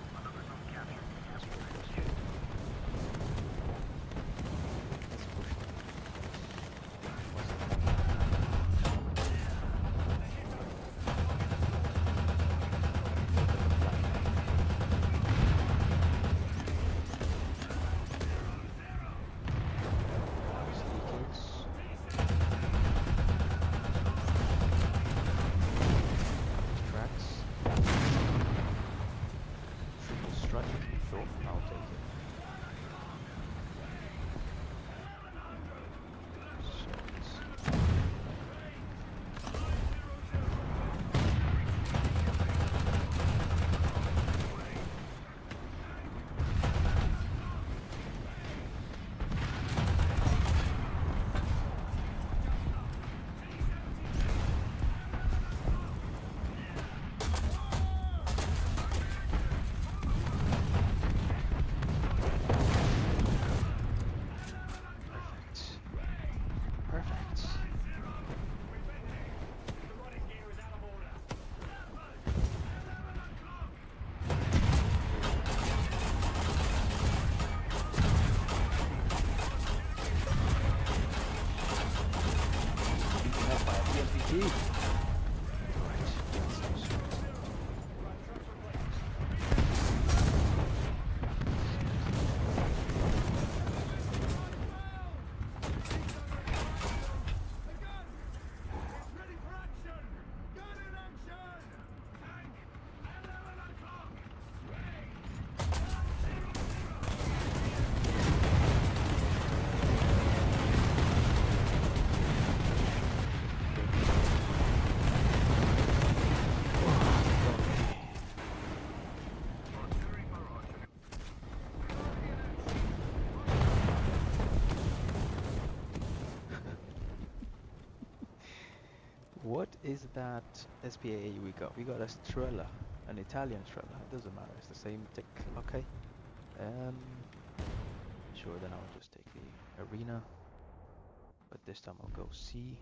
Right, get some sweet. Ready for action! Gun in action! Tank! 11 o'clock! What is that SPAA we got? We got a Strela, an Italian Strela. It doesn't matter. It's the same tick. Okay. Um, sure. Then I'll just take the arena, but this time I'll go C.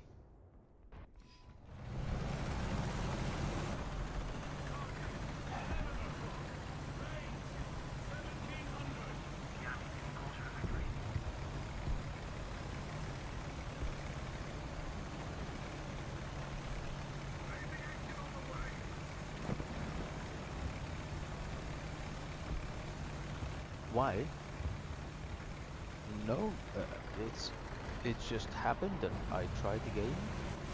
Why? No, it just happened and I tried the game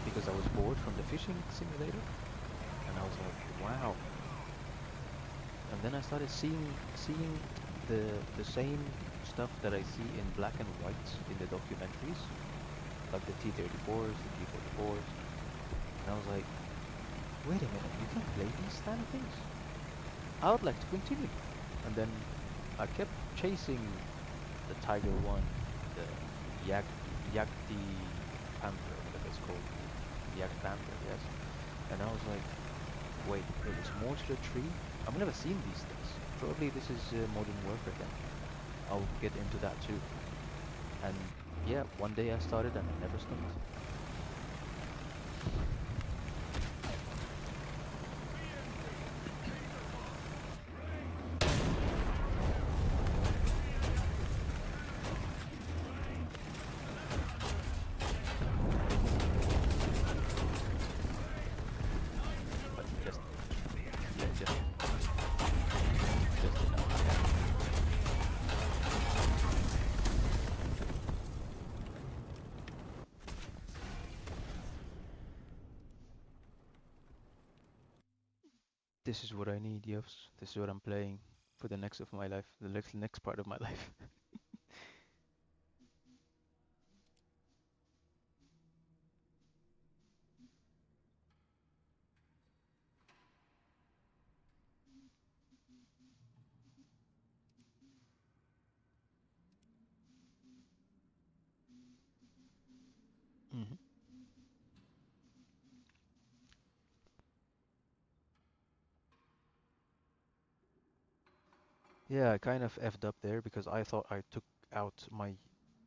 because I was bored from the fishing simulator, and I was like, wow. And then I started seeing the same stuff that I see in black and white in the documentaries, like the T-34s, the T-44s, and I was like, wait a minute, you can play these kind of things? I would like to continue. And then I kept chasing the Tiger One, the Yak Yakti Panther, whatever it's called, Yak Panther, yes. And I was like, wait, there was more to the tree. I've never seen these things. Probably this is Modern Warfare then. I'll get into that too. And yeah, one day I started and I never stopped. But just, yeah, just enough. Yeah. This is what I need, Yos. This is what I'm playing for the next of my life, the next part of my life. hmm Yeah, I kind of effed up there because I thought I took out my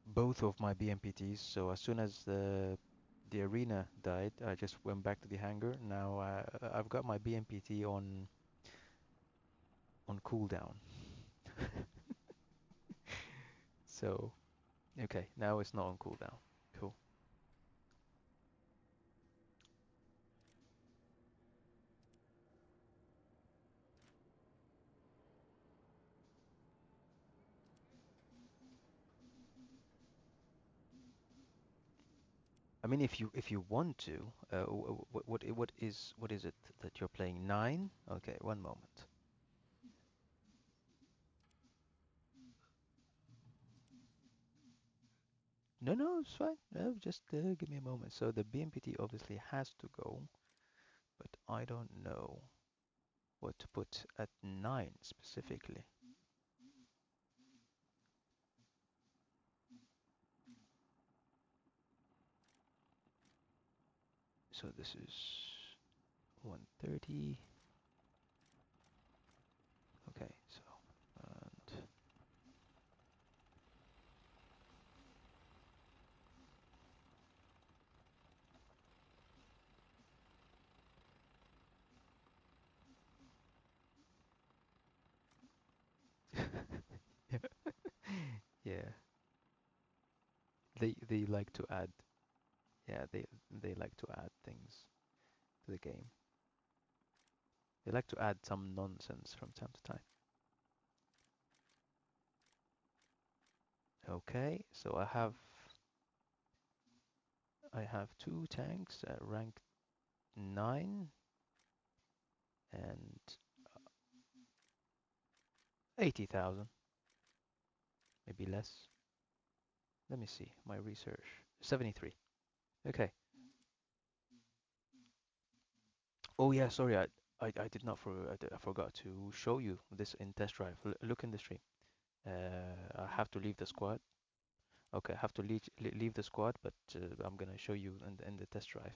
both of my BMPTs. So as soon as the arena died, I just went back to the hangar. Now I've got my BMPT on cooldown. So okay, now it's not on cooldown. Cool. I mean, if you want to, what is it that you're playing? Nine? Okay, one moment. No, no, it's fine. No, just give me a moment. So the BMPT obviously has to go, but I don't know what to put at 9 specifically. So this is 130. Okay, so and yeah, they like to add. Yeah, they like to add things to the game. They like to add some nonsense from time to time. Okay, so I have two tanks at rank 9 and 80,000, maybe less. Let me see my research. 73. Okay. Oh yeah, sorry, I did not I forgot to show you this in test drive. Look in the stream. I have to leave the squad. Okay, I have to leave the squad, but I'm gonna show you in the test drive.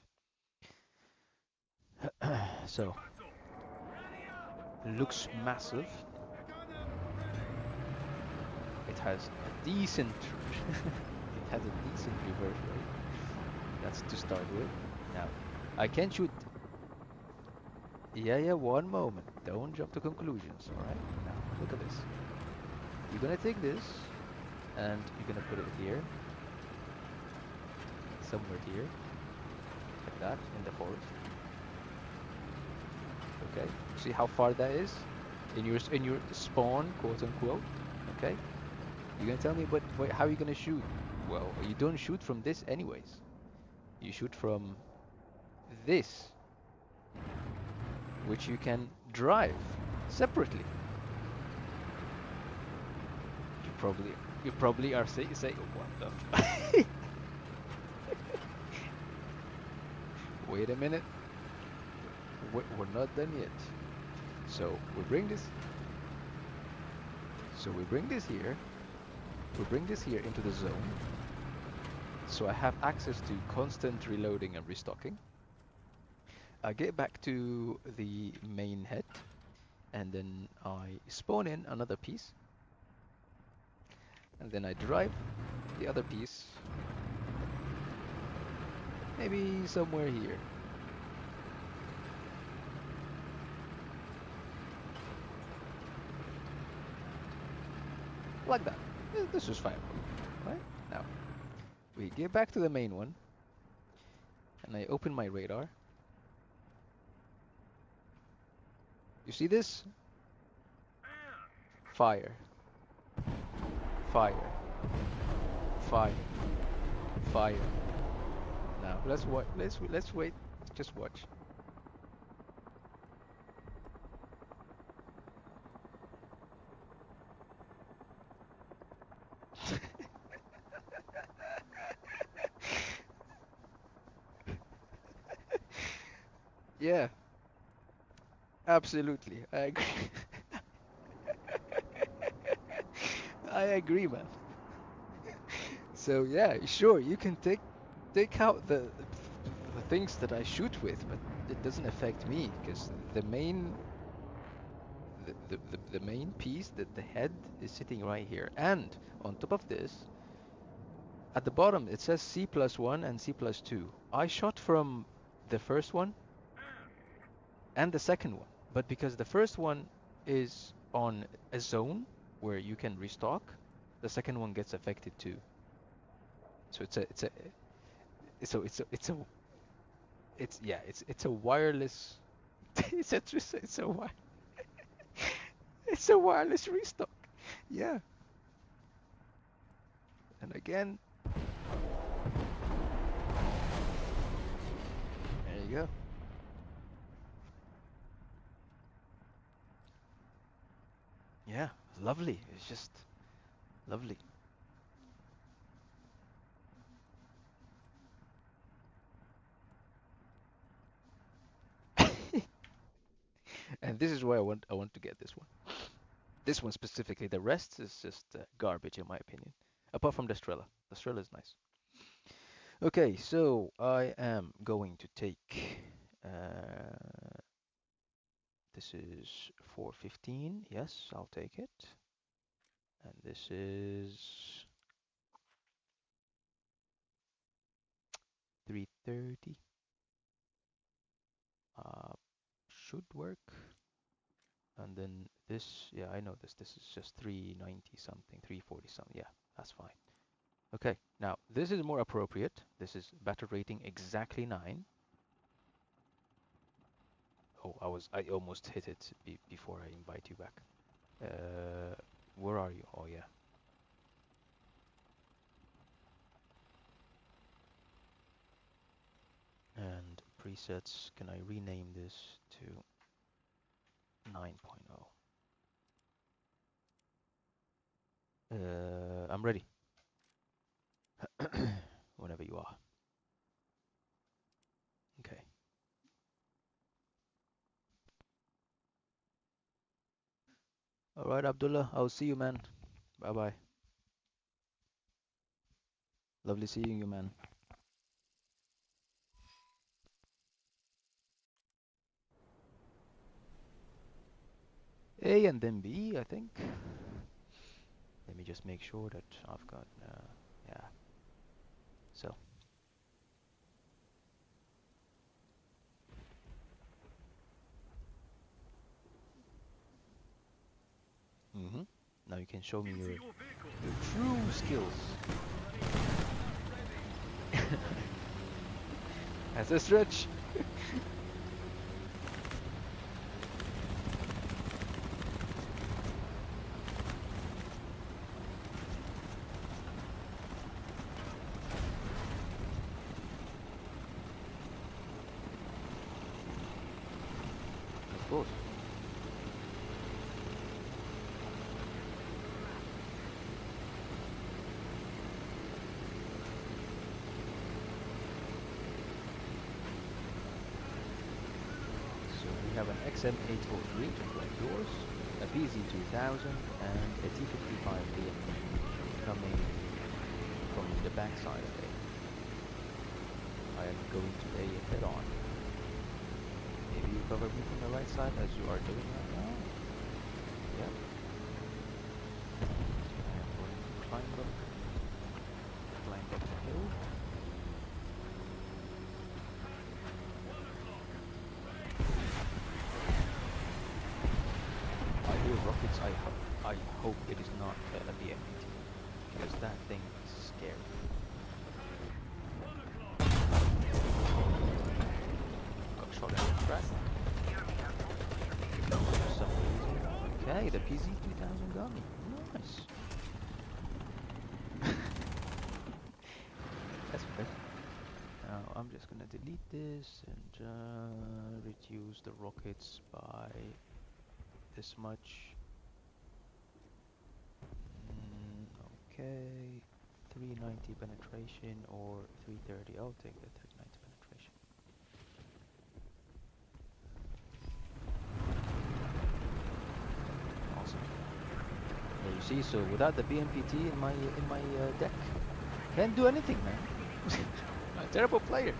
To So battle! Ready up! looks Loading and massive. three. Gunner ready. It has a decent it has a decent reverse rate. That's to start with. Now I can shoot. Yeah, yeah. One moment. Don't jump to conclusions. All right. Now look at this. You're gonna take this and you're gonna put it here, somewhere here, like that, in the forest. Okay. See how far that is in your spawn, quote unquote. Okay. You're gonna tell me, but wait, how are you gonna shoot? Well, you don't shoot from this anyways. You shoot from this, which you can drive separately. You probably you probably are saying what the wait a minute. We're not done yet. So we bring this. So we bring this here. We bring this here into the zone. So I have access to constant reloading and restocking. I get back to the main head, and then I spawn in another piece, and then I drive the other piece maybe somewhere here. Like that. This is fine, right? Now, we get back to the main one, and I open my radar. You see this? Fire. Fire. Fire. Fire. Now, let's wait. Just watch. Yeah, absolutely. I agree. I agree, man. So yeah, sure, you can take out the things that I shoot with, but it doesn't affect me because the main piece, the head is sitting right here. And on top of this, at the bottom it says C+1 and C+2. I shot from the first one and the second one, but because the first one is on a zone where you can restock, the second one gets affected too. So it's a it's a wireless it's a it's a wireless restock. Yeah. And again, there you go. Yeah, lovely. It's just lovely. And this is why I want to get this one. This one specifically. The rest is just garbage in my opinion. Apart from the Strela. The Strela is nice. Okay, so I am going to take this is 415. Yes, I'll take it. And this is 330. Uh, should work. And then this, yeah, I know this. This is just 390 something, 340 something. Yeah, that's fine. Okay, now this is more appropriate. This is battle rating exactly 9. Oh, I almost hit it before I invite you back. Uh, where are you? Oh yeah. And presets, can I rename this to 9.0? I'm ready. Whenever you are. Okay. All right, Abdullah. I'll see you, man. Bye bye. Lovely seeing you, man. A and then B, I think. Let me just make sure that I've got, yeah. So. Mm-hmm. Now you can show me Into your your vehicle. true skills. That's a stretch. Of course. So we have an XM803 to collect yours, a PZ2000, and a T55 BMP coming from the backside of A. I am going to A head on. Maybe you cover me from the right side as you are doing right now. Yep. I am going to climb up the hill. I hear rockets. I hope it is not a BMPT, because that thing is scary. Got shot in the track. For some reason. Okay, the PZ-2000 got me. Nice. That's okay. Now I'm just gonna delete this and reduce the rockets by this much. Okay, 390 penetration or 330. I'll take the 390 penetration. Awesome. There you see. So without the BMPT in my deck, can't do anything, man. I'm a terrible player.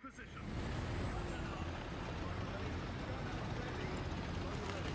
to position. Driver ready. Gunner ready. Loader ready.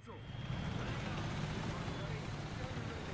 Hostile. Ready? Gun ready.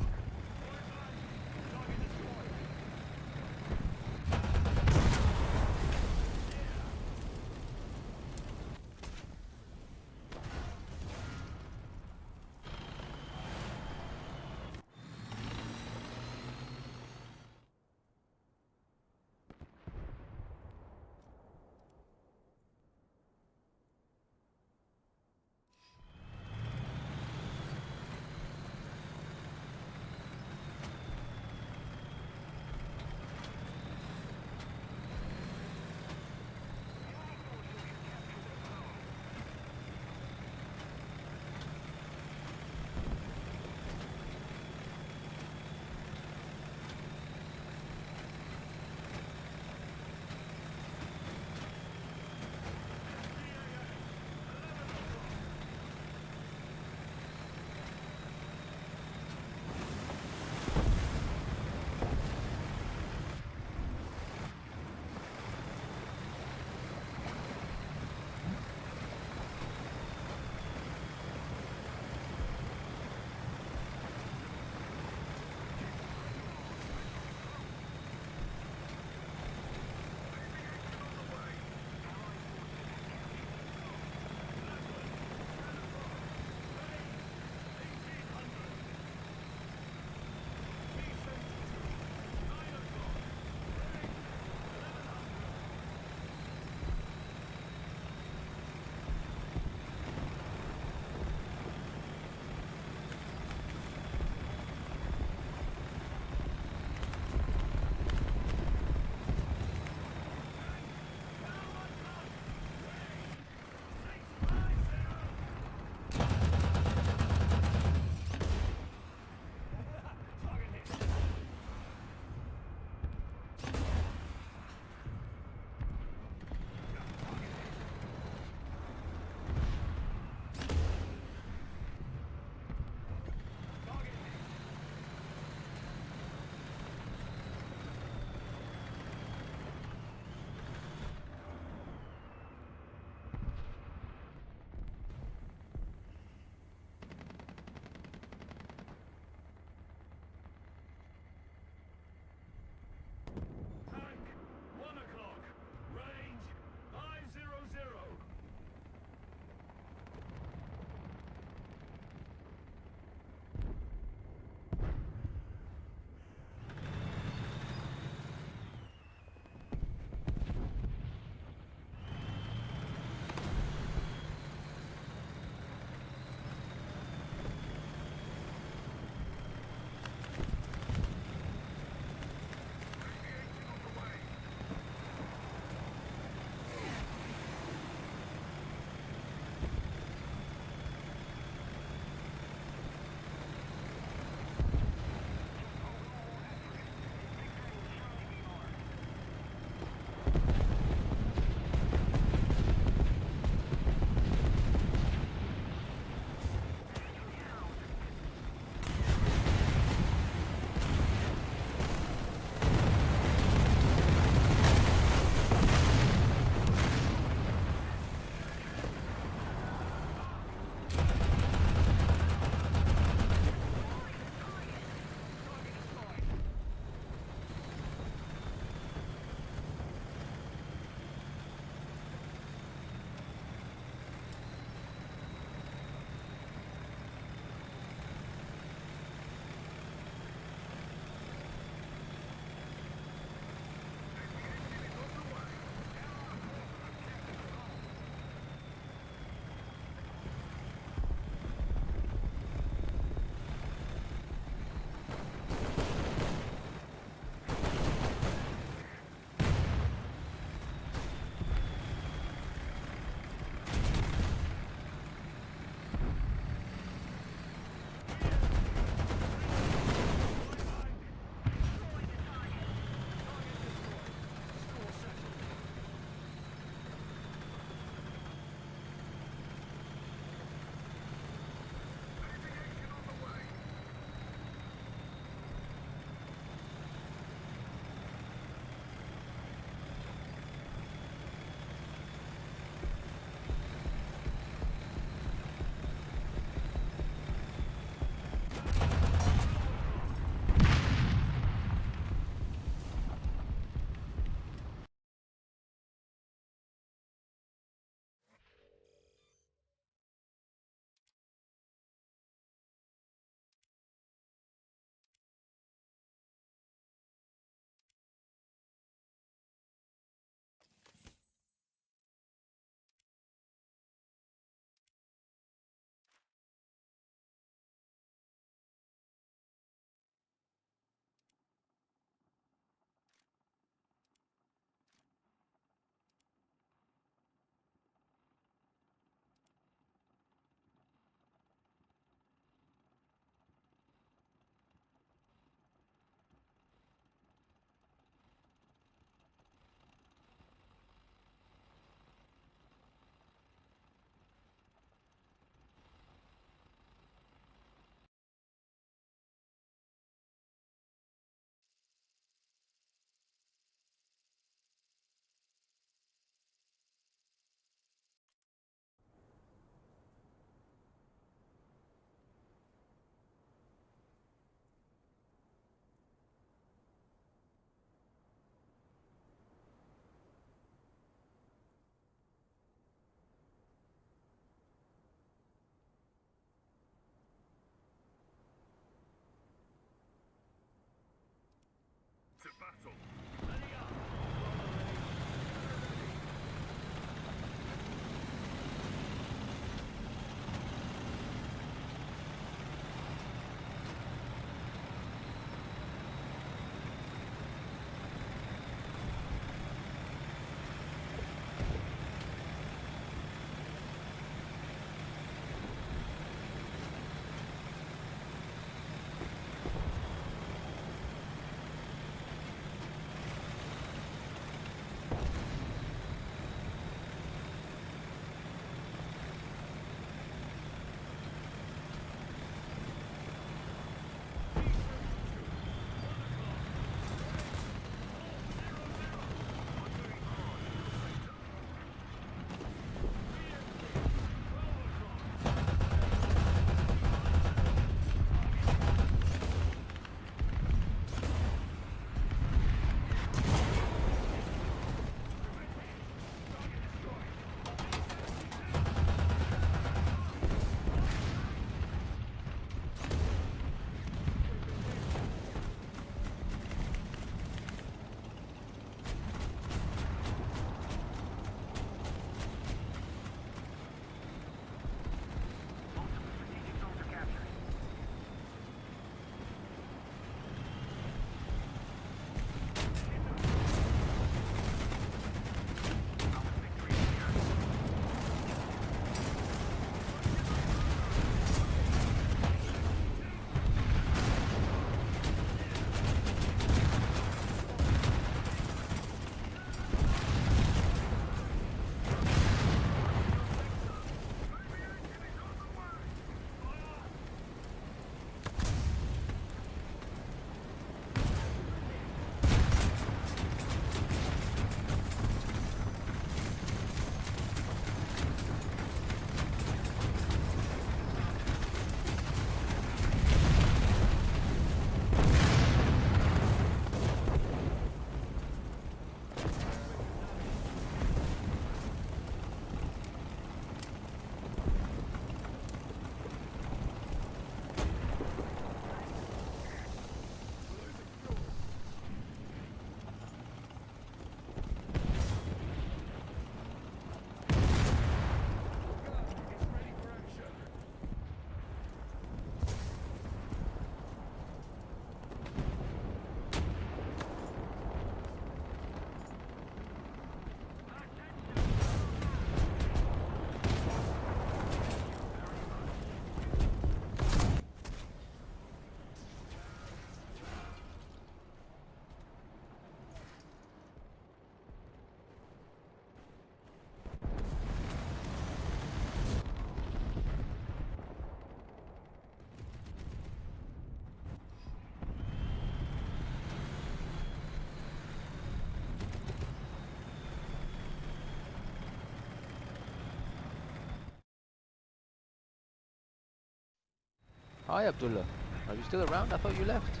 Hi, Abdullah. Are you still around? I thought you left.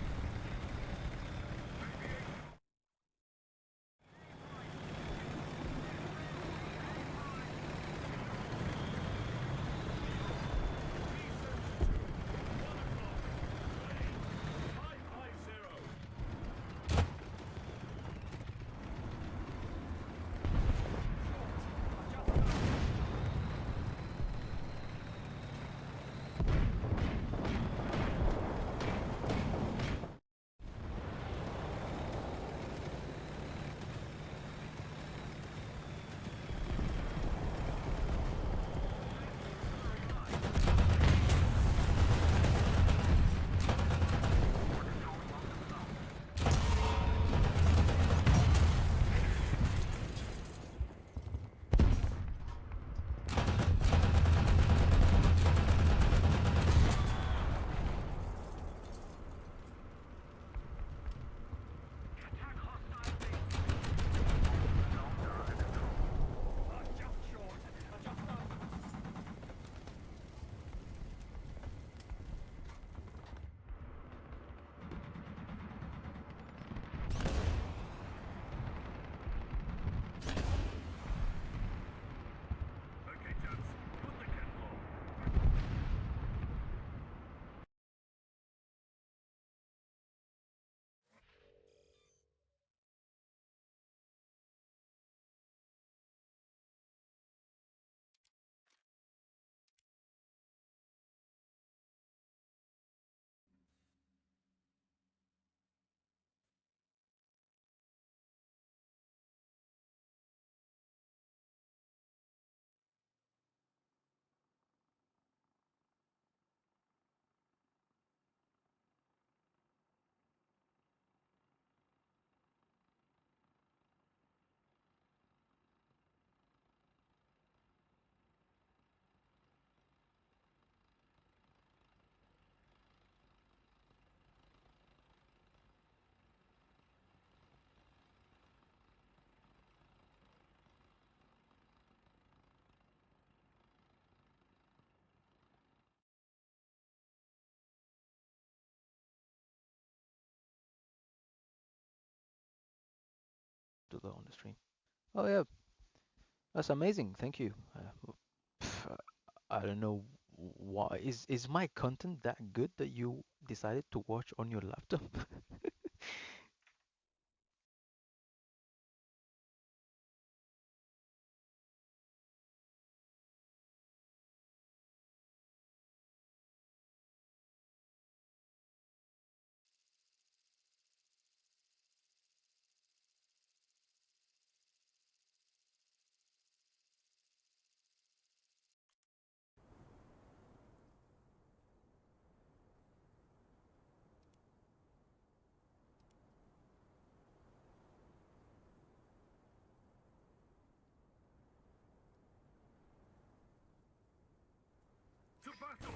Okay, chaps, put the kettle on. Abdullah on the stream. Oh yeah, that's amazing. Thank you. Pff, I don't know why. Is my content that good that you decided to watch on your laptop? To battle!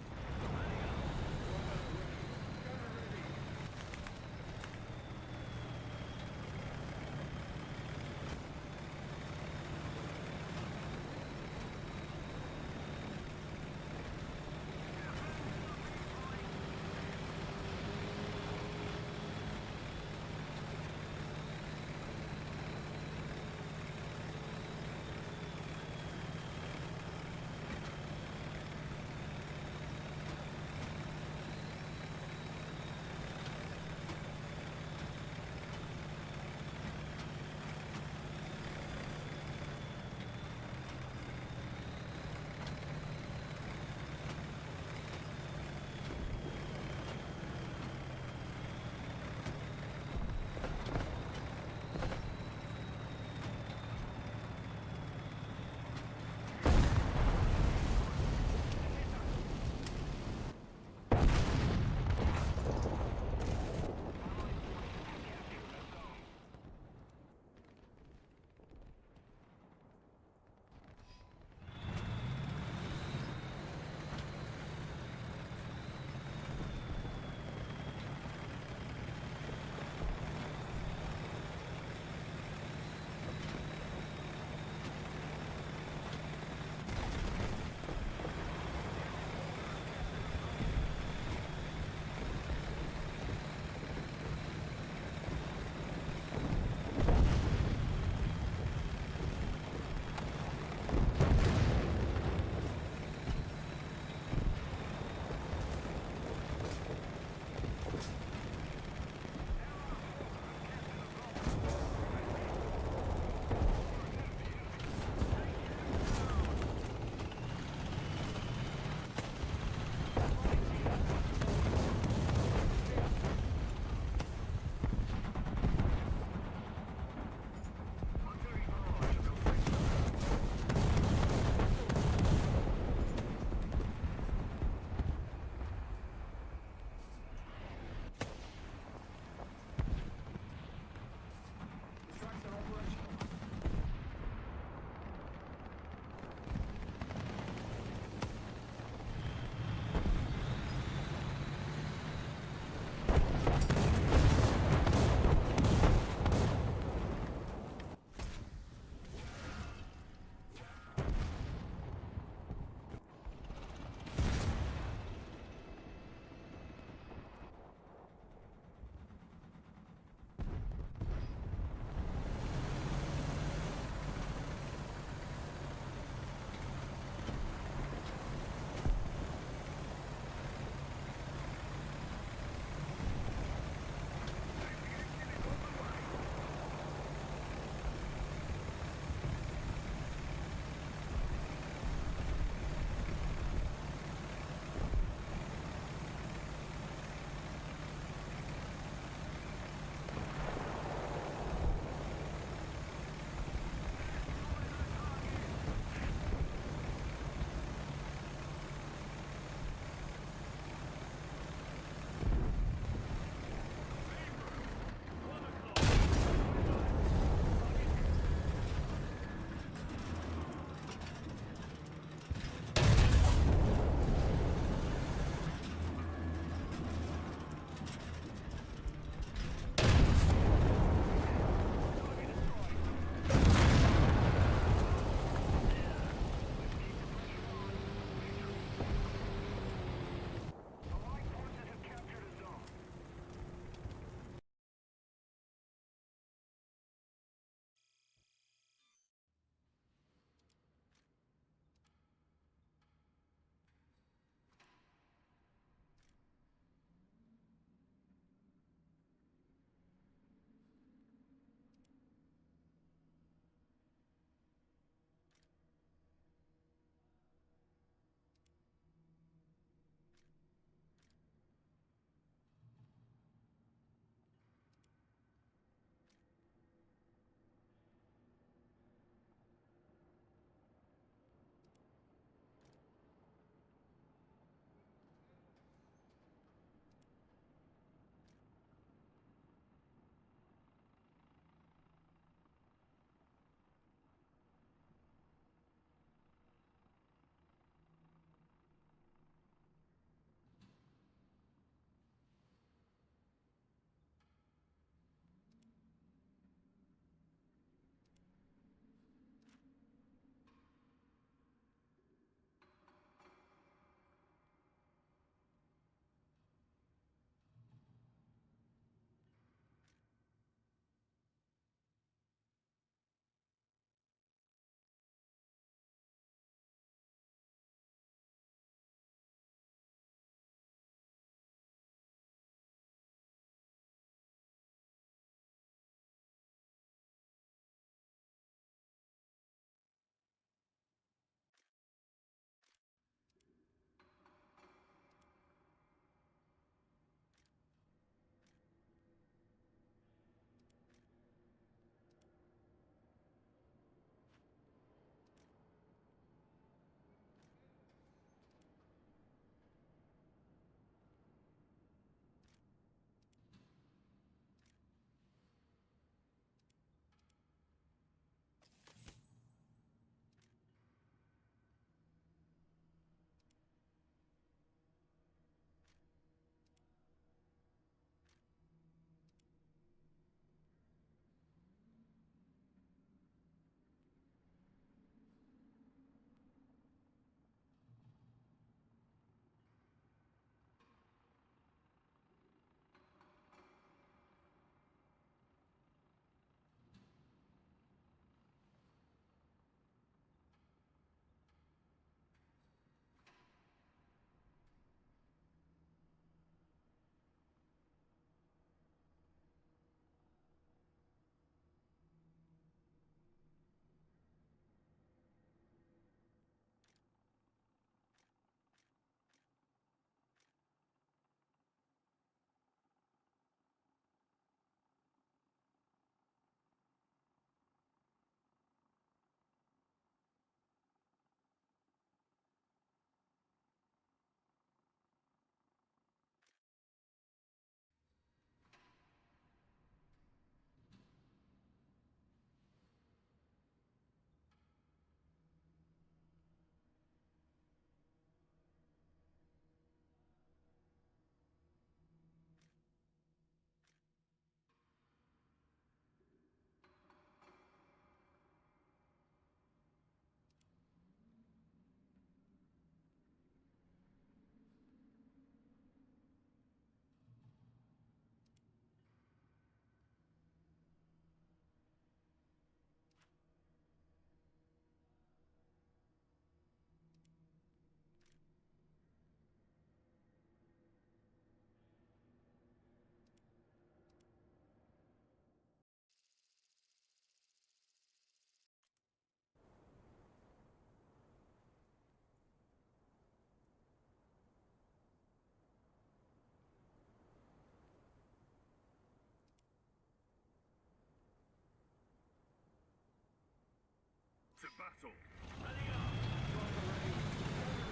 battle. Ready up. Driver ready.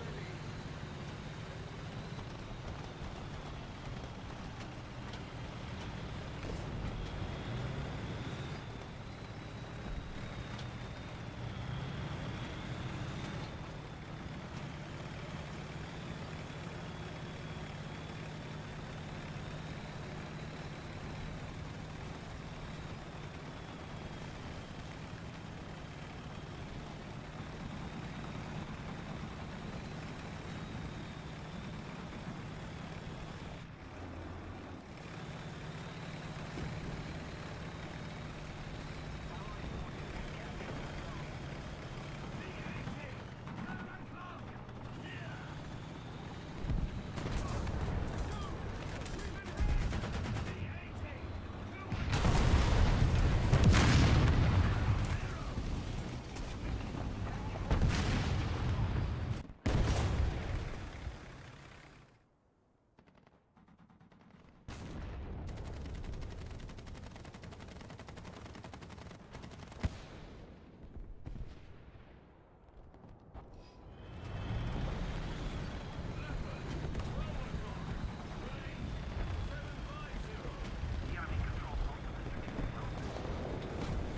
Gunner ready. The enemy controls most of the strategic roads.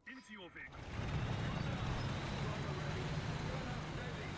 Into your vehicle. Driver ready. Gunner ready.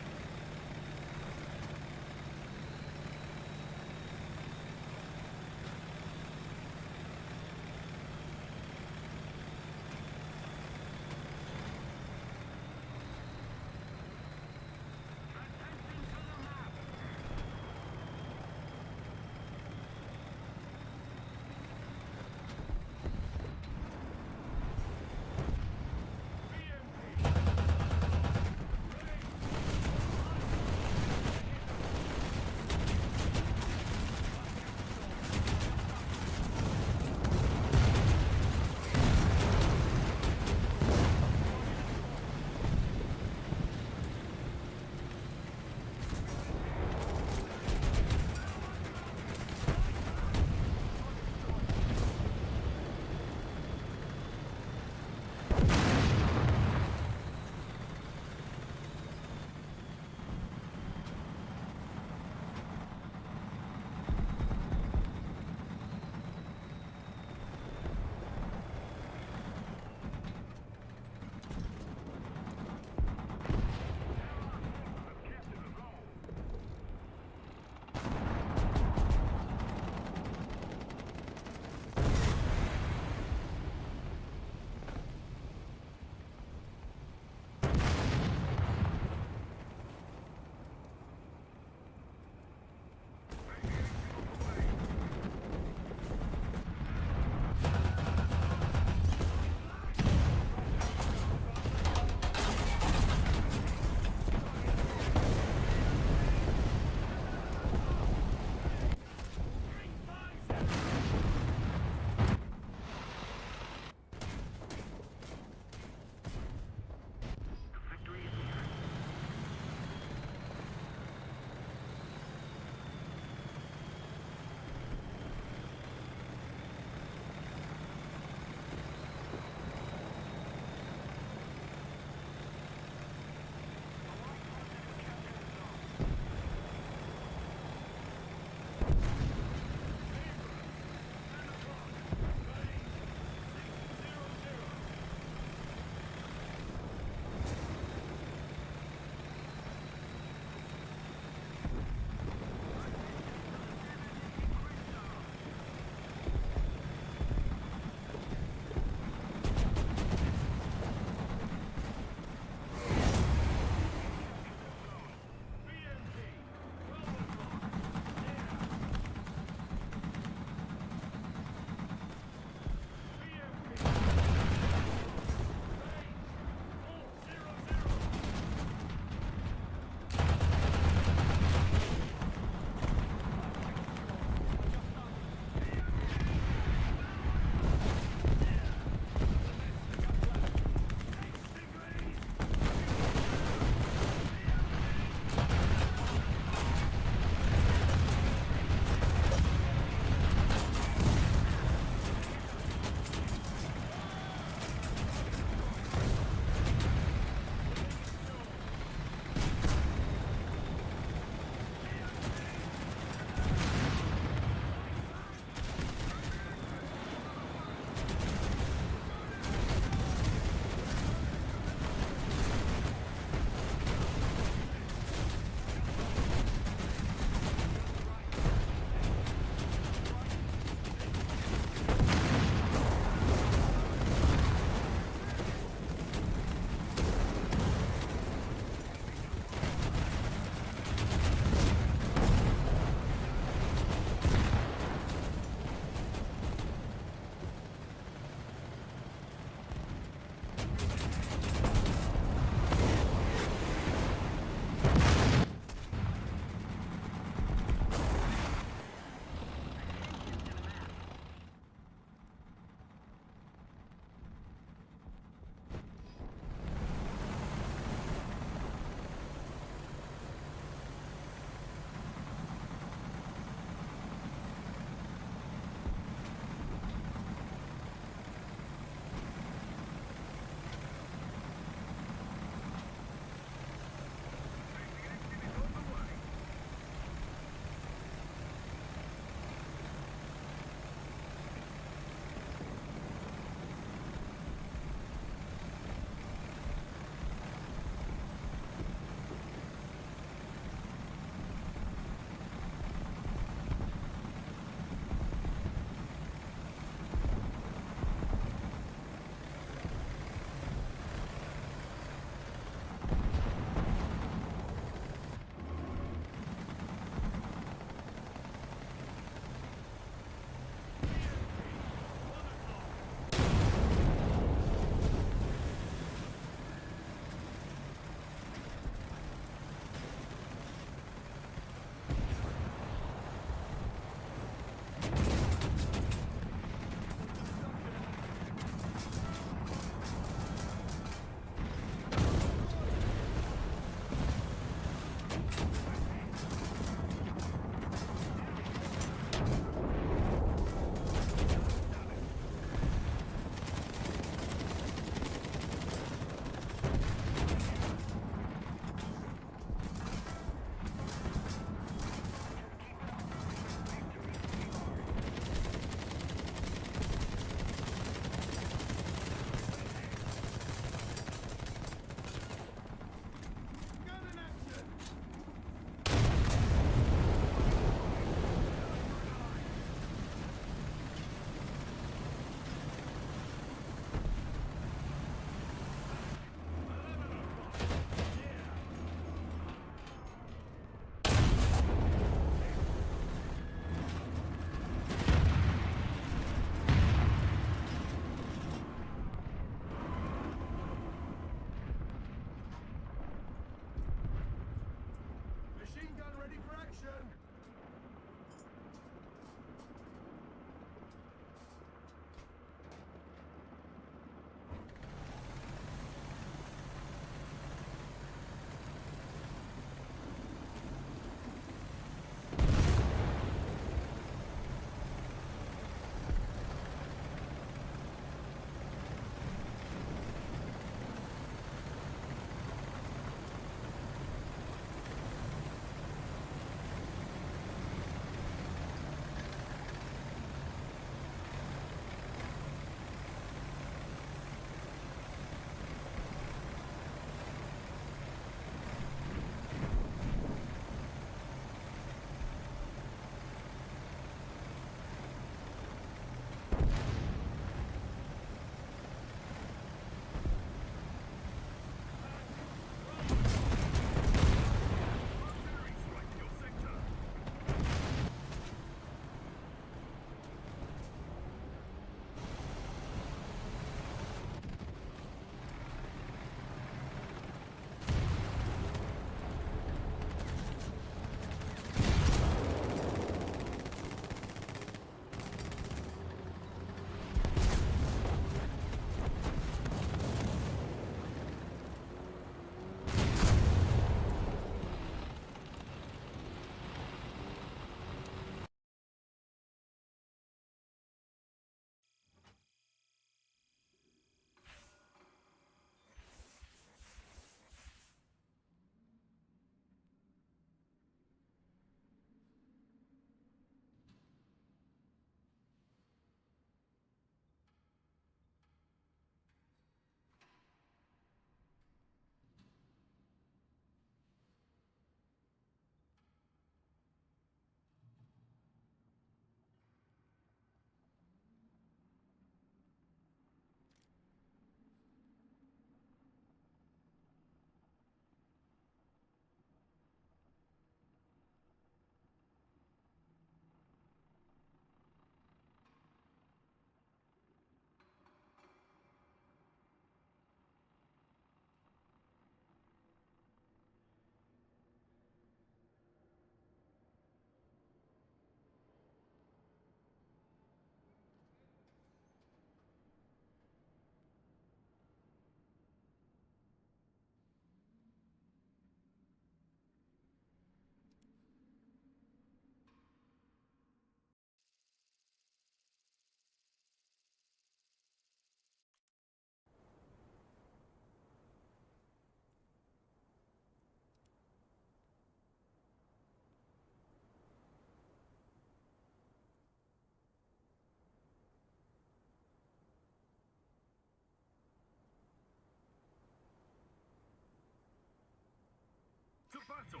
battle.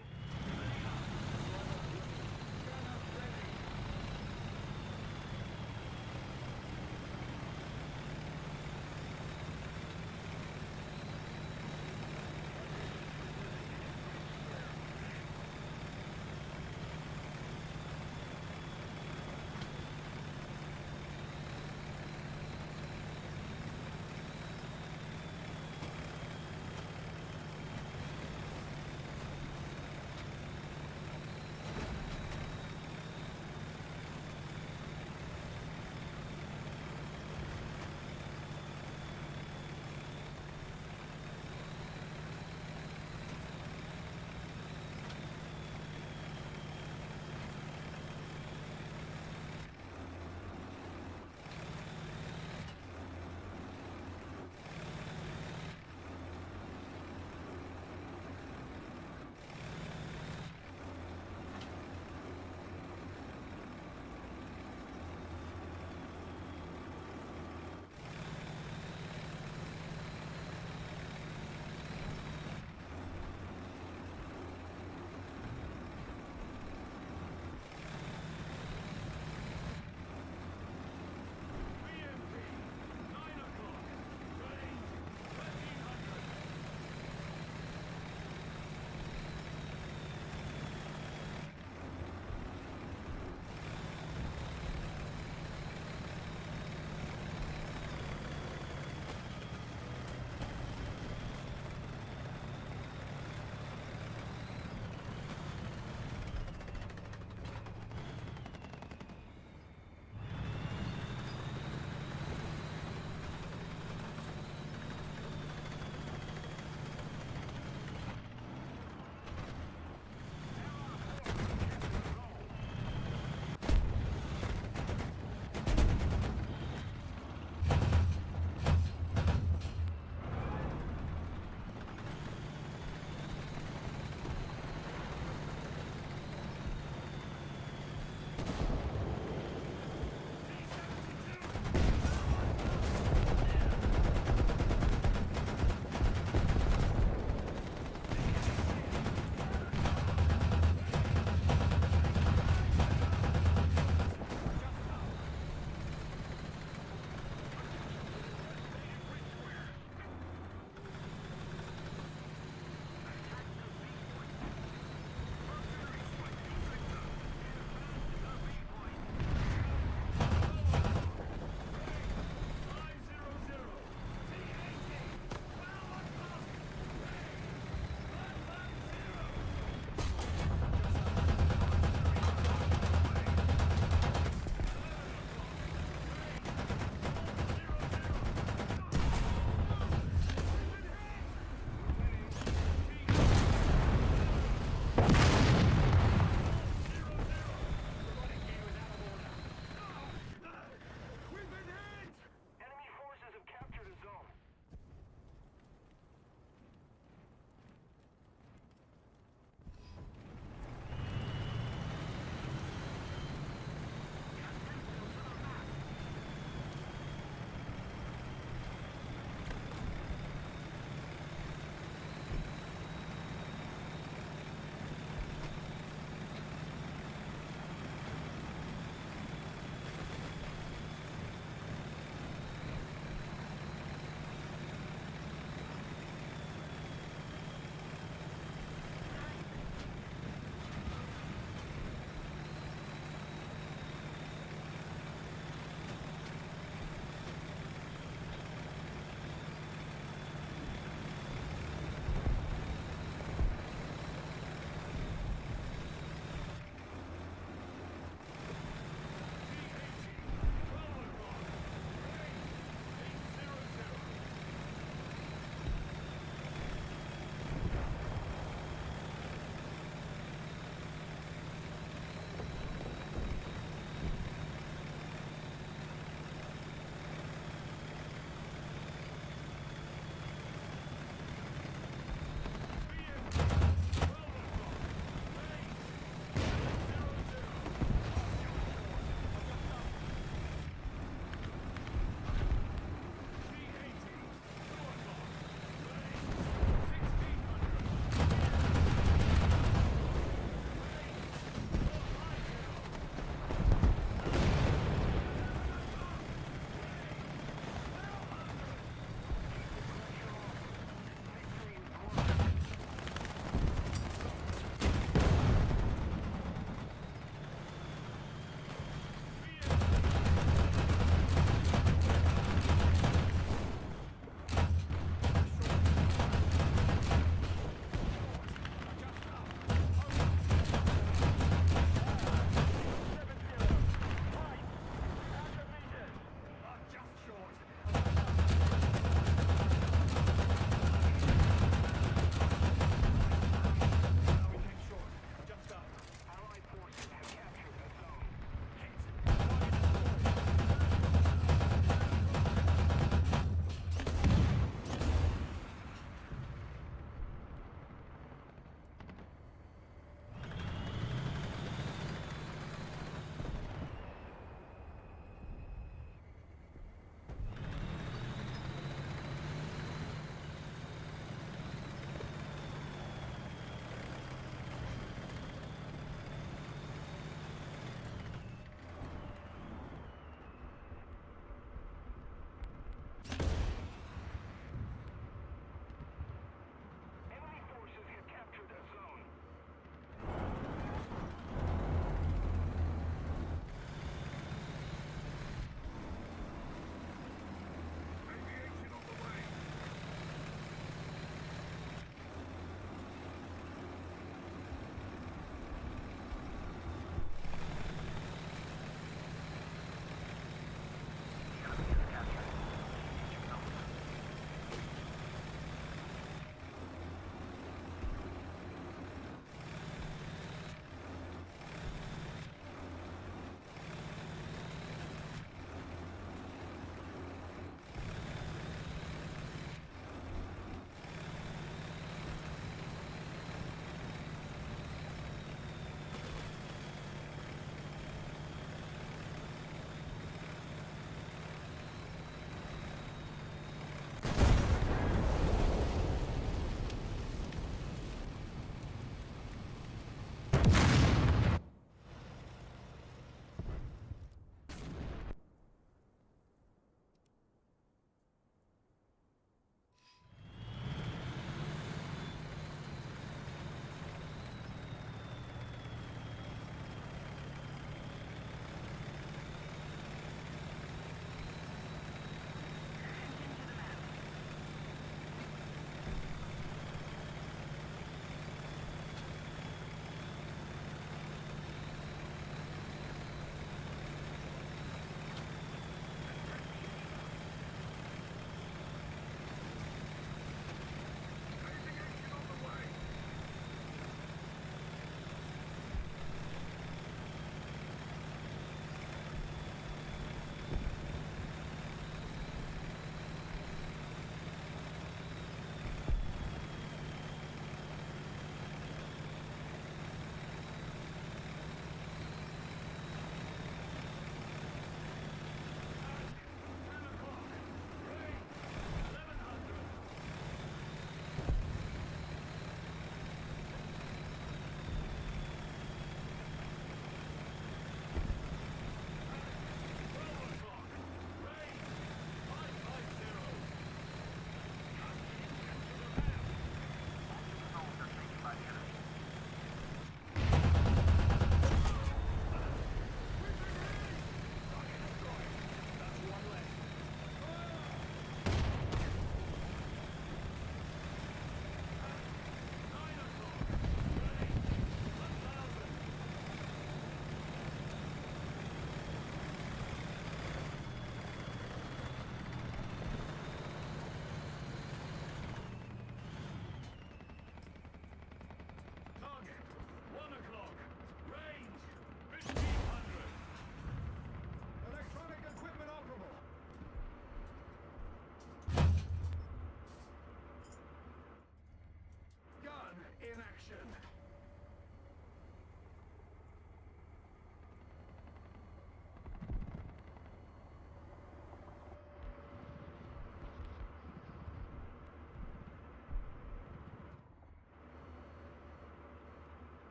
Gunner ready.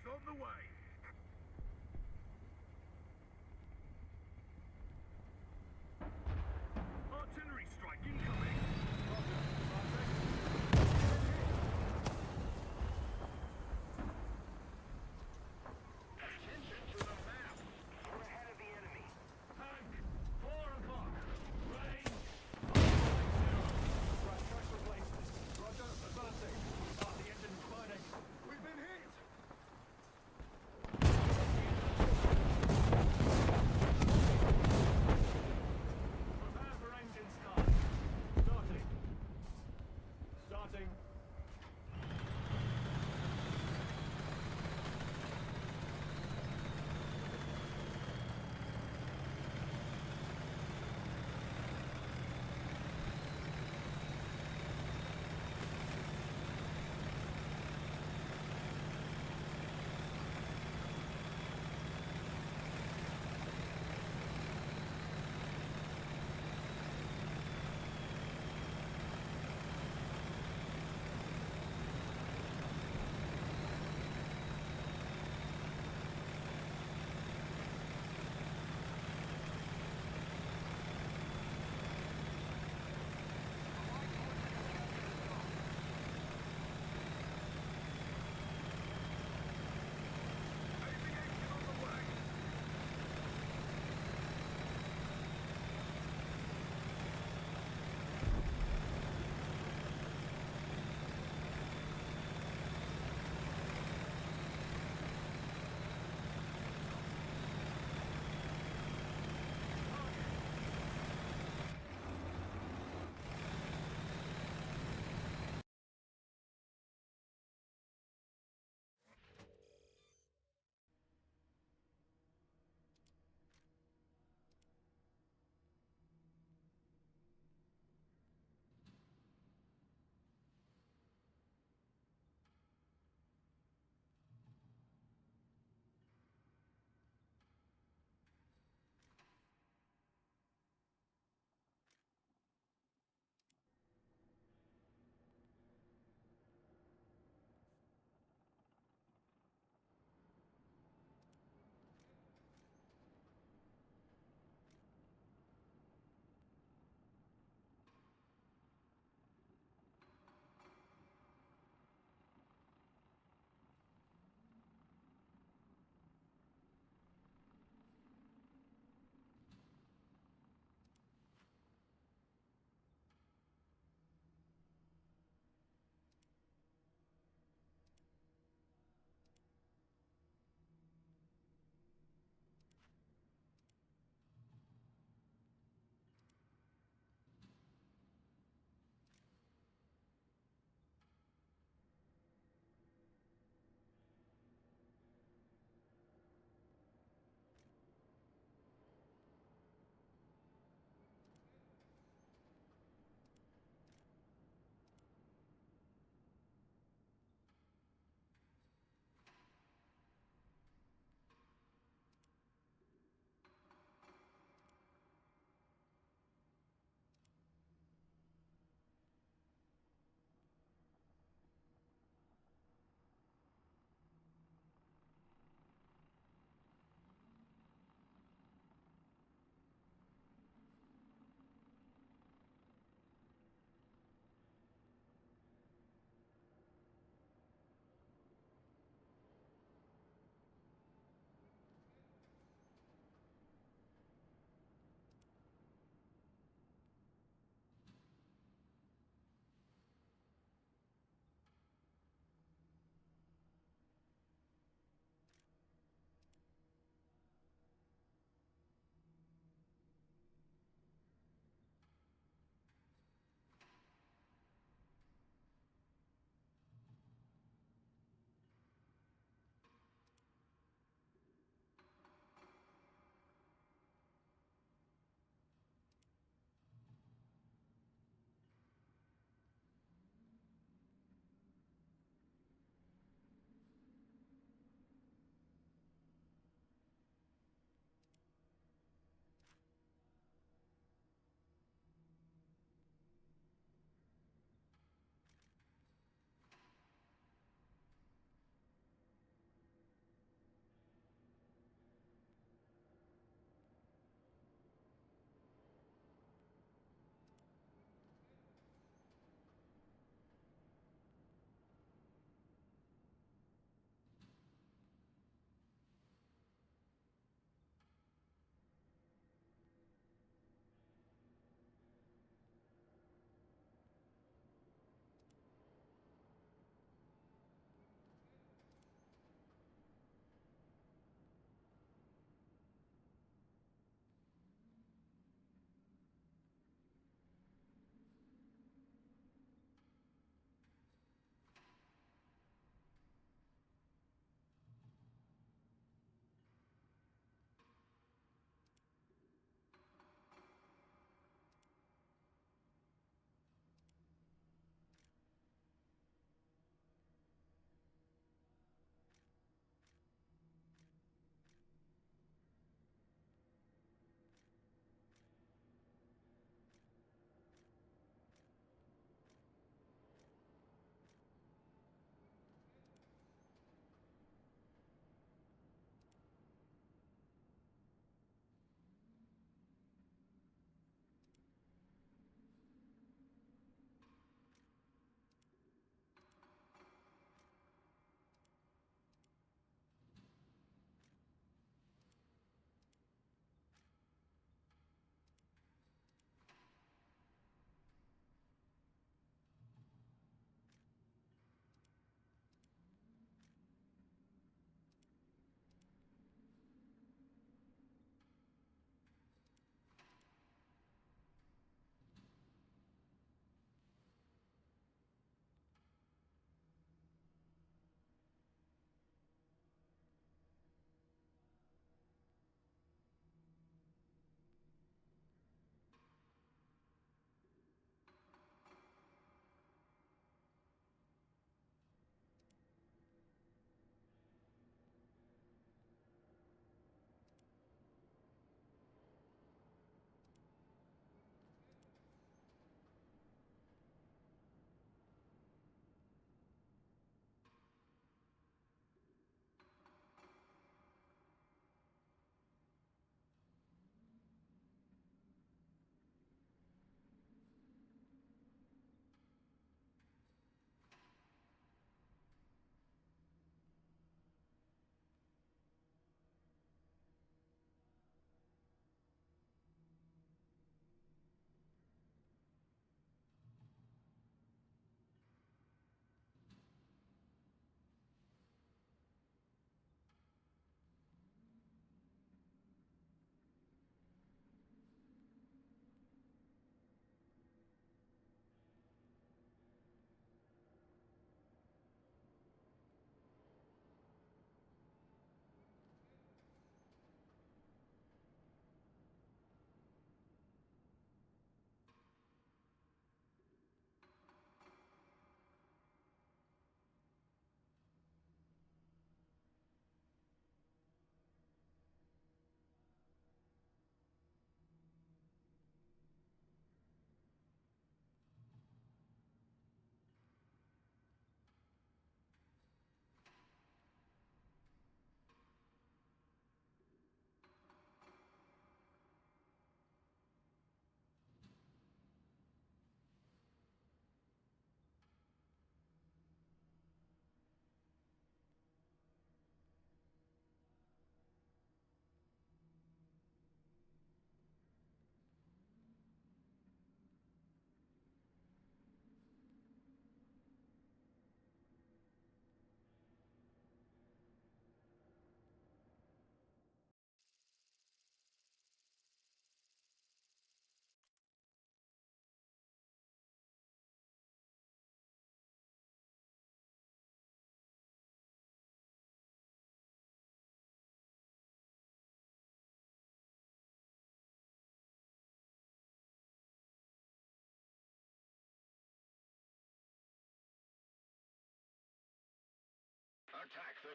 on the way. Artillery strike incoming. Roger. Attention to the map. We're ahead of the enemy. Tank, 4 o'clock. Range. Right, track replacement. Roger, advancing. Ah, the engine's firing. We've been hit.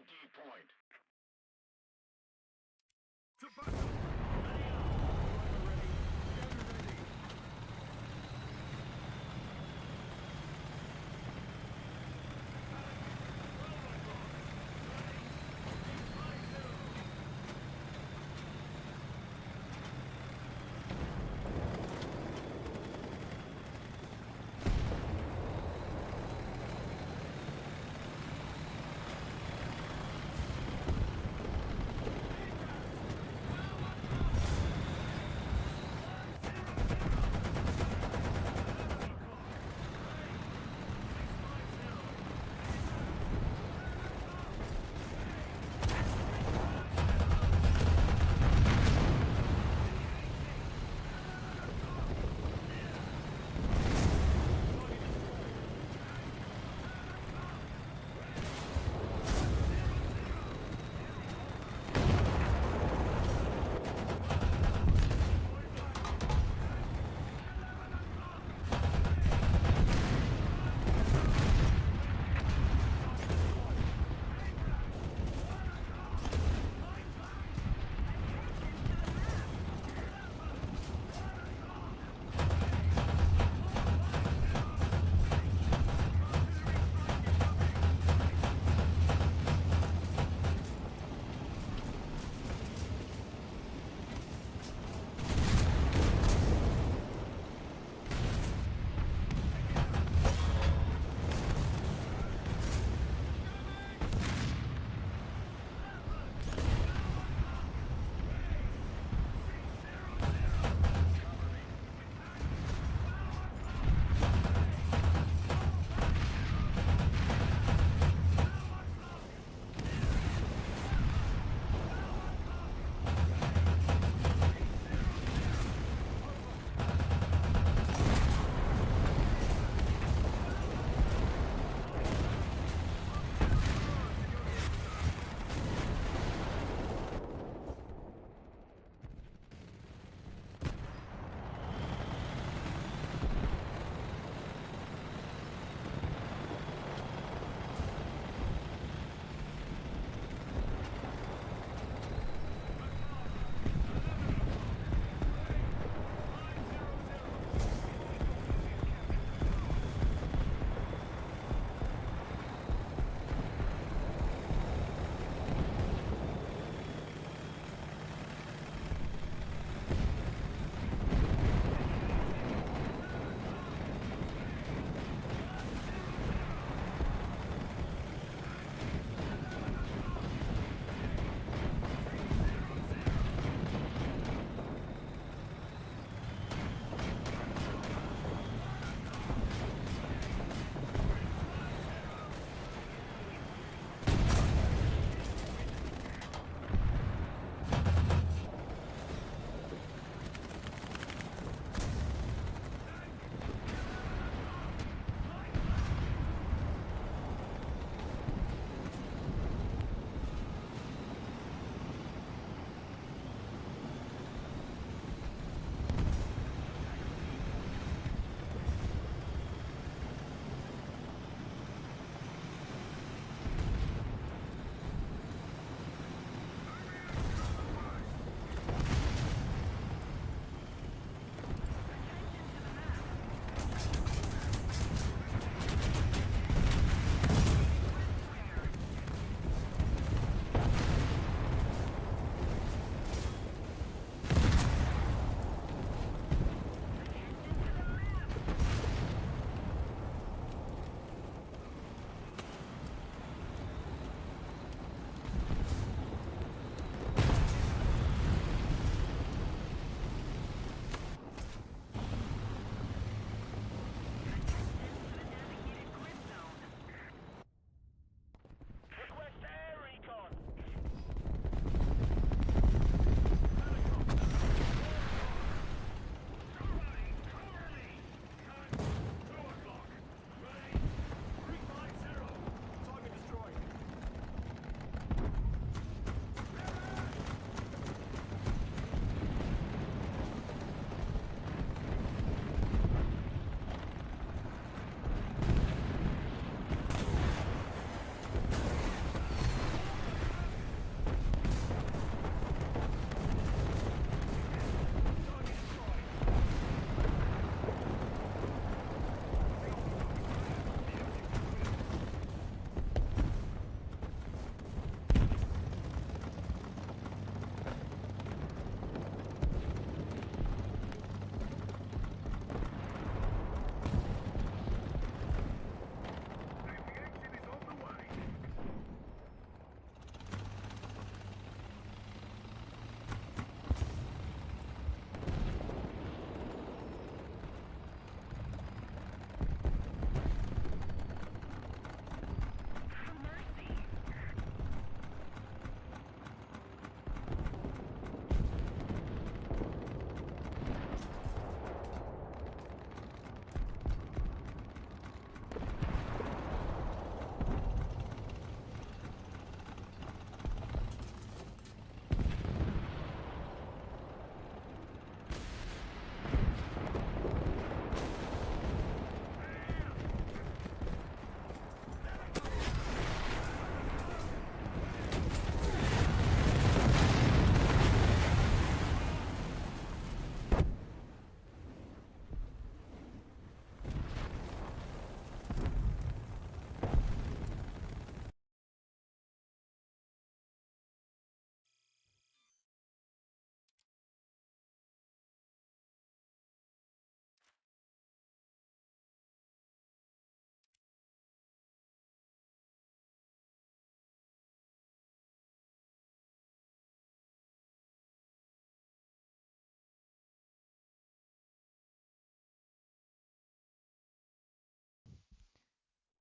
the D point. To battle! Ready up! Driver ready. Gunner ready.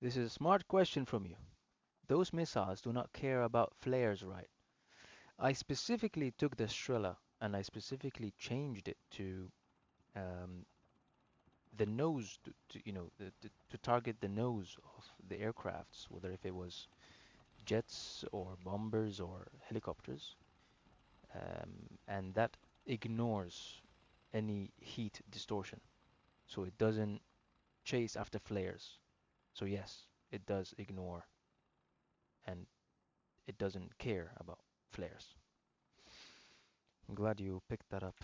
This is a smart question from you. Those missiles do not care about flares, right? I specifically took the Strela and I specifically changed it to um, the nose to target the nose of the aircrafts, whether if it was jets or bombers or helicopters, and that ignores any heat distortion, so it doesn't chase after flares. So yes, it does ignore and it doesn't care about flares. I'm glad you picked that up.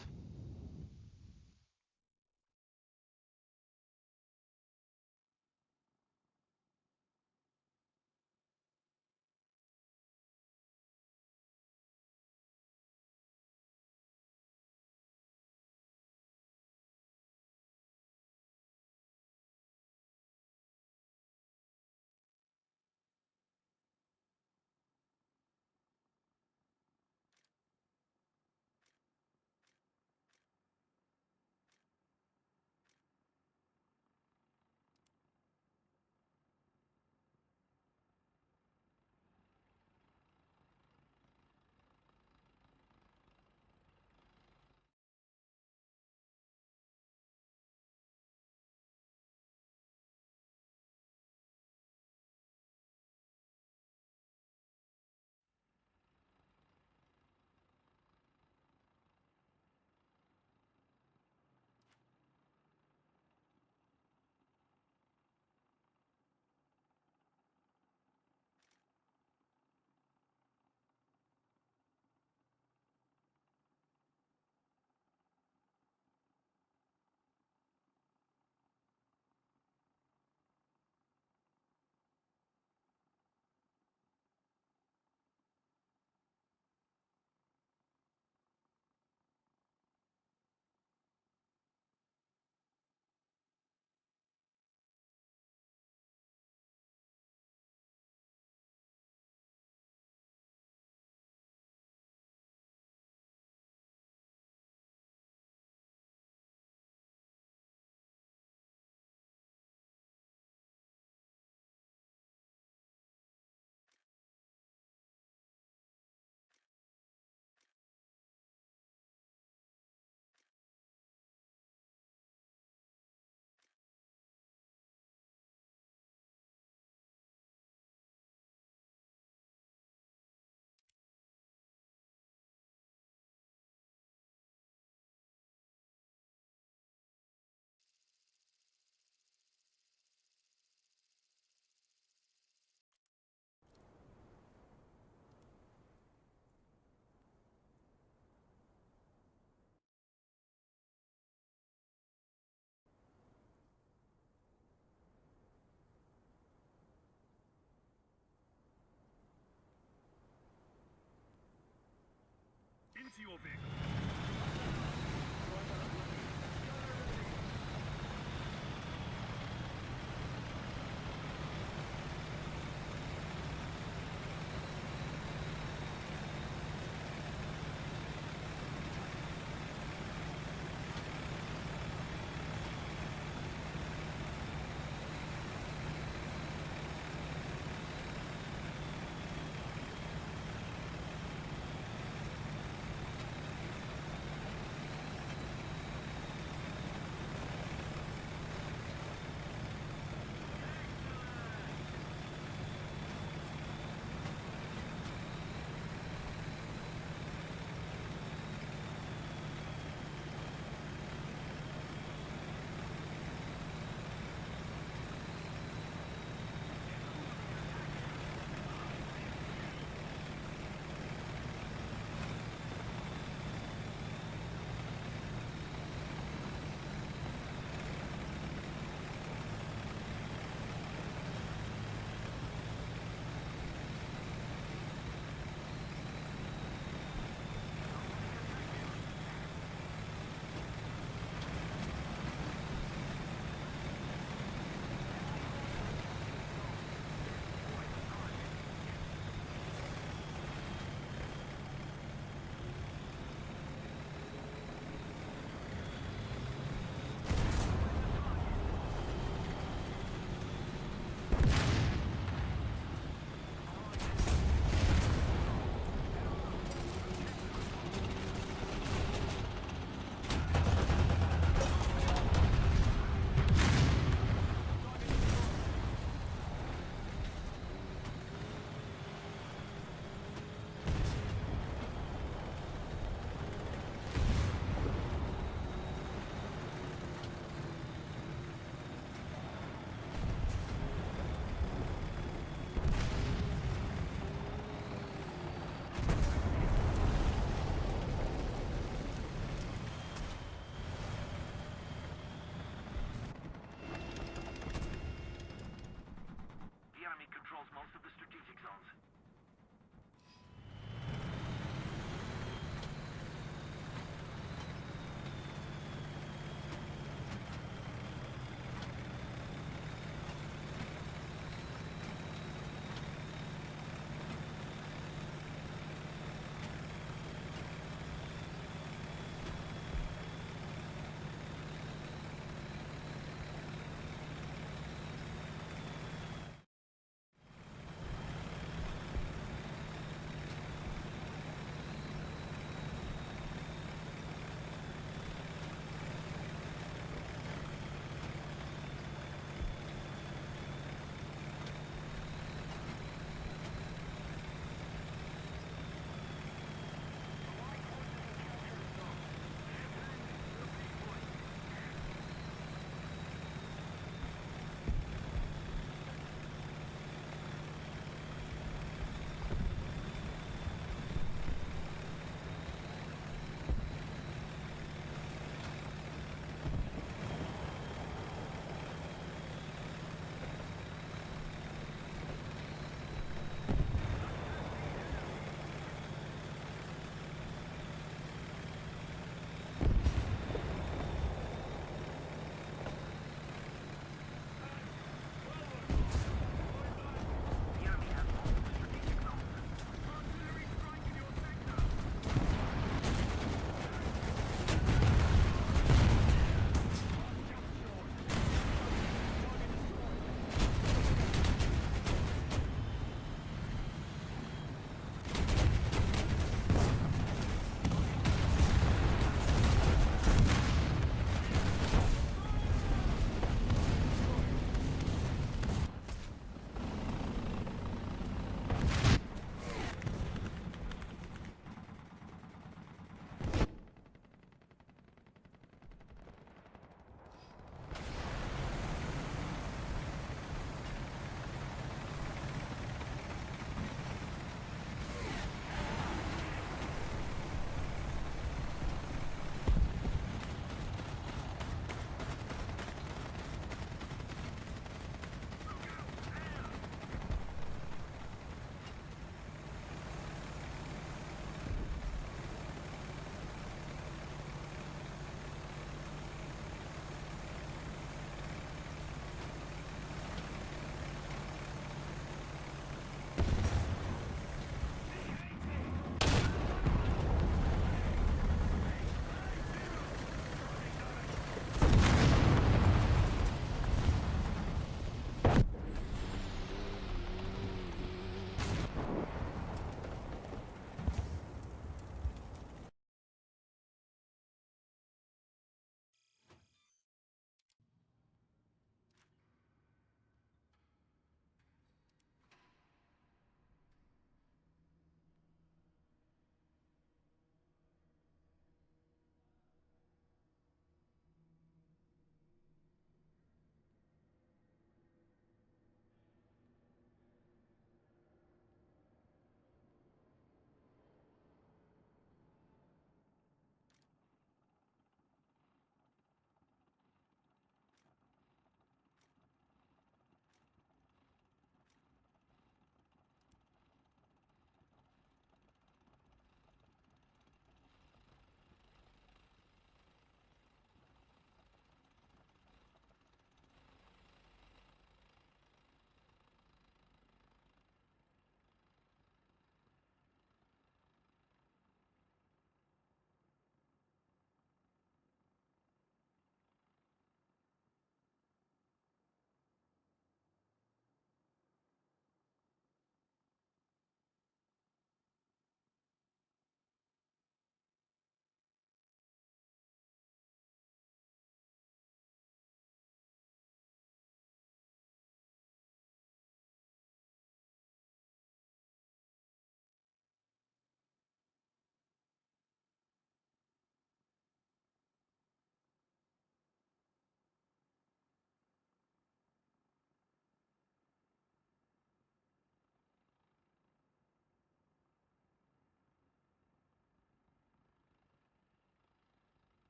Into your vehicle.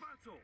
battle!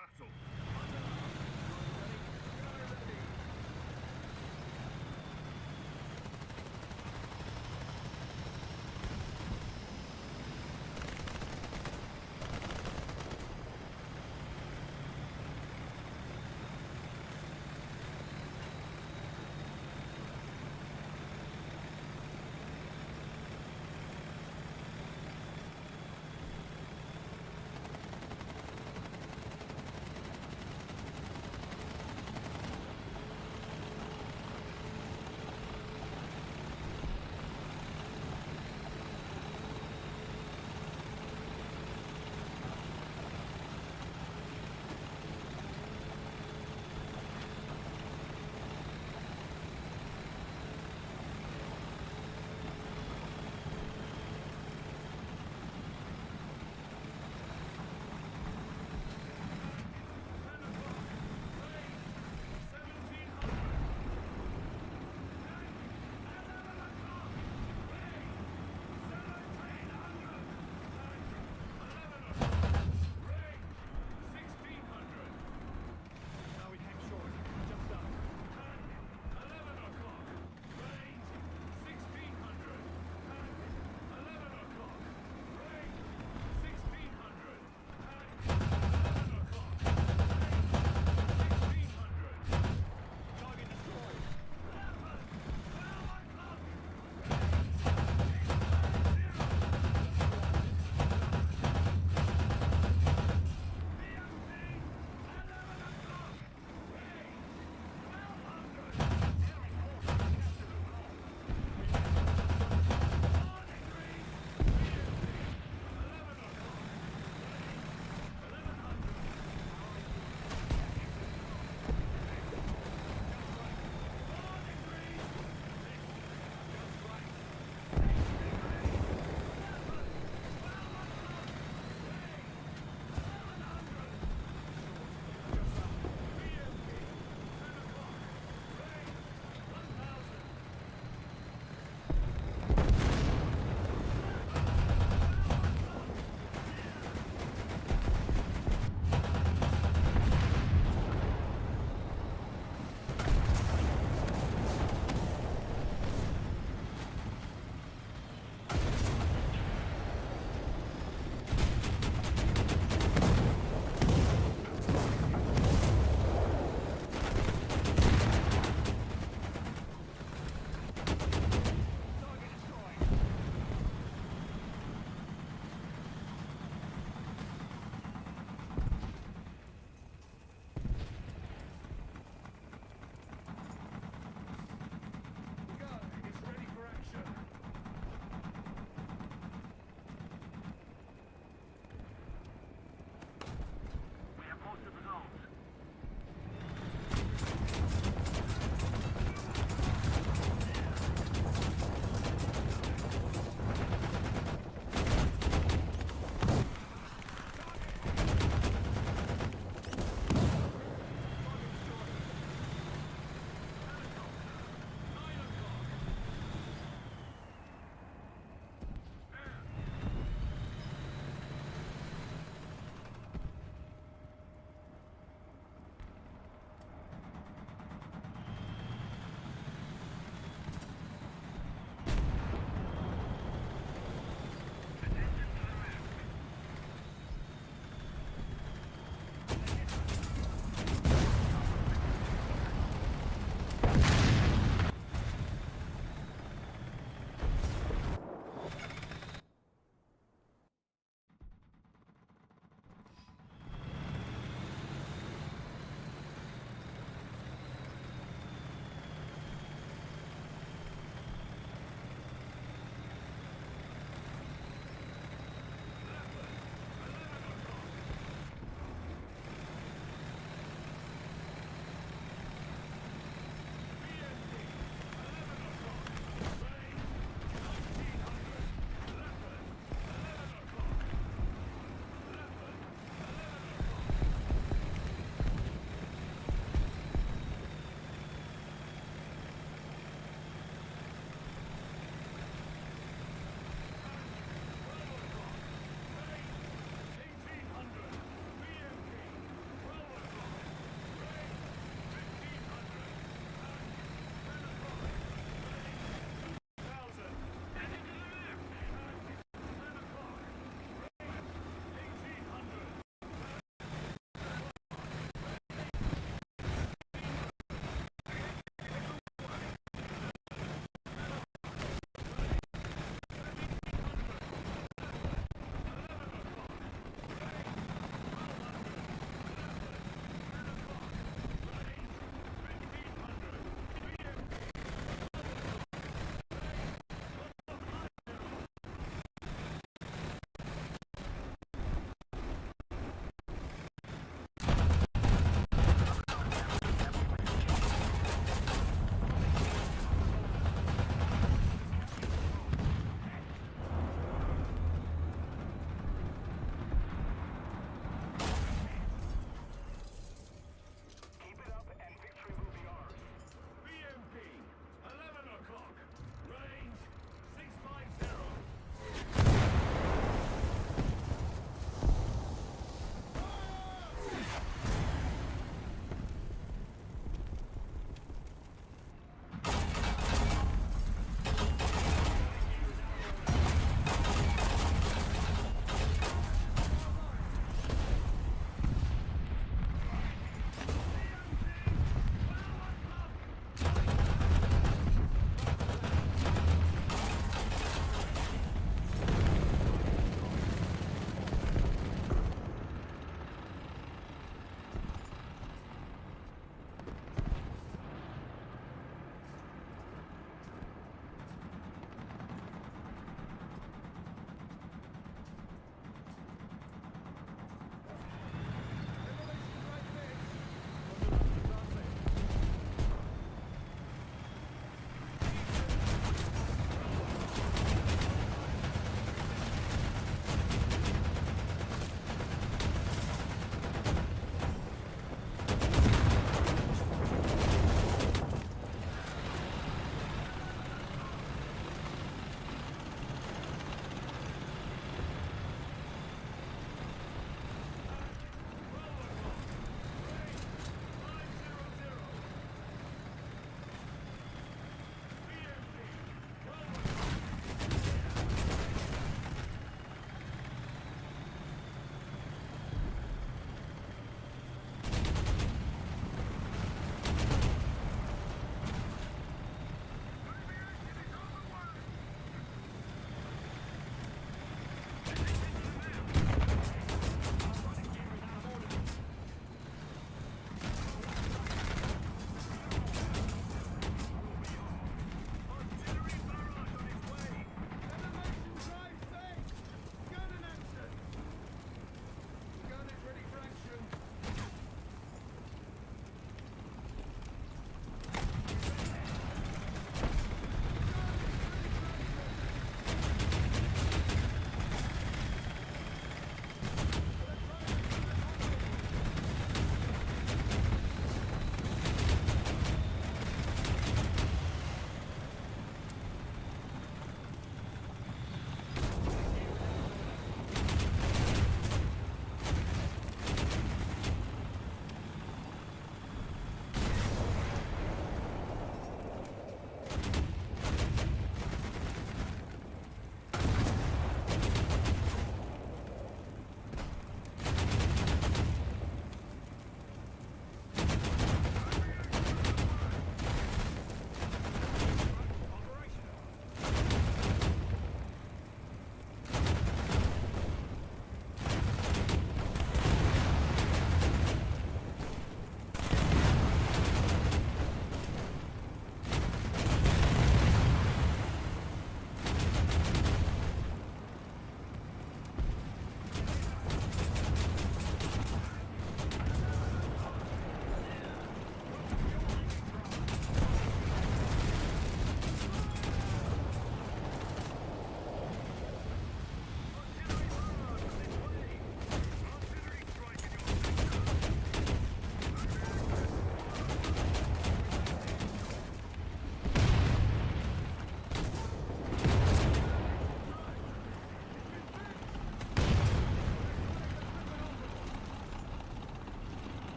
battle. Under. Driver ready. Gunner ready.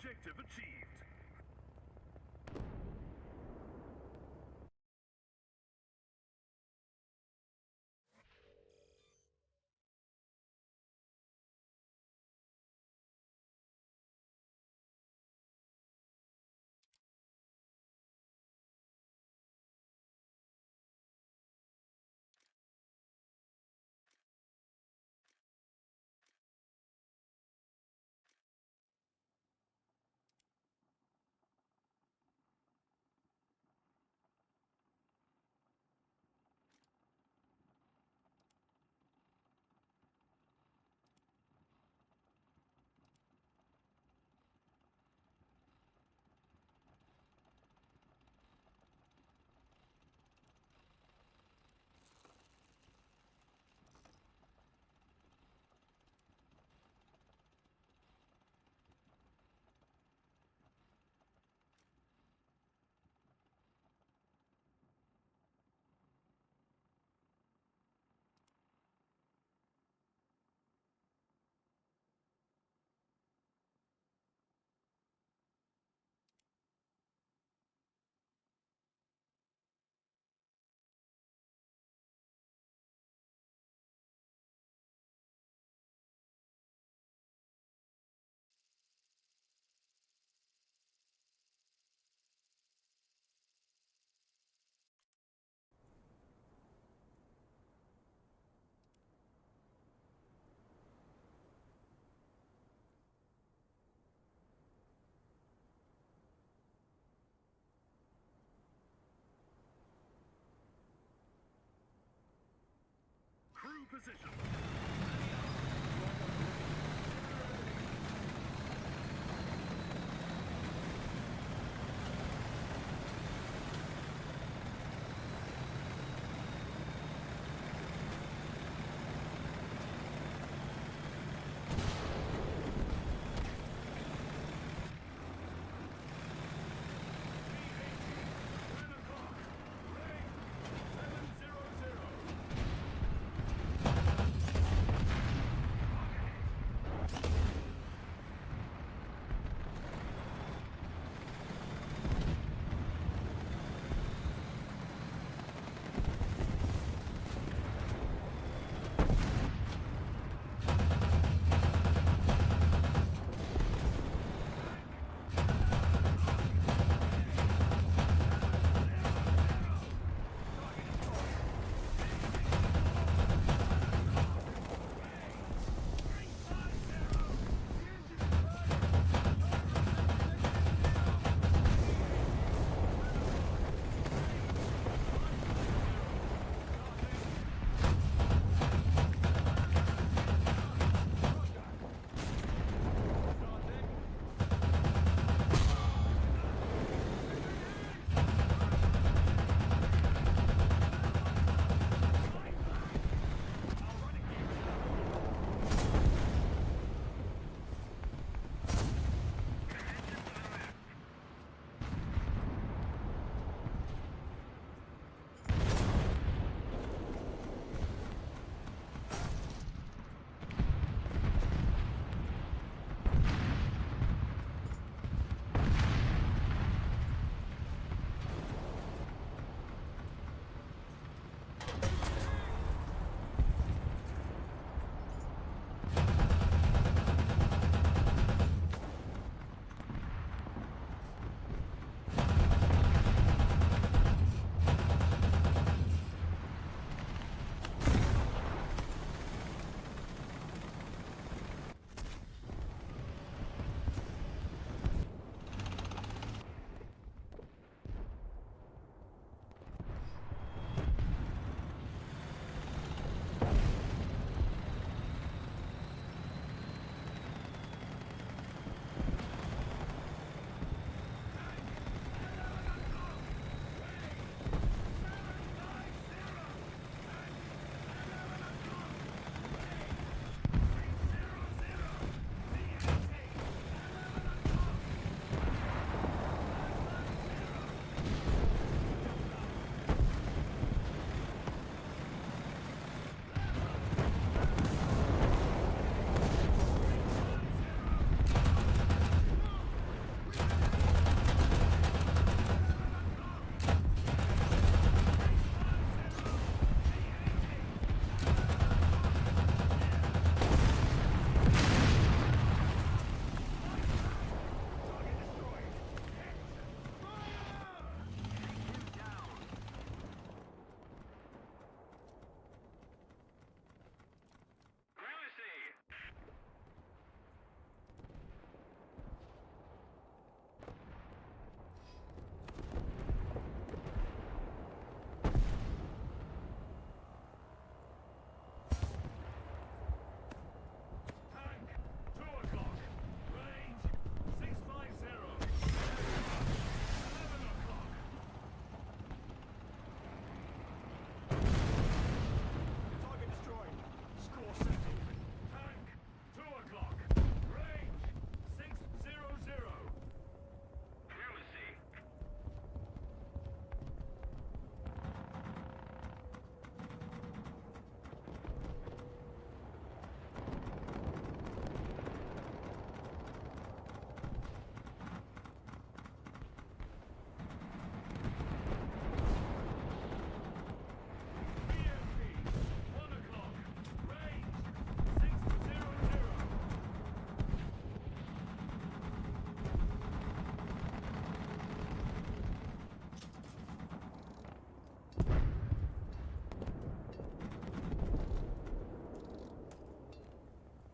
Objective achieved. Crew position.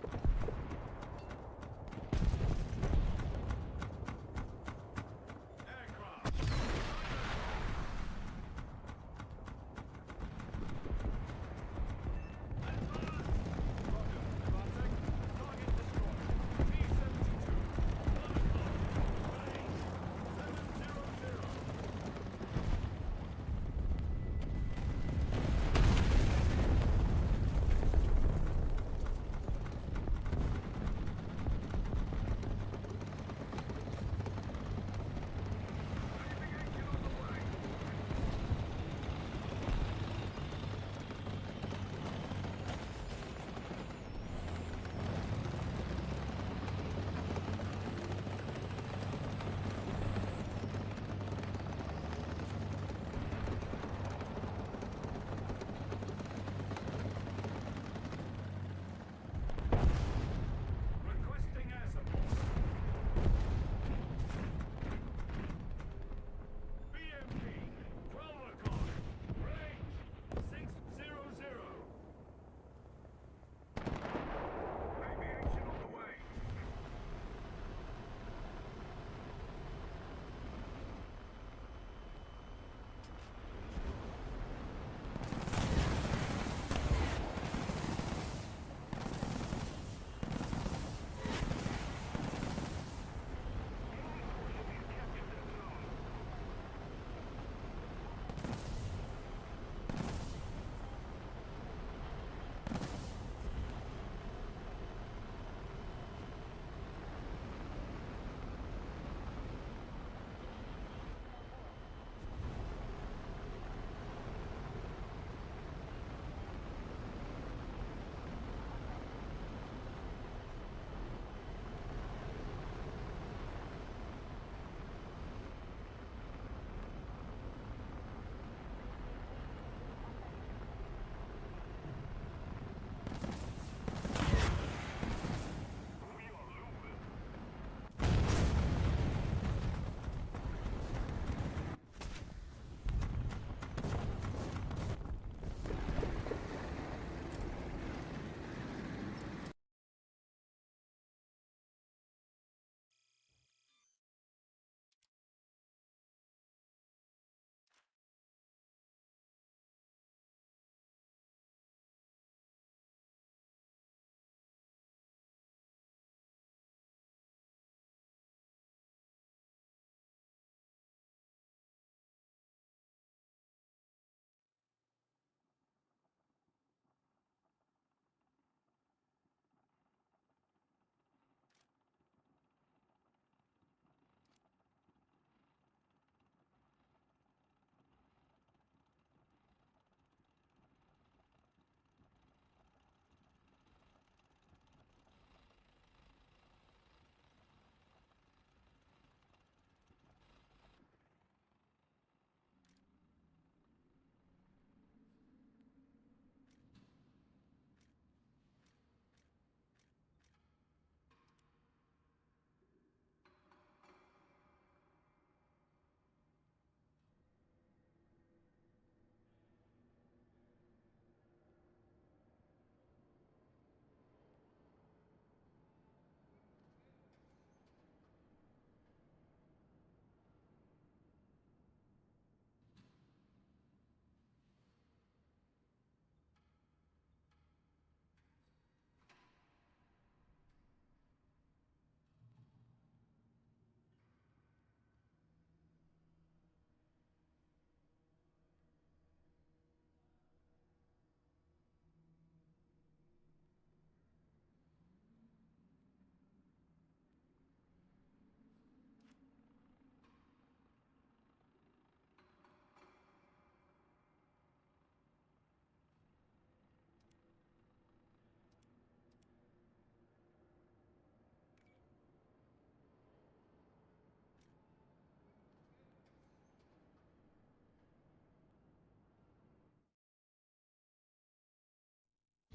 Aircraft. Requesting air support. BMP, 12 o'clock. Range, 600. Aviation on the way.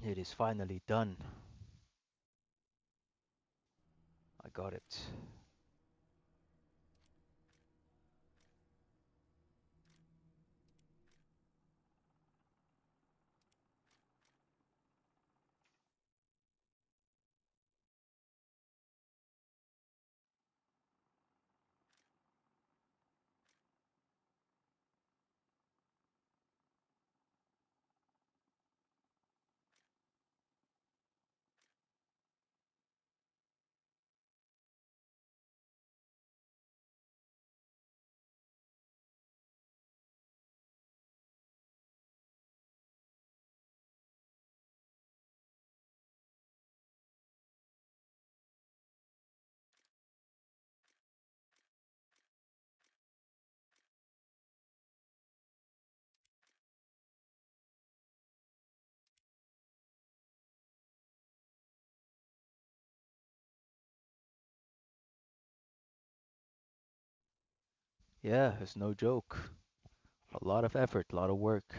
It is finally done. I got it. Yeah, it's no joke. A lot of effort, a lot of work.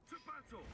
To battle!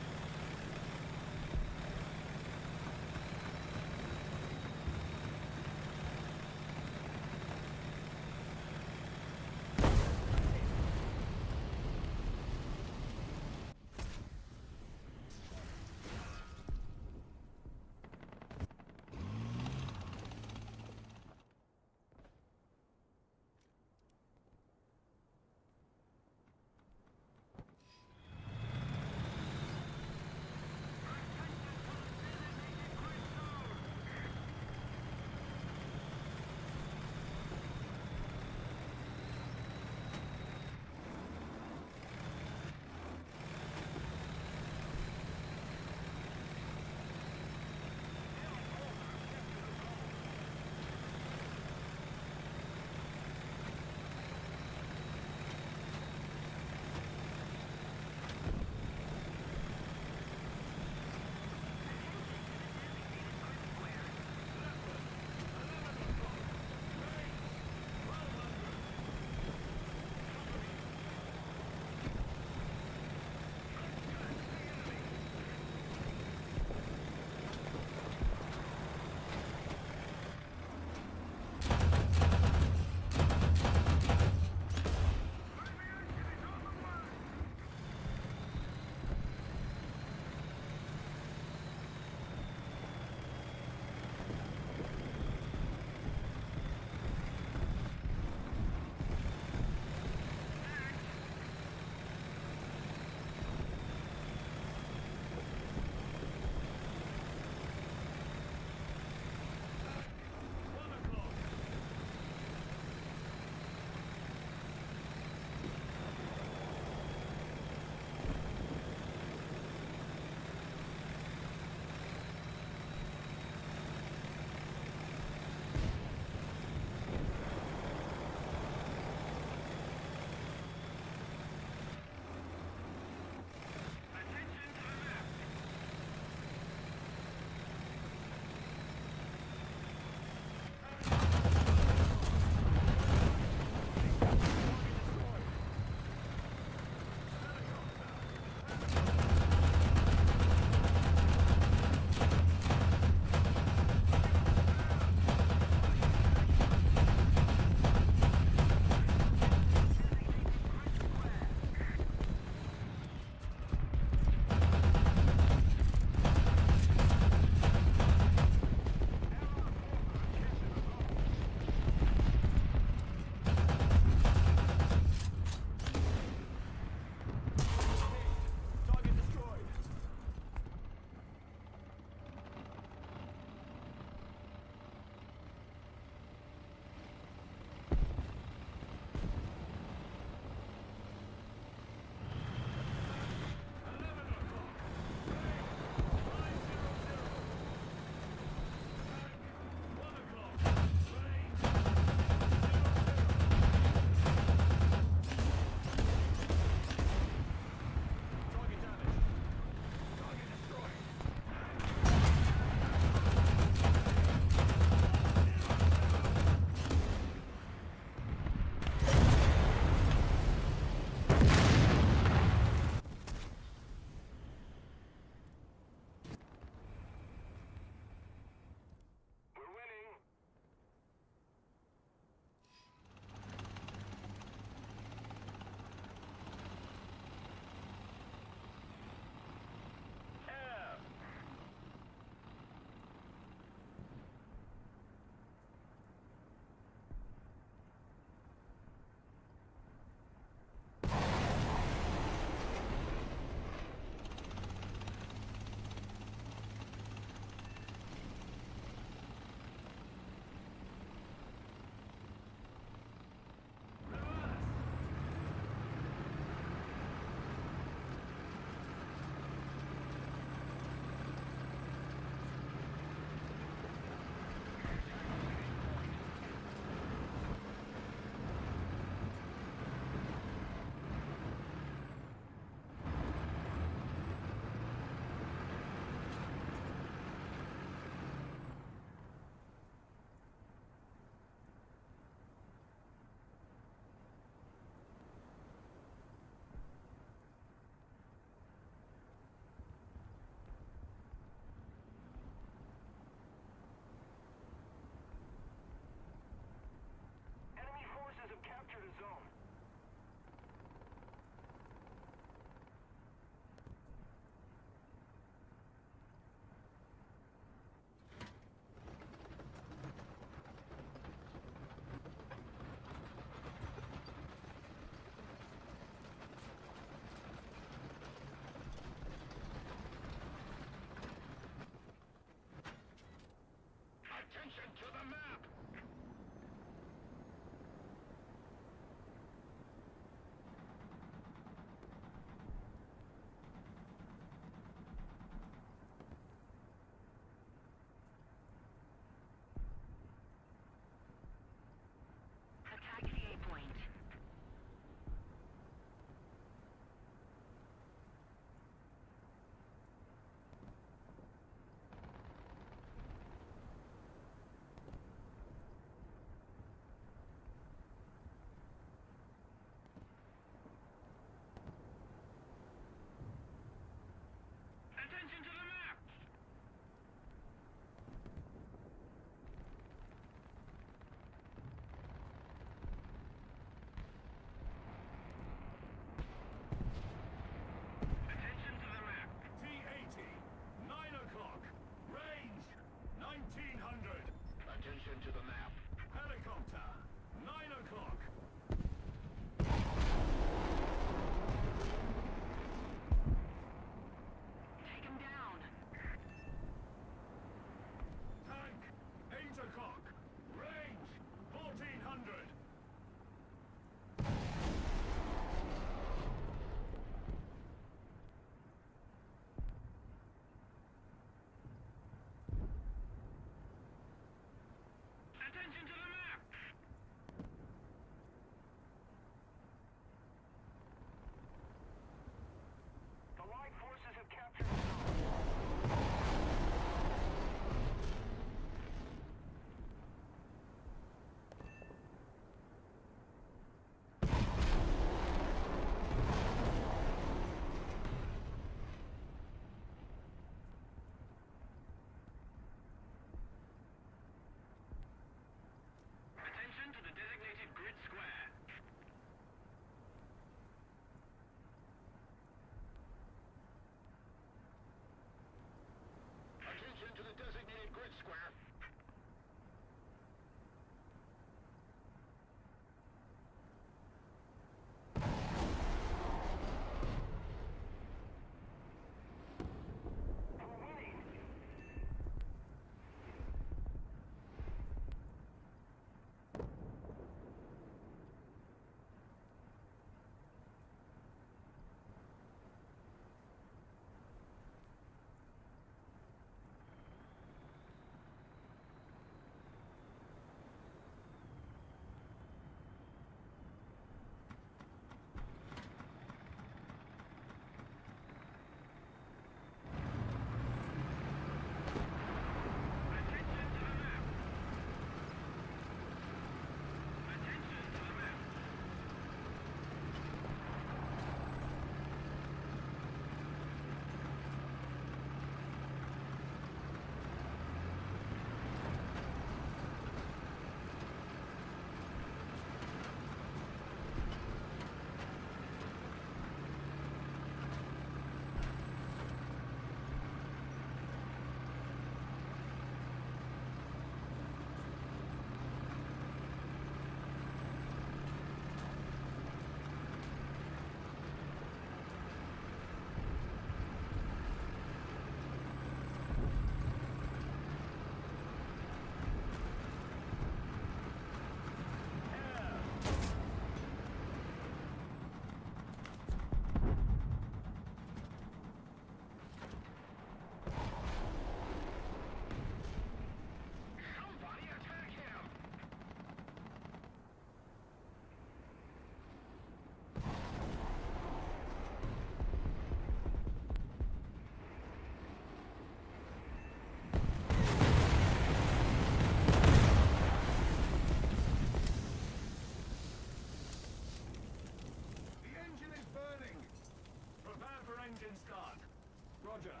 Roger.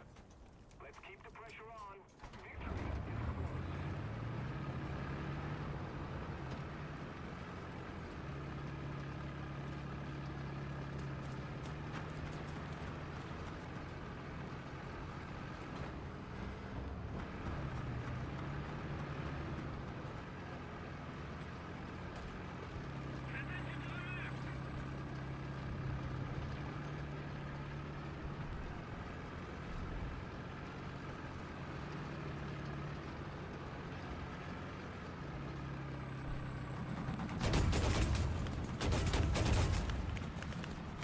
Let's keep the pressure on. Victory is close.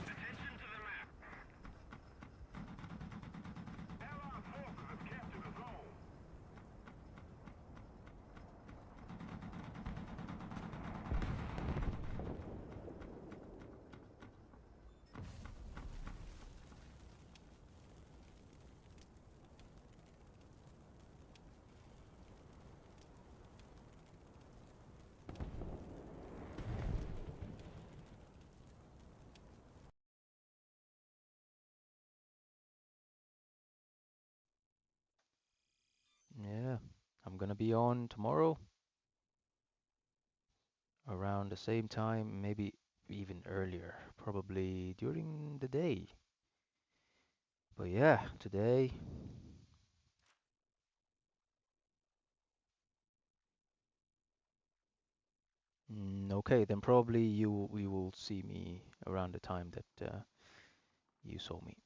Attention to the map. Allied forces have captured a zone. Yeah, I'm gonna be on tomorrow around the same time, maybe even earlier, probably during the day. But yeah, today, okay, then probably you will see me around the time that you saw me.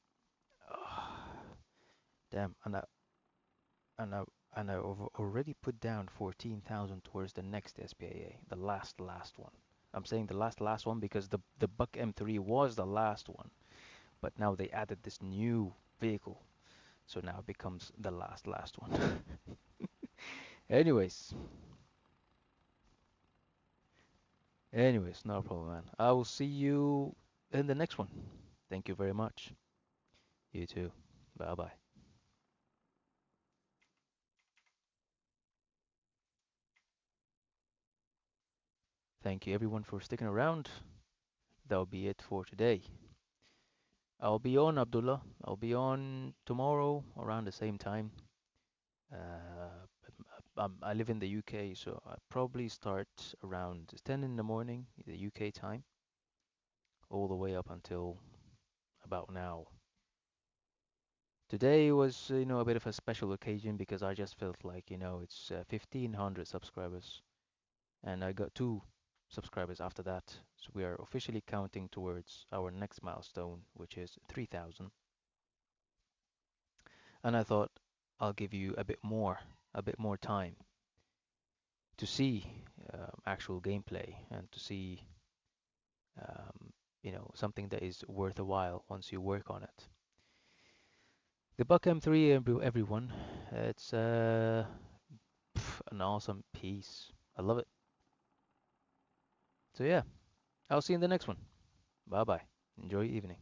Damn, and I I've already put down 14,000 towards the next SPAA, the last one. I'm saying the last one because the BUK M3 was the last one, but now they added this new vehicle, so now it becomes the last one. Anyways, anyways, no problem, man. I will see you in the next one. Thank you very much. You too. Bye bye. Thank you everyone for sticking around. That'll be it for today. I'll be on, Abdullah. I'll be on tomorrow around the same time. I live in the UK, so I probably start around 10 in the morning, the UK time, all the way up until about now. Today was, a bit of a special occasion because I just felt like, it's 1500 subscribers, and I got two subscribers after that. So we are officially counting towards our next milestone, which is 3000. And I thought I'll give you a bit more time to see actual gameplay and to see something that is worth a while once you work on it. The BUK M3, everyone, it's an awesome piece. I love it. So yeah, I'll see you in the next one. Bye bye. Enjoy your evening.